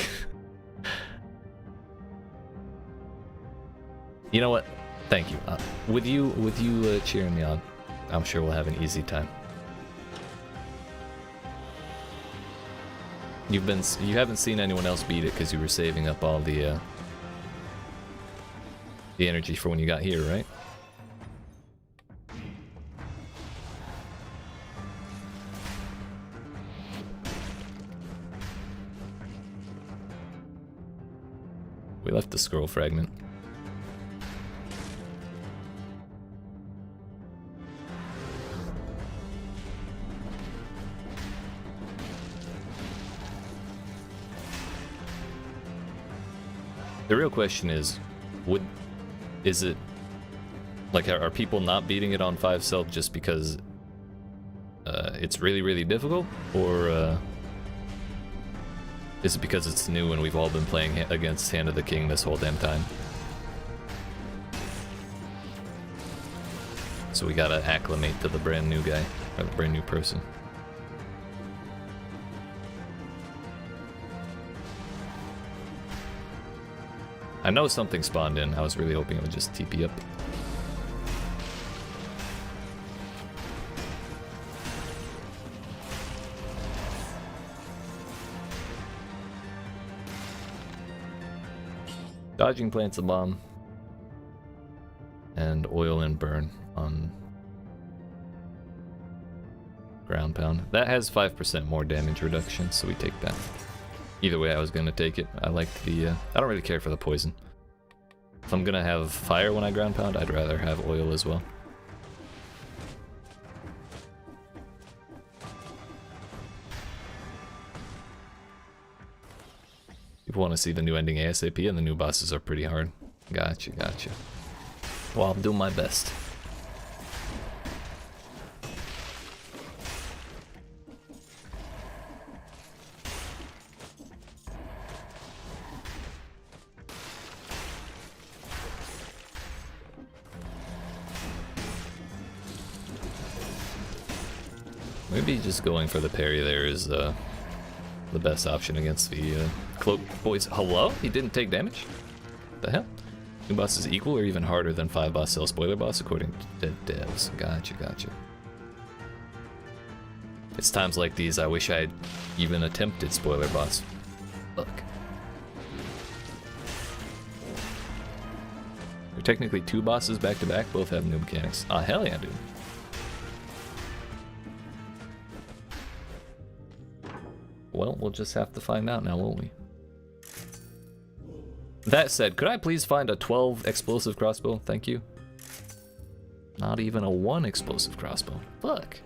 You know what? Thank you. With you cheering me on, I'm sure we'll have an easy time. You haven't seen anyone else beat it because you were saving up all the energy for when you got here, right? We left the scroll fragment. The real question is, is it, like, are people not beating it on 5 stealth just because it's really, really difficult? Or is it because it's new and we've all been playing against Hand of the King this whole damn time? So we gotta acclimate to the brand new guy, or the brand new person. I know something spawned in. I was really hoping it would just TP up. Dodging plants a bomb. And oil and burn on ground pound. That has 5% more damage reduction, so we take that. Either way, I was gonna take it. I like the, I don't really care for the poison. If I'm gonna have fire when I ground pound, I'd rather have oil as well. People want to see the new ending ASAP, and the new bosses are pretty hard. Gotcha, gotcha. Well, I'll do my best. Maybe just going for the parry there is the best option against the cloak boys. Hello? He didn't take damage? The hell? New boss is equal or even harder than 5 boss cell spoiler boss according to devs. Gotcha, gotcha. It's times like these I wish I had even attempted spoiler boss. Look. They're technically 2 bosses back to back, both have new mechanics. Ah, hell yeah, dude. Well, we'll just have to find out now, won't we? That said, could I please find a 12 explosive crossbow? Thank you. Not even a 1 explosive crossbow. Fuck.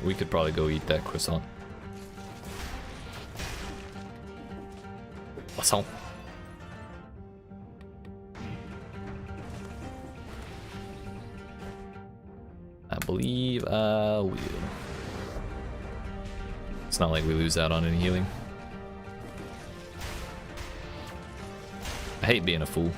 We could probably go eat that croissant. Croissant. I believe I will. It's not like we lose out on any healing. I hate being a fool.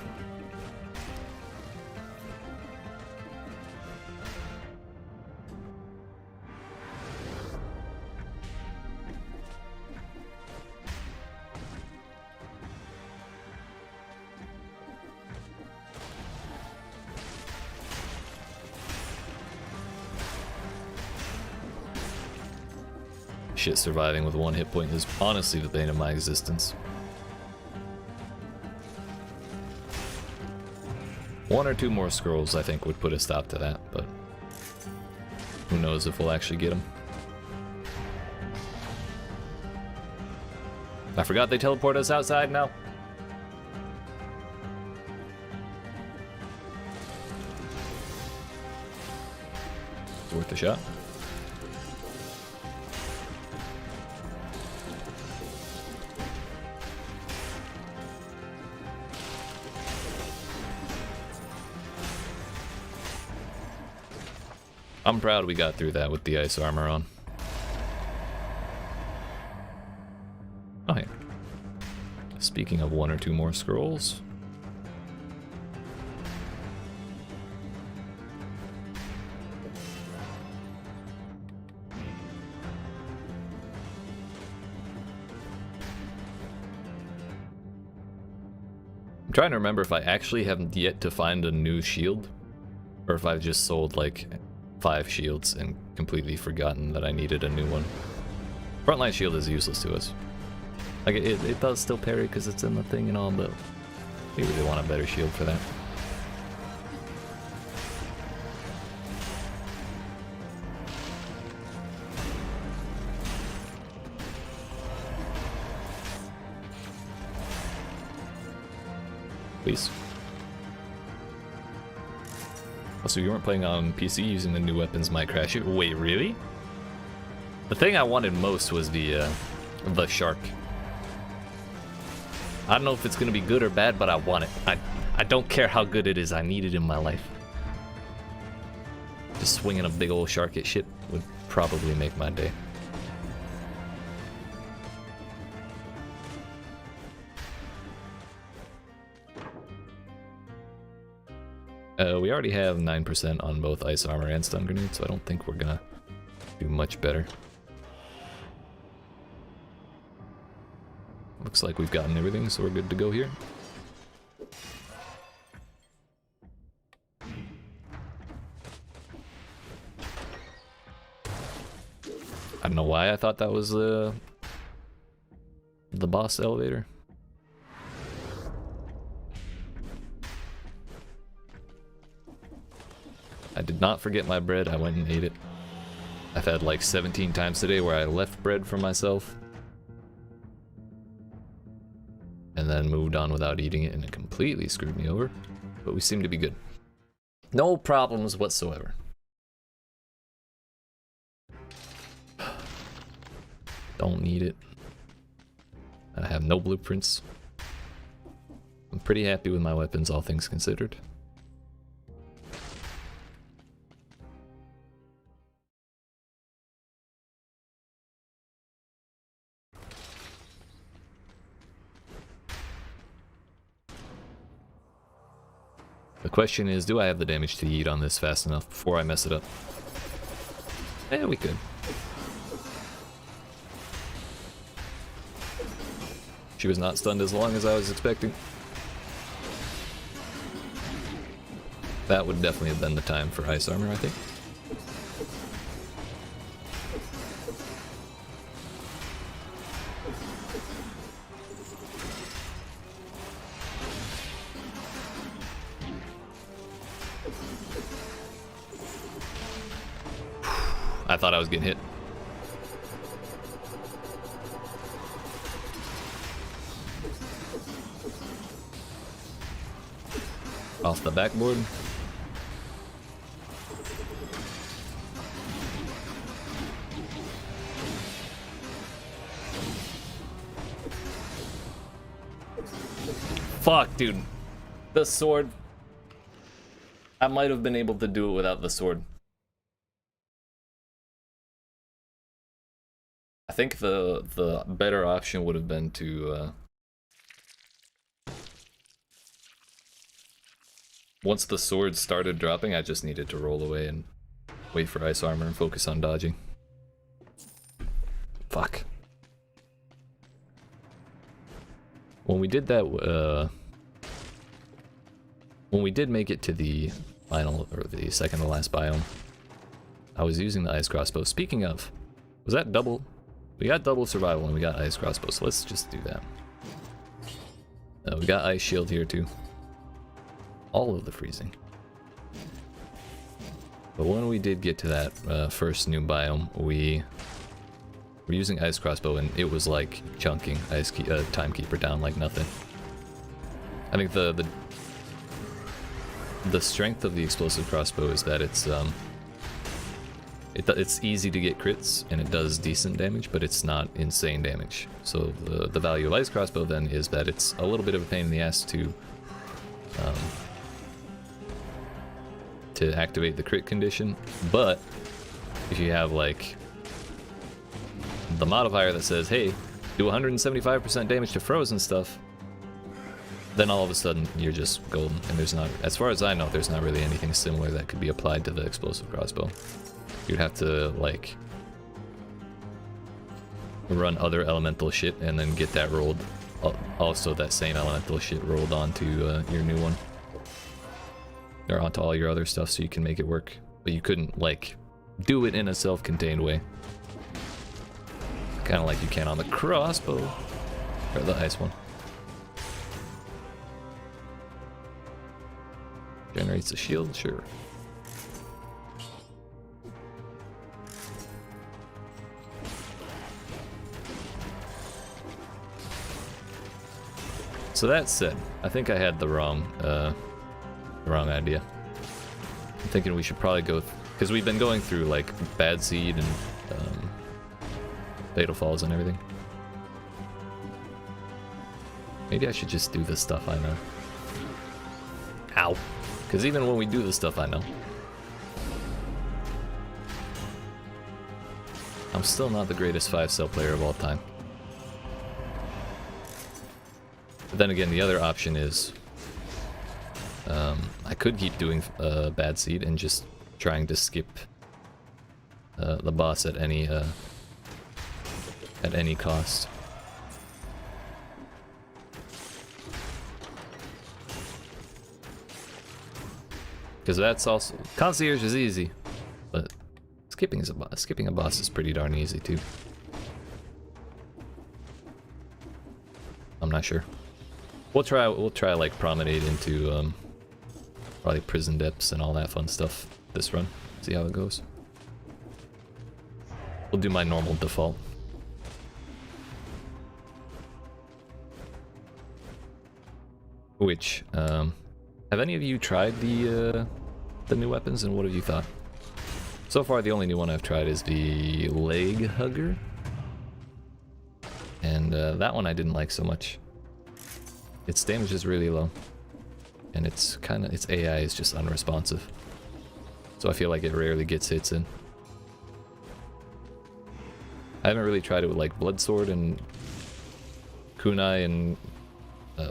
Shit, surviving with 1 hit point is honestly the bane of my existence. 1 or 2 more scrolls I think would put a stop to that, but who knows if we'll actually get them. I forgot they teleport us outside now. It's worth a shot. I'm proud we got through that with the ice armor on. Oh yeah. Speaking of 1 or 2 more scrolls, trying to remember if I actually have yet to find a new shield, or if I've just sold like 5 shields and completely forgotten that I needed a new one. Frontline shield is useless to us. Like it does still parry because it's in the thing and all, but we really want a better shield for that. Please. Also, you weren't playing on PC using the new weapons might crash you. Wait, really? The thing I wanted most was the shark. I don't know if it's gonna be good or bad, but I want it. I don't care how good it is. I need it in my life. Just swinging a big old shark at shit would probably make my day. We already have 9% on both ice armor and stun grenades, so I don't think we're gonna do much better. Looks like we've gotten everything, so we're good to go here. I don't know why I thought that was the boss elevator. I did not forget my bread, I went and ate it. I've had like 17 times today where I left bread for myself and then moved on without eating it, and it completely screwed me over. But we seem to be good. No problems whatsoever. Don't need it. I have no blueprints. I'm pretty happy with my weapons, all things considered. The question is, do I have the damage to yeet on this fast enough before I mess it up? Yeah, we could. She was not stunned as long as I was expecting. That would definitely have been the time for ice armor, I think. I thought I was getting hit. Off the backboard. Fuck, dude. The sword. I might have been able to do it without the sword. I think the better option would have been to once the sword started dropping, I just needed to roll away and wait for ice armor and focus on dodging. Fuck. When we did that, when we did make it to the final, or the second to last biome, I was using the ice crossbow. Speaking of, was that double? We got double survival and we got ice crossbow, so let's just do that. We got ice shield here too. All of the freezing. But when we did get to that first new biome, we were using ice crossbow and it was like chunking timekeeper down like nothing. I think the strength of the explosive crossbow is that it's easy to get crits and it does decent damage, but it's not insane damage. So the value of ice crossbow then is that it's a little bit of a pain in the ass to activate the crit condition, but if you have like the modifier that says, hey, do 175% damage to frozen stuff, then all of a sudden you're just golden. And there's not, as far as I know, there's not really anything similar that could be applied to the explosive crossbow. You'd have to like run other elemental shit and then get that rolled Also, that same elemental shit rolled onto your new one. Or onto all your other stuff so you can make it work. But you couldn't, like, do it in a self-contained way. Kind of like you can on the crossbow. Or the ice one. Generates a shield? Sure. So that said, I think I had the wrong idea. I'm thinking we should probably go, because we've been going through like Bad Seed and Fatal Falls and everything. Maybe I should just do the stuff I know. Ow. Because even when we do the stuff I know, I'm still not the greatest 5-cell player of all time. But then again, the other option is I could keep doing Bad Seed and just trying to skip the boss at any cost. Because that's also... Concierge is easy, but skipping a boss is pretty darn easy too. I'm not sure. We'll try like Promenade into probably Prison Depths and all that fun stuff this run. See how it goes. We'll do my normal default. Which, have any of you tried the new weapons, and what have you thought? So far, the only new one I've tried is the Leg Hugger, and that one I didn't like so much. Its damage is really low, and its AI is just unresponsive. So I feel like it rarely gets hits in. I haven't really tried it with like Bloodsword and Kunai and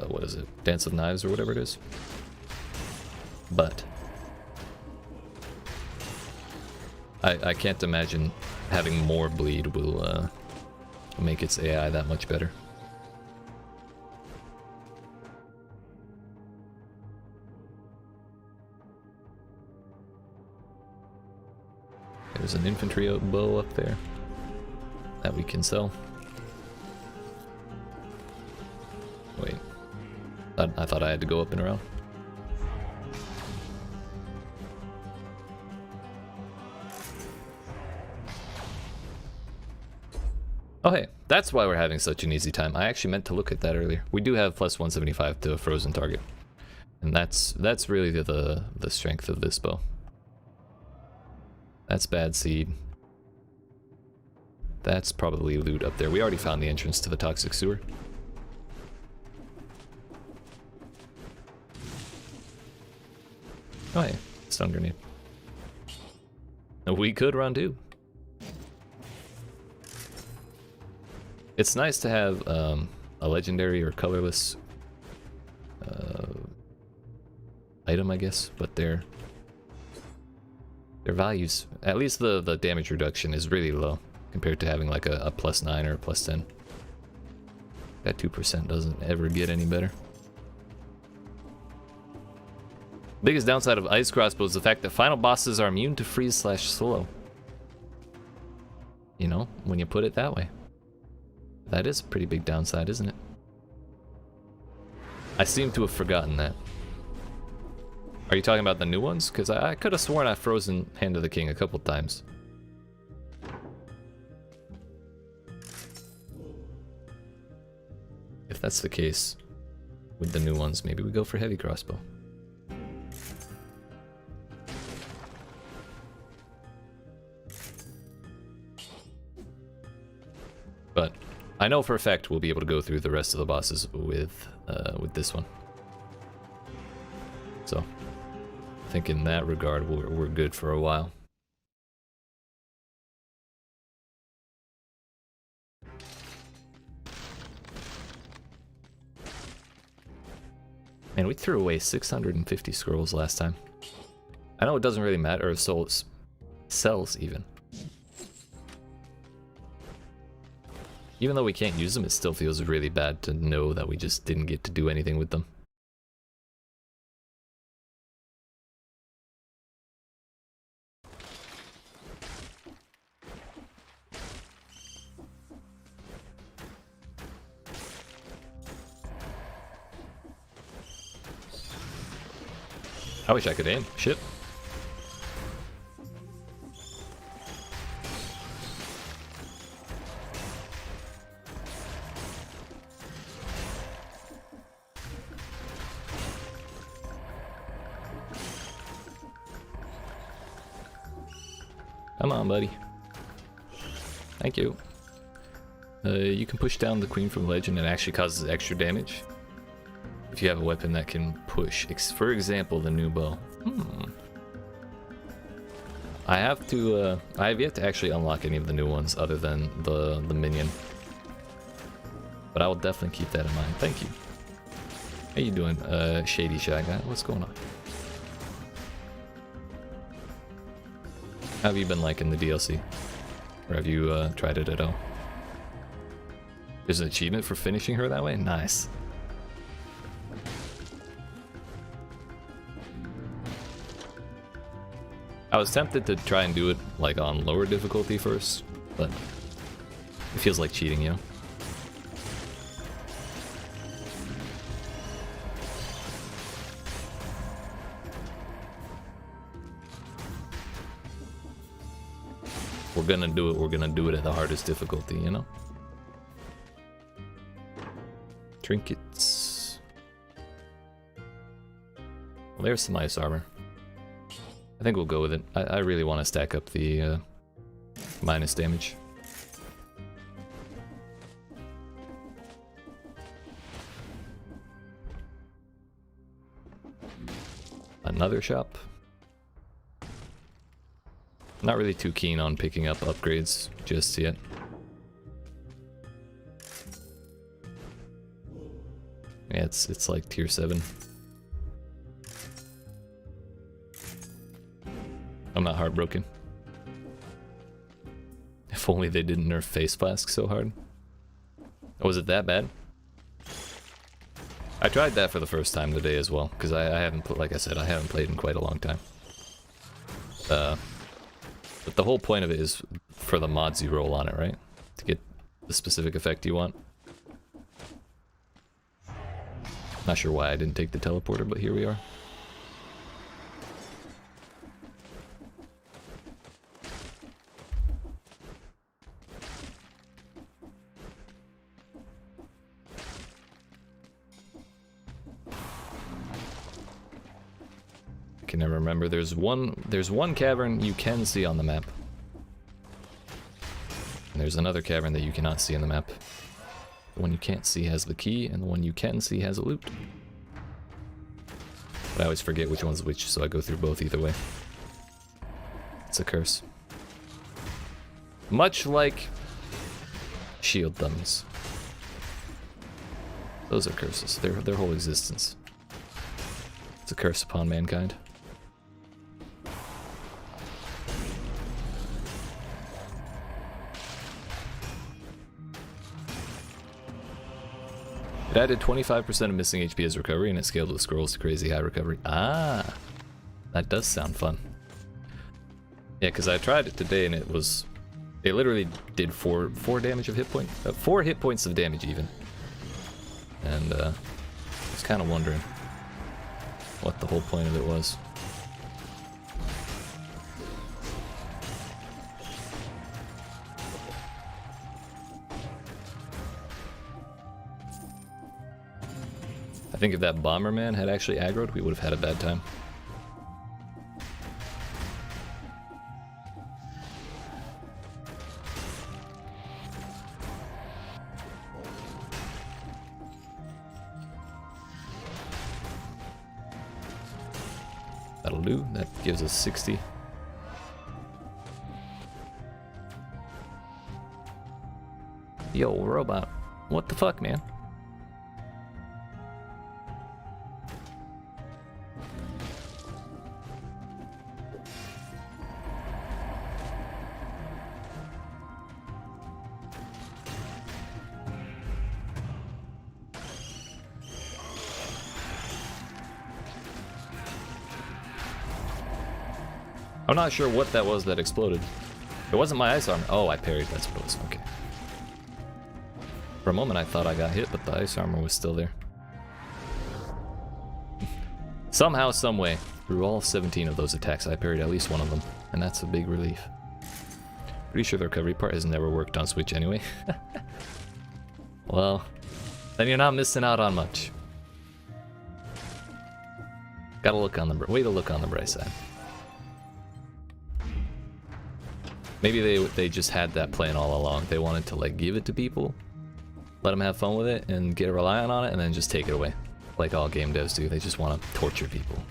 what is it? Dance of Knives or whatever it is. But I can't imagine having more bleed will make its AI that much better. There's an infantry bow up there that we can sell. Wait, I thought I had to go up and around. Oh hey, that's why we're having such an easy time. I actually meant to look at that earlier. We do have plus 175 to a frozen target. And that's really the strength of this bow. That's Bad Seed. That's probably loot up there. We already found the entrance to the toxic sewer. Oh yeah, stun grenade. We could run too. It's nice to have a legendary or colorless item, I guess, but their values, at least the damage reduction, is really low compared to having like a +9 or a +10. That 2% doesn't ever get any better. Biggest downside of ice crossbow is the fact that final bosses are immune to freeze/slow. You know, when you put it that way. That is a pretty big downside, isn't it? I seem to have forgotten that. Are you talking about the new ones? Because I could have sworn I've frozen Hand of the King a couple times. If that's the case with the new ones, maybe we go for heavy crossbow. But I know for a fact we'll be able to go through the rest of the bosses with this one. So I think in that regard we're good for a while. Man, we threw away 650 scrolls last time. I know it doesn't really matter, or cells even. Even though we can't use them, it still feels really bad to know that we just didn't get to do anything with them. I wish I could aim. Shit. Come on, buddy. Thank you. You can push down the queen from the ledge and it actually causes extra damage. If you have a weapon that can push. For example, the new bow. I have yet to actually unlock any of the new ones other than the minion. But I will definitely keep that in mind. Thank you. How you doing, Shady Shy Guy? What's going on? How have you been liking the DLC? Or have you tried it at all? There's an achievement for finishing her that way? Nice. I was tempted to try and do it like on lower difficulty first, but it feels like cheating, you know? We're gonna do it at the hardest difficulty, you know? Trinkets. Well, there's some ice armor. I think we'll go with it. I really want to stack up the minus damage. Another shop. Not really too keen on picking up upgrades just yet. Yeah, it's like tier 7. I'm not heartbroken. If only they didn't nerf Face Flask so hard. Oh, was it that bad? I tried that for the first time today as well, because I haven't, like I said, I haven't played in quite a long time. But the whole point of it is for the mods you roll on it, right? To get the specific effect you want. Not sure why I didn't take the teleporter, but here we are. I can never remember. There's one cavern you can see on the map. And there's another cavern that you cannot see on the map. The one you can't see has the key, and the one you can see has a loot. But I always forget which one's which, so I go through both either way. It's a curse. Much like shield dummies. Those are curses. Their whole existence. It's a curse upon mankind. It added 25% of missing HP as recovery, and it scaled with scrolls to crazy high recovery. Ah, that does sound fun. Yeah, because I tried it today, and it literally did 4 damage of hit point, 4 hit points of damage even. And I was kind of wondering what the whole point of it was. I think if that bomber man had actually aggroed, we would have had a bad time. That'll do. That gives us 60. Yo, robot. What the fuck, man? I'm not sure what that was that exploded. It wasn't my ice armor. Oh, I parried. That's what it was. Okay. For a moment, I thought I got hit, but the ice armor was still there. Somehow, someway, through all 17 of those attacks, I parried at least one of them, and that's a big relief. Pretty sure the recovery part has never worked on Switch anyway. Well, then you're not missing out on much. Gotta look on the way to look on the bright side. Maybe they just had that plan all along. They wanted to like give it to people, let them have fun with it, and get reliant on it, and then just take it away. Like all game devs do. They just want to torture people.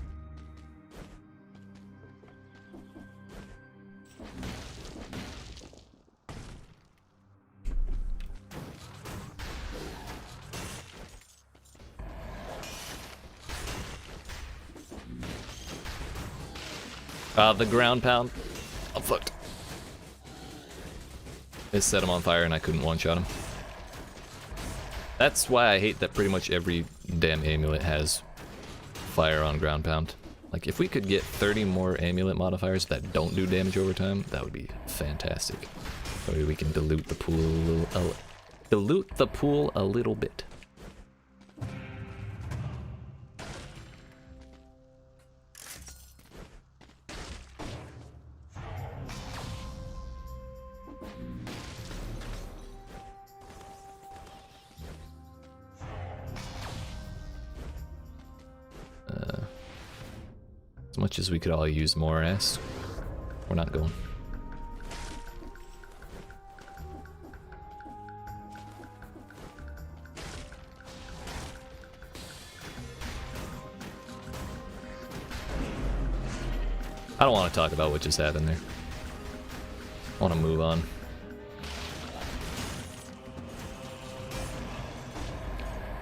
The ground pound. I'm fucked. It set him on fire and I couldn't one-shot him. That's why I hate that pretty much every damn amulet has fire on ground pound. Like, if we could get 30 more amulet modifiers that don't do damage over time, that would be fantastic. Maybe we can dilute the pool a little bit. As much as we could all use more ass, we're not going. I don't want to talk about what just happened there. I want to move on.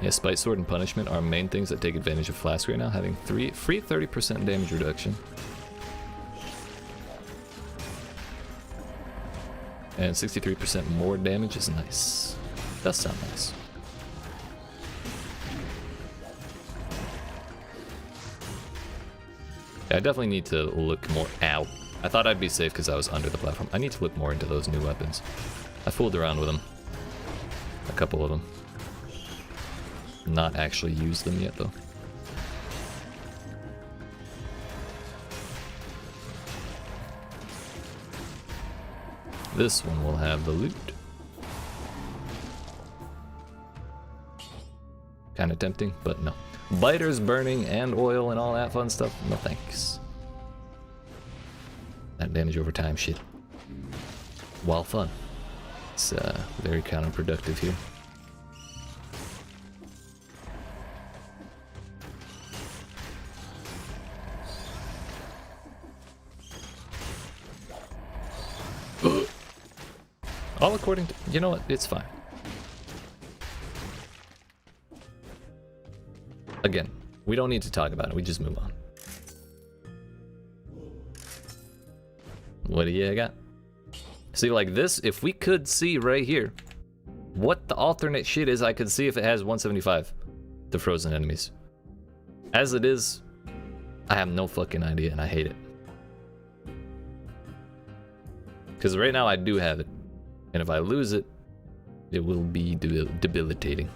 Yeah, Spite Sword and Punishment are main things that take advantage of Flask right now, having free 30% damage reduction. And 63% more damage is nice. Does sound nice. Yeah, I definitely need to look more out. I thought I'd be safe because I was under the platform. I need to look more into those new weapons. I fooled around with them. A couple of them. Not actually used them yet, though. This one will have the loot. Kinda tempting, but no. Biters burning and oil and all that fun stuff, no thanks. That damage over time shit. While fun. It's very counterproductive here. All according to... You know what? It's fine. Again, we don't need to talk about it. We just move on. What do you got? See, like this, if we could see right here what the alternate shit is, I could see if it has 175 to frozen enemies. As it is, I have no fucking idea and I hate it. Because right now I do have it. And if I lose it, it will be debilitating.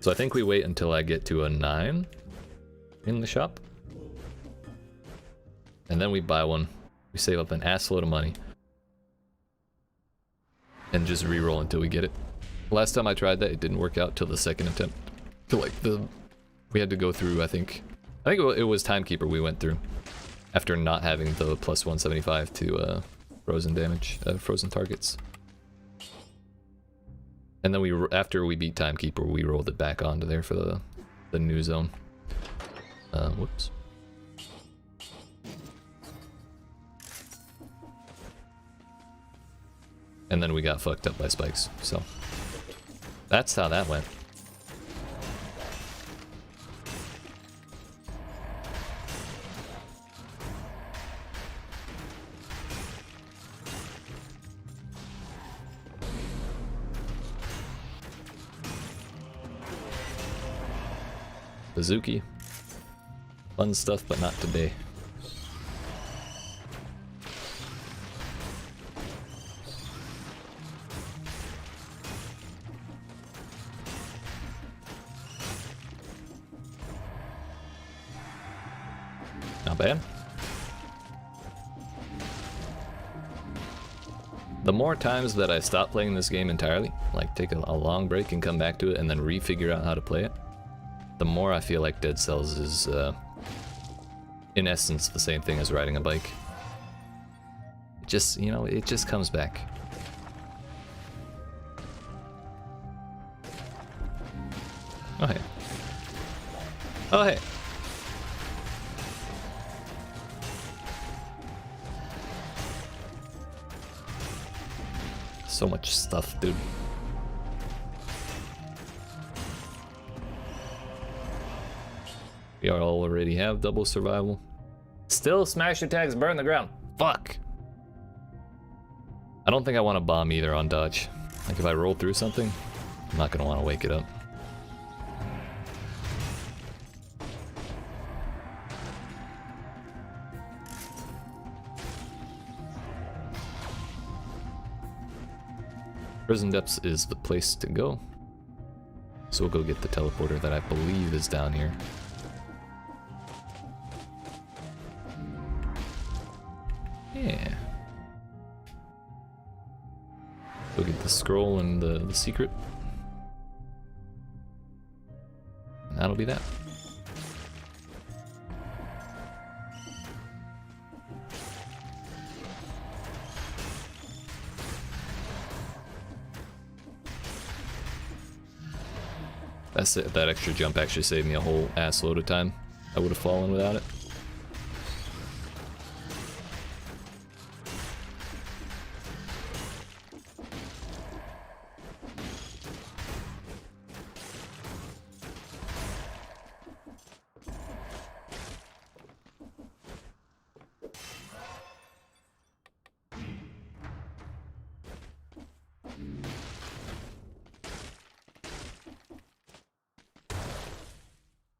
So I think we wait until I get to a 9 in the shop. And then we buy one. We save up an assload of money. And just re-roll until we get it. Last time I tried that, it didn't work out till the second attempt. Till like we had to go through, I think it was Timekeeper we went through. After not having the plus 175 to frozen damage, frozen targets. And then after we beat Timekeeper, we rolled it back onto there for the new zone. Whoops. And then we got fucked up by spikes, so that's how that went. Bazooki. Fun stuff, but not today. bad. The more times that I stop playing this game entirely, like take a long break and come back to it and then re-figure out how to play it, the more I feel like Dead Cells is, in essence, the same thing as riding a bike. It just, you know, it just comes back. Oh hey. Oh hey. So much stuff, dude. We already have double survival. Still smash attacks, burn the ground. Fuck. I don't think I want to bomb either on dodge. Like if I roll through something, I'm not gonna want to wake it up. Prison Depths is the place to go. So we'll go get the teleporter that I believe is down here. Yeah. Go get the scroll and the secret. And that'll be that. That's it. That extra jump actually saved me a whole ass load of time. I would have fallen without it.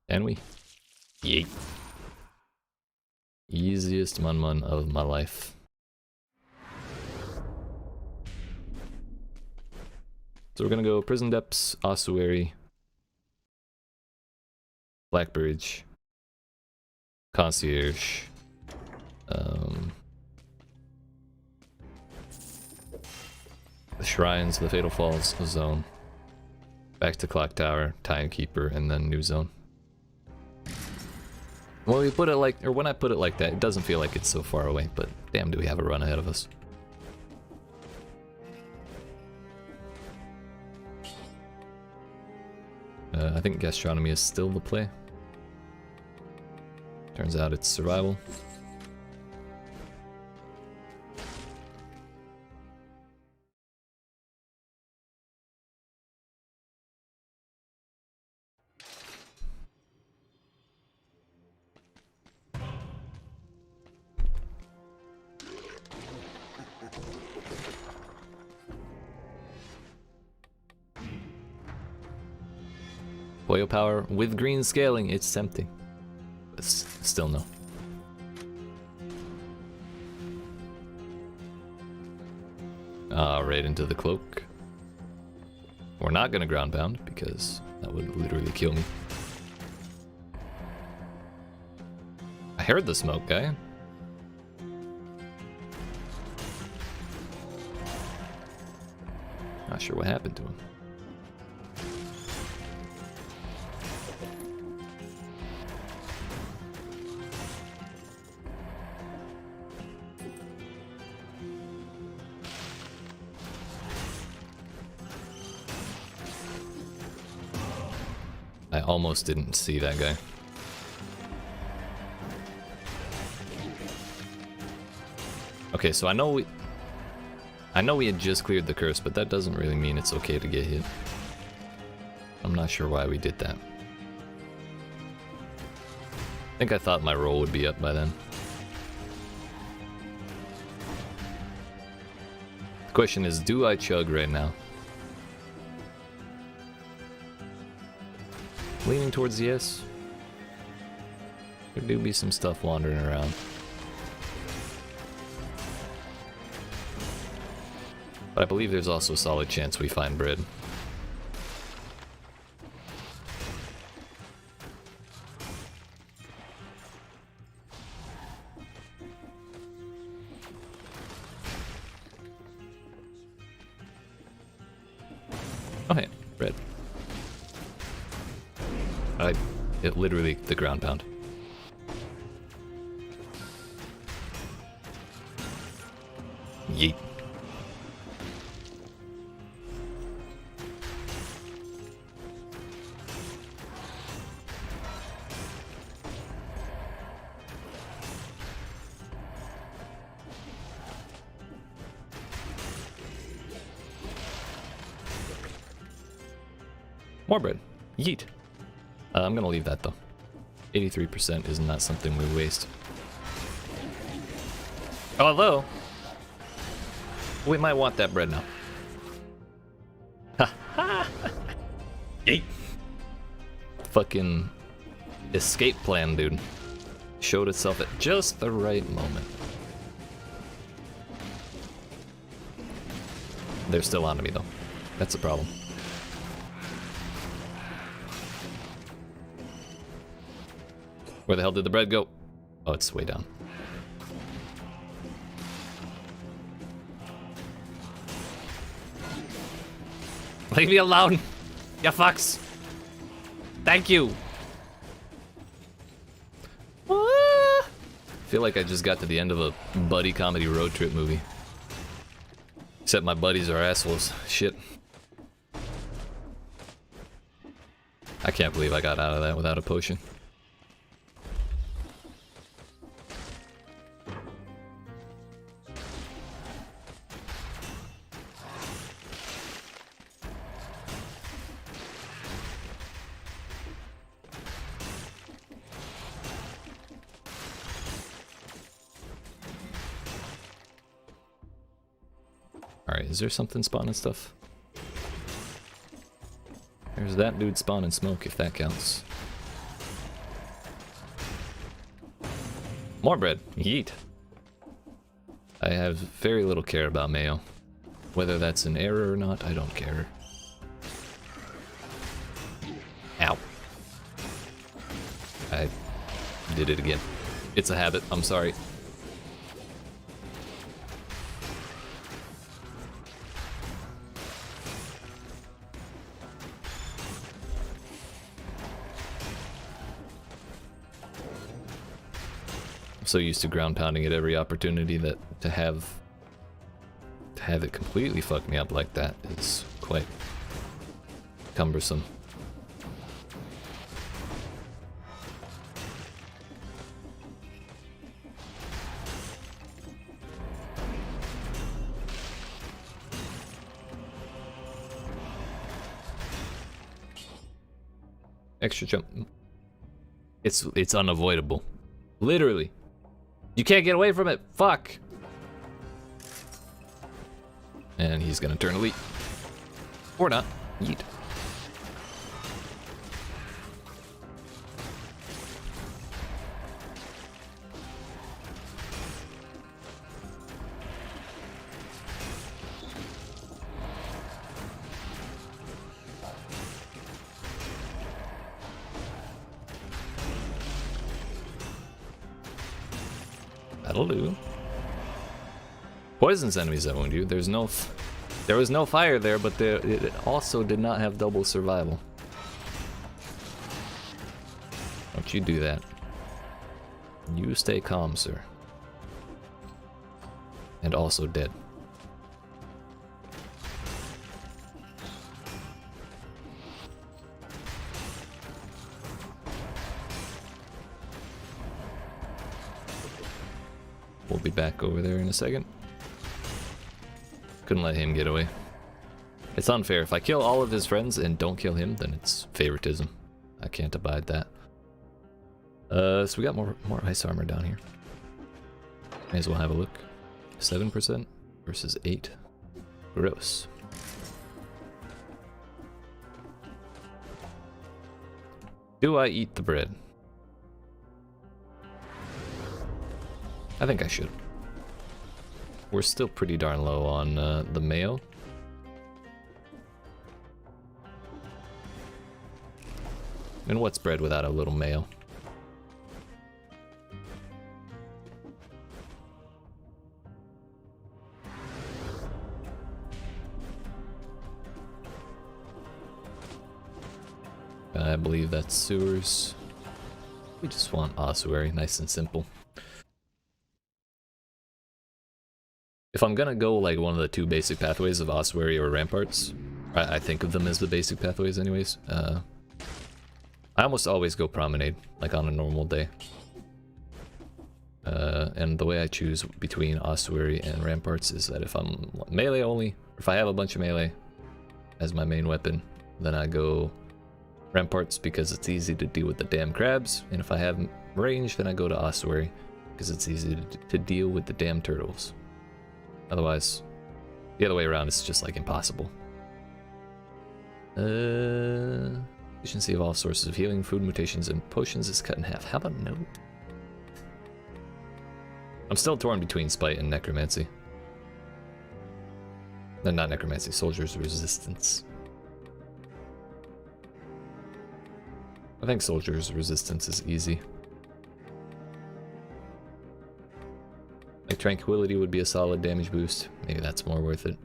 Can we? Yeet. Easiest mun of my life. So we're gonna go Prison Depths, Ossuary, Blackbridge, Concierge, the Shrines, the Fatal Falls zone, back to Clock Tower, Timekeeper, and then New Zone. Well, we put it like, or when I put it like that, it doesn't feel like it's so far away, but damn, do we have a run ahead of us. I think Gastronomy is still the play. Turns out it's survival. Oil power with green scaling, it's tempting. But still no. Right into the cloak. We're not gonna ground pound because that would literally kill me. I heard the smoke guy. Not sure what happened to him. I almost didn't see that guy. Okay, so I know we had just cleared the curse, but that doesn't really mean it's okay to get hit. I'm not sure why we did that. I think I thought my roll would be up by then. The question is, do I chug right now? Leaning towards yes. There do be some stuff wandering around. But I believe there's also a solid chance we find bread. Oh hey, bread. It literally the ground pound. Yeet. More bread. Yeet. I'm gonna leave that though. 83% is not something we waste. Although, we might want that bread now. Ha ha! Yeet! Fucking escape plan, dude. Showed itself at just the right moment. They're still onto me though. That's the problem. Where the hell did the bread go? Oh, it's way down. Leave me alone, you fucks. Thank you. Feel like I just got to the end of a buddy comedy road trip movie. Except my buddies are assholes. Shit. I can't believe I got out of that without a potion. Alright, is there something spawning stuff? There's that dude spawning smoke, if that counts. More bread. Yeet. I have very little care about mayo. Whether that's an error or not, I don't care. Ow. I did it again. It's a habit, I'm sorry. So used to ground pounding at every opportunity that to have it completely fuck me up like that is quite cumbersome. Extra jump. It's unavoidable. Literally. You can't get away from it. Fuck. And he's gonna turn elite. Or not. Yeet. That'll do. Poisons enemies that wound you. There was no fire there, but it also did not have double survival. Don't you do that. You stay calm, sir. And also dead. We'll be back over there in a second. Couldn't let him get away. It's unfair. If I kill all of his friends and don't kill him, then it's favoritism. I can't abide that. So we got more ice armor down here. May as well have a look. 7% versus 8. Gross. Do I eat the bread? I think I should. We're still pretty darn low on the mayo. And what's bread without a little mayo? I believe that's sewers. We just want ossuary, nice and simple. If I'm gonna go like one of the two basic pathways of ossuary or ramparts, I think of them as the basic pathways anyways. I almost always go promenade, like on a normal day. And the way I choose between ossuary and ramparts is that if I'm melee only, or if I have a bunch of melee as my main weapon, then I go ramparts because it's easy to deal with the damn crabs, and if I have range, then I go to ossuary because it's easy to deal with the damn turtles. Otherwise, the other way around is just like impossible. Efficiency of all sources of healing, food, mutations, and potions is cut in half. How about no? I'm still torn between spite and necromancy. No, not necromancy, soldier's resistance. I think soldier's resistance is easy. Like tranquility would be a solid damage boost. Maybe that's more worth it.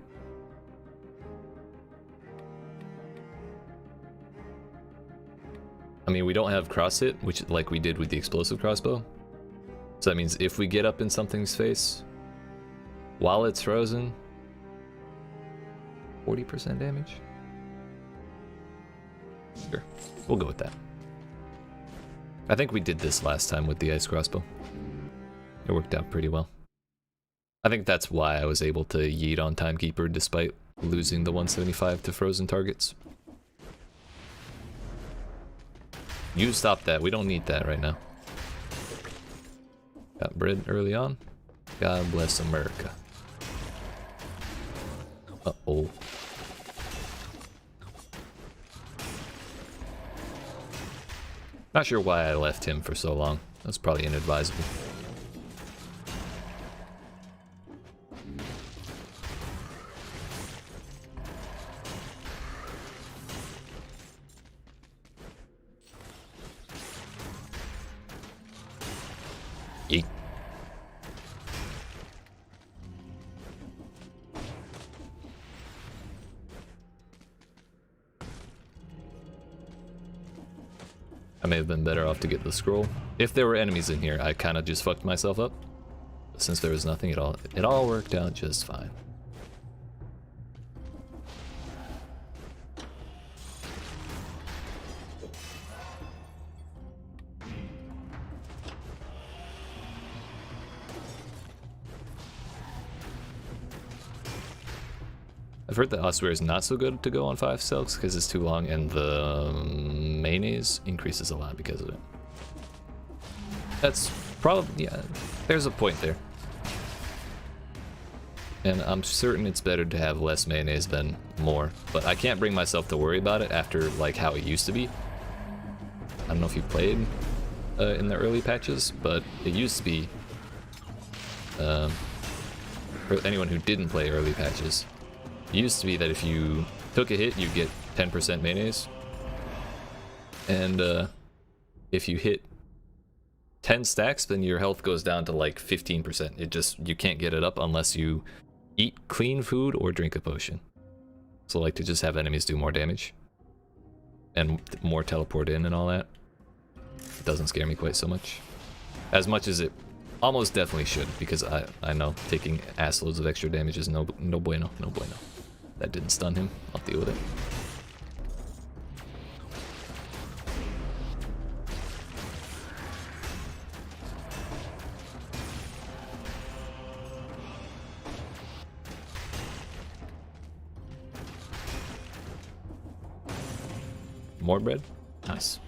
I mean, we don't have cross hit, which like we did with the explosive crossbow. So that means if we get up in something's face while it's frozen, 40% damage? Sure, we'll go with that. I think we did this last time with the ice crossbow. It worked out pretty well. I think that's why I was able to yeet on Timekeeper despite losing the 175 to frozen targets. You stop that, we don't need that right now. Got bread early on. God bless America. Uh-oh. Not sure why I left him for so long. That's probably inadvisable. Yeet. I may have been better off to get the scroll. If there were enemies in here, I kind of just fucked myself up. But since there was nothing at all, it all worked out just fine. I've heard that ossuary is not so good to go on 5 silks because it's too long, and the mayonnaise increases a lot because of it. That's probably, yeah, there's a point there. And I'm certain it's better to have less mayonnaise than more, but I can't bring myself to worry about it after like how it used to be. I don't know if you played in the early patches, but it used to be, for anyone who didn't play early patches, it used to be that if you took a hit, you'd get 10% mayonnaise. And if you hit 10 stacks, then your health goes down to like 15%. You can't get it up unless you eat clean food or drink a potion. So like to just have enemies do more damage. And more teleport in and all that. It doesn't scare me quite so much. As much as it almost definitely should, because I know taking assloads of extra damage is no bueno, no bueno. That didn't stun him. I'll deal with it. More bread? Nice.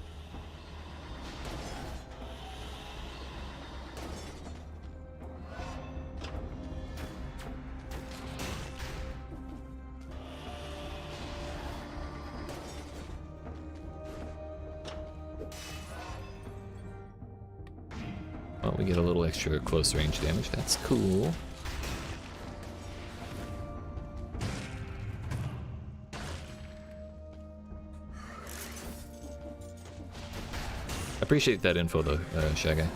Well, we get a little extra close range damage. That's cool. Appreciate that info though, Shy Guy.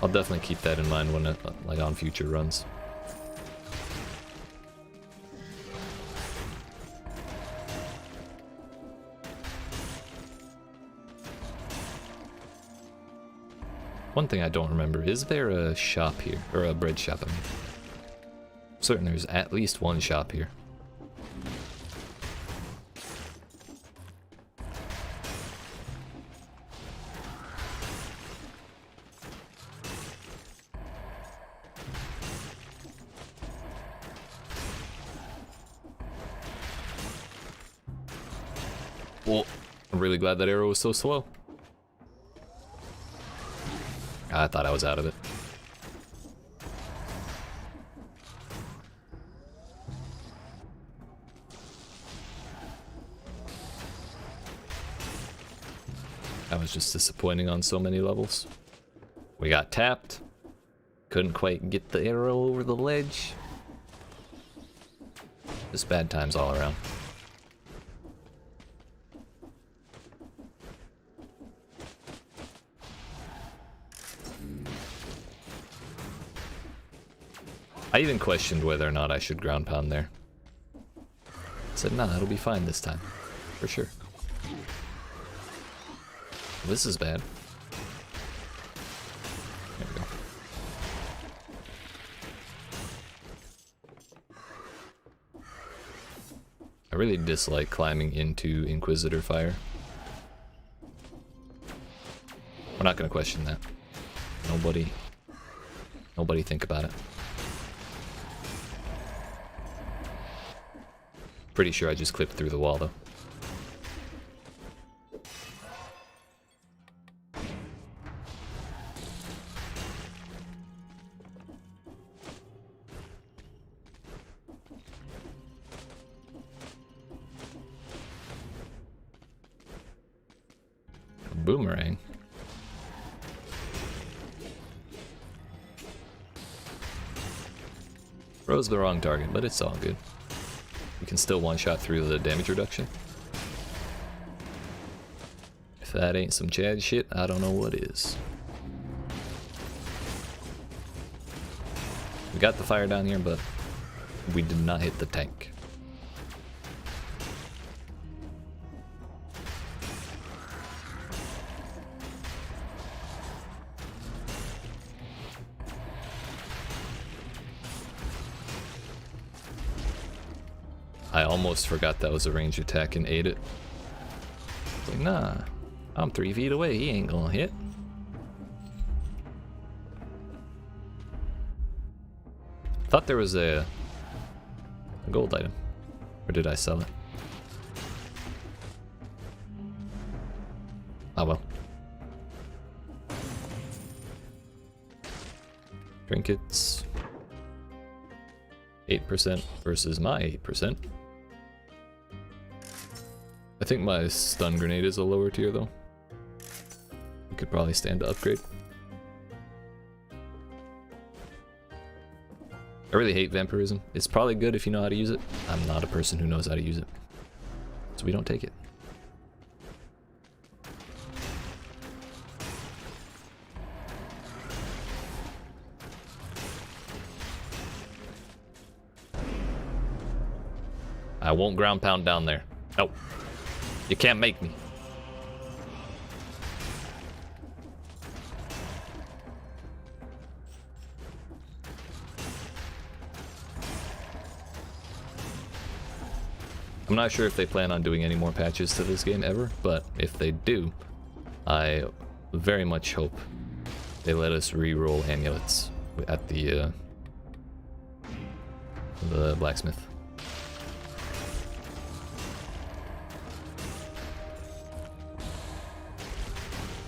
I'll definitely keep that in mind when like on future runs. One thing I don't remember, is there a shop here? Or a bread shop, I mean. Certain there's at least one shop here. Well, I'm really glad that arrow was so slow. I thought I was out of it. That was just disappointing on so many levels. We got tapped. Couldn't quite get the arrow over the ledge. Just bad times all around. I even questioned whether or not I should ground pound there. I said, nah, it'll be fine this time. For sure. This is bad. There we go. I really dislike climbing into Inquisitor fire. We're not gonna question that. Nobody think about it. Pretty sure I just clipped through the wall though. Boomerang. Rose the wrong target, but it's all good. We can still one-shot through the damage reduction. If that ain't some Chad shit, I don't know what is. We got the fire down here, but we did not hit the tank. I almost forgot that was a ranged attack and ate it. It's like, nah, I'm 3 feet away, he ain't gonna hit. Thought there was a gold item. Or did I sell it? Oh well. Trinkets. 8% versus my 8%. I think my stun grenade is a lower tier though. We could probably stand to upgrade. I really hate vampirism. It's probably good if you know how to use it. I'm not a person who knows how to use it. So we don't take it. I won't ground pound down there. Nope. You can't make me. I'm not sure if they plan on doing any more patches to this game ever, but if they do, I very much hope they let us re-roll amulets at the blacksmith.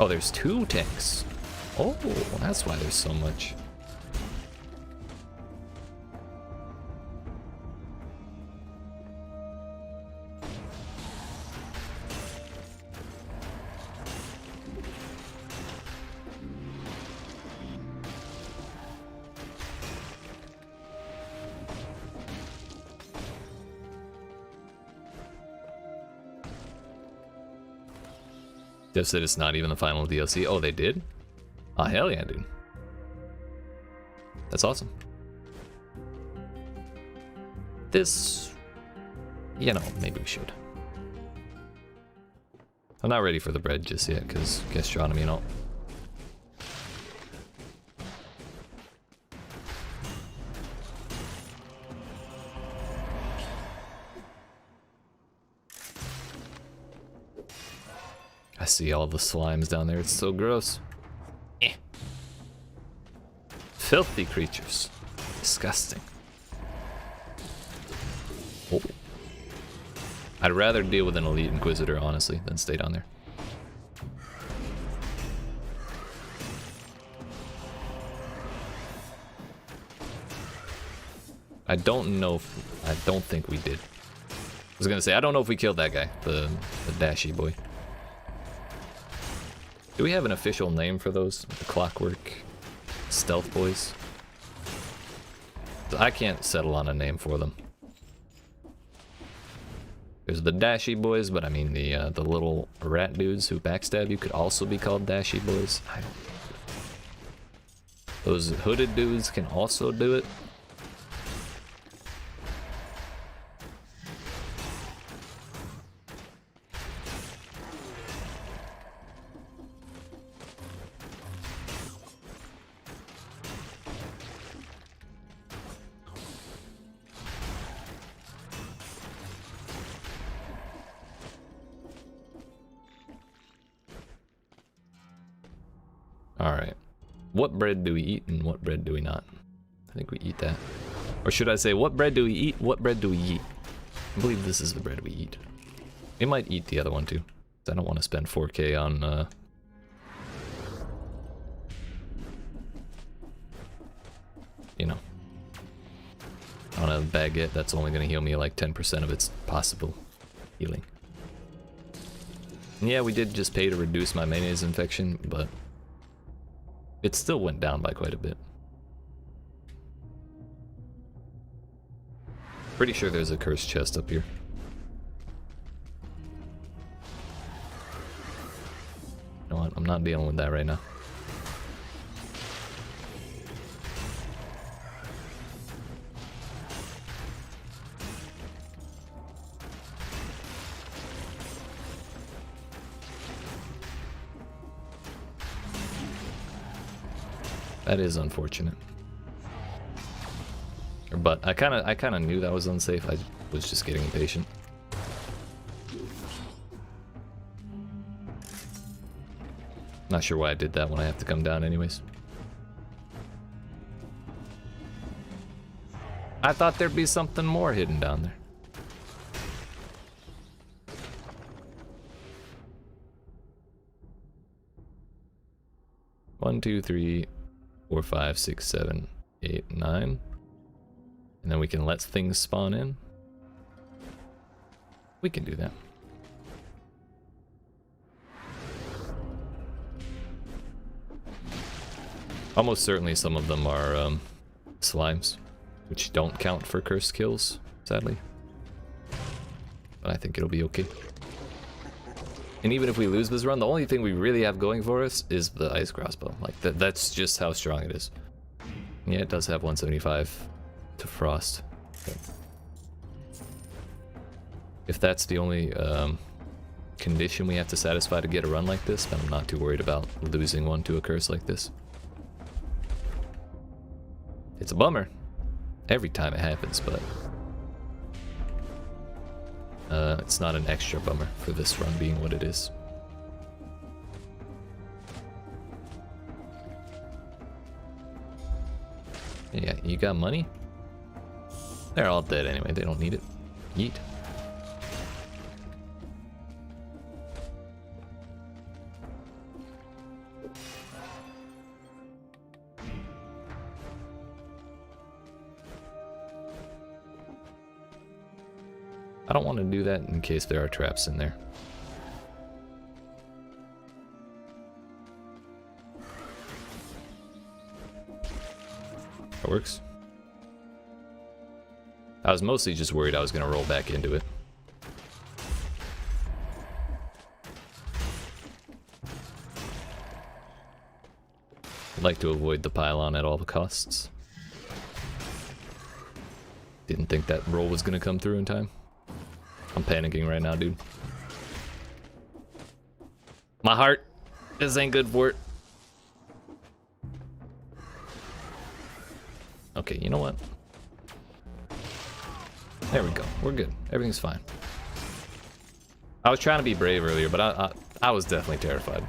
Oh, there's 2 tanks. Oh, that's why there's so much. Dev said it's not even the final DLC. Oh, they did? Oh, hell yeah, dude. That's awesome. This... You know, maybe we should. I'm not ready for the bread just yet, because gastronomy and all. see all the slimes down there. It's so gross. Eh. Filthy creatures. Disgusting. Oh. I'd rather deal with an elite inquisitor, honestly, than stay down there. I don't know if... I don't think we did. I was gonna say, I don't know if we killed that guy, the dashy boy. Do we have an official name for those? The clockwork stealth boys? I can't settle on a name for them. There's the dashy boys, but I mean the little rat dudes who backstab you could also be called dashy boys. Those hooded dudes can also do it. Alright. What bread do we eat and what bread do we not? I think we eat that. Or should I say, what bread do we eat? What bread do we eat? I believe this is the bread we eat. We might eat the other one too. I don't want to spend 4K on you know, on a baguette that's only going to heal me like 10% of its possible healing. And yeah, we did just pay to reduce my mayonnaise infection, but it still went down by quite a bit. Pretty sure there's a cursed chest up here. You know what? I'm not dealing with that right now. That is unfortunate. But I kind of knew that was unsafe. I was just getting impatient. Not sure why I did that when I have to come down anyways. I thought there'd be something more hidden down there. One, two, three, 4, 5, 6, 7, 8, 9. And then we can let things spawn in. We can do that. Almost certainly some of them are slimes, which don't count for cursed kills, sadly. But I think it'll be okay. And even if we lose this run, the only thing we really have going for us is the ice crossbow. Like, that's just how strong it is. Yeah, it does have 175 to frost. Okay. If that's the only condition we have to satisfy to get a run like this, then I'm not too worried about losing one to a curse like this. It's a bummer every time it happens, but it's not an extra bummer for this run being what it is. Yeah, you got money? They're all dead anyway, they don't need it. Yeet. I don't want to do that in case there are traps in there. That works. I was mostly just worried I was going to roll back into it. I'd like to avoid the pylon at all costs. Didn't think that roll was going to come through in time. I'm panicking right now, dude. My heart. This ain't good for it. Okay, you know what? There we go. We're good. Everything's fine. I was trying to be brave earlier, but I was definitely terrified.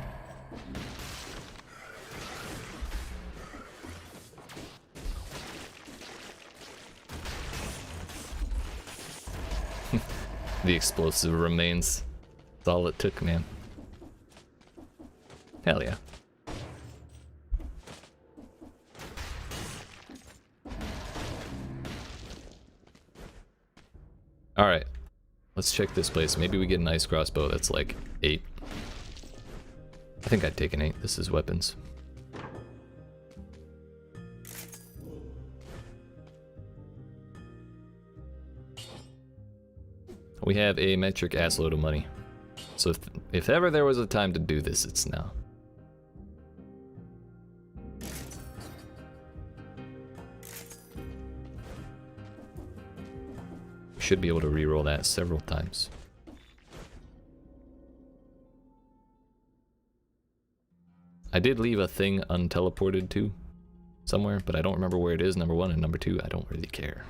The explosive remains. That's all it took, man. Hell yeah. Alright. Let's check this place. Maybe we get an ice crossbow that's like 8. I think I'd take an 8. This is weapons. We have a metric assload of money. So if ever there was a time to do this, it's now. We should be able to reroll that several times. I did leave a thing unteleported to somewhere, but I don't remember where it is, number 1, and number 2, I don't really care.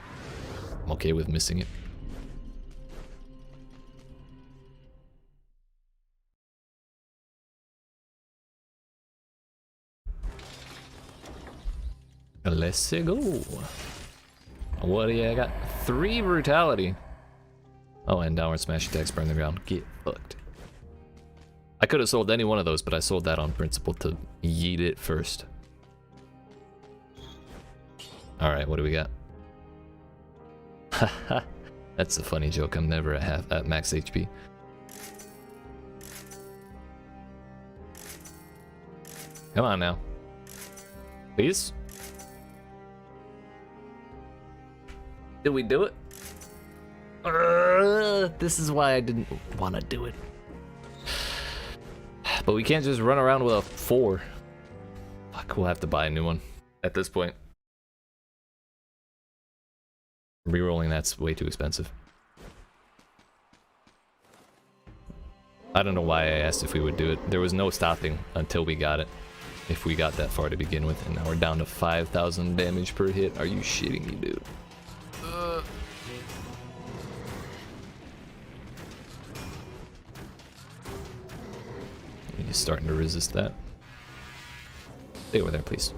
I'm okay with missing it. Let's go. What do you got? 3 brutality. Oh, and downward smash attacks burn the ground. Get fucked. I could have sold any one of those, but I sold that on principle to yeet it first. Alright, what do we got? Haha. That's a funny joke. I'm never at max HP. Come on now. Please? Did we do it? This is why I didn't want to do it. But we can't just run around with a 4. Fuck, we'll have to buy a new one at this point. Rerolling that's way too expensive. I don't know why I asked if we would do it. There was no stopping until we got it. If we got that far to begin with, and now we're down to 5,000 damage per hit. Are you shitting me, dude? He's starting to resist that. Stay over there, please.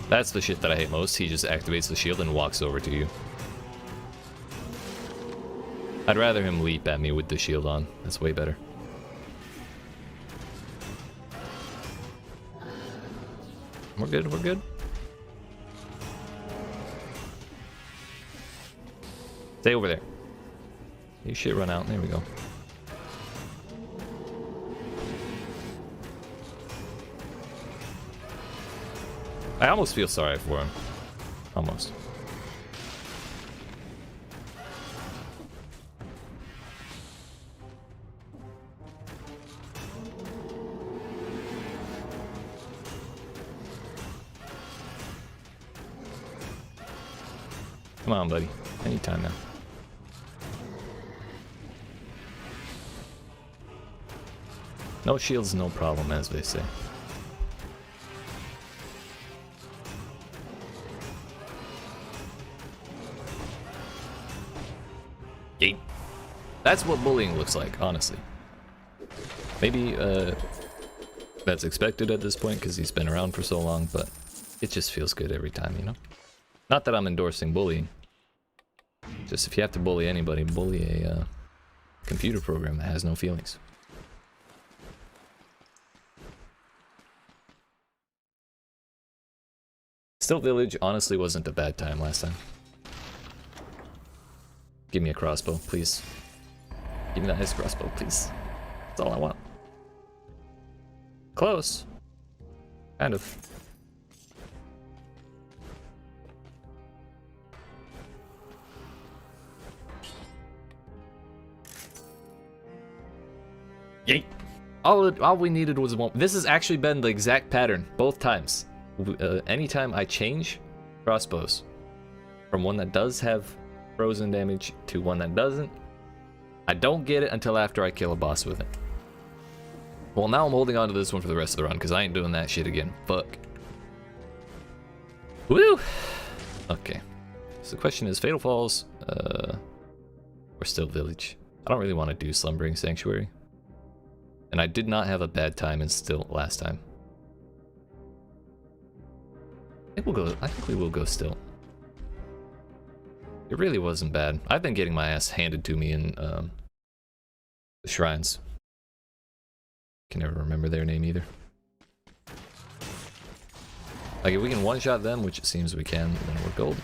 That's the shit that I hate most. He just activates the shield and walks over to you. I'd rather him leap at me with the shield on. That's way better. We're good, we're good. Stay over there. You shit run out. There we go. I almost feel sorry for him. Almost. Come on, buddy. Anytime now. No shields, no problem, as they say. Yeet. That's what bullying looks like, honestly. Maybe that's expected at this point because he's been around for so long, but it just feels good every time, you know? Not that I'm endorsing bullying. Just if you have to bully anybody, bully a computer program that has no feelings. Still Village honestly wasn't a bad time last time. Give me a crossbow, please. Give me that nice crossbow, please. That's all I want. Close. Kind of. Yeet. All we needed was one. This has actually been the exact pattern both times. Anytime I change crossbows from one that does have frozen damage to one that doesn't, I don't get it until after I kill a boss with it. Well, now I'm holding on to this one for the rest of the run, because I ain't doing that shit again. Fuck. Woo! Okay. So the question is, Fatal Falls, or Still Village? I don't really want to do Slumbering Sanctuary. And I did not have a bad time in Still last time. I think we will go Still. It really wasn't bad. I've been getting my ass handed to me in the shrines. Can never remember their name either. Like, if we can one-shot them, which it seems we can, then we're golden.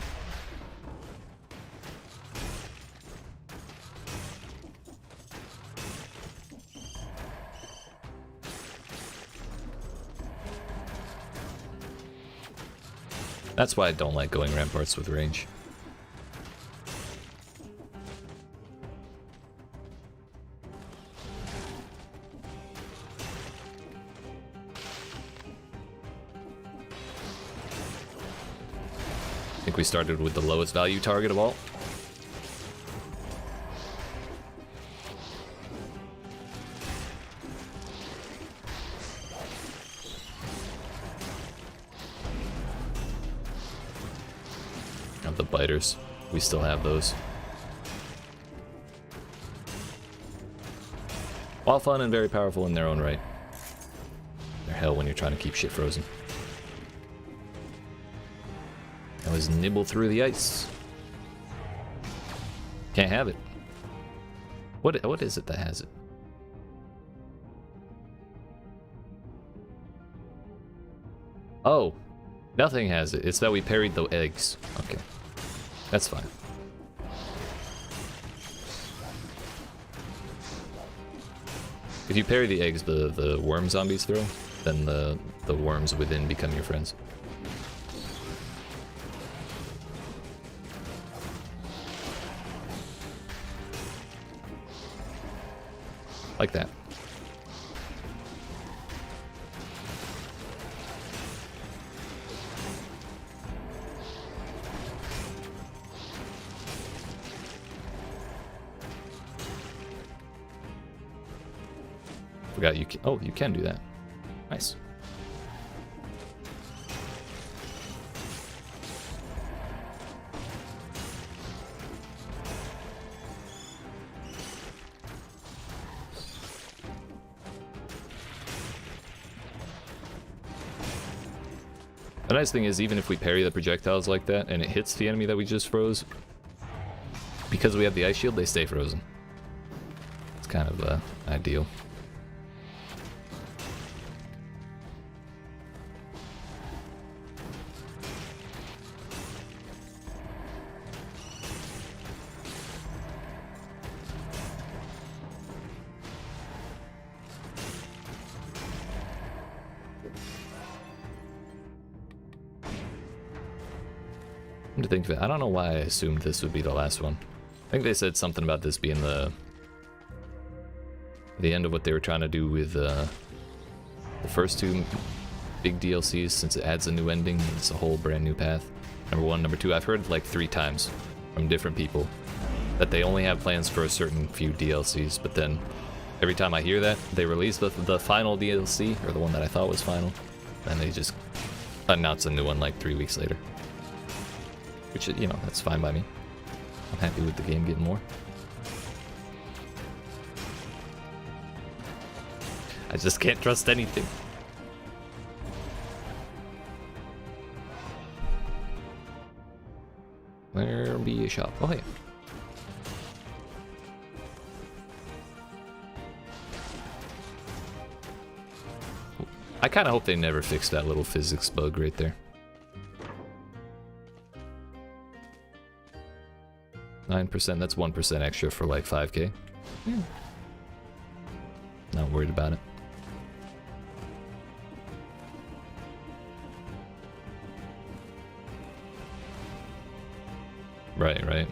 That's why I don't like going ramparts with range. I think we started with the lowest value target of all. Of the biters, we still have those. While fun and very powerful in their own right, they're hell when you're trying to keep shit frozen. I was nibble through the ice. Can't have it. What is it that has it? Oh, nothing has it. It's that we parried the eggs. Okay, that's fine. If you parry the eggs the worm zombies throw, then the worms within become your friends. Like that. Forgot you can, oh, you can do that. Nice. The nice thing is, even if we parry the projectiles like that and it hits the enemy that we just froze, because we have the ice shield, they stay frozen. It's kind of ideal. To think of it, I don't know why I assumed this would be the last one. I think they said something about this being the end of what they were trying to do with the first two big DLCs, since it adds a new ending. It's a whole brand new path. Number one. Number two, I've heard like 3 times from different people that they only have plans for a certain few DLCs, but then every time I hear that, they release the final DLC, or the one that I thought was final, and they just announce a new one like 3 weeks later. Which, you know, that's fine by me. I'm happy with the game getting more. I just can't trust anything. There be a shop. Oh, hey. I kind of hope they never fix that little physics bug right there. 9%, that's 1% extra for like 5k. Yeah. Not worried about it. Right, right.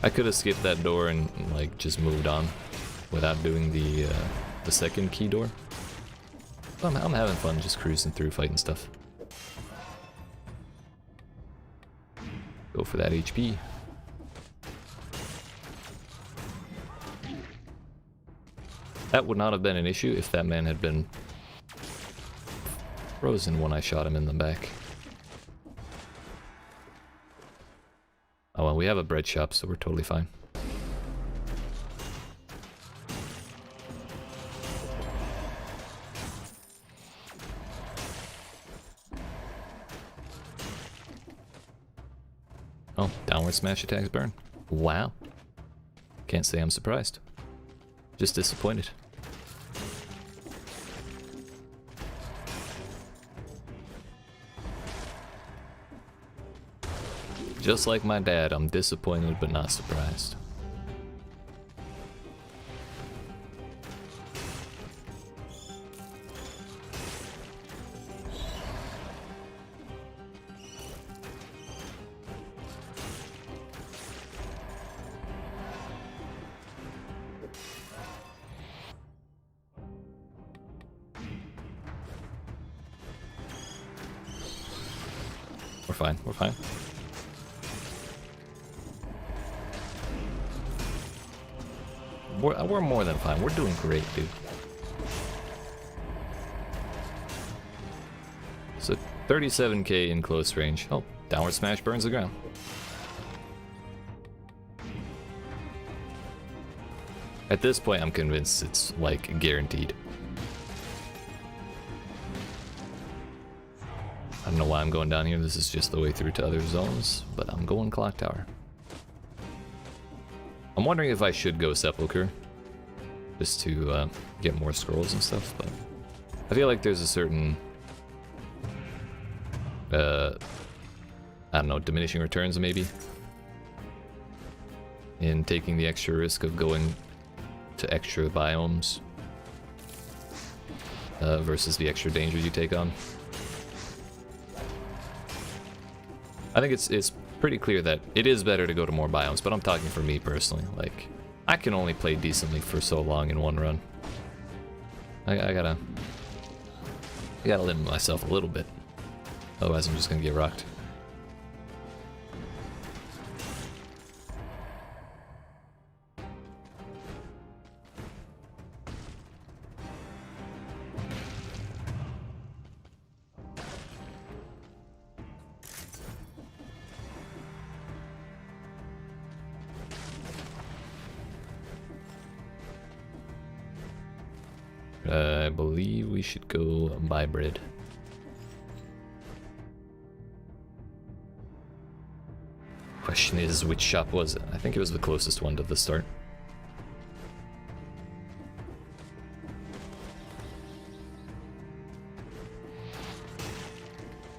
I could have skipped that door and like just moved on without doing the second key door. I'm having fun just cruising through fighting stuff. Go for that HP. That would not have been an issue if that man had been frozen when I shot him in the back. Oh well, we have a bread shop, so we're totally fine. Oh, downward smash attacks burn. Wow. Can't say I'm surprised. Just disappointed. Just like my dad, I'm disappointed but not surprised. We're fine, we're fine. We're more than fine. We're doing great, dude. So 37k in close range. Oh, downward smash burns the ground. At this point, I'm convinced it's like guaranteed. I don't know why I'm going down here. This is just the way through to other zones, but I'm going clock tower. I'm wondering if I should go Sepulcher, just to get more scrolls and stuff, but I feel like there's a certain, I don't know, diminishing returns maybe, in taking the extra risk of going to extra biomes versus the extra danger you take on. I think it's pretty clear that it is better to go to more biomes, but I'm talking for me personally. Like, I can only play decently for so long in one run. I gotta limit myself a little bit, otherwise I'm just gonna get rocked. I believe we should go buy bread. Question is, which shop was it? I think it was the closest one to the start.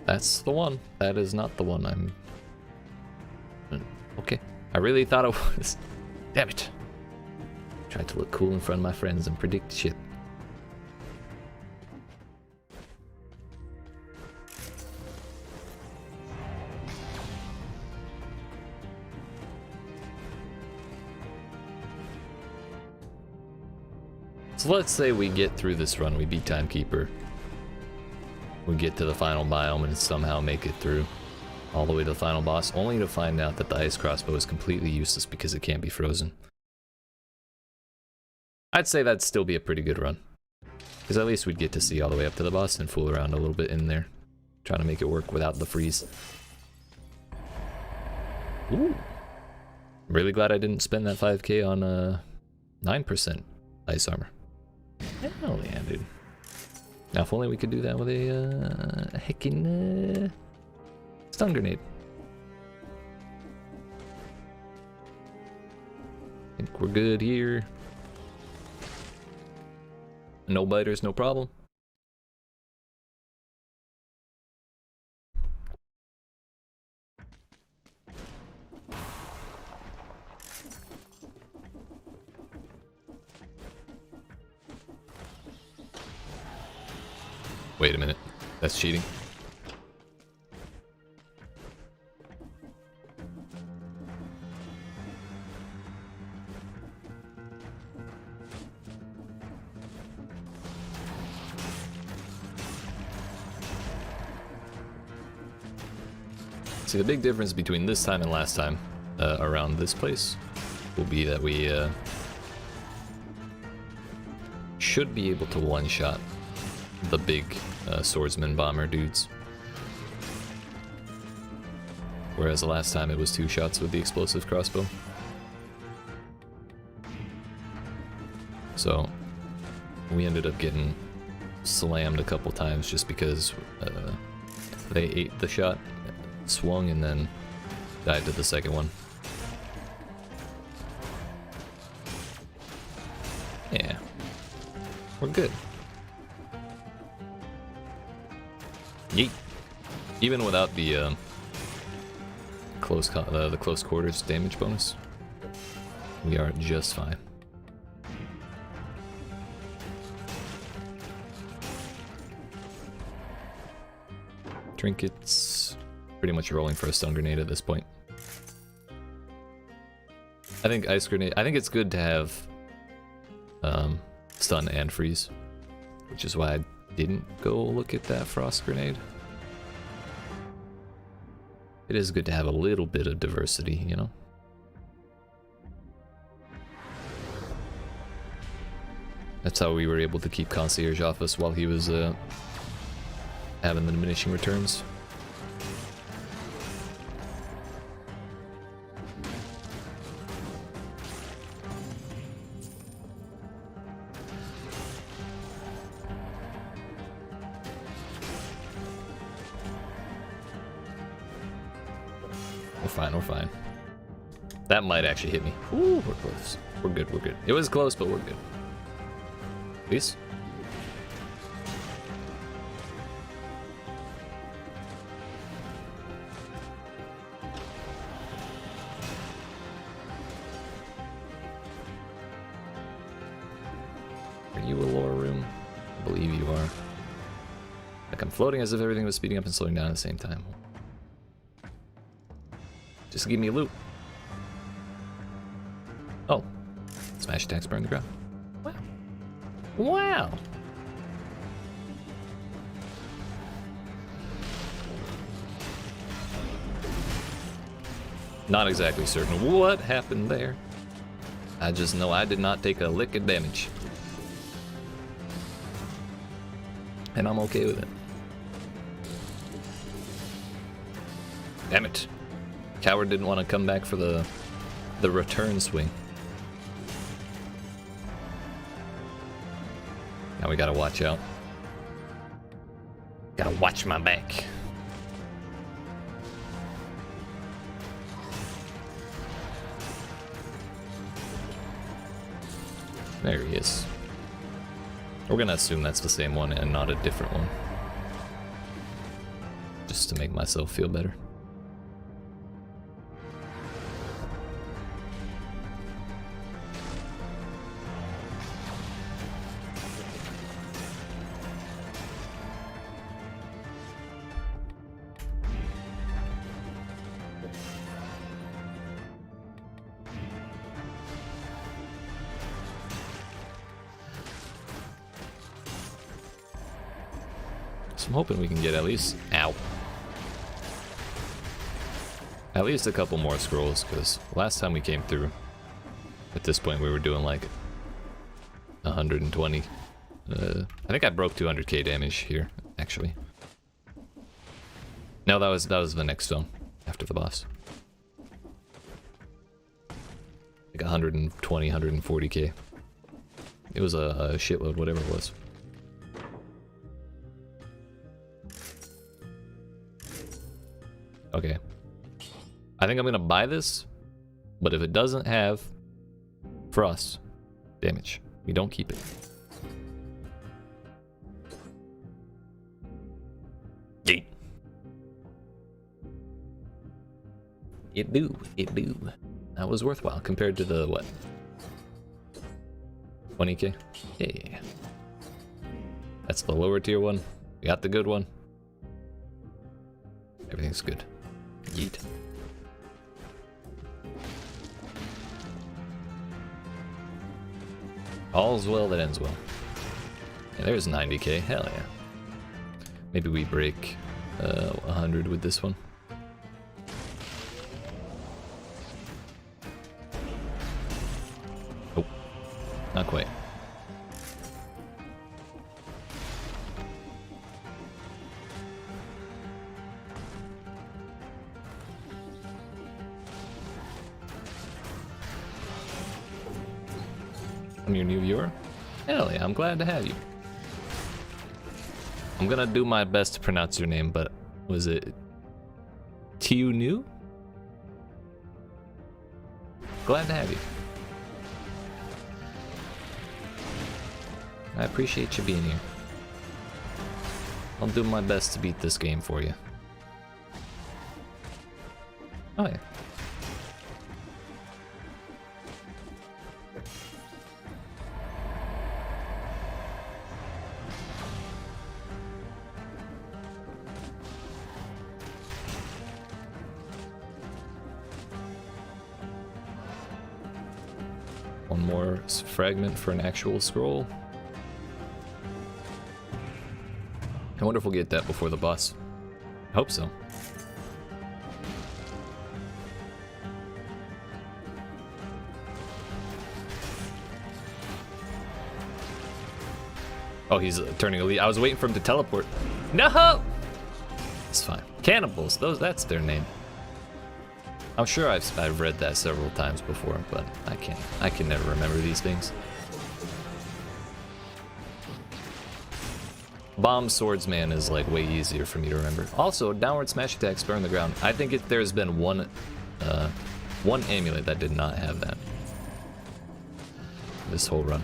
That's the one. That is not the one I'm... Okay. I really thought it was. Damn it. Tried to look cool in front of my friends and predict shit. So let's say we get through this run, we beat Timekeeper. We get to the final biome and somehow make it through all the way to the final boss, only to find out that the ice crossbow is completely useless because it can't be frozen. I'd say that'd still be a pretty good run, because at least we'd get to see all the way up to the boss and fool around a little bit in there, trying to make it work without the freeze. Ooh. I'm really glad I didn't spend that 5k on 9% ice armor. Hell yeah, dude. Now if only we could do that with a heckin' stun grenade. I think we're good here. No biters, no problem. Wait a minute, that's cheating. See, the big difference between this time and last time around this place will be that we should be able to one-shot the big swordsman bomber dudes. Whereas the last time it was 2 shots with the explosive crossbow. So we ended up getting slammed a couple times just because they ate the shot, swung, and then died to the second one. Yeah, we're good. Yeet. Even without the close quarters damage bonus, we are just fine. Trinkets, pretty much rolling for a stun grenade at this point. I think ice grenade. I think it's good to have stun and freeze, which is why I didn't go look at that frost grenade. It is good to have a little bit of diversity, you know? That's how we were able to keep Concierge off us while he was having the diminishing returns. We're fine. That might actually hit me. Ooh, we're close. We're good, we're good. It was close, but we're good. Please? Are you a lore room? I believe you are. Like I'm floating as if everything was speeding up and slowing down at the same time. Just give me loot. Oh. Smash attacks burn the ground. Wow. Wow. Not exactly certain what happened there. I just know I did not take a lick of damage. And I'm okay with it. Damn it. Coward didn't want to come back for the return swing. Now we gotta watch out. Gotta watch my back. There he is. We're gonna assume that's the same one and not a different one. Just to make myself feel better. So I'm hoping we can get at least, ow, at least a couple more scrolls, because last time we came through, at this point we were doing like 120. I think I broke 200k damage here, actually. No, that was the next zone after the boss. Like 120, 140k. It was a shitload, whatever it was. Okay. I think I'm gonna buy this, but if it doesn't have frost damage, we don't keep it. Yeet. It do. That was worthwhile compared to the what? 20k? Yeah. That's the lower tier one. We got the good one. Everything's good. Yeet. All's well that ends well. Yeah, there's 90k. Hell yeah. Maybe we break 100 with this one. I'm your new viewer. Hell yeah, I'm glad to have you. I'm gonna do my best to pronounce your name, but was it Tiu New? Glad to have you. I appreciate you being here. I'll do my best to beat this game for you. Oh yeah. One more fragment for an actual scroll. I wonder if we'll get that before the boss. I hope so. Oh, he's turning elite. I was waiting for him to teleport. No! It's fine. Cannibals, that's their name. I'm sure I've read that several times before, but I can never remember these things. Bomb Swordsman is like way easier for me to remember. Also, downward smash attacks burn the ground. I think there's been one amulet that did not have that this whole run.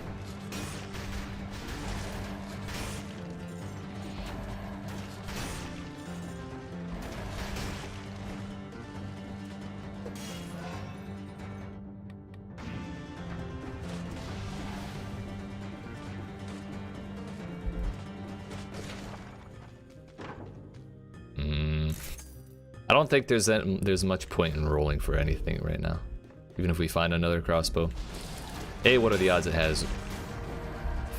I don't think there's much point in rolling for anything right now, even if we find another crossbow. A, what are the odds it has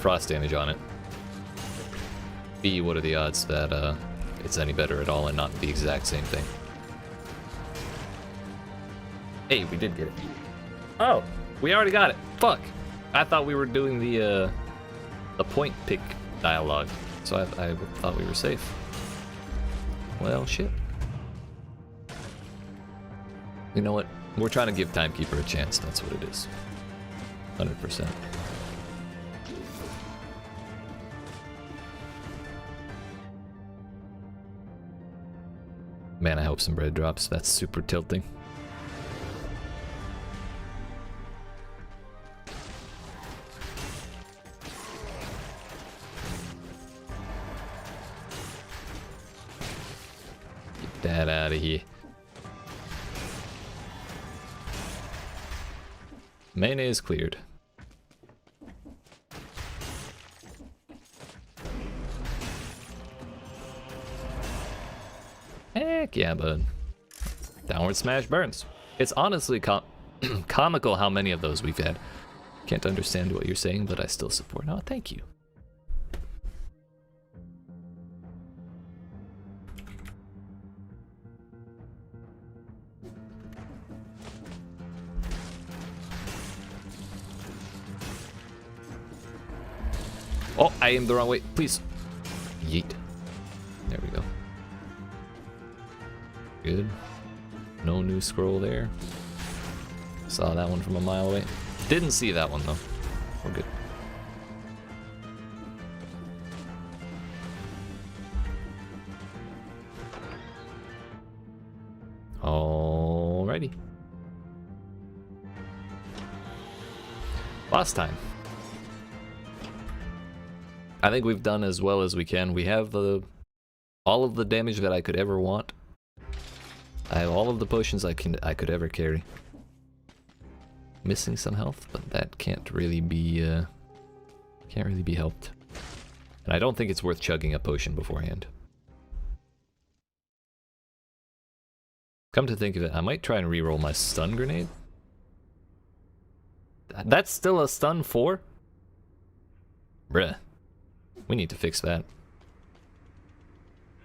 frost damage on it? B, what are the odds that it's any better at all and not the exact same thing? Hey, we did get it. Oh, we already got it. Fuck. I thought we were doing the point pick dialogue, so I thought we were safe. Well, shit. You know what? We're trying to give Timekeeper a chance. That's what it is. 100%. Man, I hope some bread drops. That's super tilting. Get that out of here. Mayonnaise cleared. Heck yeah, bud. Downward smash burns. It's honestly comical how many of those we've had. Can't understand what you're saying, but I still support. Oh, thank you. Oh, I aimed the wrong way. Please. Yeet. There we go. Good. No new scroll there. Saw that one from a mile away. Didn't see that one, though. We're good. Alrighty. Boss time. I think we've done as well as we can. We have all of the damage that I could ever want. I have all of the potions I could ever carry. Missing some health, but that can't really be helped. And I don't think it's worth chugging a potion beforehand. Come to think of it, I might try and reroll my stun grenade. That's still a stun 4? Bruh. We need to fix that.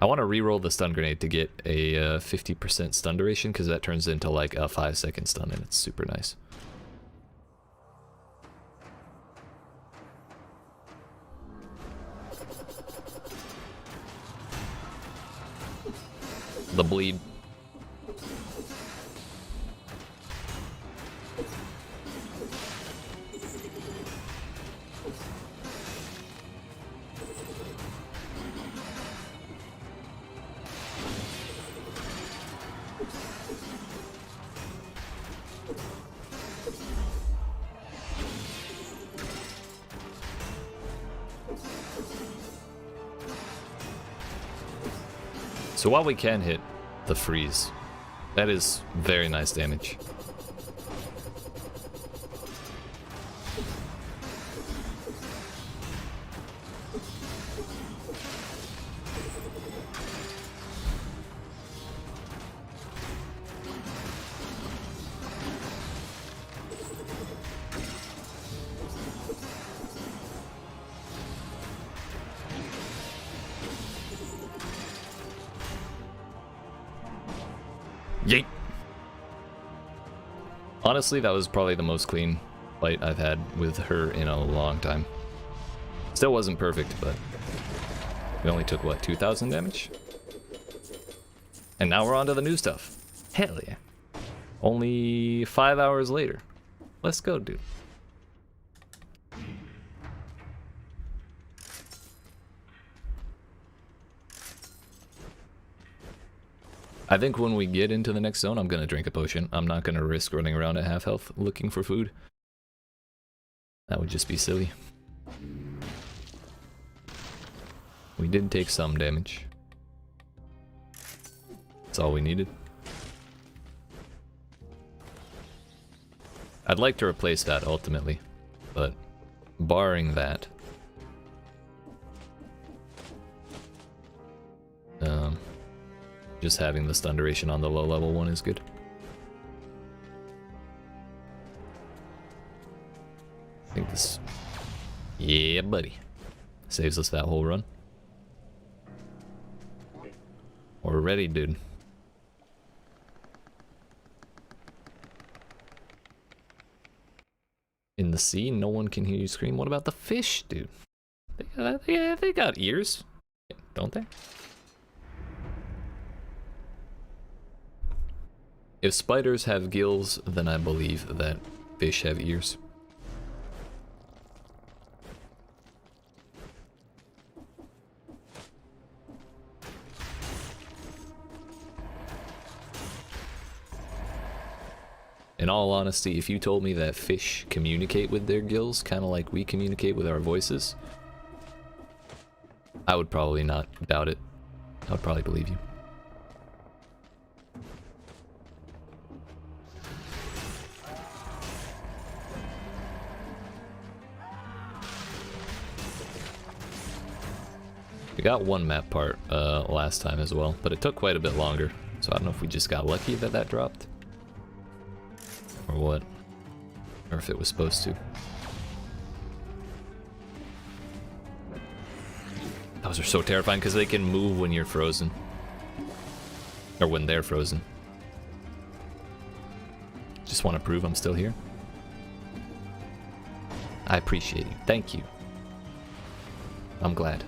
I want to reroll the stun grenade to get a 50% stun duration, because that turns into like a 5-second stun, and it's super nice. The bleed. So while we can hit the freeze, that is very nice damage. Yeet! Honestly, that was probably the most clean fight I've had with her in a long time. Still wasn't perfect, but we only took, what, 2,000 damage? And now we're on to the new stuff. Hell yeah. Only 5 hours later. Let's go, dude. I think when we get into the next zone, I'm gonna drink a potion. I'm not gonna risk running around at half health looking for food. That would just be silly. We did take some damage. That's all we needed. I'd like to replace that ultimately, but barring that, just having the stun duration on the low level one is good. I think this... Yeah, buddy. Saves us that whole run. We're ready, dude. In the sea, no one can hear you scream. What about the fish, dude? They got ears, don't they? If spiders have gills, then I believe that fish have ears. In all honesty, if you told me that fish communicate with their gills, kind of like we communicate with our voices, I would probably not doubt it. I would probably believe you. We got one map part last time as well, but it took quite a bit longer, so I don't know if we just got lucky that that dropped. Or what? Or if it was supposed to. Those are so terrifying because they can move when you're frozen. Or when they're frozen. Just want to prove I'm still here. I appreciate you. Thank you. I'm glad.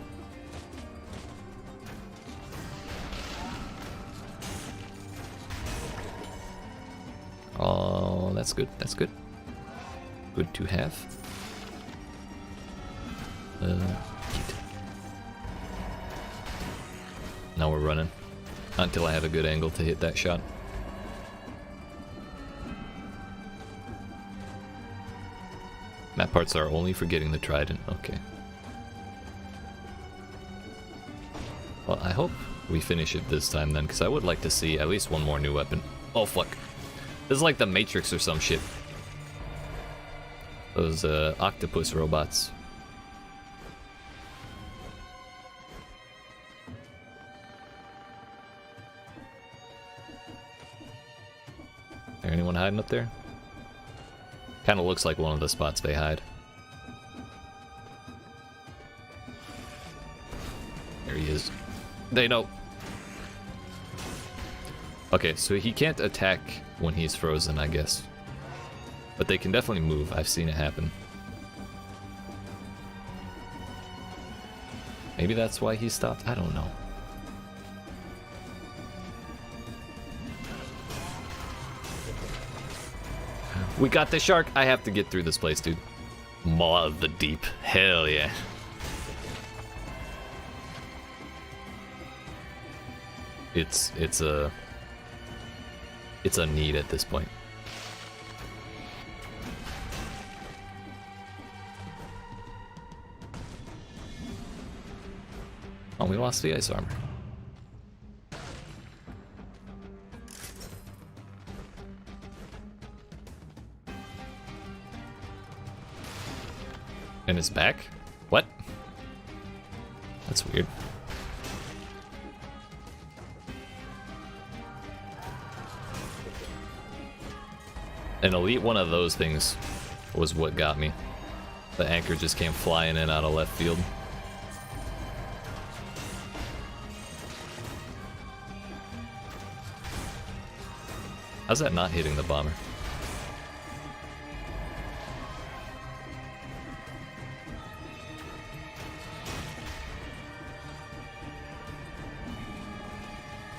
Oh, that's good. That's good. Good to have. Now we're running until I have a good angle to hit that shot. Map parts are only for getting the trident. Okay. Well, I hope we finish it this time then, because I would like to see at least one more new weapon. Oh, fuck. This is like the Matrix or some shit. Those octopus robots. Is there anyone hiding up there? Kind of looks like one of the spots they hide. There he is. They know. Okay, so he can't attack when he's frozen, I guess. But they can definitely move. I've seen it happen. Maybe that's why he stopped. I don't know. We got the shark. I have to get through this place, dude. Maw of the deep. Hell yeah. It's a need at this point. Oh, we lost the ice armor. is back? What? That's weird. An elite one of those things was what got me. The anchor just came flying in out of left field. How's that not hitting the bomber?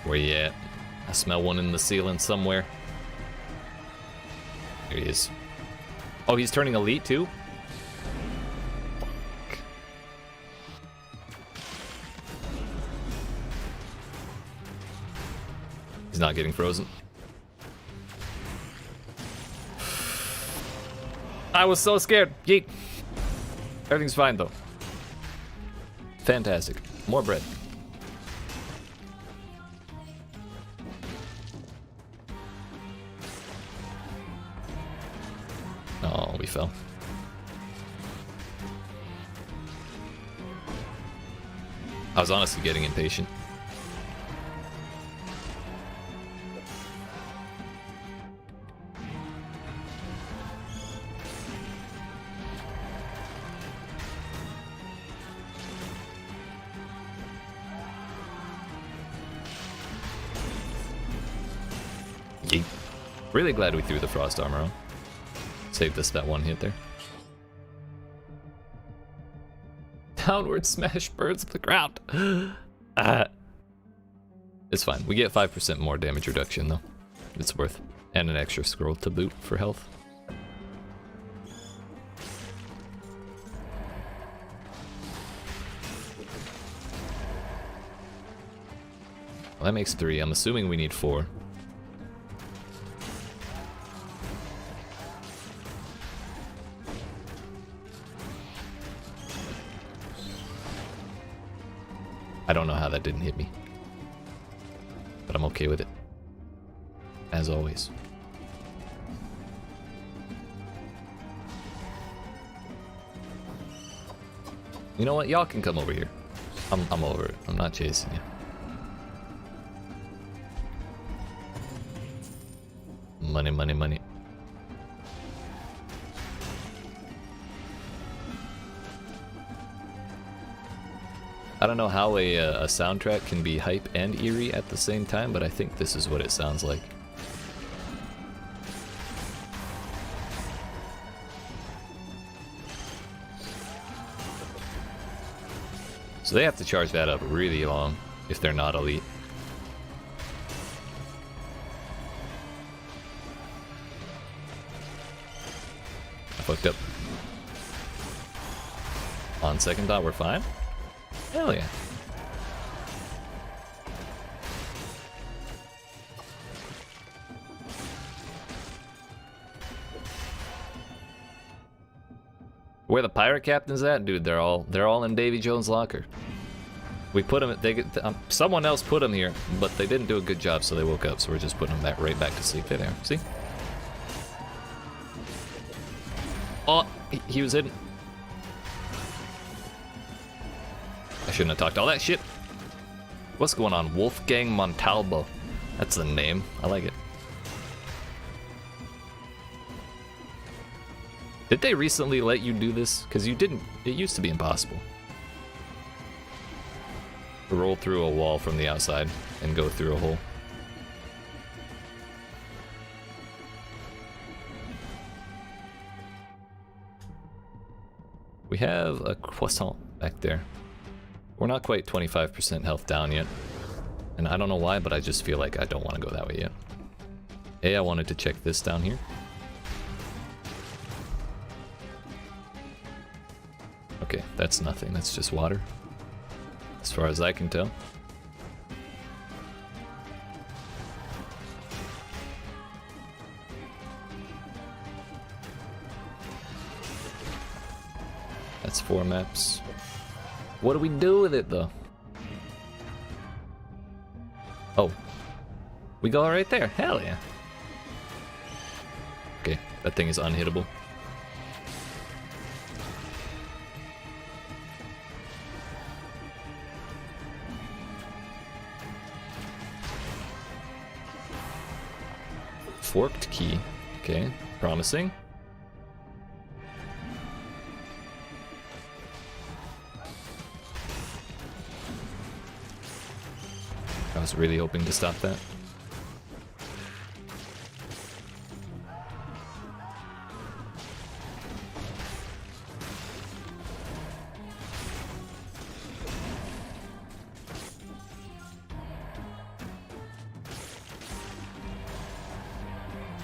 Where you at? I smell one in the ceiling somewhere. There he is. Oh, he's turning elite too? He's not getting frozen. I was so scared. Yeet. Everything's fine though. Fantastic. More bread. Oh, we fell. I was honestly getting impatient. Yeet. Really glad we threw the frost armor on. Saved us that one hit there. Downward smash birds of the ground. It's fine. We get 5% more damage reduction though. It's worth. And an extra scroll to boot for health. Well, that makes 3. I'm assuming we need 4. I don't know how that didn't hit me, but I'm okay with it, as always. You know what? Y'all can come over here. I'm over it. I'm not chasing you. Money, money, money. I don't know how a soundtrack can be hype and eerie at the same time, but I think this is what it sounds like. So they have to charge that up really long if they're not elite. I fucked up. On second thought, we're fine. Hell yeah. Where the pirate captain's at, dude? They're all in Davy Jones' locker. We put them. Someone else put them here, but they didn't do a good job, so they woke up. So we're just putting them right back to sleep. There they are. See? Oh, he was hidden. I shouldn't have talked all that shit. What's going on? Wolfgang Montalvo. That's the name. I like it. Did they recently let you do this? Because you didn't. It used to be impossible. Roll through a wall from the outside and go through a hole. We have a croissant back there. We're not quite 25% health down yet. And I don't know why, but I just feel like I don't want to go that way yet. I wanted to check this down here. Okay, that's nothing. That's just water. As far as I can tell. That's 4 maps. What do we do with it, though? Oh. We go right there. Hell yeah. Okay, that thing is unhittable. forked key. Okay, promising. I was really hoping to stop that.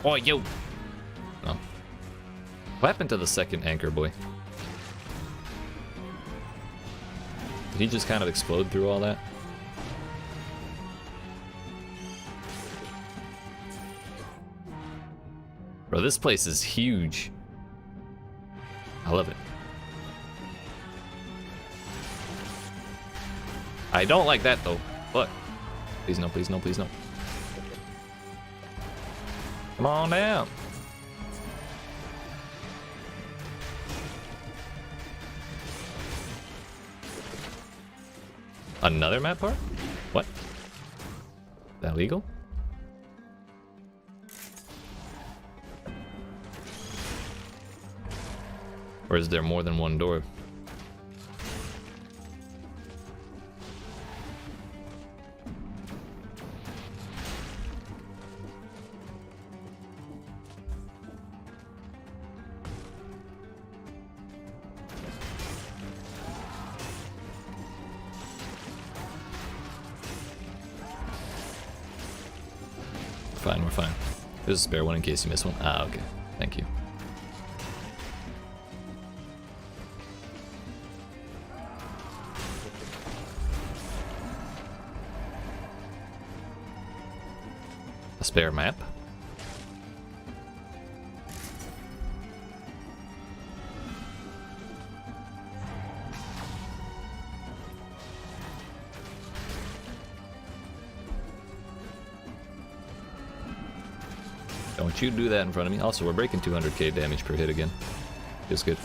Oh, yo! No. What happened to the second anchor boy? Did he just kind of explode through all that? Bro, this place is huge. I love it. I don't like that though. Fuck. Please no, please no, please no. Come on down. Another map part? What? Is that legal? Or is there more than one door? Fine, we're fine. There's a spare one in case you miss one. Ah, okay. Thank you. A spare map? Don't you do that in front of me. Also, we're breaking 200k damage per hit again. Feels good.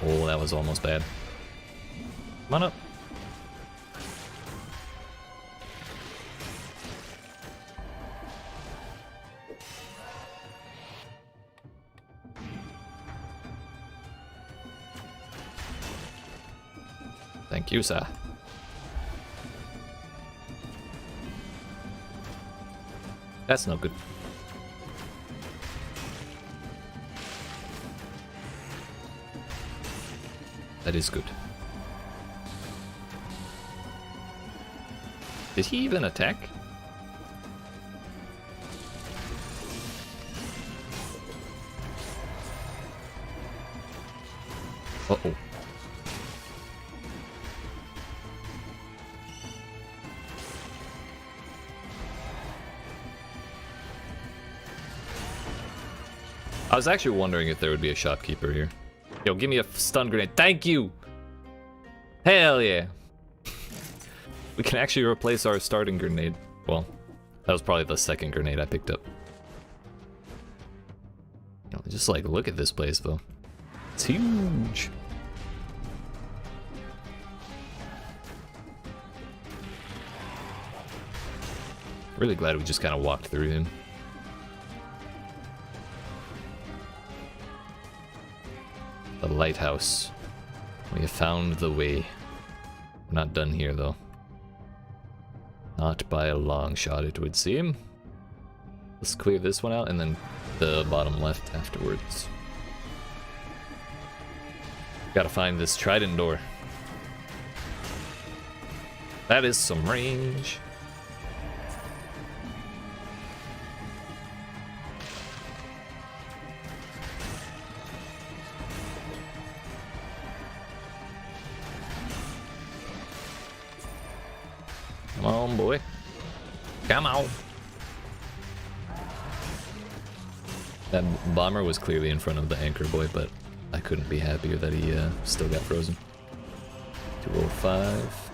Oh, that was almost bad. Come on up. Thank you, sir. That's no good. That is good. Did he even attack? Uh-oh. I was actually wondering if there would be a shopkeeper here. Yo, give me a stun grenade. Thank you! Hell yeah! We can actually replace our starting grenade. Well, that was probably the second grenade I picked up. You know, just like, look at this place though. It's huge! Really glad we just kind of walked through him. The lighthouse. We have found the way. We're not done here though. Not by a long shot, it would seem. Let's clear this one out and then the bottom left afterwards. Gotta find this trident door. That is some range. Come on, boy. Come on. That bomber was clearly in front of the anchor boy, but I couldn't be happier that he still got frozen. 205.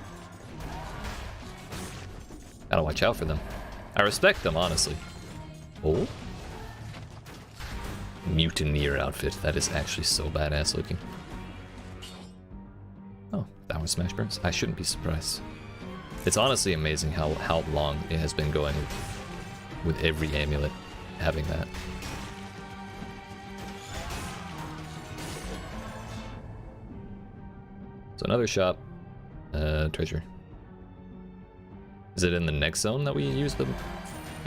Gotta watch out for them. I respect them, honestly. Oh? mutineer outfit. That is actually so badass looking. Oh, that one smash burns. I shouldn't be surprised. It's honestly amazing how long it has been going with every amulet having that. So another shop. Treasure. Is it in the next zone that we use the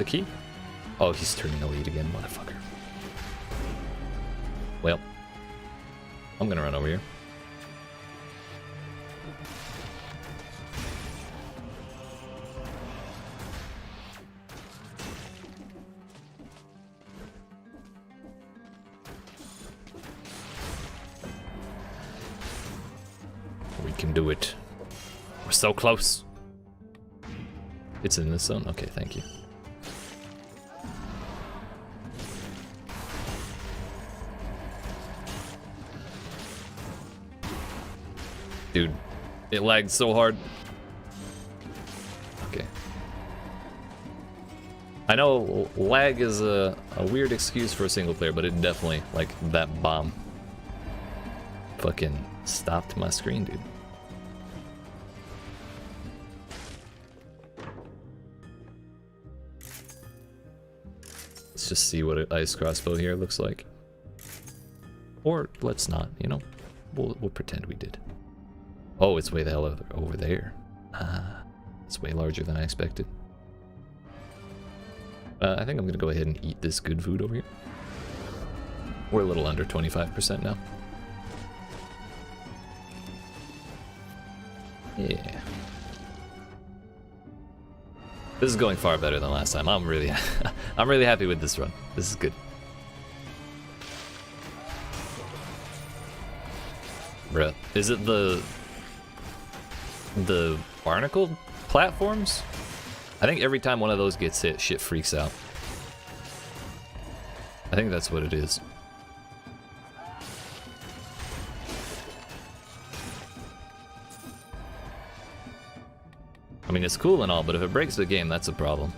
key? Oh, he's turning elite again, motherfucker. Well, I'm gonna run over here. We can do it. We're so close. It's in this zone? Okay, thank you. Dude, it lagged so hard. Okay. I know lag is a weird excuse for a single player, but it definitely, like, that bomb fucking stopped my screen, dude. Let's just see what an ice crossbow here looks like. Or let's not, you know? We'll pretend we did. Oh, it's way the hell over there. Ah, it's way larger than I expected. I think I'm gonna go ahead and eat this good food over here. We're a little under 25% now. Yeah. This is going far better than last time. I'm really happy with this run. This is good. Bruh, is it the barnacle platforms? I think every time one of those gets hit, shit freaks out. I think that's what it is. I mean, it's cool and all, but if it breaks the game, that's a problem.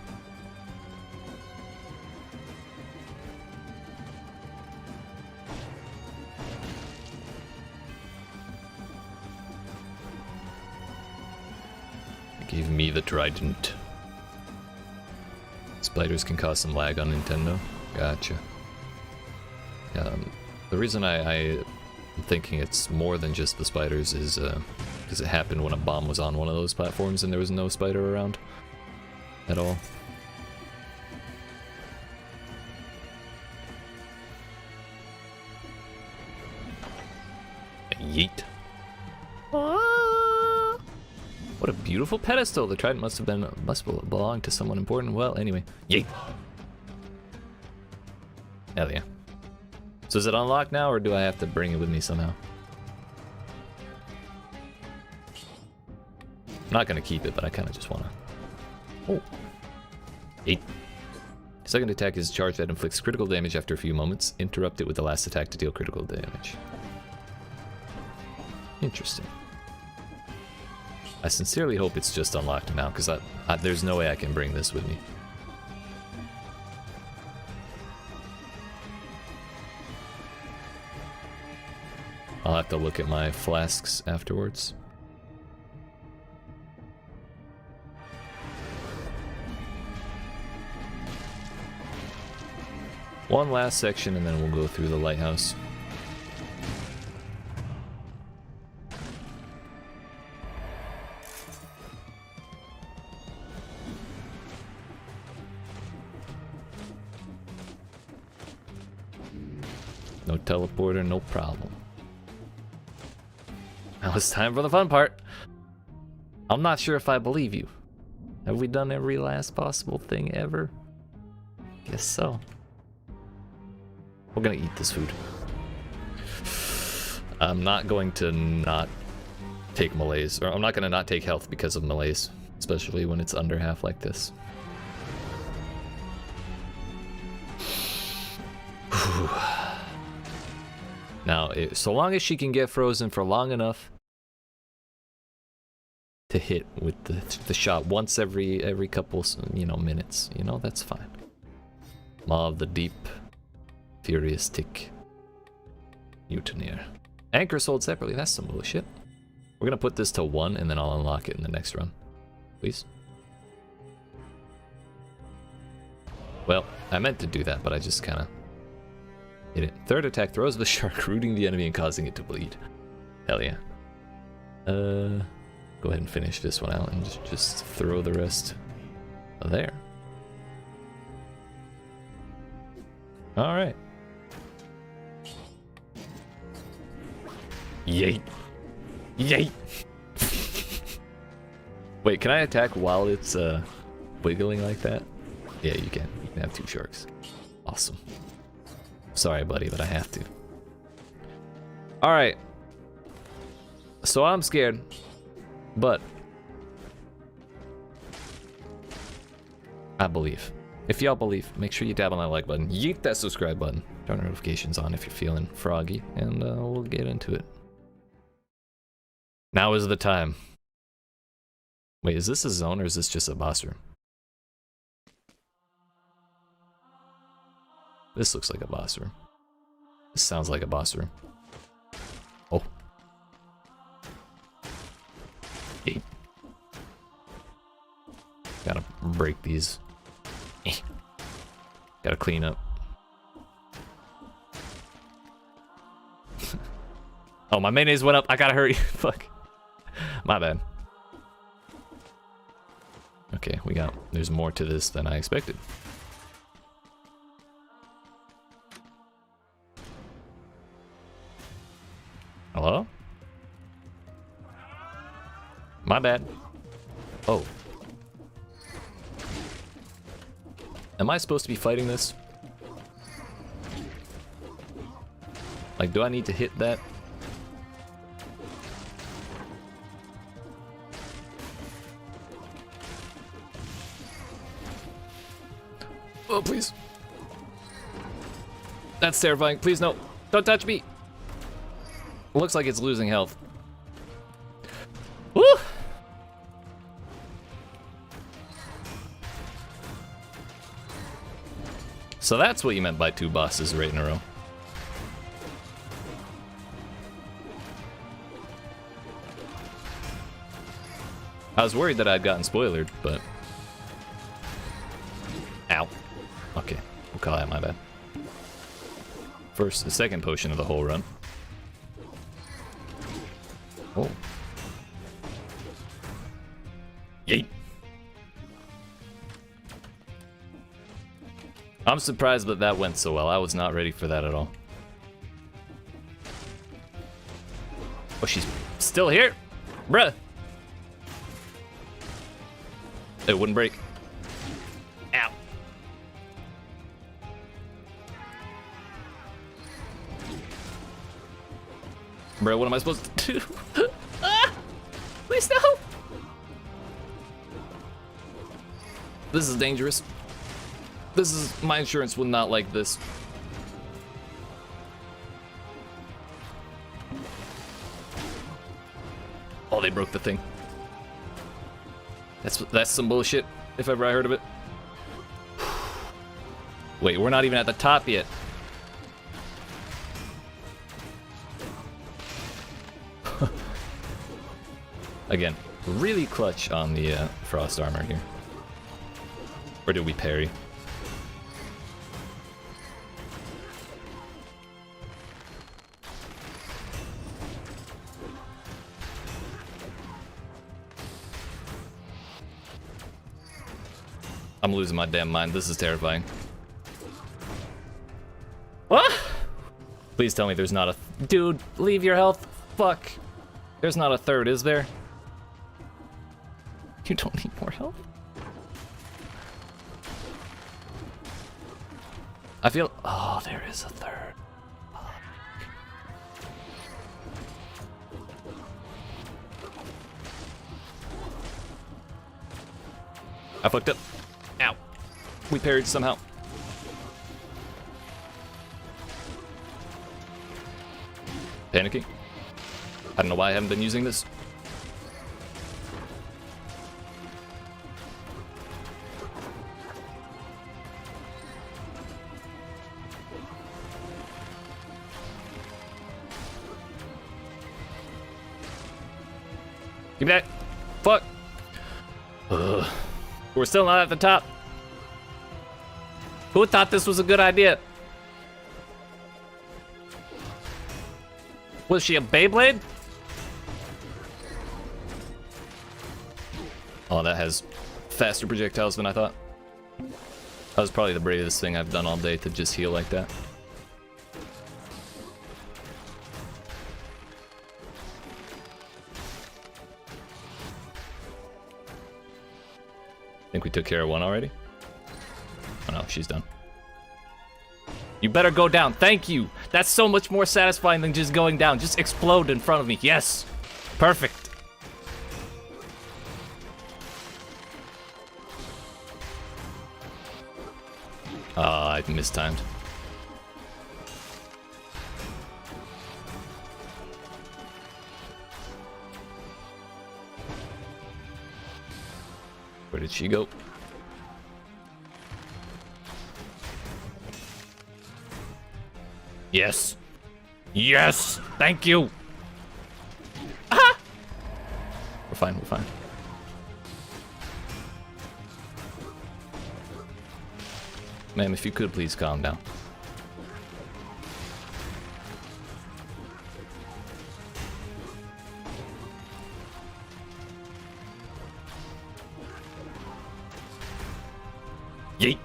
Give me the trident. Spiders can cause some lag on Nintendo. Gotcha. The reason I'm thinking it's more than just the spiders is because it happened when a bomb was on one of those platforms and there was no spider around at all. Yeet. What a beautiful pedestal. The trident must belong to someone important. Well, anyway. Yeet. Hell yeah. So is it unlocked now, or do I have to bring it with me somehow? I'm not gonna keep it, but I kind of just wanna. Oh. 8. Second attack is a charge that inflicts critical damage after a few moments. Interrupt it with the last attack to deal critical damage. Interesting. I sincerely hope it's just unlocked now, because there's no way I can bring this with me. I'll have to look at my flasks afterwards. One last section and then we'll go through the lighthouse. No teleporter, no problem. Now it's time for the fun part. I'm not sure if I believe you. Have we done every last possible thing ever? Guess so. We're gonna eat this food. I'm not going to not take malaise, or I'm not gonna not take health because of malaise, especially when it's under half like this. Now, so long as she can get frozen for long enough to hit with the shot once every couple, minutes, that's fine. Maw of the Deep Furious Tick. Mutineer. Anchor sold separately, that's some bullshit. We're gonna put this to 1 and then I'll unlock it in the next run. Please. Well, I meant to do that, but I just kinda hit it. Third attack throws the shark, rooting the enemy and causing it to bleed. Hell yeah. Go ahead and finish this one out and just throw the rest there. Alright. Yeet. Yeet. Wait, can I attack while it's wiggling like that? Yeah, you can. You can have 2 sharks. Awesome. Sorry, buddy, but I have to. Alright. So I'm scared. But I believe. If y'all believe, make sure you dab on that like button. Yeet that subscribe button. Turn notifications on if you're feeling froggy. And we'll get into it. Now is the time. Wait, is this a zone or is this just a boss room? This looks like a boss room. This sounds like a boss room. Oh. Hey. Gotta break these. Gotta clean up. Oh, my mayonnaise went up. I gotta hurry. Fuck. My bad. Okay, there's more to this than I expected. Hello? My bad. Oh. Am I supposed to be fighting this? Like, do I need to hit that? Oh, please. That's terrifying. Please, no. Don't touch me. Looks like it's losing health. Woo! So that's what you meant by 2 bosses right in a row. I was worried that I'd gotten spoilered, but... Ow. Okay, we'll call that my bad. First, the second potion of the whole run. Oh. Yeet. I'm surprised that that went so well. I was not ready for that at all. Oh, she's still here? Bruh. It wouldn't break. Ow. Bro, what am I supposed to do? Ah! Please no! This is dangerous. My insurance would not like this. Oh, they broke the thing. That's some bullshit, if ever I heard of it. Wait, we're not even at the top yet. Again, really clutch on the frost armor here. Or did we parry? I'm losing my damn mind. This is terrifying. What? Please tell me there's not a... Dude, leave your health. Fuck. There's not a third, is there? You don't need more health? I feel... Oh, there is a third. Fuck. I fucked up. Ow. We parried somehow. Panicking. I don't know why I haven't been using this. Give me that. Fuck. Ugh. We're still not at the top. Who thought this was a good idea? Was she a Beyblade? Oh, that has faster projectiles than I thought. That was probably the bravest thing I've done all day to just heal like that. I think we took care of one already. Oh no, she's done. You better go down. Thank you. That's so much more satisfying than just going down. Just explode in front of me. Yes. Perfect. I mistimed. Where did she go? Yes. Yes. Thank you. Ah! We're fine. We're fine. Ma'am, if you could please calm down. Yeet.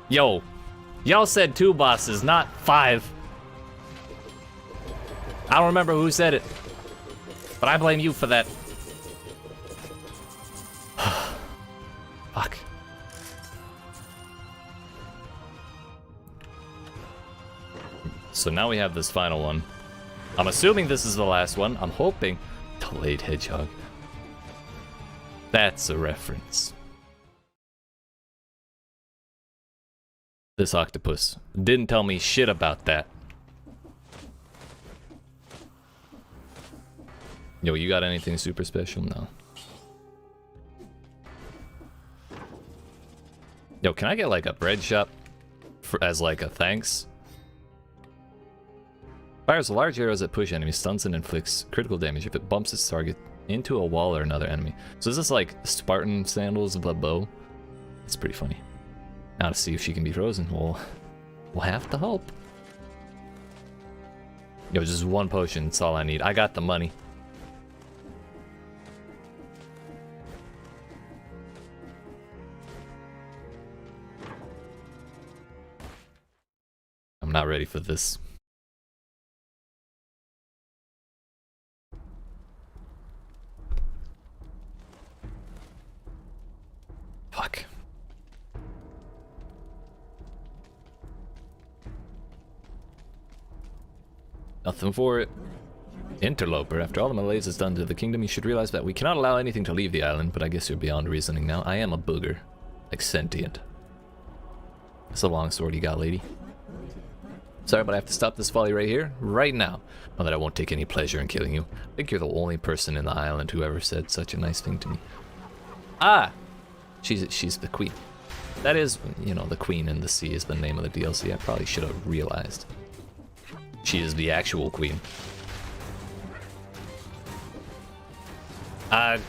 Yo. Y'all said 2 bosses, not 5. I don't remember who said it, but I blame you for that. Fuck. So now we have this final one. I'm assuming this is the last one. I'm hoping. Delayed hedgehog. That's a reference. This octopus didn't tell me shit about that. Yo, you got anything super special? No. Yo, can I get like a bread shop as like a thanks? Fires large arrows that push enemies, stuns and inflicts critical damage if it bumps its target into a wall or another enemy. So is this like Spartan sandals of a bow? It's pretty funny. Now to see if she can be frozen, we'll have to hope. Yo, just 1 potion, that's all I need. I got the money. I'm not ready for this. Fuck. Nothing for it. Interloper. After all the malaise is done to the kingdom, you should realize that we cannot allow anything to leave the island, but I guess you're beyond reasoning now. I am a booger. Like sentient. It's a long sword you got, lady. Sorry, but I have to stop this volley right here, right now. Not that I won't take any pleasure in killing you. I think you're the only person in the island who ever said such a nice thing to me. Ah! She's the queen. That is, you know, the queen in the sea is the name of the DLC. I probably should have realized. She is the actual queen.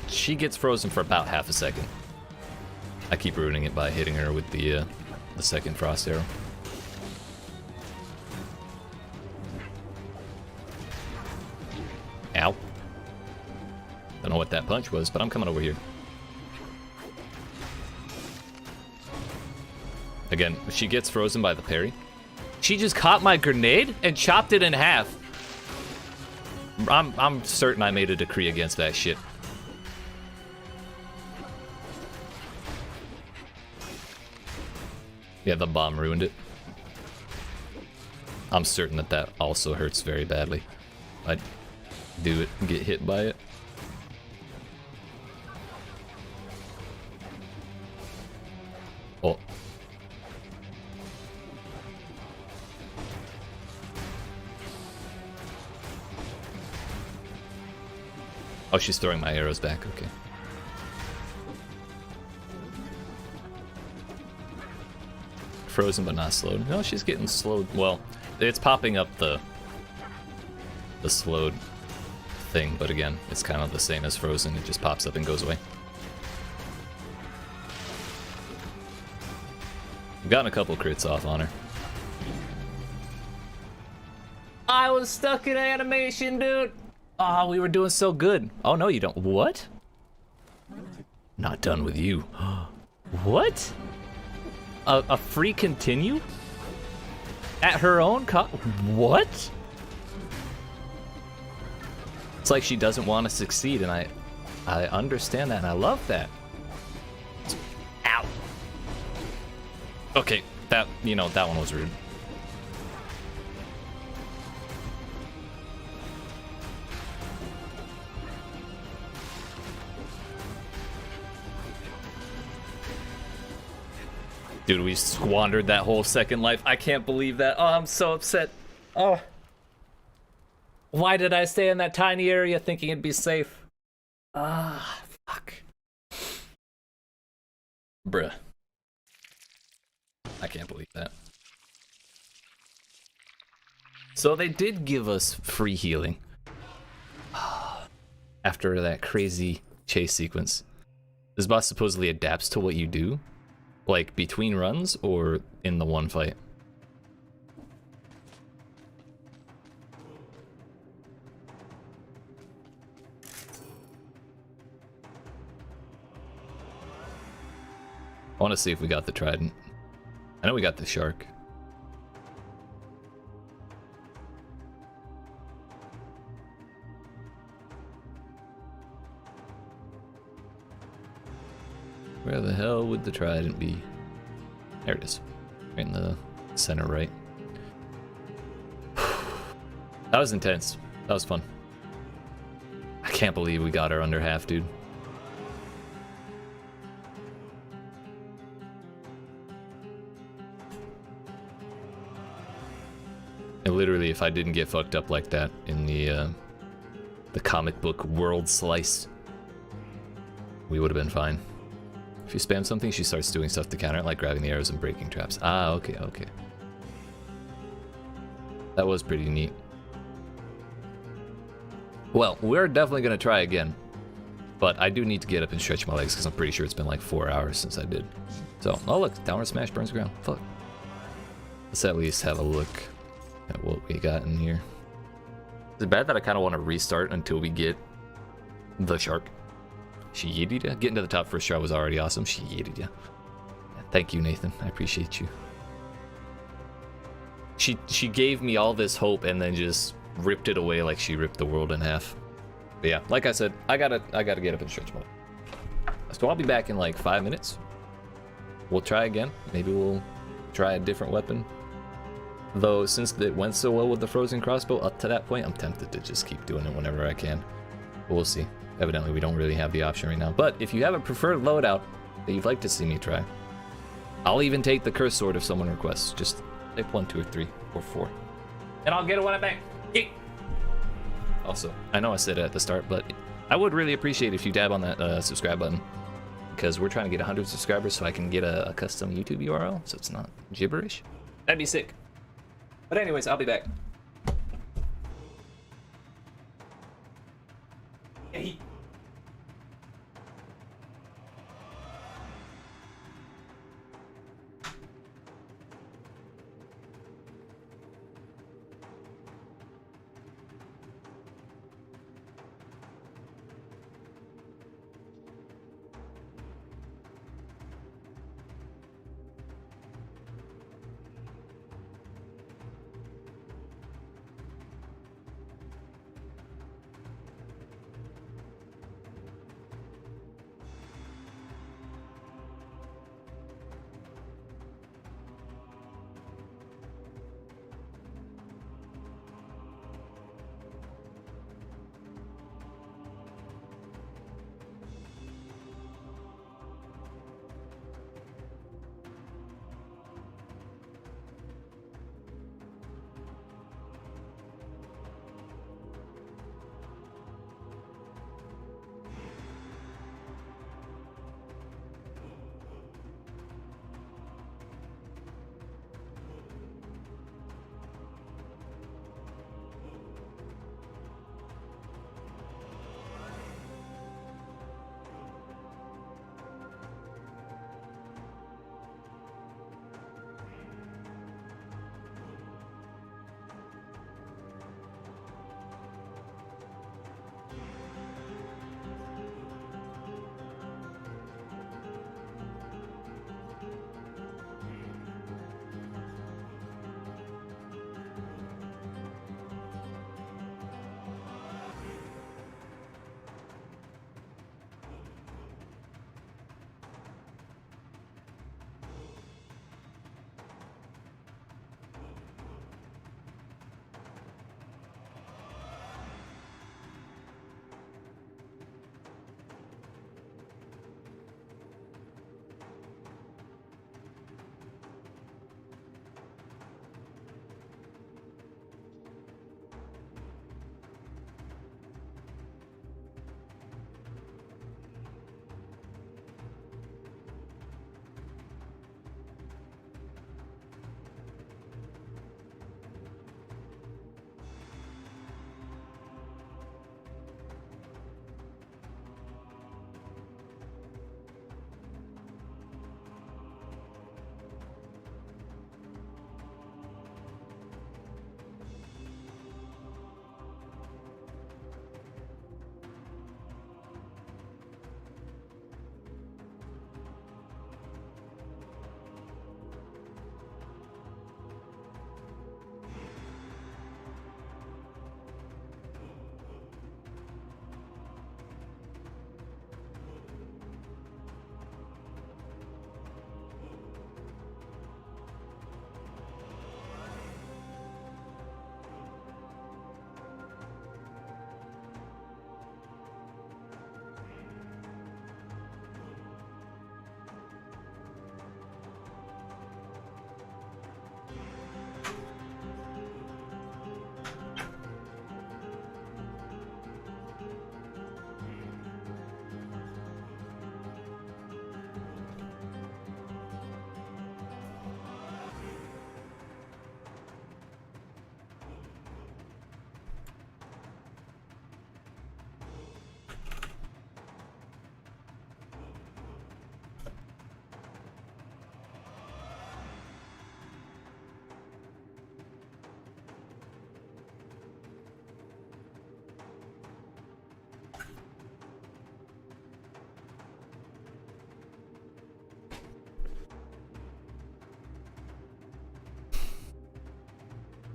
She gets frozen for about half a second. I keep ruining it by hitting her with the second frost arrow. Ow. Don't know what that punch was, but I'm coming over here. Again, she gets frozen by the parry. She just caught my grenade and chopped it in half. I'm certain I made a decree against that shit. Yeah, the bomb ruined it. I'm certain that that also hurts very badly. I do it and get hit by it. Oh. Oh, she's throwing my arrows back, okay. Frozen but not slowed. No, she's getting slowed. Well, it's popping up the slowed thing, but again, it's kind of the same as Frozen. It just pops up and goes away. I've gotten a couple crits off on her. I was stuck in animation, dude. Oh, we were doing so good. Oh, no, you don't. What? Not done with you. What? A free continue? At her own what? It's like she doesn't want to succeed, and I understand that, and I love that. Ow. Okay, that, you know, that one was rude. Dude, we squandered that whole second life. I can't believe that. Oh, I'm so upset. Oh. Why did I stay in that tiny area thinking it'd be safe? Ah, fuck. Bruh. I can't believe that. So they did give us free healing. After that crazy chase sequence. This boss supposedly adapts to what you do. Like, between runs, or in the one fight? I want to see if we got the trident. I know we got the shark. Where the hell would the trident be? There it is. Right in the center right. That was intense. That was fun. I can't believe we got her under half, dude. And literally, if I didn't get fucked up like that in the comic book world slice, we would have been fine. If you spam something, she starts doing stuff to counter it, like grabbing the arrows and breaking traps. Ah, okay, okay. That was pretty neat. Well, we're definitely going to try again. But I do need to get up and stretch my legs, because I'm pretty sure it's been like 4 hours since I did. So, oh look, downward smash burns the ground. Fuck. Let's at least have a look at what we got in here. Is it bad that I kind of want to restart until we get the shark? She yeeted ya. Getting to the top first try was already awesome. She yeeted ya. Thank you, Nathan. I appreciate you. She gave me all this hope and then just ripped it away like she ripped the world in half. But yeah, like I said, I gotta get up and stretch mode. So I'll be back in like 5 minutes. We'll try again. Maybe we'll try a different weapon. Though since it went so well with the frozen crossbow up to that point, I'm tempted to just keep doing it whenever I can. But we'll see. Evidently, we don't really have the option right now. But if you have a preferred loadout that you'd like to see me try, I'll even take the cursed sword if someone requests. Just type 1, 2, or 3, or 4. And I'll get it when I'm back. Yeet. Also, I know I said it at the start, but I would really appreciate if you dab on that subscribe button. Because we're trying to get 100 subscribers so I can get a custom YouTube URL, so it's not gibberish. That'd be sick. But anyways, I'll be back. Hey.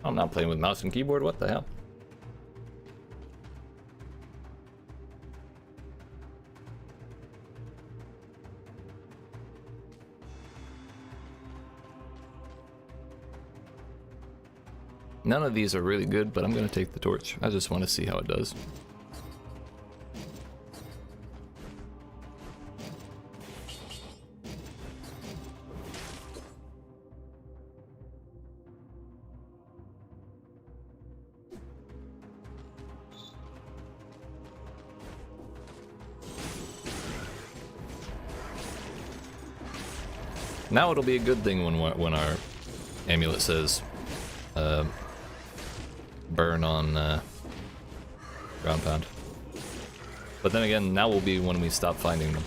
I'm not playing with mouse and keyboard, what the hell? None of these are really good, but I'm gonna take the torch. I just want to see how it does. Now it'll be a good thing when our amulet says burn on ground pound. But then again, now will be when we stop finding them.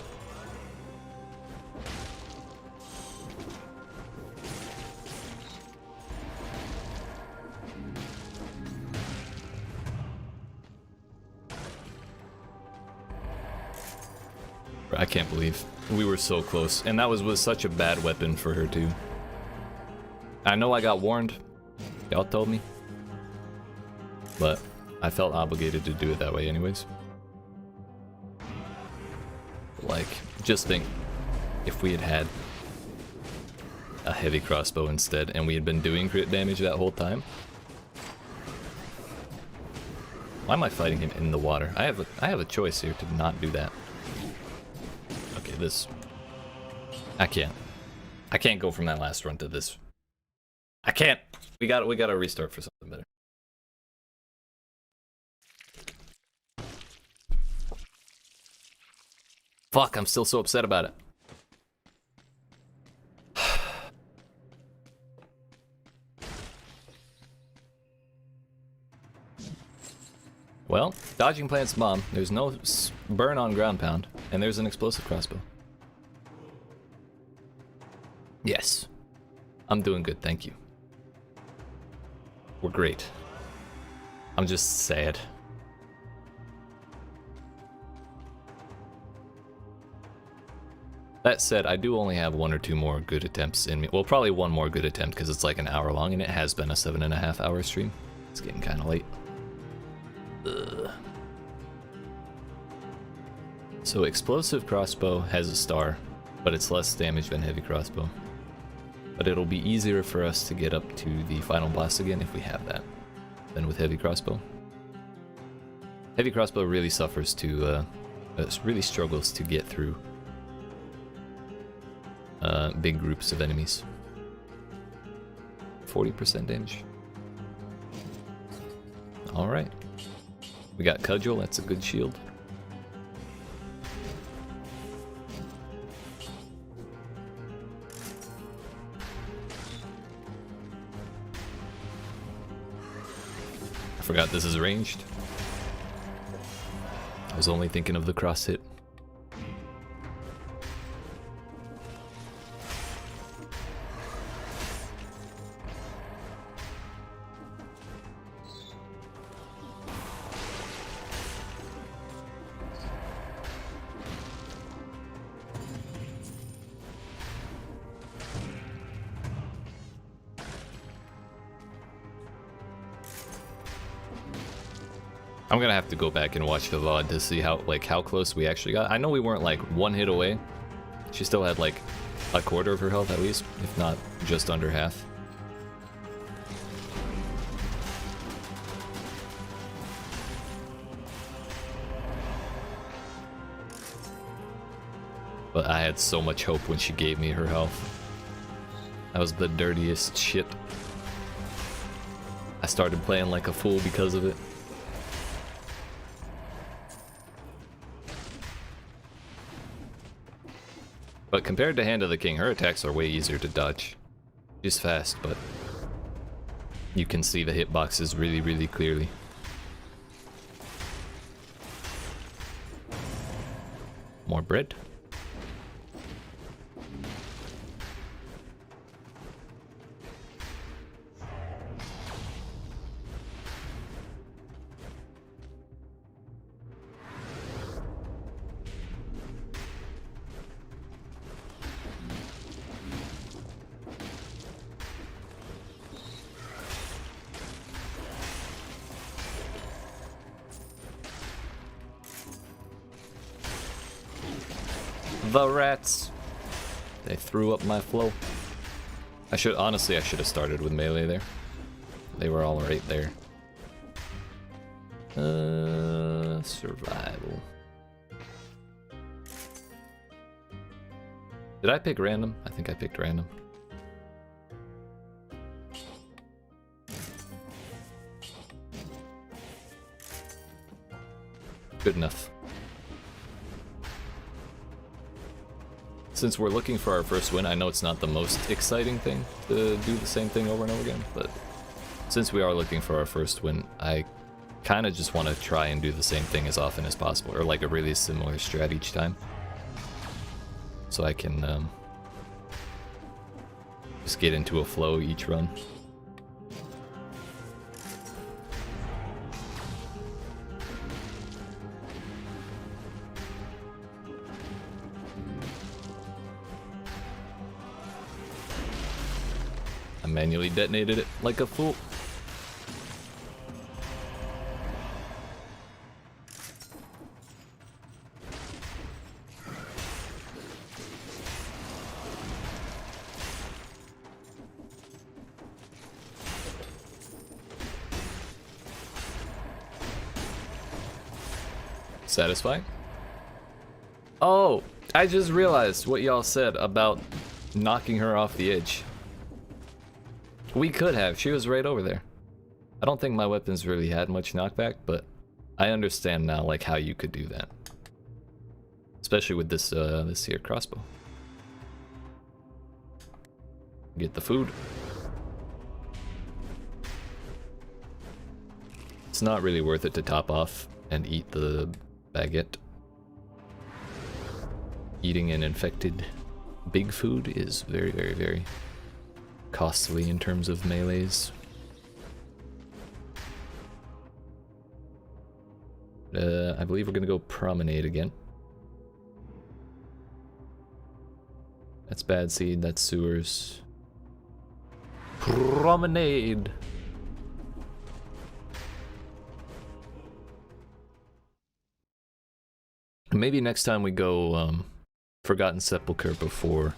I can't believe we were so close, and that was such a bad weapon for her too. I know I got warned, y'all told me, but I felt obligated to do it that way anyways. Like, just think, if we had had a heavy crossbow instead, and we had been doing crit damage that whole time. Why am I fighting him in the water? I have a choice here to not do that. Okay, this... I can't go from that last run to this. I can't! We gotta restart for something better. Fuck, I'm still so upset about it. Well, dodging plant's mom, there's no burn on ground pound, and there's an explosive crossbow. Yes. I'm doing good, thank you. We're great. I'm just sad. That said, I do only have 1 or 2 more good attempts in me. Well, probably 1 more good attempt because it's like an hour long, and it has been a 7.5 hour stream. It's getting kind of late. Ugh. So explosive crossbow has a star, but it's less damage than heavy crossbow. But it'll be easier for us to get up to the final boss again if we have that than with heavy crossbow. Heavy crossbow really suffers to, really struggles to get through big groups of enemies. 40% damage. Alright. We got Cudgel, that's a good shield. I forgot this is ranged. I was only thinking of the cross hit. I'm gonna have to go back and watch the VOD to see how close we actually got. I know we weren't like 1 hit away. She still had like a quarter of her health at least, if not just under half. But I had so much hope when she gave me her health. That was the dirtiest shit. I started playing like a fool because of it. But compared to Hand of the King, her attacks are way easier to dodge. She's fast, but you can see the hitboxes really, really clearly. More bread. The rats! They threw up my flow. Honestly, I should have started with melee there. They were all right there. Survival. Did I pick random? I think I picked random. Good enough. Since we're looking for our first win, I know it's not the most exciting thing to do the same thing over and over again, but since we are looking for our first win, I kind of just want to try and do the same thing as often as possible, or like a really similar strat each time. So I can just get into a flow each run. I manually detonated it like a fool. Satisfying? Oh, I just realized what y'all said about knocking her off the edge. We could have. She was right over there. I don't think my weapons really had much knockback, but I understand now like how you could do that. Especially with this this here crossbow. Get the food. It's not really worth it to top off and eat the baguette. Eating an infected big food is very, very, very costly in terms of melees. I believe we're gonna go promenade again. That's bad seed, that's sewers. Promenade! Maybe next time we go Forgotten Sepulchre before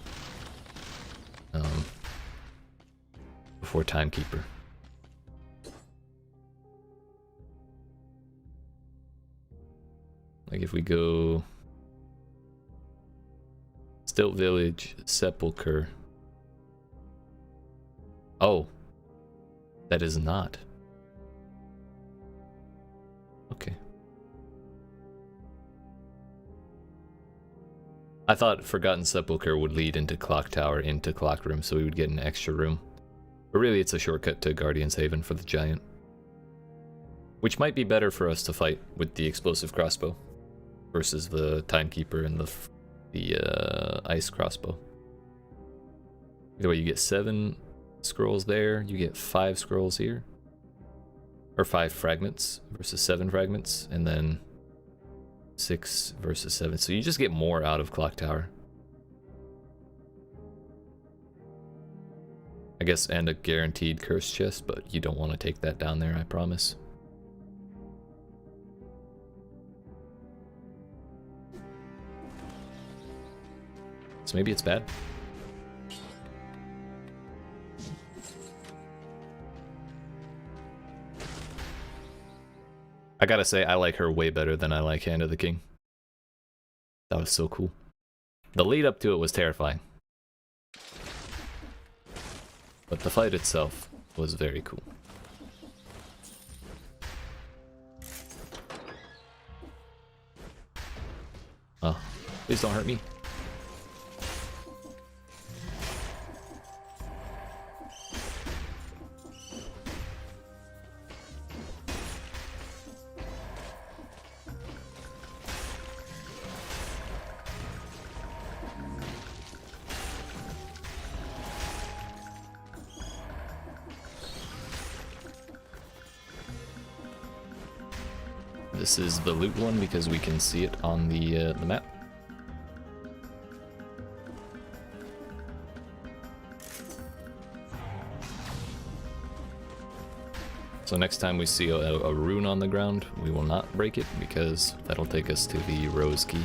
before Timekeeper. Like if we go Stilt Village, Sepulchre. Oh, that is not. Okay. I thought Forgotten Sepulchre would lead into Clock Tower, into Clock Room, so we would get an extra room. But really it's a shortcut to Guardian's Haven for the Giant. Which might be better for us to fight with the explosive crossbow versus the Timekeeper and the ice crossbow. Either way, you get 7 scrolls there, you get 5 scrolls here. Or 5 fragments versus 7 fragments, and then 6 versus 7. So you just get more out of Clock Tower. I guess, and a guaranteed curse chest, but you don't want to take that down there, I promise. So maybe it's bad. I gotta say, I like her way better than I like Hand of the King. That was so cool. The lead up to it was terrifying. But the fight itself was very cool. Oh, please don't hurt me. This is the loot one because we can see it on the map. So next time we see a rune on the ground, we will not break it because that'll take us to the rose key.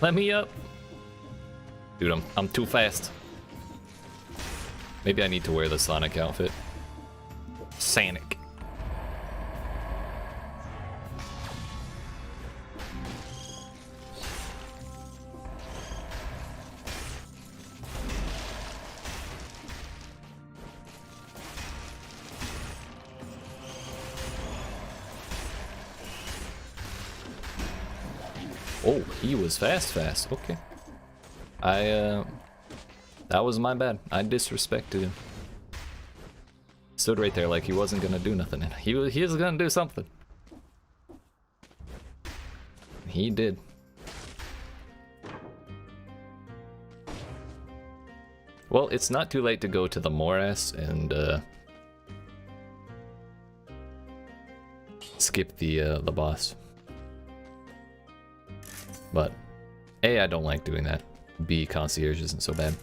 Let me up. Dude, I'm too fast. Maybe I need to wear the Sonic outfit. Sonic. Oh, he was fast. Okay. That was my bad. I disrespected him. Stood right there like he wasn't gonna do nothing. He was gonna do something. He did. Well, it's not too late to go to the morass and skip the boss. But A, I don't like doing that. B, concierge isn't so bad.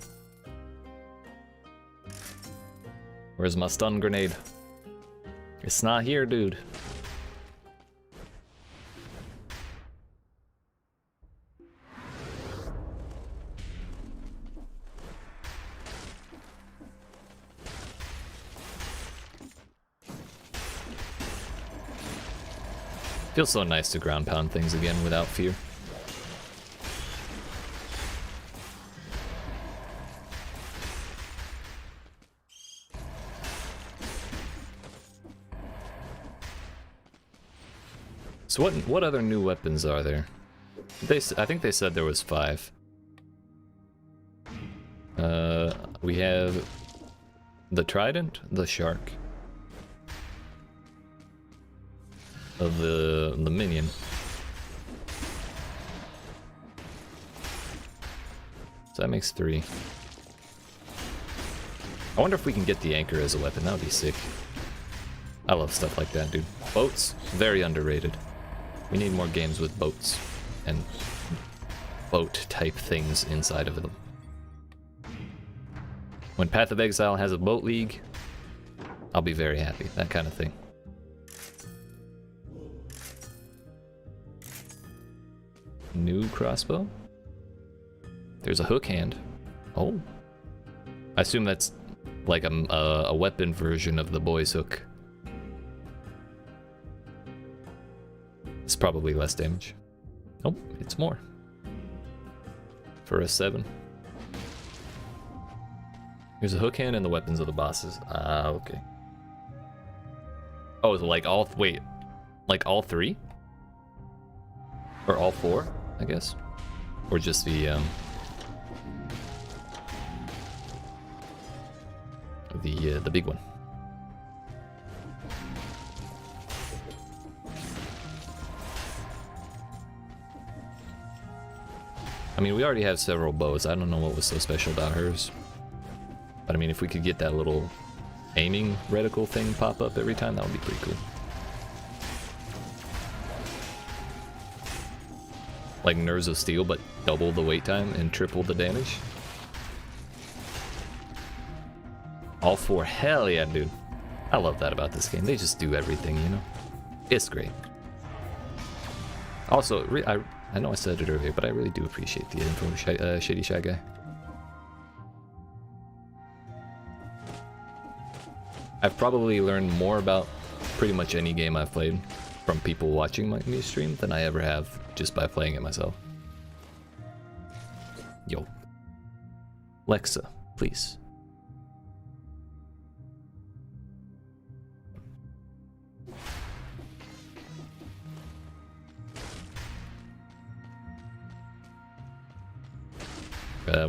Where's my stun grenade? It's not here, dude. Feels so nice to ground pound things again without fear. So what other new weapons are there? I think they said there was 5. We have the trident, the shark, of the minion. So that makes 3. I wonder if we can get the anchor as a weapon. That would be sick. I love stuff like that, dude. Boats, very underrated. We need more games with boats and boat type things inside of them. When Path of Exile has a boat league, I'll be very happy. That kind of thing. New crossbow. There's a hook hand. Oh. I assume that's like a weapon version of the boy's hook. It's probably less damage. Oh, it's more. For a 7. Here's a hook hand and the weapons of the bosses. Ah, okay. Oh, is it like all... Wait. Like all 3? Or all 4, I guess? Or just the big one. I mean, we already have several bows. I don't know what was so special about hers. But I mean, if we could get that little aiming reticle thing pop up every time, that would be pretty cool. Like Nerves of Steel, but double the wait time and triple the damage. All 4. Hell yeah, dude. I love that about this game. They just do everything, you know? It's great. Also, I know I said it earlier, but I really do appreciate the info, Shady Shy Guy. I've probably learned more about pretty much any game I've played from people watching me stream than I ever have just by playing it myself. Yo. Lexa, please.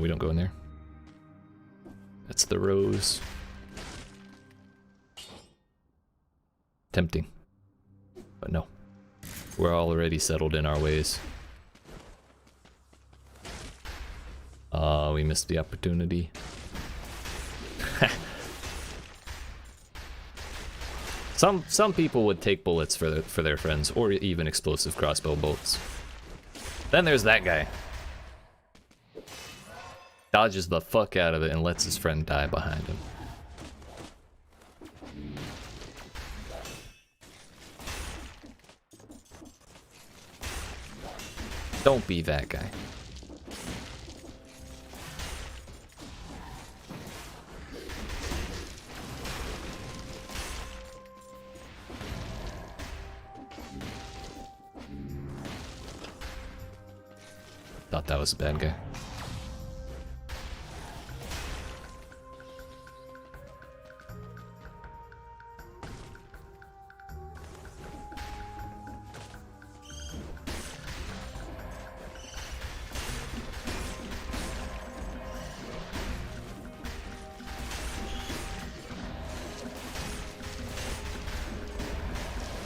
We don't go in there. That's the rose. Tempting. But no. We're already settled in our ways. We missed the opportunity. Some people would take bullets for their friends, or even explosive crossbow bolts. Then there's that guy. Dodges the fuck out of it and lets his friend die behind him. Don't be that guy. Thought that was a bad guy.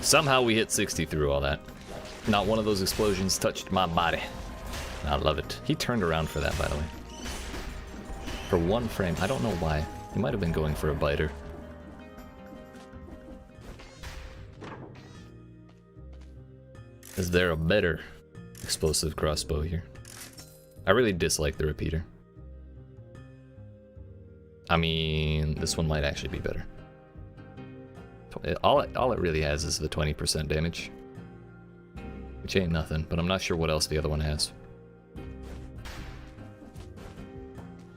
Somehow we hit 60 through all that. Not one of those explosions touched my body. I love it. He turned around for that, by the way. For one frame. I don't know why. He might have been going for a biter. Is there a better explosive crossbow here? I really dislike the repeater. I mean, this one might actually be better. All it really has is the 20% damage. Which ain't nothing, but I'm not sure what else the other one has.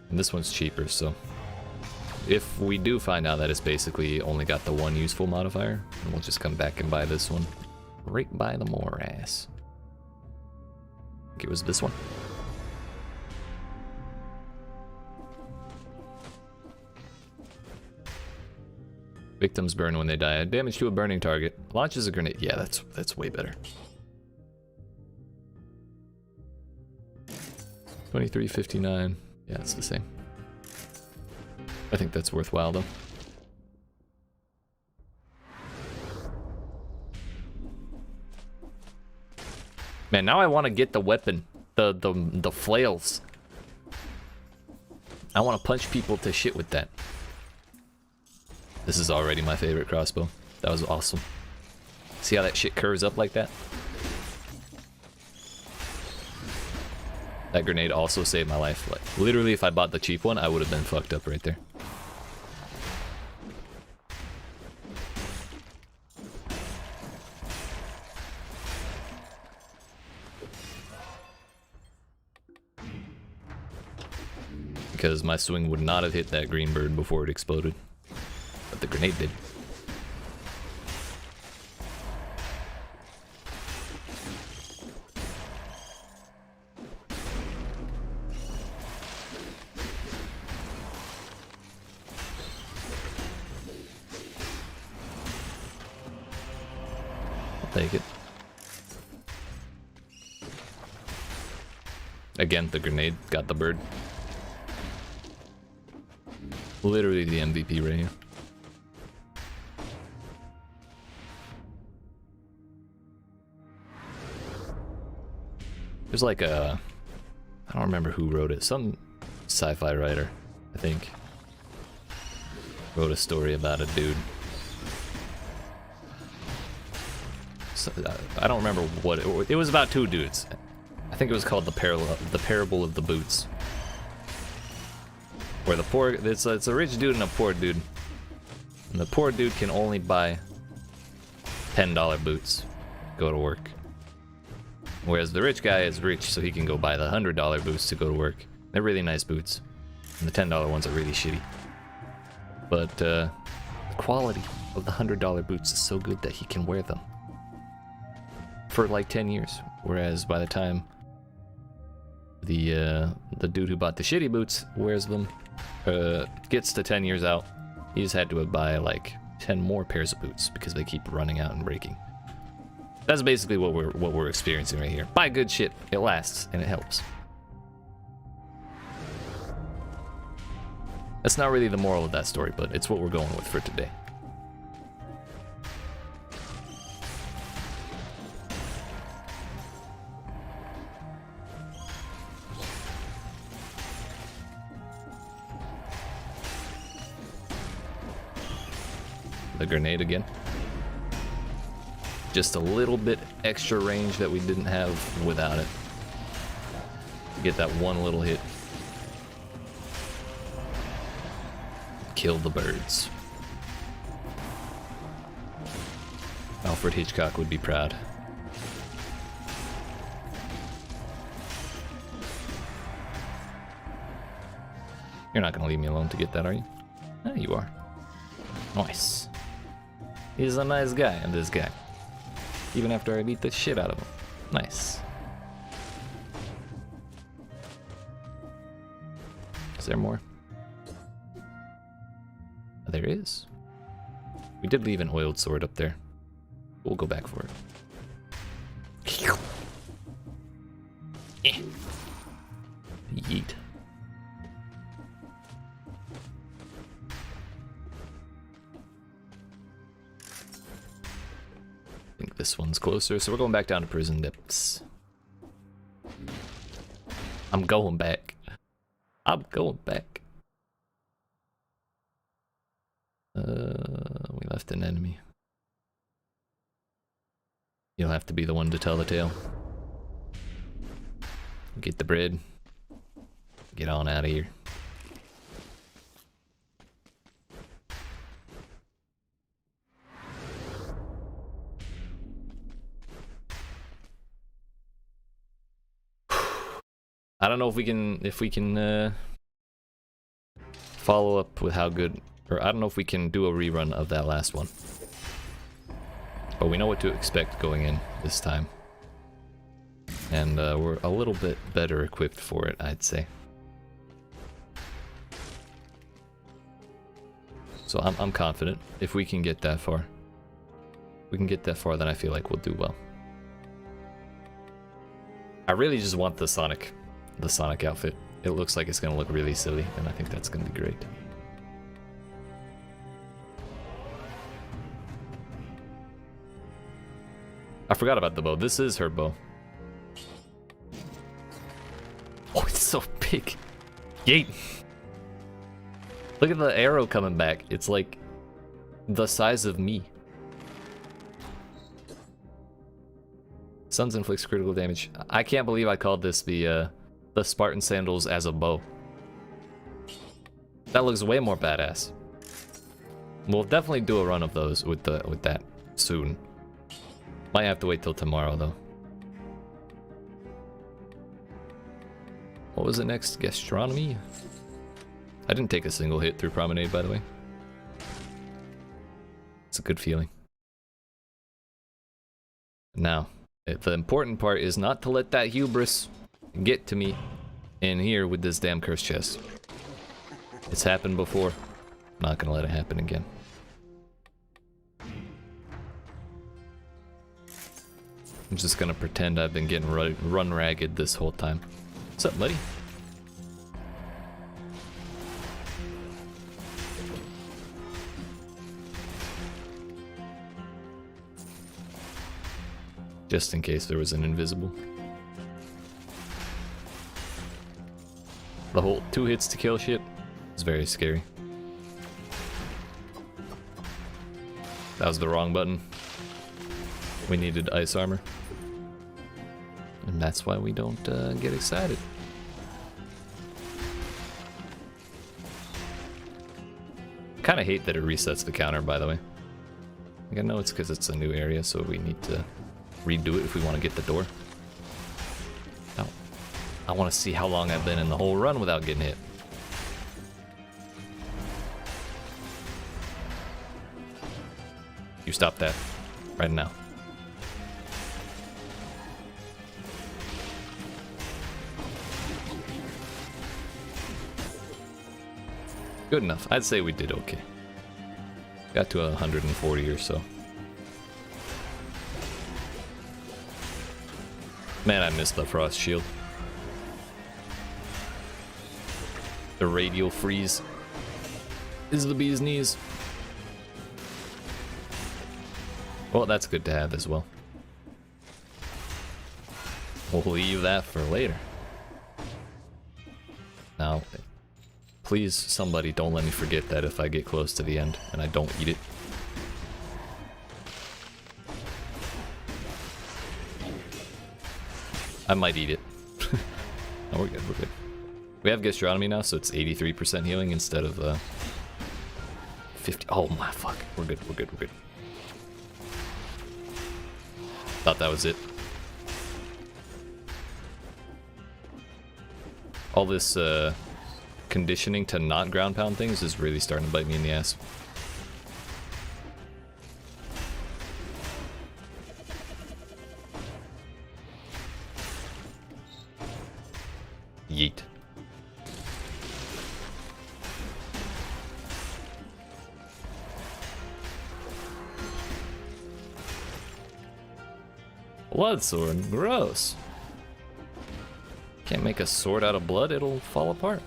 And this one's cheaper, so... if we do find out that it's basically only got the one useful modifier, then we'll just come back and buy this one. Right by the morass. I think it was this one. Victims burn when they die. Damage to a burning target. Launches a grenade. Yeah, that's way better. 2359. Yeah, it's the same. I think that's worthwhile though. Man, now I want to get the weapon. The flails. I want to punch people to shit with that. This is already my favorite crossbow. That was awesome. See how that shit curves up like that? That grenade also saved my life. Like, literally, if I bought the cheap one, I would have been fucked up right there. Because my swing would not have hit that green bird before it exploded. But the grenade did. I'll take it. Again, the grenade got the bird. Literally the MVP right here. There's like a... I don't remember who wrote it. Some sci-fi writer, I think, wrote a story about a dude. So, I don't remember what it was about. Two dudes. I think it was called the Parable of the Boots. Where the poor... It's a rich dude and a poor dude. And the poor dude can only buy $10 boots. Go to work. Whereas the rich guy is rich, so he can go buy the $100 boots to go to work. They're really nice boots. And the $10 ones are really shitty. But the quality of the $100 boots is so good that he can wear them for like 10 years. Whereas by the time the dude who bought the shitty boots wears them, gets to 10 years out, he just had to buy like 10 more pairs of boots because they keep running out and breaking. That's basically what we're experiencing right here. Buy good shit, it lasts and it helps. That's not really the moral of that story, but it's what we're going with for today. The grenade again. Just a little bit extra range that we didn't have without it. Get that one little hit. Kill the birds. Alfred Hitchcock would be proud. You're not gonna leave me alone to get that, are you? Ah, you are. Nice. He's a nice guy, and this guy. Even after I beat the shit out of him. Nice. there more? There is. We did leave an oiled sword up there. We'll go back for it. Yeet. I think this one's closer, so we're going back down to prison depths. I'm going back. I'm going back. We left an enemy. You'll have to be the one to tell the tale. Get the bread. Get on out of here. I don't know if we can follow up with how good, or I don't know if we can do a rerun of that last one. But we know what to expect going in this time. And we're a little bit better equipped for it, I'd say. So I'm confident if we can get that far. If we can get that far, then I feel like we'll do well. I really just want the Sonic outfit. It looks like it's gonna look really silly, and I think that's gonna be great. I forgot about the bow. This is her bow. Oh, it's so big. Yeet. Look at the arrow coming back. It's like the size of me. Suns inflicts critical damage. I can't believe I called this the Spartan sandals as a bow. That looks way more badass. We'll definitely do a run of those with that soon. Might have to wait till tomorrow though. What was it next? Gastronomy? I didn't take a single hit through Promenade, by the way. It's a good feeling. Now, the important part is not to let that hubris get to me in here with this damn cursed chest. It's happened before. Not gonna let it happen again. I'm just gonna pretend I've been getting run ragged this whole time. What's up, buddy? Just in case there was an invisible. The whole 2 hits to kill shit is very scary. That was the wrong button. We needed ice armor. And that's why we don't get excited. Kinda hate that it resets the counter, by the way. Like, I know it's because it's a new area, so we need to redo it if we want to get the door. I want to see how long I've been in the whole run without getting hit. You stop that right now. Good enough. I'd say we did okay. Got to 140 or so. Man, I missed the frost shield. The radial freeze is the bee's knees. Well, that's good to have as well. We'll leave that for later. Now, please, somebody don't let me forget that if I get close to the end and I don't eat it. I might eat it. No, we're good, we're good. We have gastronomy now, so it's 83% healing instead of 50. Oh my fuck. We're good, we're good, we're good. Thought that was it. All this conditioning to not ground pound things is really starting to bite me in the ass. Yeet. Blood sword, gross. Can't make a sword out of blood, it'll fall apart.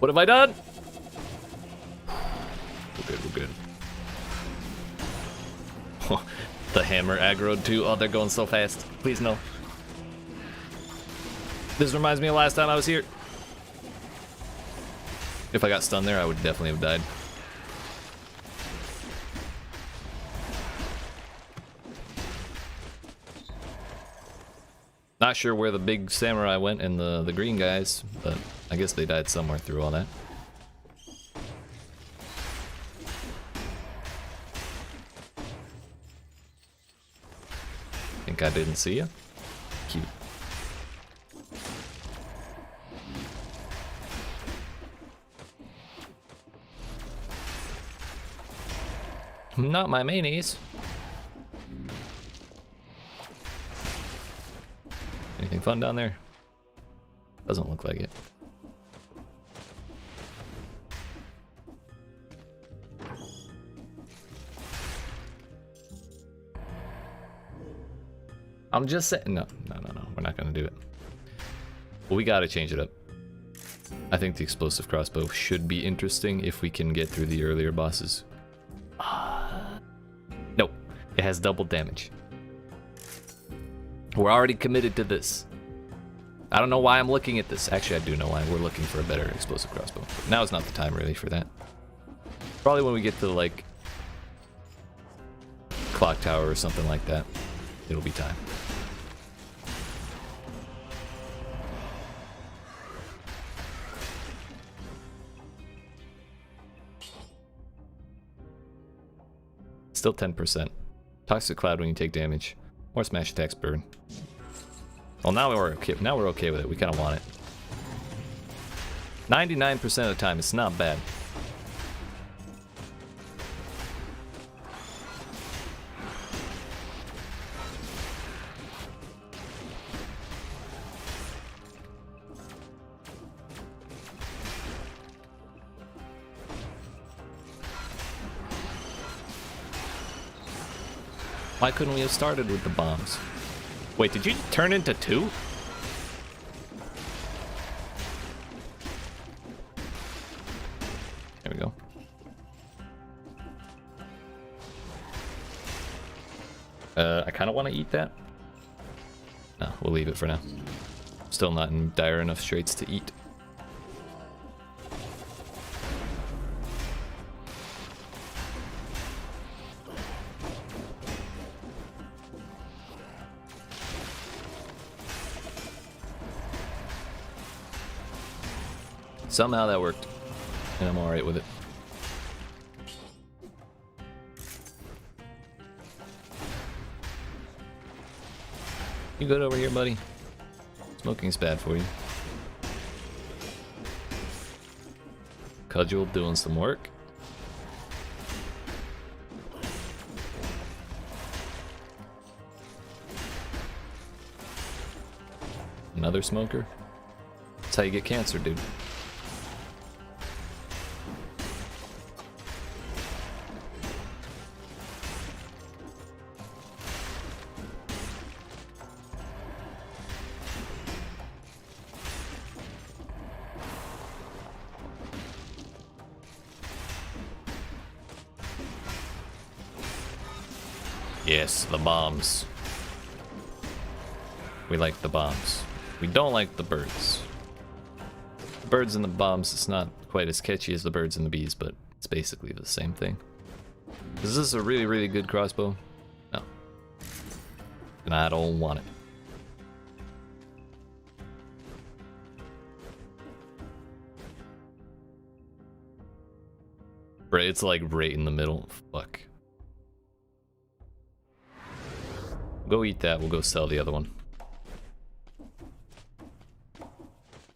What have I done? We're good, we're good. The hammer aggroed too. Oh, they're going so fast. Please no. This reminds me of last time I was here. If I got stunned there, I would definitely have died. Not sure where the big samurai went and the green guys, but I guess they died somewhere through all that. Think I didn't see you? Cute. Not my mayonnaise. Anything fun down there? Doesn't look like it. I'm just saying, no, we're not gonna do it. But we gotta change it up. I think the explosive crossbow should be interesting if we can get through the earlier bosses. No, it has double damage. We're already committed to this. I don't know why I'm looking at this. Actually, I do know why. We're looking for a better explosive crossbow. But now is not the time really for that. Probably when we get to like clock tower or something like that, it'll be time. Still 10%. Toxic cloud when you take damage. Or smash attacks burn. Well, now we're okay. Now we're okay with it. We kind of want it. 99% of the time, it's not bad. Why couldn't we have started with the bombs? Wait, did you turn into two? There we go. I kind of want to eat that. No, we'll leave it for now. Still not in dire enough straits to eat. Somehow that worked, and I'm alright with it. You good over here, buddy? Smoking's bad for you. Cudgel doing some work. Another smoker? That's how you get cancer, dude. Yes, the bombs. We like the bombs. We don't like the birds. The birds and the bombs, it's not quite as catchy as the birds and the bees, but it's basically the same thing. Is this a really, really good crossbow? No. And I don't want it. Right, it's like right in the middle. Fuck. Go eat that, we'll go sell the other one.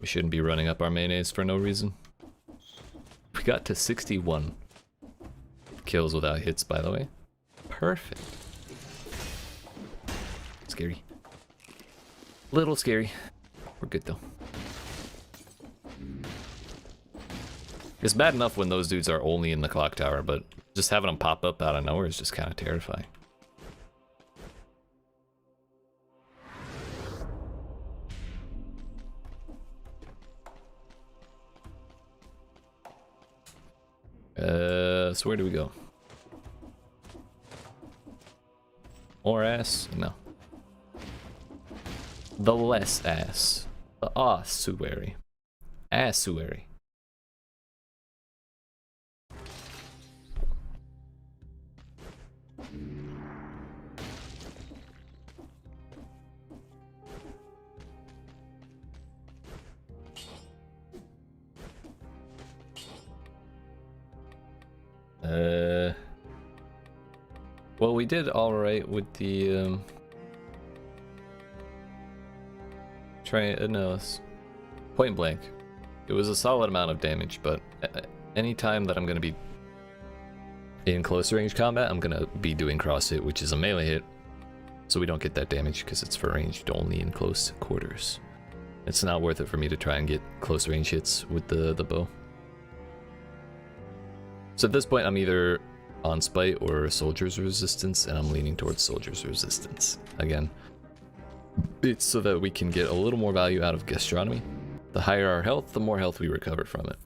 We shouldn't be running up our mayonnaise for no reason. We got to 61 kills without hits, by the way. Perfect. Scary. Little scary. We're good though. It's bad enough when those dudes are only in the clock tower, but just having them pop up out of nowhere is just kind of terrifying. So where do we go? More ass? No. The less ass. The ossuary. Assuary. Well, we did all right with the point blank. It was a solid amount of damage, but any time that I'm going to be in close range combat, I'm going to be doing cross hit, which is a melee hit, so we don't get that damage because it's for ranged only in close quarters. It's not worth it for me to try and get close range hits with the bow. So at this point, I'm either on spite or soldier's resistance, and I'm leaning towards soldier's resistance. Again, it's so that we can get a little more value out of gastronomy. The higher our health, the more health we recover from it.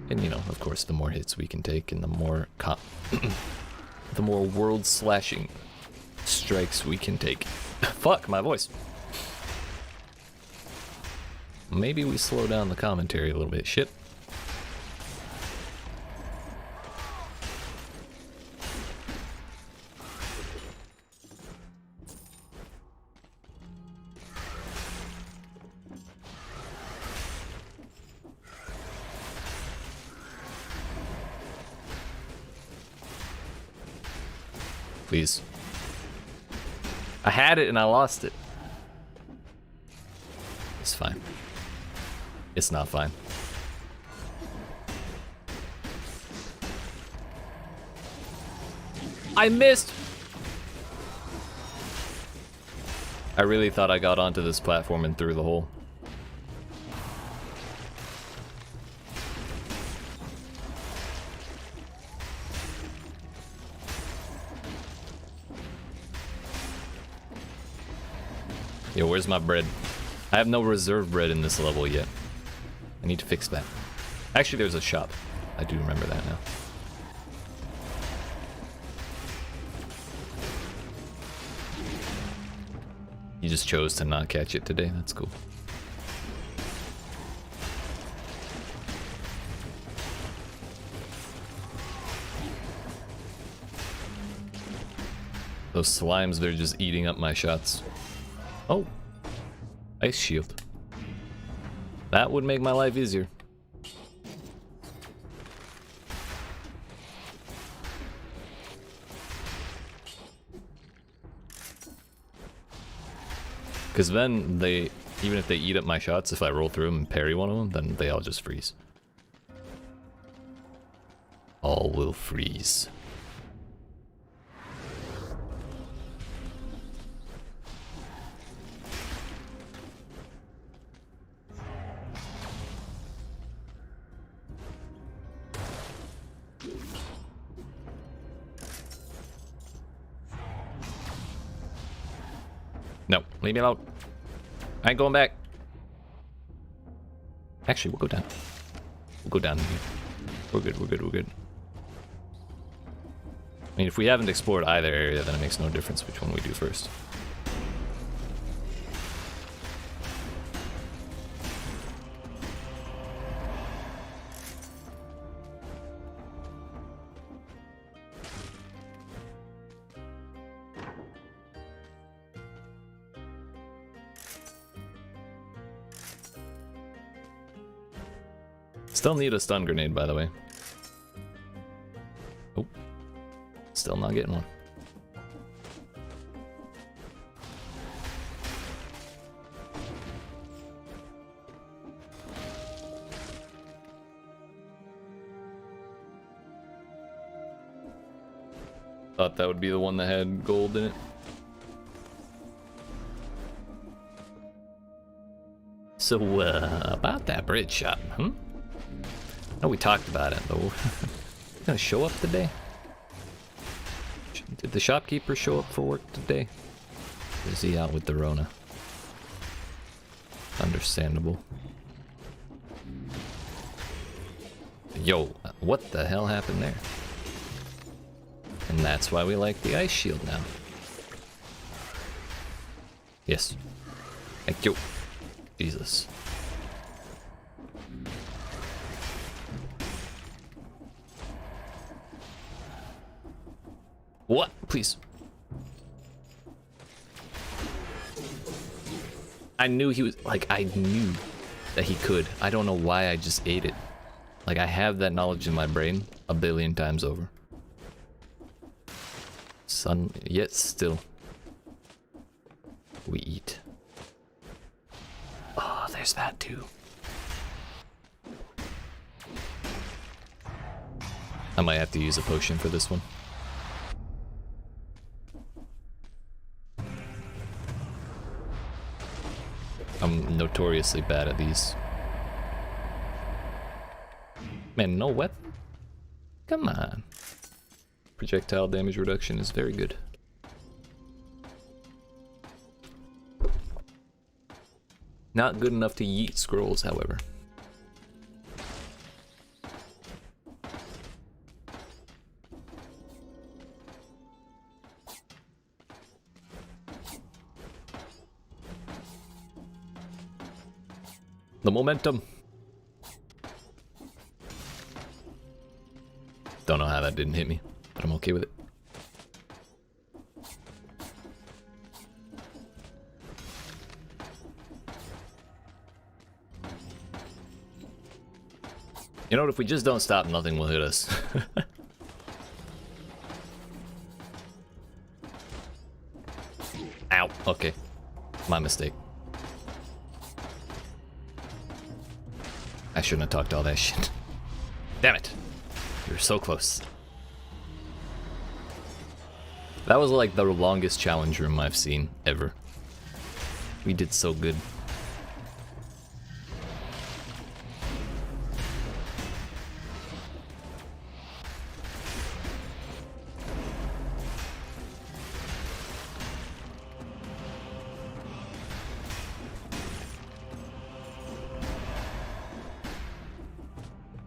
And you know, of course, the more hits we can take and the more the more world slashing strikes we can take. Fuck my voice. Maybe we slow down the commentary a little bit. Shit. Please. I had it and I lost it. It's fine. It's not fine. I missed! I really thought I got onto this platform and through the hole. Yo, where's my bread? I have no reserve bread in this level yet. I need to fix that. Actually, there's a shop. I do remember that now. You just chose to not catch it today. That's cool. Those slimes, they're just eating up my shots. Oh, ice shield. That would make my life easier. Because then they, even if they eat up my shots, if I roll through them and parry one of them, then they all just freeze. All will freeze. No, leave me alone. I ain't going back. Actually, we'll go down. We'll go down here. We're good, we're good, we're good. I mean, if we haven't explored either area, then it makes no difference which one we do first. Still need a stun grenade, by the way. Oh. Still not getting one. Thought that would be the one that had gold in it. So, about that bridge shop, No, we talked about it, but we're gonna show up today? Did the shopkeeper show up for work today? Is he out with the Rona? Understandable. Yo, what the hell happened there? And that's why we like the ice shield now. Yes. Thank you. Jesus. What? Please. I knew he was, like, I knew that he could. I don't know why I just ate it. Like, I have that knowledge in my brain a billion times over. Yet still. We eat. Oh, there's that too. I might have to use a potion for this one. I'm notoriously bad at these. Man, no weapon? Come on. Projectile damage reduction is very good. Not good enough to yeet scrolls, however. The momentum. Don't know how that didn't hit me, but I'm okay with it. You know what, if we just don't stop, nothing will hit us. Ow, okay. My mistake. I shouldn't have talked all that shit. Damn it. You're so close. That was like the longest challenge room I've seen ever. We did so good.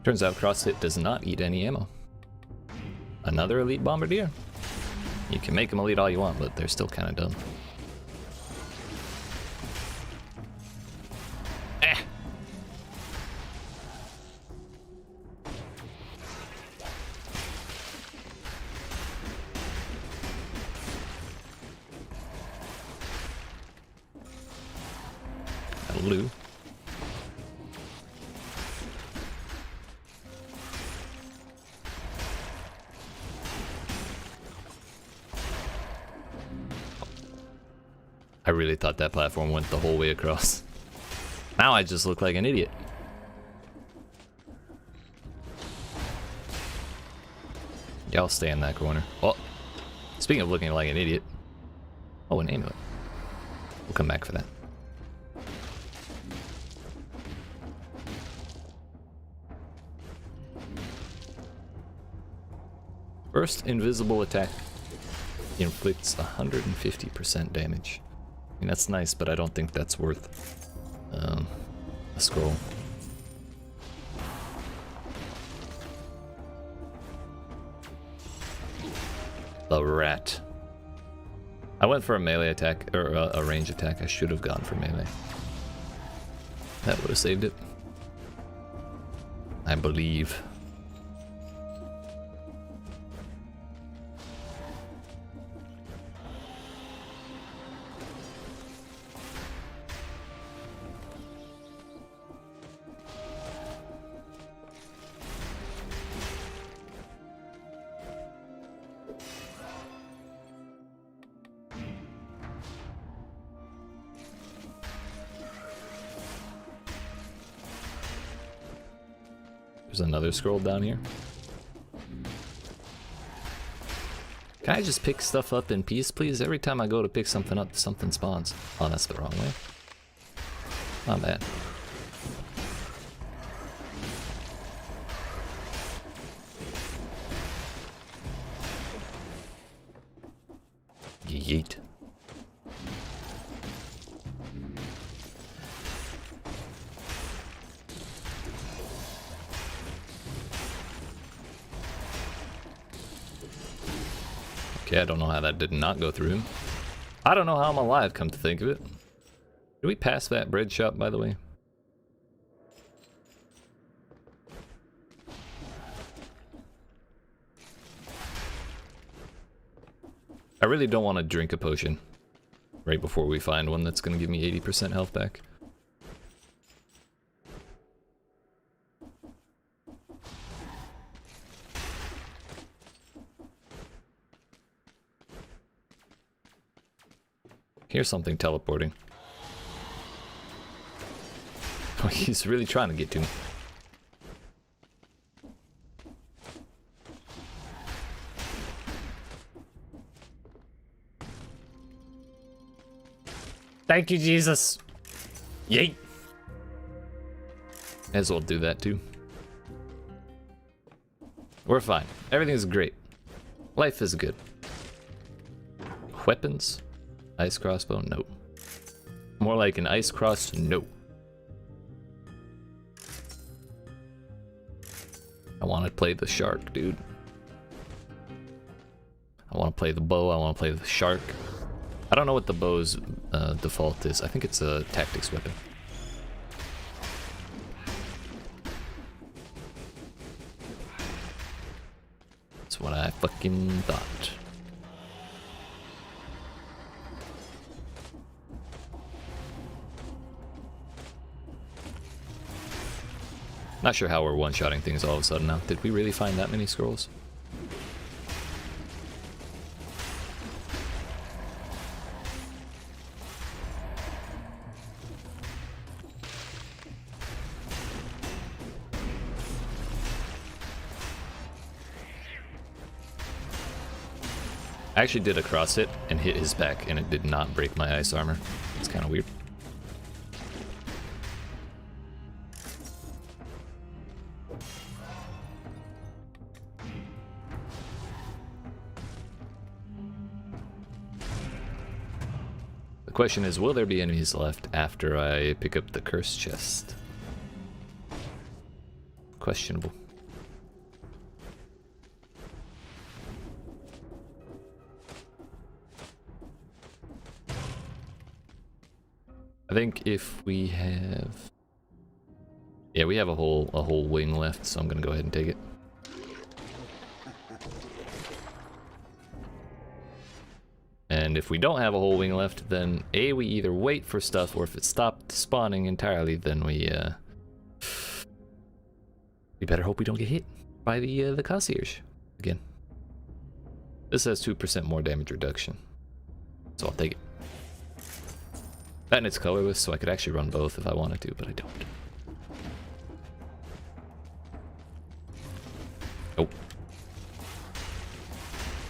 Turns out CrossFit does not eat any ammo. Another elite bombardier. You can make them elite all you want, but they're still kind of dumb. Eh. Lou. I really thought that platform went the whole way across. Now I just look like an idiot. Y'all stay in that corner. Oh, speaking of looking like an idiot. Oh, an amulet. We'll come back for that. First invisible attack inflicts 150% damage. I mean, that's nice, but I don't think that's worth a scroll. The rat. I went for a melee attack, or a range attack. I should have gone for melee. That would have saved it. I believe. There's another scroll down here. Can I just pick stuff up in peace, please? Every time I go to pick something up, something spawns. Oh, that's the wrong way. Not bad. Yeet. Okay, I don't know how that did not go through him. I don't know how I'm alive, come to think of it. Did we pass that bread shop, by the way? I really don't want to drink a potion right before we find one that's going to give me 80% health back. Here's something teleporting. Oh, he's really trying to get to me. Thank you, Jesus. Yeet. May as well do that too. We're fine. Everything's great. Life is good. Weapons? Ice crossbow? No. More like an ice cross? No. I want to play the shark, dude. I want to play the bow. I want to play the shark. I don't know what the bow's default is. I think it's a tactics weapon. That's what I fucking thought. Not sure how we're one-shotting things all of a sudden now. Did we really find that many scrolls? I actually did a cross hit and hit his back, and it did not break my ice armor. It's kind of weird. The question is, will there be enemies left after I pick up the curse chest? Questionable. I think if we have... Yeah, we have a whole wing left, so I'm gonna go ahead and take it. And if we don't have a whole wing left, then A, we either wait for stuff, or if it stopped spawning entirely, then we better hope we don't get hit by the concierge again. This has 2% more damage reduction, so I'll take it. That and it's colorless, so I could actually run both if I wanted to, but I don't. Oh.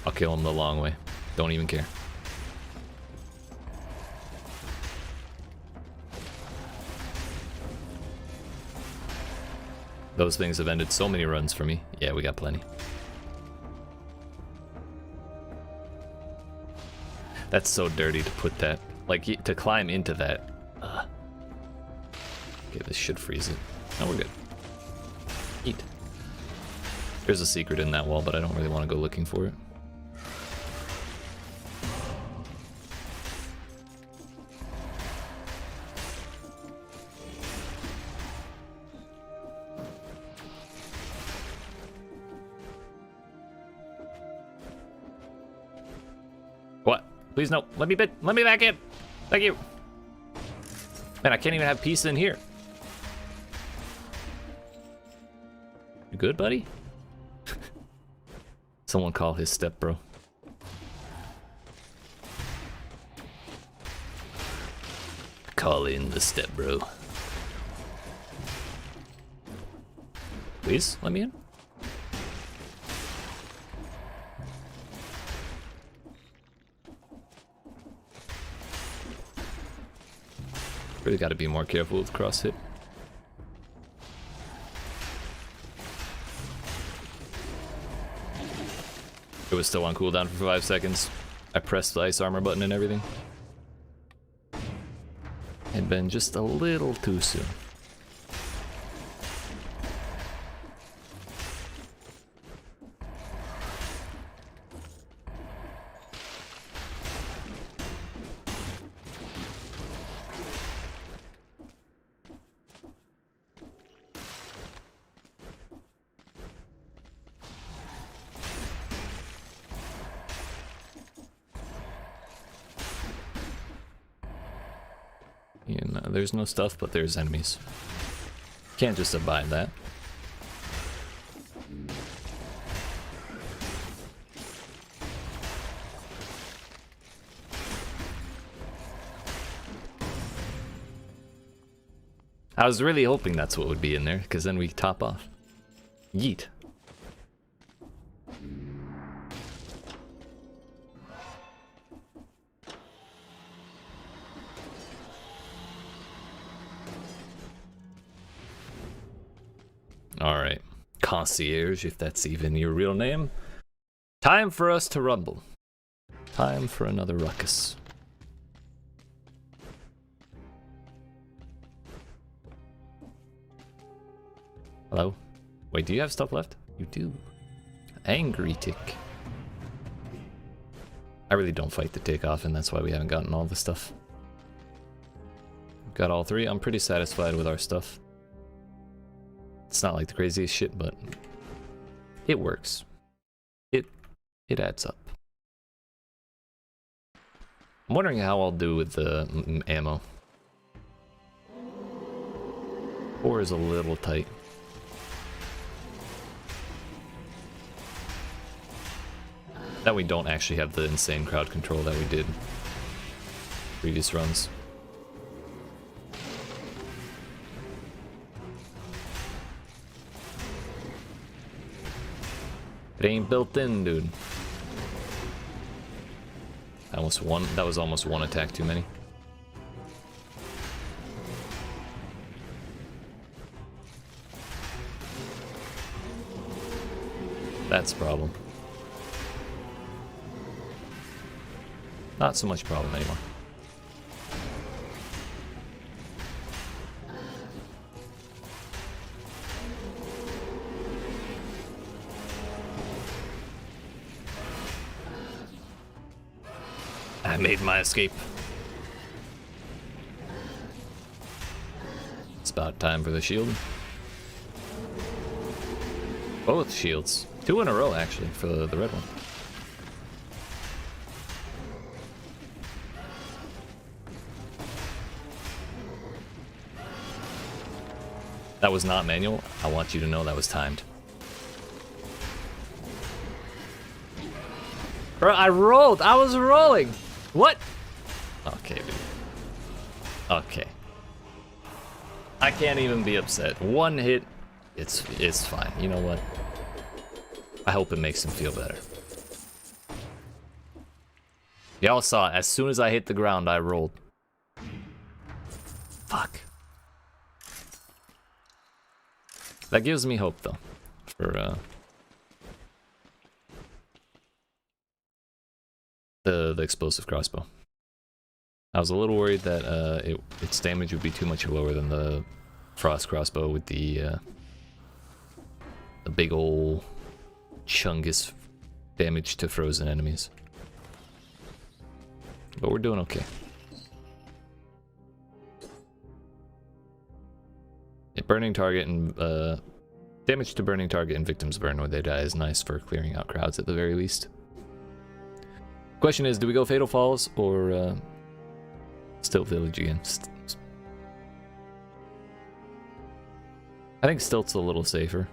I'll kill him the long way. Don't even care. Those things have ended so many runs for me. Yeah, we got plenty. That's so dirty to put that. Like, to climb into that. Okay, this should freeze it. No, we're good. Eat. There's a secret in that wall, but I don't really want to go looking for it. What? Please no. Let me back in. Thank you. Man, I can't even have peace in here. You good, buddy? Someone call his step bro. Call in the step bro. Please, let me in. Really got to be more careful with cross hit. It was still on cooldown for 5 seconds. I pressed the ice armor button and everything. Had been just a little too soon. You know, there's no stuff, but there's enemies. Can't just abide that. I was really hoping that's what would be in there, because then we top off. Yeet. Alright. Concierge, if that's even your real name. Time for us to rumble. Time for another ruckus. Hello? Wait, do you have stuff left? You do. Angry tick. I really don't fight the tick often, that's why we haven't gotten all the stuff. Got all three. I'm pretty satisfied with our stuff. It's not like the craziest shit, but it works. It adds up. I'm wondering how I'll do with the ammo. 4 is a little tight. That we don't actually have the insane crowd control that we did previous runs. It ain't built in, dude. That was almost one attack too many. That's a problem. Not so much problem anymore. I made my escape. It's about time for the shield. Both shields. 2 in a row, actually, for the red one. That was not manual. I want you to know that was timed. Bro, I rolled! I was rolling! What? Okay, dude. Okay. I can't even be upset. One hit, it's fine. You know what? I hope it makes him feel better. Y'all saw, as soon as I hit the ground, I rolled. Fuck. That gives me hope, though, for the explosive crossbow. I was a little worried that its damage would be too much lower than the frost crossbow with the big ol' chungus damage to frozen enemies. But we're doing okay. Burning target and damage to burning target and victims burn when they die is nice for clearing out crowds at the very least. Question is, do we go Fatal Falls or Stilt Village again? I think Stilt's a little safer.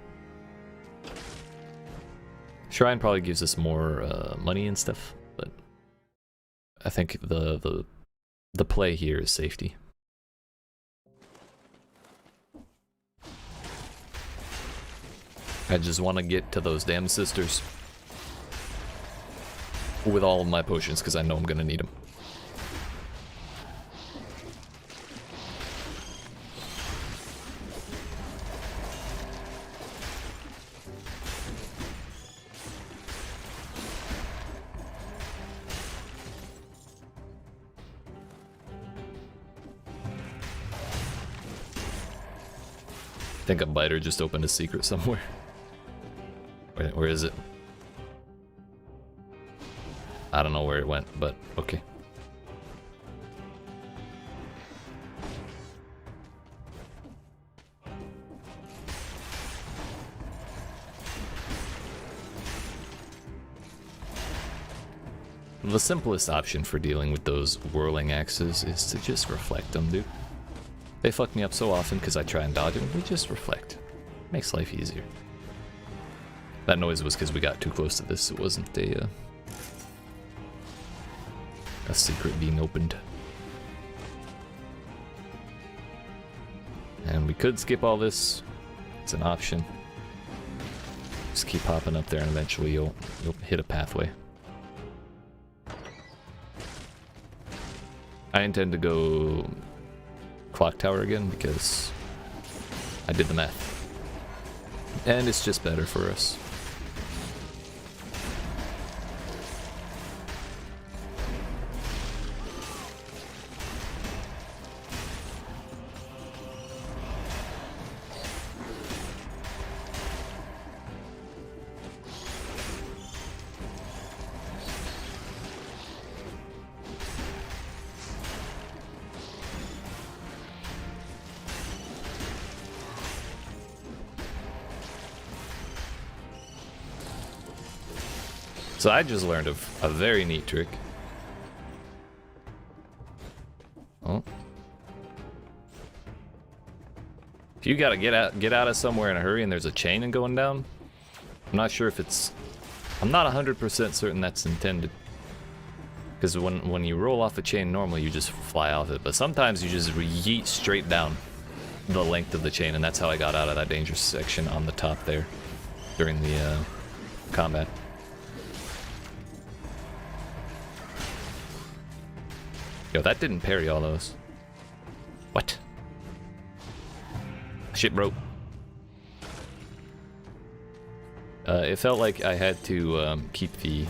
Shrine probably gives us more money and stuff, but I think the play here is safety. I just want to get to those damn sisters with all of my potions because I know I'm gonna need them. I think a biter just opened a secret somewhere. Where is it? I don't know where it went, but okay. The simplest option for dealing with those whirling axes is to just reflect them, dude. They fuck me up so often because I try and dodge them. We just reflect. Makes life easier. That noise was because we got too close to this. It wasn't a secret being opened. And we could skip all this. It's an option. Just keep popping up there and eventually you'll hit a pathway. I intend to go clock tower again because I did the math. And it's just better for us. So I just learned a very neat trick. Oh. If you gotta get out of somewhere in a hurry and there's a chain and going down, I'm not sure if it's... I'm not 100% certain that's intended. Because when you roll off a chain normally you just fly off it, but sometimes you just yeet straight down the length of the chain, and that's how I got out of that dangerous section on the top there during the combat. Yo, that didn't parry all those. What? Shit, bro. It felt like I had to keep the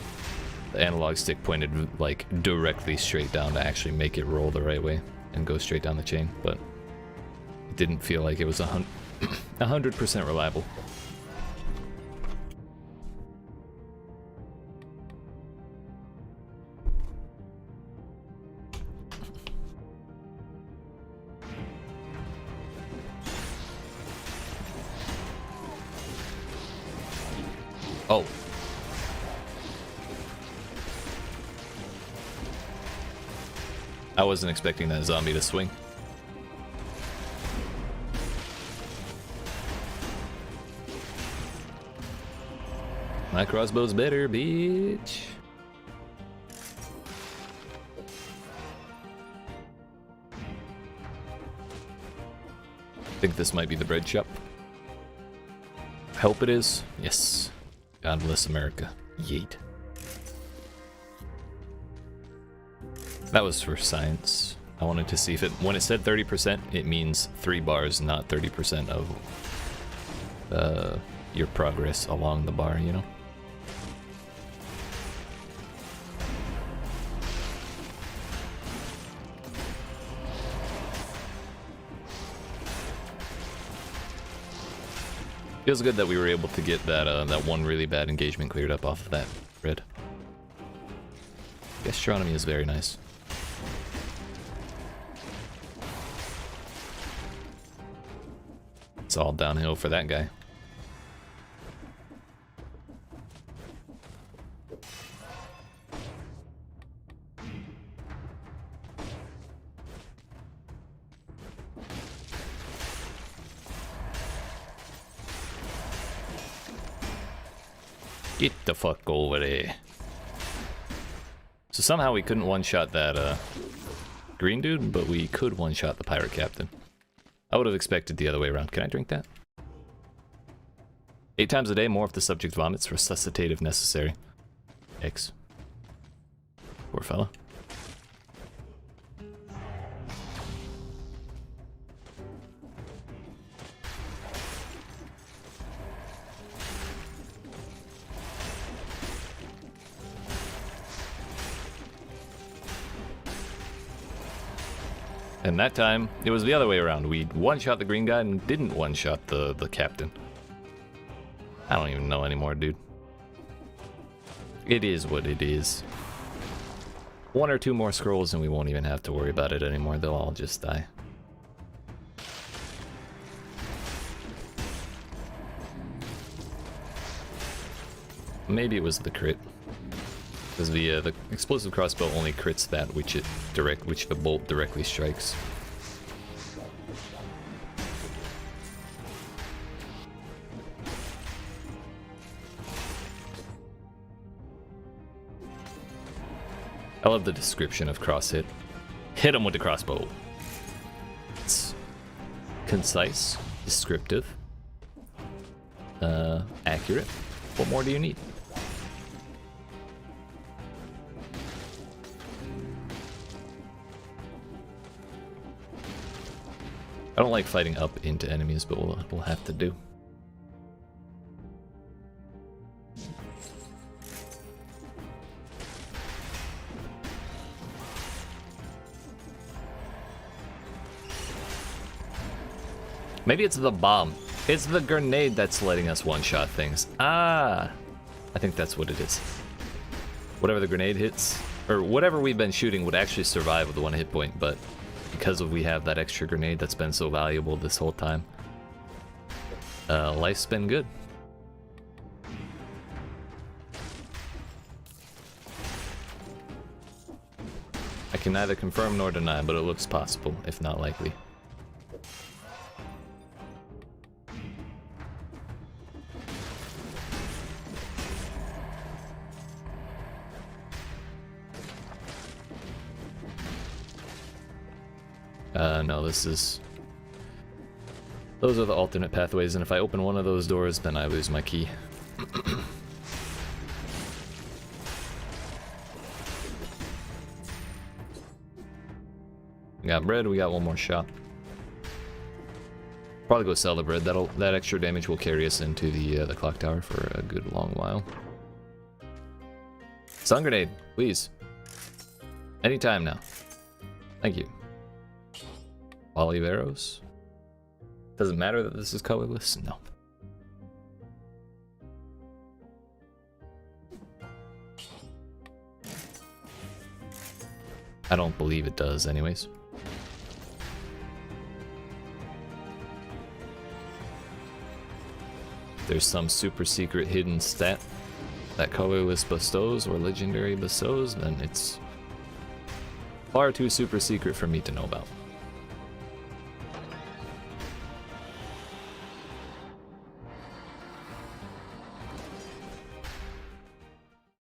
analog stick pointed like directly straight down to actually make it roll the right way and go straight down the chain, but it didn't feel like it was 100% reliable. Oh. I wasn't expecting that zombie to swing. My crossbow's better, bitch. I think this might be the bread shop. I hope it is. Yes. God bless America. Yeet. That was for science. I wanted to see if it, when it said 30%, it means 3 bars, not 30% of your progress along the bar, you know? Feels good that we were able to get that that one really bad engagement cleared up off of that red. Gastronomy is very nice. It's all downhill for that guy. Get the fuck over there. So somehow we couldn't one-shot that green dude, but we could one-shot the pirate captain. I would have expected the other way around. Can I drink that? 8 times a day, more if the subject vomits. Resuscitate if necessary. Yikes. Poor fella. And that time, it was the other way around. We one-shot the green guy and didn't one-shot the captain. I don't even know anymore, dude. It is what it is. 1 or 2 more scrolls and we won't even have to worry about it anymore. They'll all just die. Maybe it was the crit. Because the explosive crossbow only crits that which the bolt directly strikes. I love the description of cross hit. Hit him with the crossbow. It's concise, descriptive, accurate. What more do you need? I don't like fighting up into enemies, but we'll have to do. Maybe it's the bomb. It's the grenade that's letting us one-shot things. Ah! I think that's what it is. Whatever the grenade hits, or whatever we've been shooting would actually survive with 1 hit point, but because we have that extra grenade that's been so valuable this whole time, life's been good. I can neither confirm nor deny, but it looks possible, if not likely. No, this is... Those are the alternate pathways, and if I open one of those doors, then I lose my key. We got bread, we got 1 more shop. Probably go sell the bread, that extra damage will carry us into the clock tower for a good long while. Stun grenade, please. Anytime now. Thank you. Olive arrows. Doesn't matter that this is colorless? No. I don't believe it does anyways. There's some super secret hidden stat that colorless bestows or legendary bestows, then it's far too super secret for me to know about.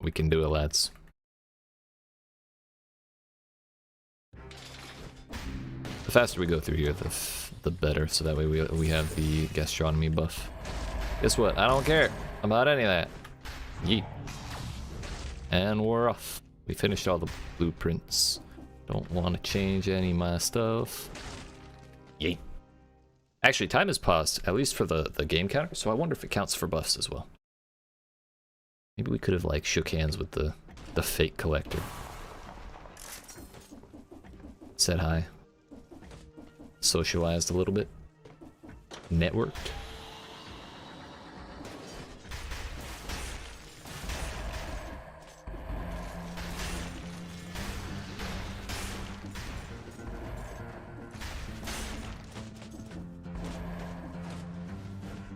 We can do it, lads. The faster we go through here, the better, so that way we have the gastronomy buff. Guess what? I don't care about any of that. Yeet. And we're off. We finished all the blueprints. Don't want to change any of my stuff. Yeet. Actually, time has paused, at least for the game counter, so I wonder if it counts for buffs as well. Maybe we could have, like, shook hands with the fake collector. Said hi. Socialized a little bit. Networked.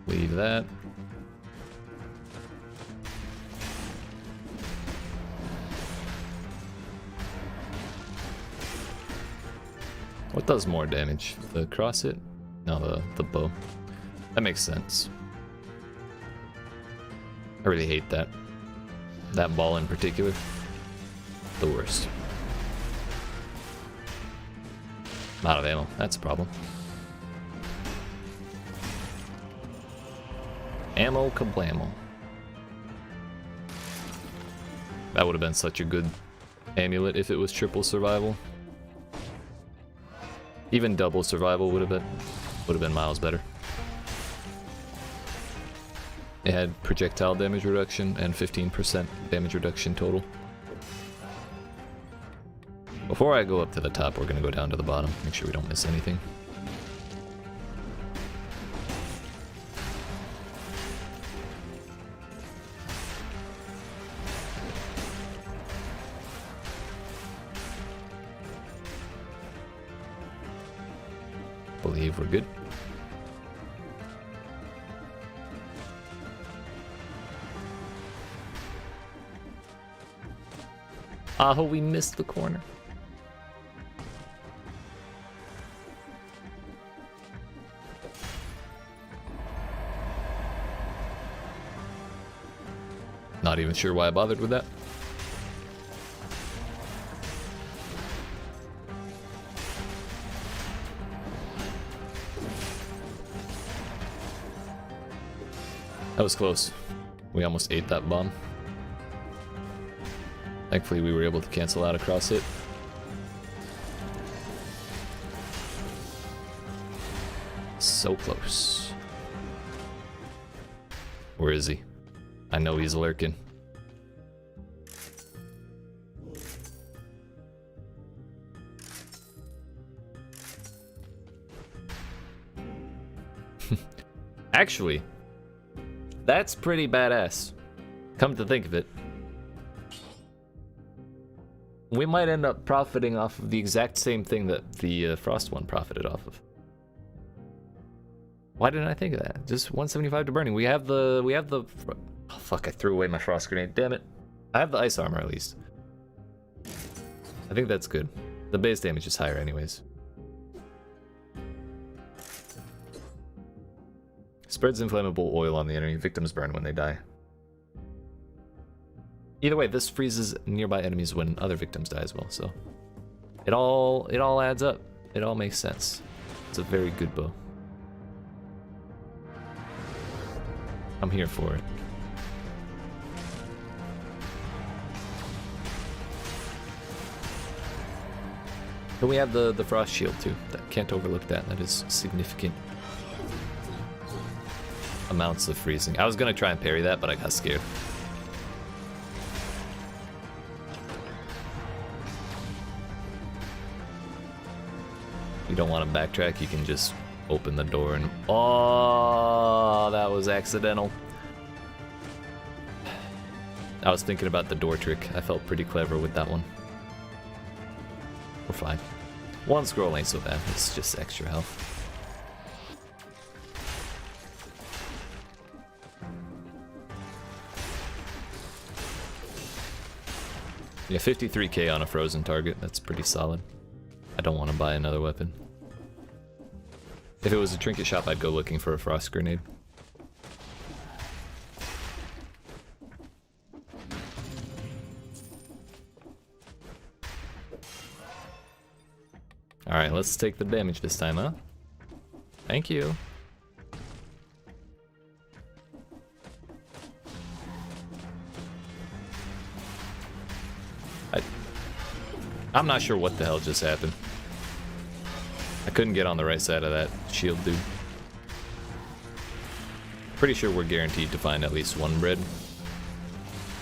Leave that. What does more damage? The cross hit? No, the bow. That makes sense. I really hate that. That ball in particular. The worst. I'm out of ammo. That's a problem. Ammo kablamo. That would have been such a good amulet if it was triple survival. Even double survival would have been miles better. It had projectile damage reduction and 15% damage reduction total. Before I go up to the top, we're gonna go down to the bottom. Make sure we don't miss anything. Believe we're good. Oh, we missed the corner. Not even sure why I bothered with that. That was close. We almost ate that bomb. Thankfully, we were able to cancel out across it. So close. Where is he? I know he's lurking. Actually, that's pretty badass. Come to think of it. We might end up profiting off of the exact same thing that the Frost one profited off of. Why didn't I think of that? Just 175 to burning. We have the... Oh, fuck, I threw away my frost grenade. Damn it. I have the ice armor at least. I think that's good. The base damage is higher anyways. Spreads inflammable oil on the enemy. Victims burn when they die. Either way, this freezes nearby enemies when other victims die as well, so... It all adds up. It all makes sense. It's a very good bow. I'm here for it. And we have the frost shield too. Can't overlook that. That is significant amounts of freezing. I was gonna try and parry that, but I got scared. You don't want to backtrack, you can just open the door and... Oh, that was accidental. I was thinking about the door trick. I felt pretty clever with that one. We're fine. One scroll ain't so bad, it's just extra health. Yeah, 53k on a frozen target, that's pretty solid. I don't want to buy another weapon. If it was a trinket shop, I'd go looking for a frost grenade. Alright, let's take the damage this time, huh? Thank you. I'm not sure what the hell just happened. I couldn't get on the right side of that shield dude. Pretty sure we're guaranteed to find at least one bread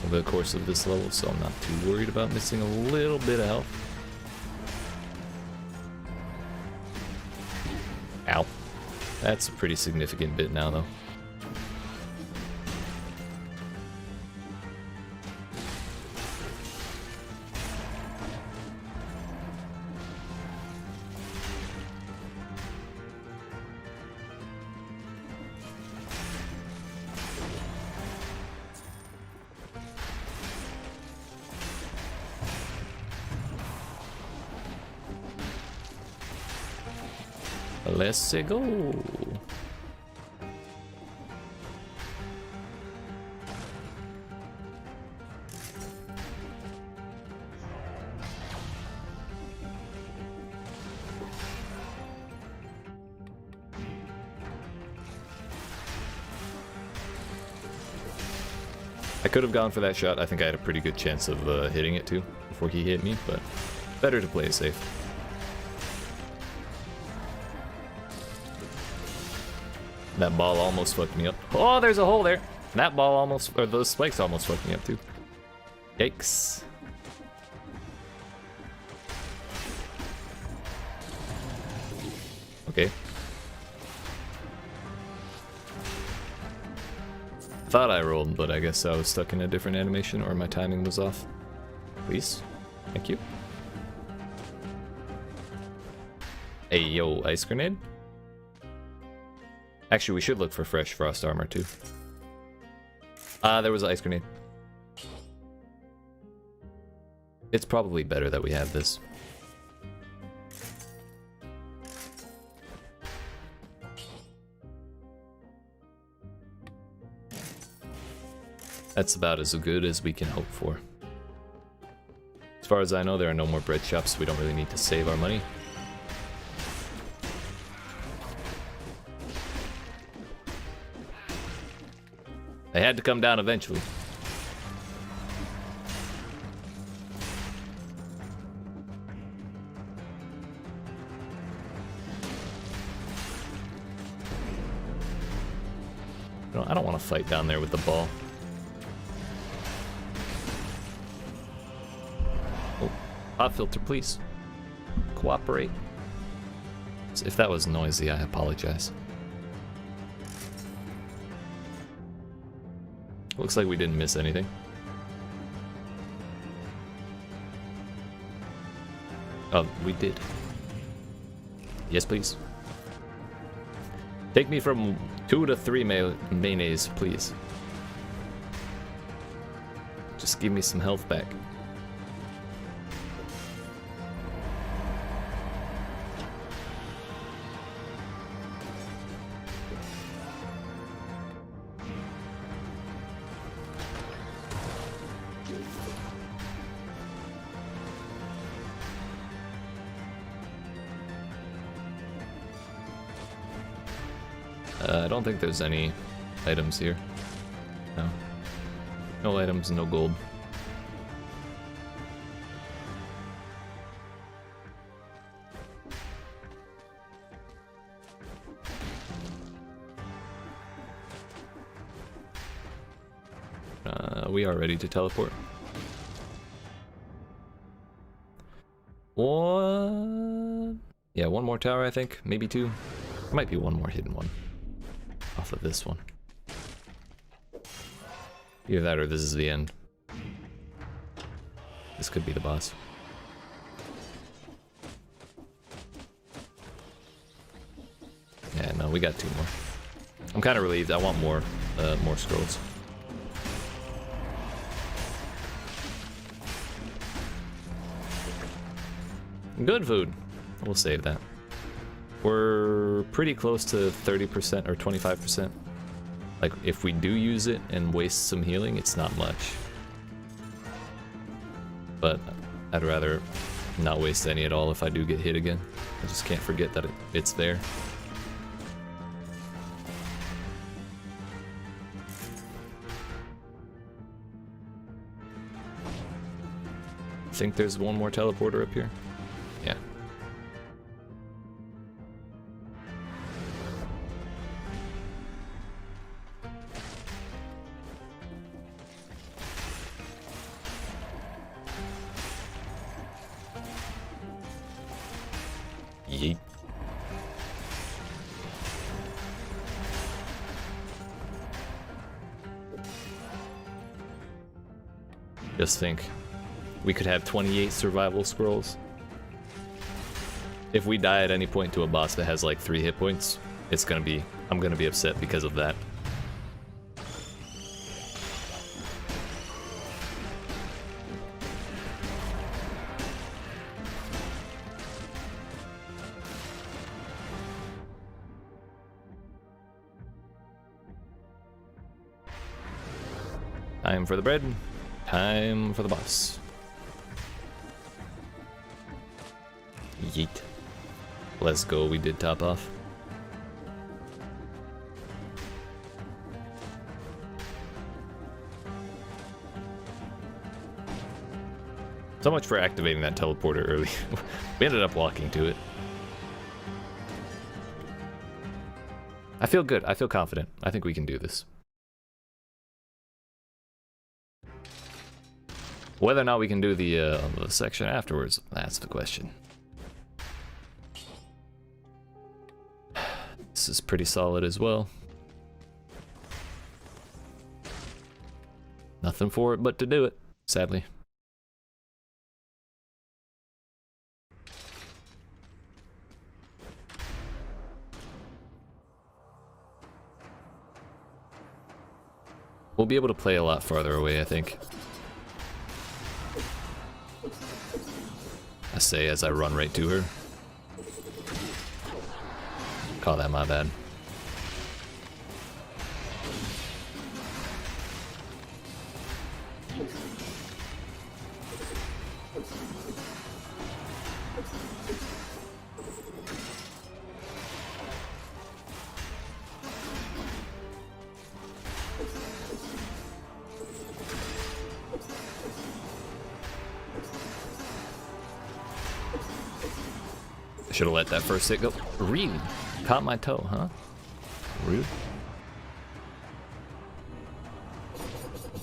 over the course of this level, so I'm not too worried about missing a little bit of health. Ow. That's a pretty significant bit now, though. Let's go. I could have gone for that shot. I think I had a pretty good chance of hitting it too before he hit me, but better to play it safe. That ball almost fucked me up. Oh, there's a hole there. That ball almost, or those spikes almost fucked me up too. Yikes. Okay. Thought I rolled, but I guess I was stuck in a different animation or my timing was off. Please. Thank you. Hey, yo, ice grenade? Actually, we should look for fresh frost armor, too. There was an ice grenade. It's probably better that we have this. That's about as good as we can hope for. As far as I know, there are no more bread shops, so we don't really need to save our money. They had to come down eventually. I don't want to fight down there with the ball. Oh, hot filter, please. Cooperate. If that was noisy, I apologize. Looks like we didn't miss anything. Oh, we did. Yes, please. Take me from 2 to 3 mayonnaise, please. Just give me some health back. I don't think there's any items here. No. No items, no gold. We are ready to teleport. One... Yeah, one more tower, I think. Maybe 2. There might be one more hidden one. Off of this one. Either that or this is the end. This could be the boss. Yeah, no, we got 2 more. I'm kind of relieved. I want more scrolls. Good food. We'll save that. We're pretty close to 30% or 25%. Like, if we do use it and waste some healing, it's not much. But I'd rather not waste any at all if I do get hit again. I just can't forget that it's there. I think there's one more teleporter up here. Yeah. Yeet. Just think, we could have 28 survival scrolls. If we die at any point to a boss that has like 3 hit points, I'm gonna be upset because of that. Time for the bread. Time for the boss. Yeet. Let's go, we did top off. So much for activating that teleporter early. We ended up walking to it. I feel good, I feel confident. I think we can do this. Whether or not we can do the section afterwards, that's the question. This is pretty solid as well. Nothing for it but to do it, sadly. We'll be able to play a lot farther away, I think. I say as I run right to her. Call that my bad. Should have let that first hit go. Rude. Caught my toe, huh? Rude.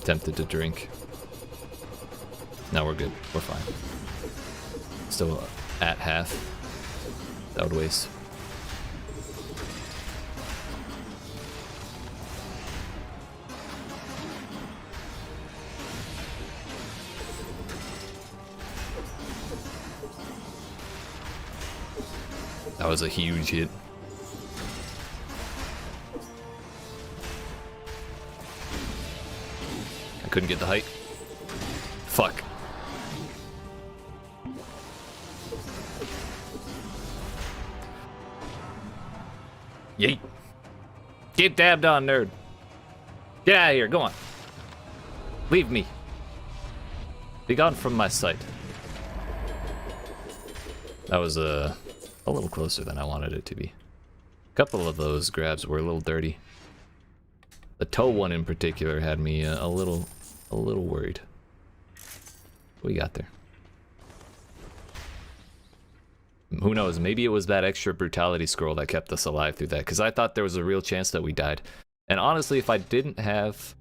Tempted to drink. No, we're good. We're fine. Still at half. That would waste. That was a huge hit. I couldn't get the height. Fuck. Yeet. Get dabbed on, nerd. Get out of here, go on. Leave me. Be gone from my sight. That was a little closer than I wanted it to be. A couple of those grabs were a little dirty. The toe one in particular had me a little worried. What we got there? Who knows? Maybe it was that extra brutality scroll that kept us alive through that, because I thought there was a real chance that we died. And honestly, if I didn't have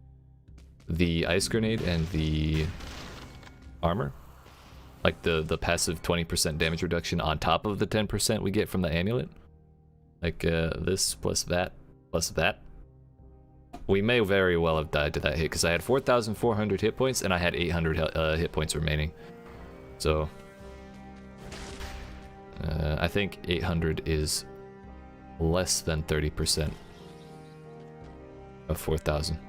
the ice grenade and the armor, like the passive 20% damage reduction on top of the 10% we get from the amulet, like this plus that, we may very well have died to that hit, because I had 4,400 hit points and I had 800 hit points remaining. So I think 800 is less than 30% of 4,000.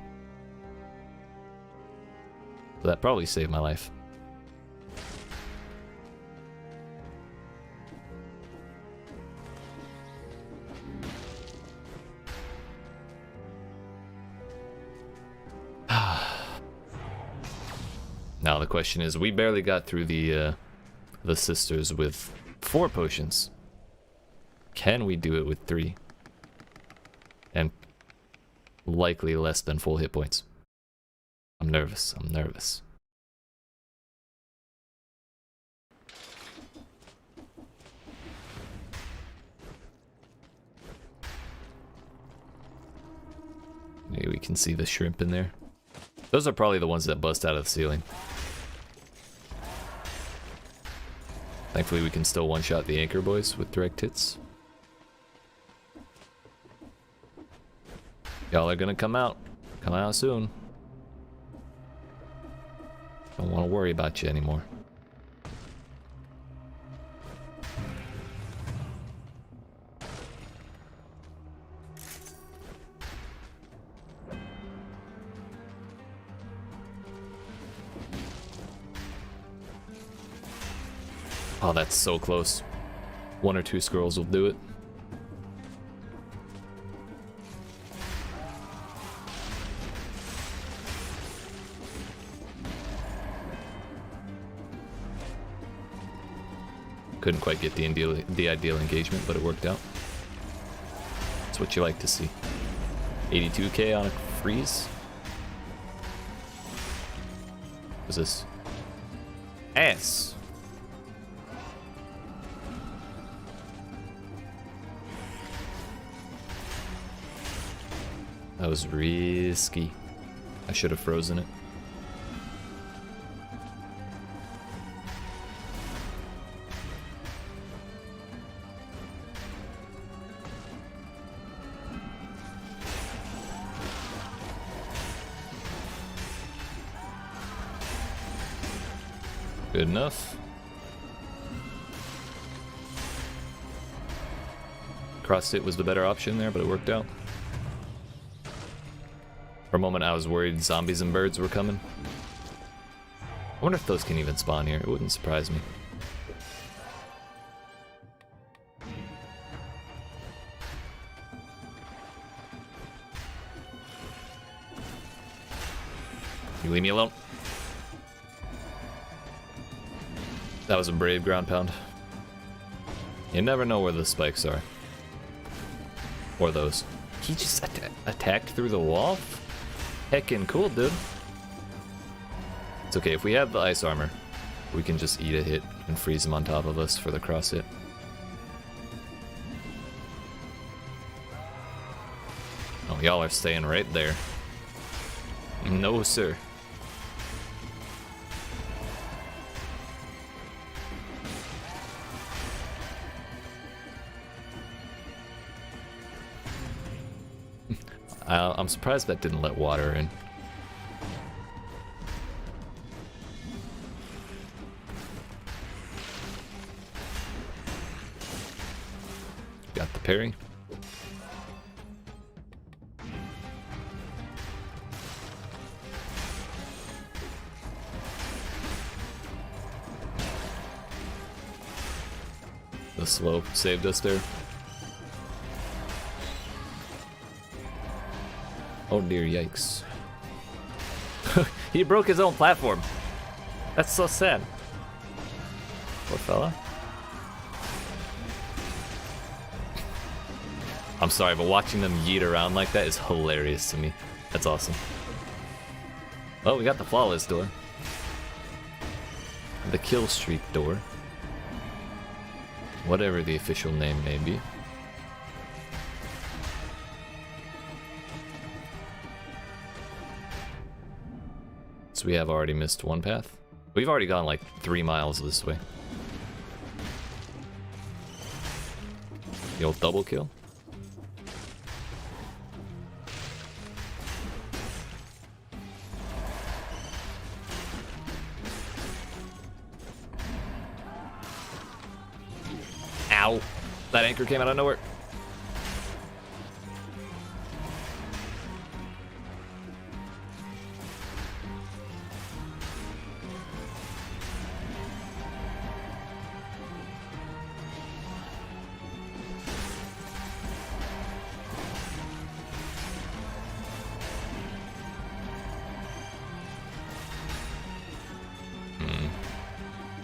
So that probably saved my life. Now the question is, we barely got through the sisters with 4 potions. Can we do it with 3? And likely less than full hit points. I'm nervous. I'm nervous. Maybe we can see the shrimp in there. Those are probably the ones that bust out of the ceiling. Thankfully we can still one-shot the anchor boys with direct hits. Y'all are gonna come out. Come out soon. Don't want to worry about you anymore. Oh, that's so close. 1 or 2 scrolls will do it. Couldn't quite get the ideal engagement, but it worked out. That's what you like to see. 82k on a freeze. What's this? Ass. That was risky. I should have frozen it. Good enough. Cross it was the better option there, but it worked out. For a moment I was worried zombies and birds were coming. I wonder if those can even spawn here. It wouldn't surprise me. You leave me alone. That was a brave ground pound. You never know where the spikes are. Or those. He just attacked through the wall? Heckin' cool, dude. It's okay, if we have the ice armor, we can just eat a hit and freeze him on top of us for the cross hit. Oh, y'all are staying right there. No, sir. I'm surprised that didn't let water in. Got the parry. The slope saved us there. Oh dear, yikes. He broke his own platform. That's so sad. Poor fella. I'm sorry, but watching them yeet around like that is hilarious to me. That's awesome. Oh, we got the flawless door. The kill streak door. Whatever the official name may be. So we have already missed one path. We've already gone like 3 miles this way. The old double kill. Ow! That anchor came out of nowhere.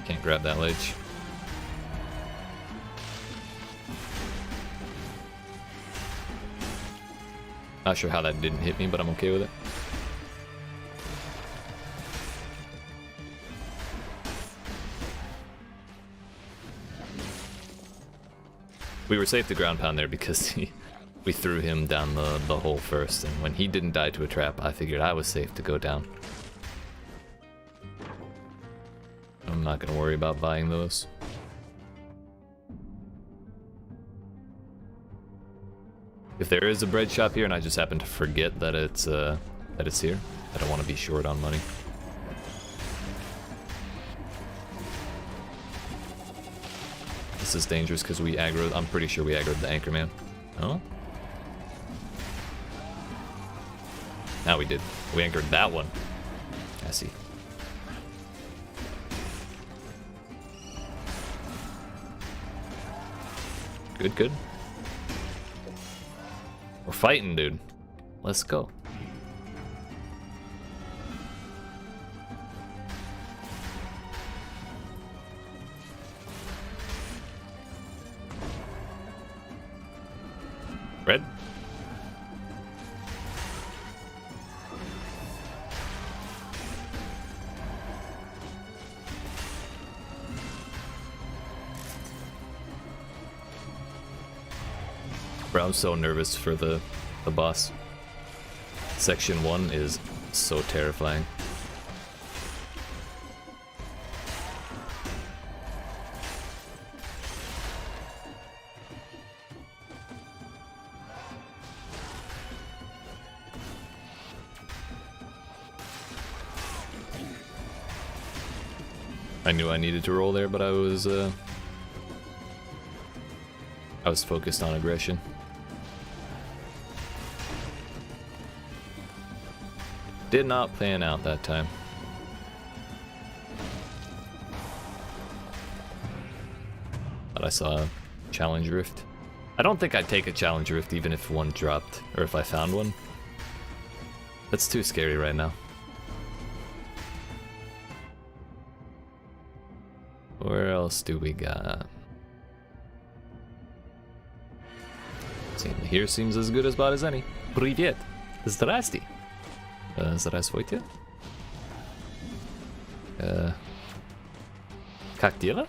Can't grab that ledge. Not sure how that didn't hit me, but I'm okay with it. We were safe to ground pound there because we threw him down the hole first, and when he didn't die to a trap, I figured I was safe to go down. I'm not gonna worry about buying those. If there is a bread shop here and I just happen to forget that it's here, I don't want to be short on money. This is dangerous because we aggroed. I'm pretty sure we aggroed the anchor man. Oh? Now we did. We anchored that one. I see. Good, good. We're fighting, dude. Let's go. Red? Bro, I'm so nervous for the boss. Section 1 is so terrifying. I knew I needed to roll there, but I was focused on aggression. Did not pan out that time. But I saw a challenge rift. I don't think I'd take a challenge rift even if one dropped, or if I found one. That's too scary right now. Where else do we got? Here seems as good as bad as any. Привет. Здрасте. Здравствуйте. Как дела?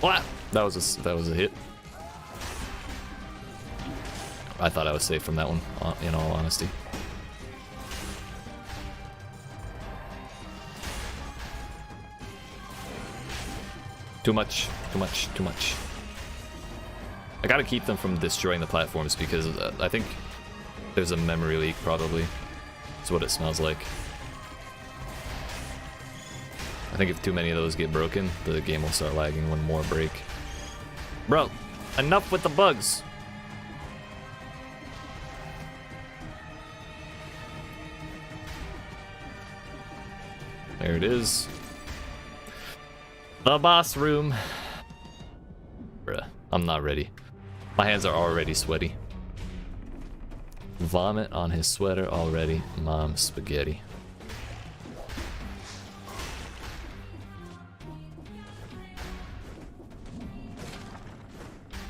What? That was a hit. I thought I was safe from that one, in all honesty. Too much, too much, too much. I gotta keep them from destroying the platforms because I think there's a memory leak, probably. That's what it smells like. I think if too many of those get broken, the game will start lagging one more break. Bro, enough with the bugs! There it is. The boss room. Bruh, I'm not ready. My hands are already sweaty. Vomit on his sweater already. Mom spaghetti.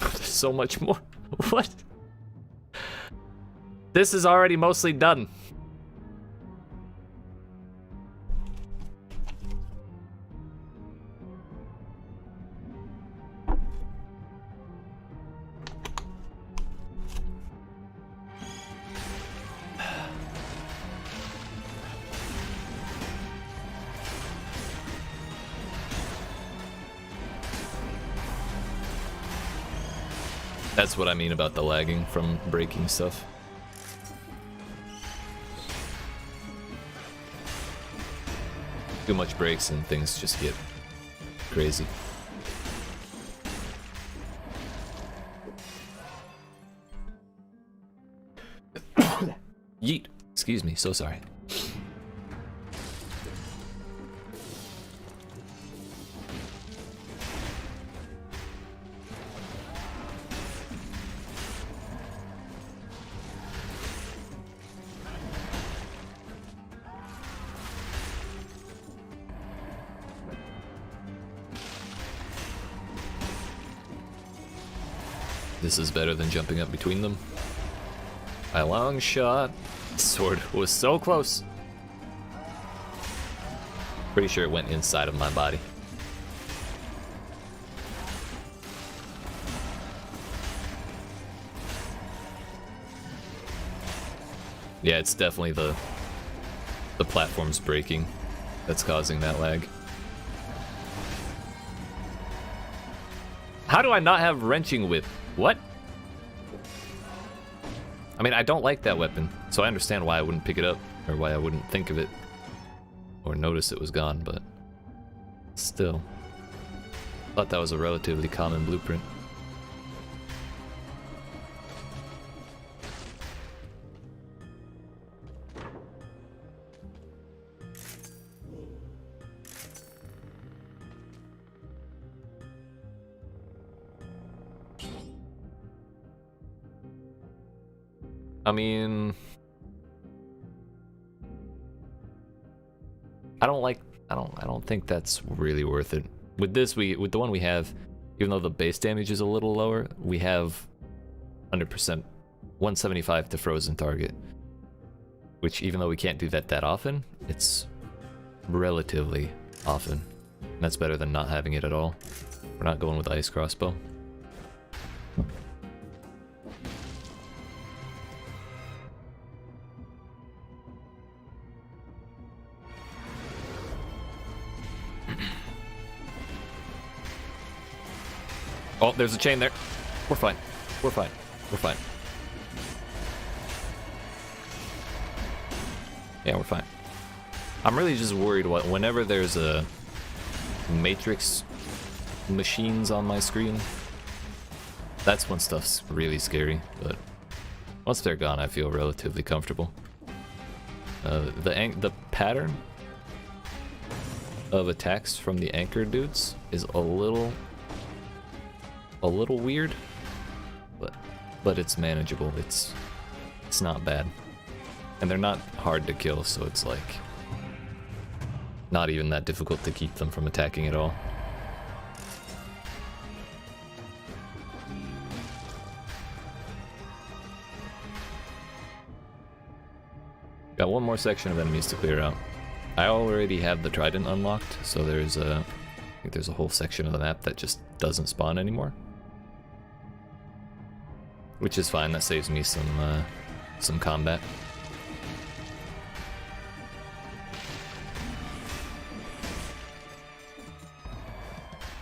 There's so much more. What? This is already mostly done. That's what I mean about the lagging from breaking stuff. Too much breaks and things just get crazy. Yeet. Excuse me, so sorry. This is better than jumping up between them. By a long shot. Sword was so close. Pretty sure it went inside of my body. Yeah, it's definitely the platforms breaking that's causing that lag. How do I not have wrenching whip? What? I mean, I don't like that weapon, so I understand why I wouldn't pick it up, or why I wouldn't think of it, or notice it was gone, but still. Thought that was a relatively common blueprint. I mean, I don't think that's really worth it. With this, with the one we have, even though the base damage is a little lower, we have 100% 175 to frozen target, which even though we can't do that often, it's relatively often. And that's better than not having it at all. We're not going with ice crossbow. there's a chain there. We're fine. We're fine. We're fine. Yeah, we're fine. I'm really just worried whenever there's a matrix machines on my screen, that's when stuff's really scary, but once they're gone I feel relatively comfortable. The pattern of attacks from the anchor dudes is a little weird, but it's manageable. It's not bad. And they're not hard to kill, so it's like not even that difficult to keep them from attacking at all. Got one more section of enemies to clear out. I already have the trident unlocked, so I think there's a whole section of the map that just doesn't spawn anymore. Which is fine, that saves me some combat.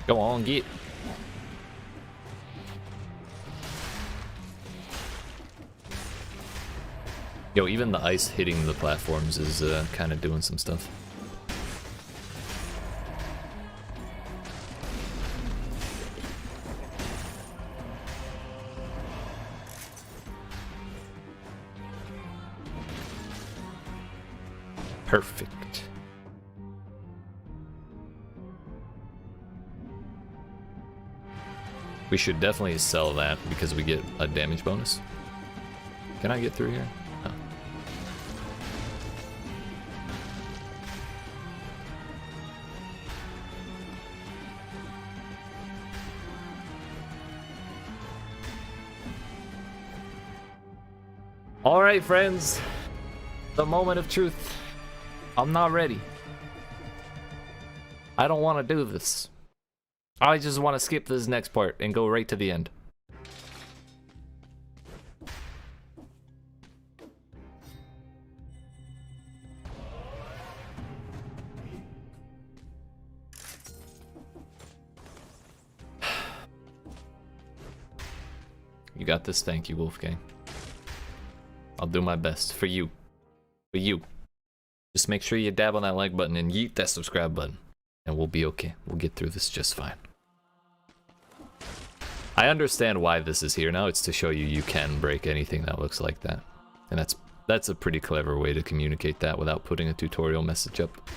Go on, get. Yo, even the ice hitting the platforms is kind of doing some stuff. Perfect. We should definitely sell that because we get a damage bonus. Can I get through here? Oh. All right, friends. The moment of truth. I'm not ready. I don't want to do this. I just want to skip this next part and go right to the end. You got this, thank you, Wolfgang. I'll do my best for you. For you. Just make sure you dab on that like button and yeet that subscribe button. And we'll be okay. We'll get through this just fine. I understand why this is here now. It's to show you can break anything that looks like that. And that's a pretty clever way to communicate that without putting a tutorial message up.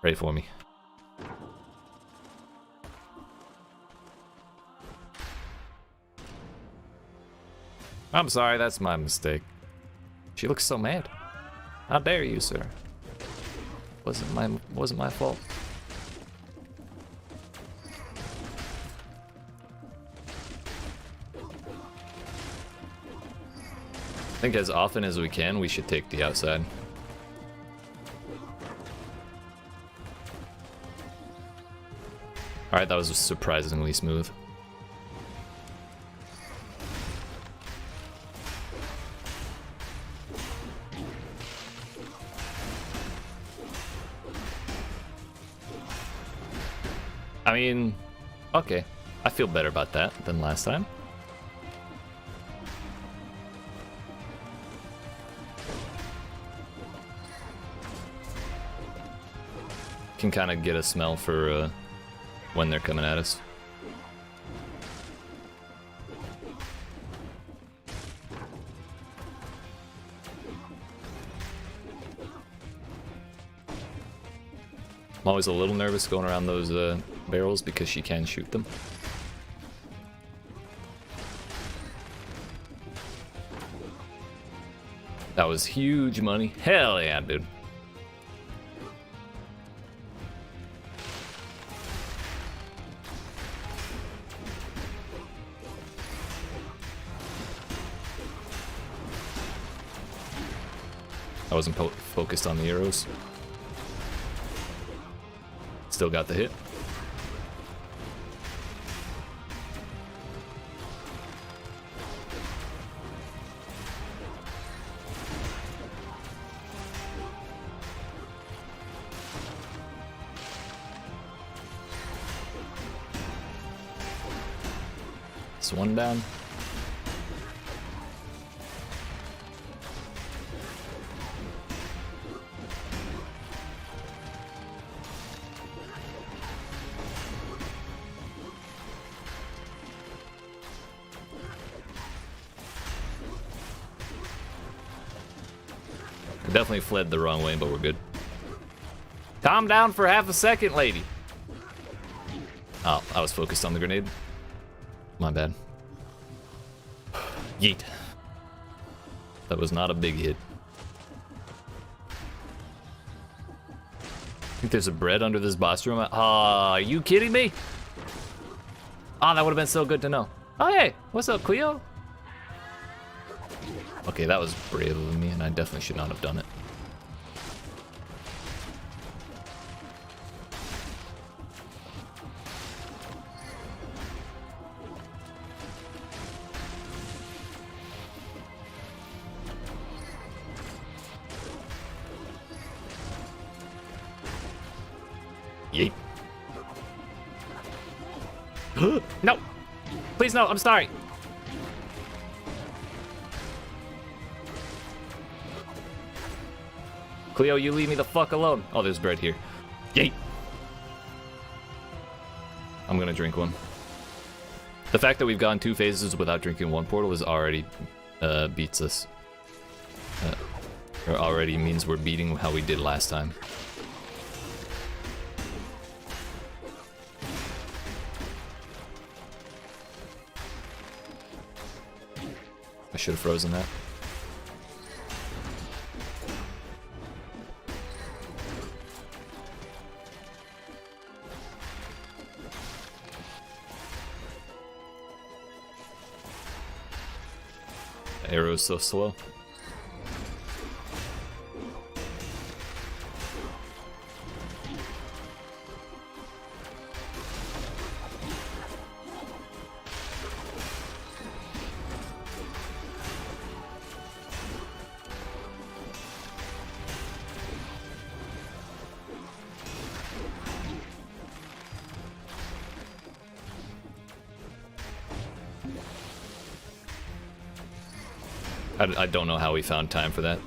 Pray for me. I'm sorry, that's my mistake. She looks so mad. How dare you, sir? Wasn't my fault. I think as often as we can, we should take the outside. Alright, that was surprisingly smooth. I mean, okay. I feel better about that than last time. Can kind of get a smell for when they're coming at us. I'm always a little nervous going around those barrels because she can shoot them. That was huge money. Hell yeah, dude. I wasn't focused on the arrows. Still got the hit. It's one down. Definitely fled the wrong way, but we're good. Calm down for half a second, lady. Oh, I was focused on the grenade. My bad. Yeet. That was not a big hit. I think there's a bread under this boss room. Are you kidding me? Oh, that would have been so good to know. Oh, hey, what's up, Cleo? Okay, that was brave of me, and I definitely should not have done it. Yeet. No! Please no, I'm sorry. Cleo, you leave me the fuck alone. Oh, there's bread here. Yeet. I'm gonna drink one. The fact that we've gone 2 phases without drinking one portal is already beats us. Or already means we're beating how we did last time. I should have frozen that. The arrow is so slow. I don't know how we found time for that.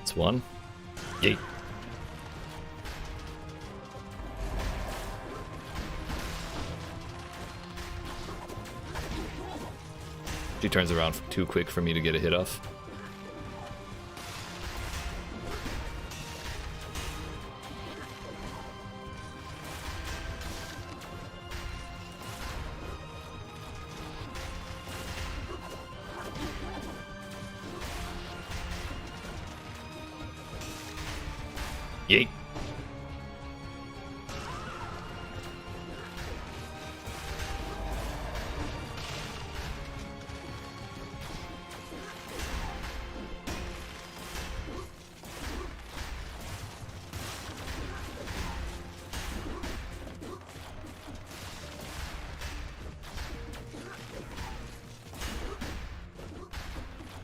It's one. Yeet. She turns around too quick for me to get a hit off. Yeet.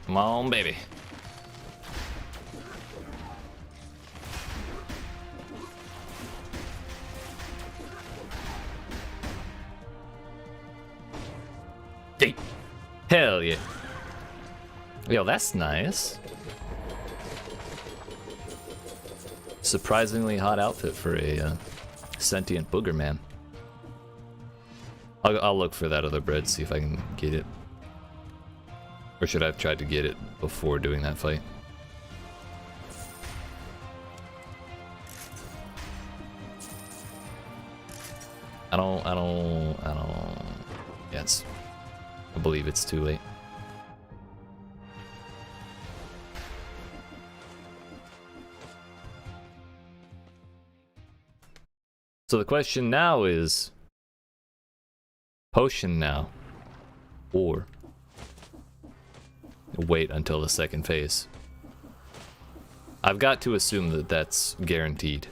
Come on, baby. Hell yeah. Yo, that's nice. Surprisingly hot outfit for a sentient booger man. I'll look for that other bread, see if I can get it. Or should I have tried to get it before doing that fight? I don't. Yeah, I believe it's too late. So the question now is, potion now, or wait until the second phase? I've got to assume that that's guaranteed.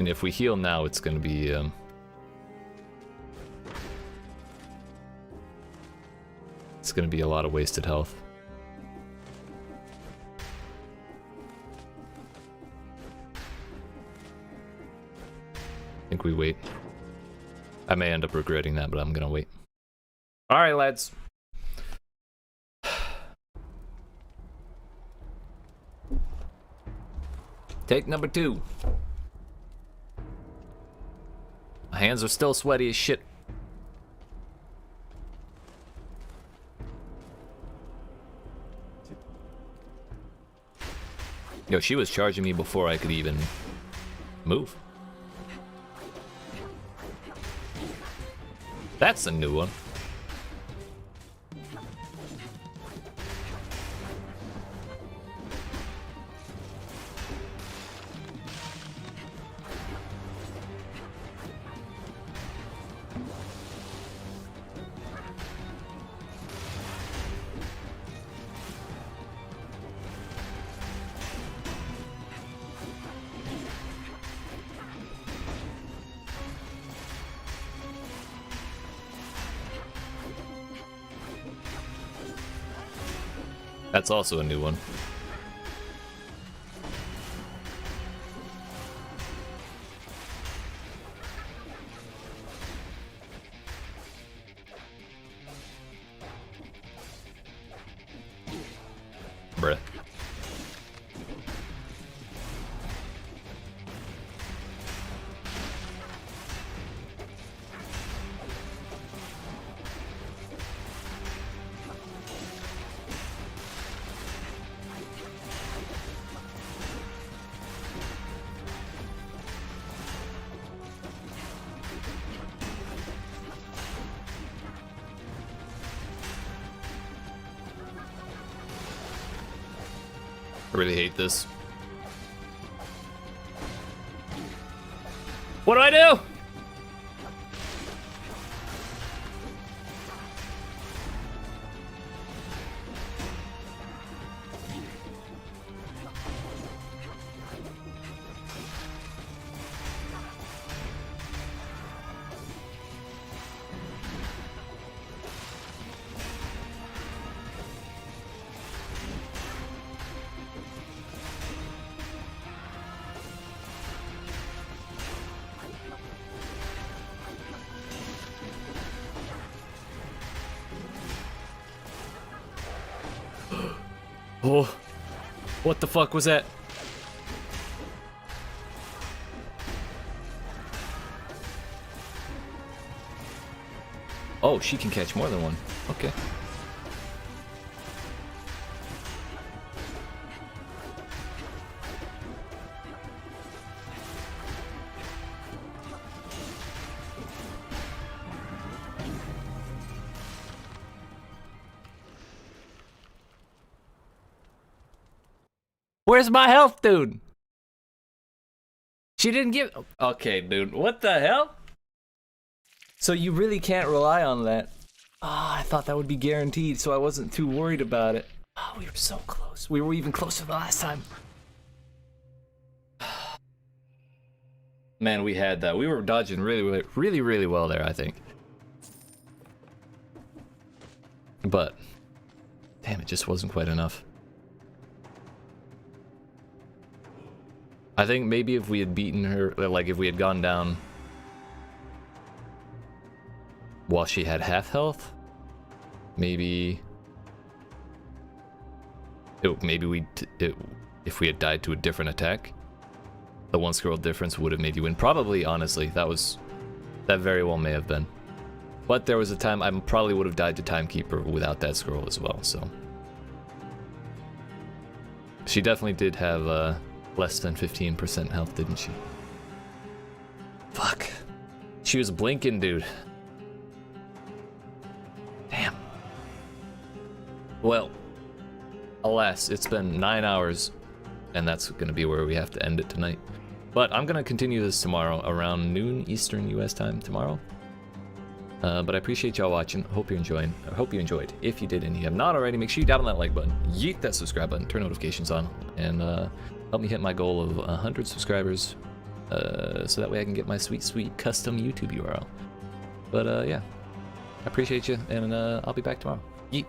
And if we heal now, it's gonna be it's gonna be a lot of wasted health. I think we wait. I may end up regretting that, but I'm gonna wait. Alright, lads. Take number 2. My hands are still sweaty as shit. Yo, she was charging me before I could even move. That's a new one. That's also a new one. Bruh. I really hate this. What do I do? Oh, what the fuck was that? Oh, she can catch more than one. Okay. Where's my health, dude? She didn't give... Okay, dude. What the hell? So you really can't rely on that. Ah, I thought that would be guaranteed, so I wasn't too worried about it. Oh, we were so close. We were even closer the last time. Man, we had that. We were dodging really well there, I think. But, damn, it just wasn't quite enough. I think maybe if we had beaten her, like if we had gone down while she had half health, maybe if we had died to a different attack, the one scroll difference would have made you win. Probably, honestly, that very well may have been. But there was a time I probably would have died to Timekeeper without that scroll as well, so. She definitely did have less than 15% health, didn't she? Fuck. She was blinking, dude. Damn. Well, alas, it's been 9 hours, and that's gonna be where we have to end it tonight. But I'm gonna continue this tomorrow around noon Eastern US time tomorrow. But I appreciate y'all watching. Hope you're enjoying. I hope you enjoyed. If you did and you have not already, make sure you tap on that like button, yeet that subscribe button, turn notifications on, and help me hit my goal of 100 subscribers so that way I can get my sweet custom YouTube URL. But yeah, I appreciate you, and I'll be back tomorrow. Yeet.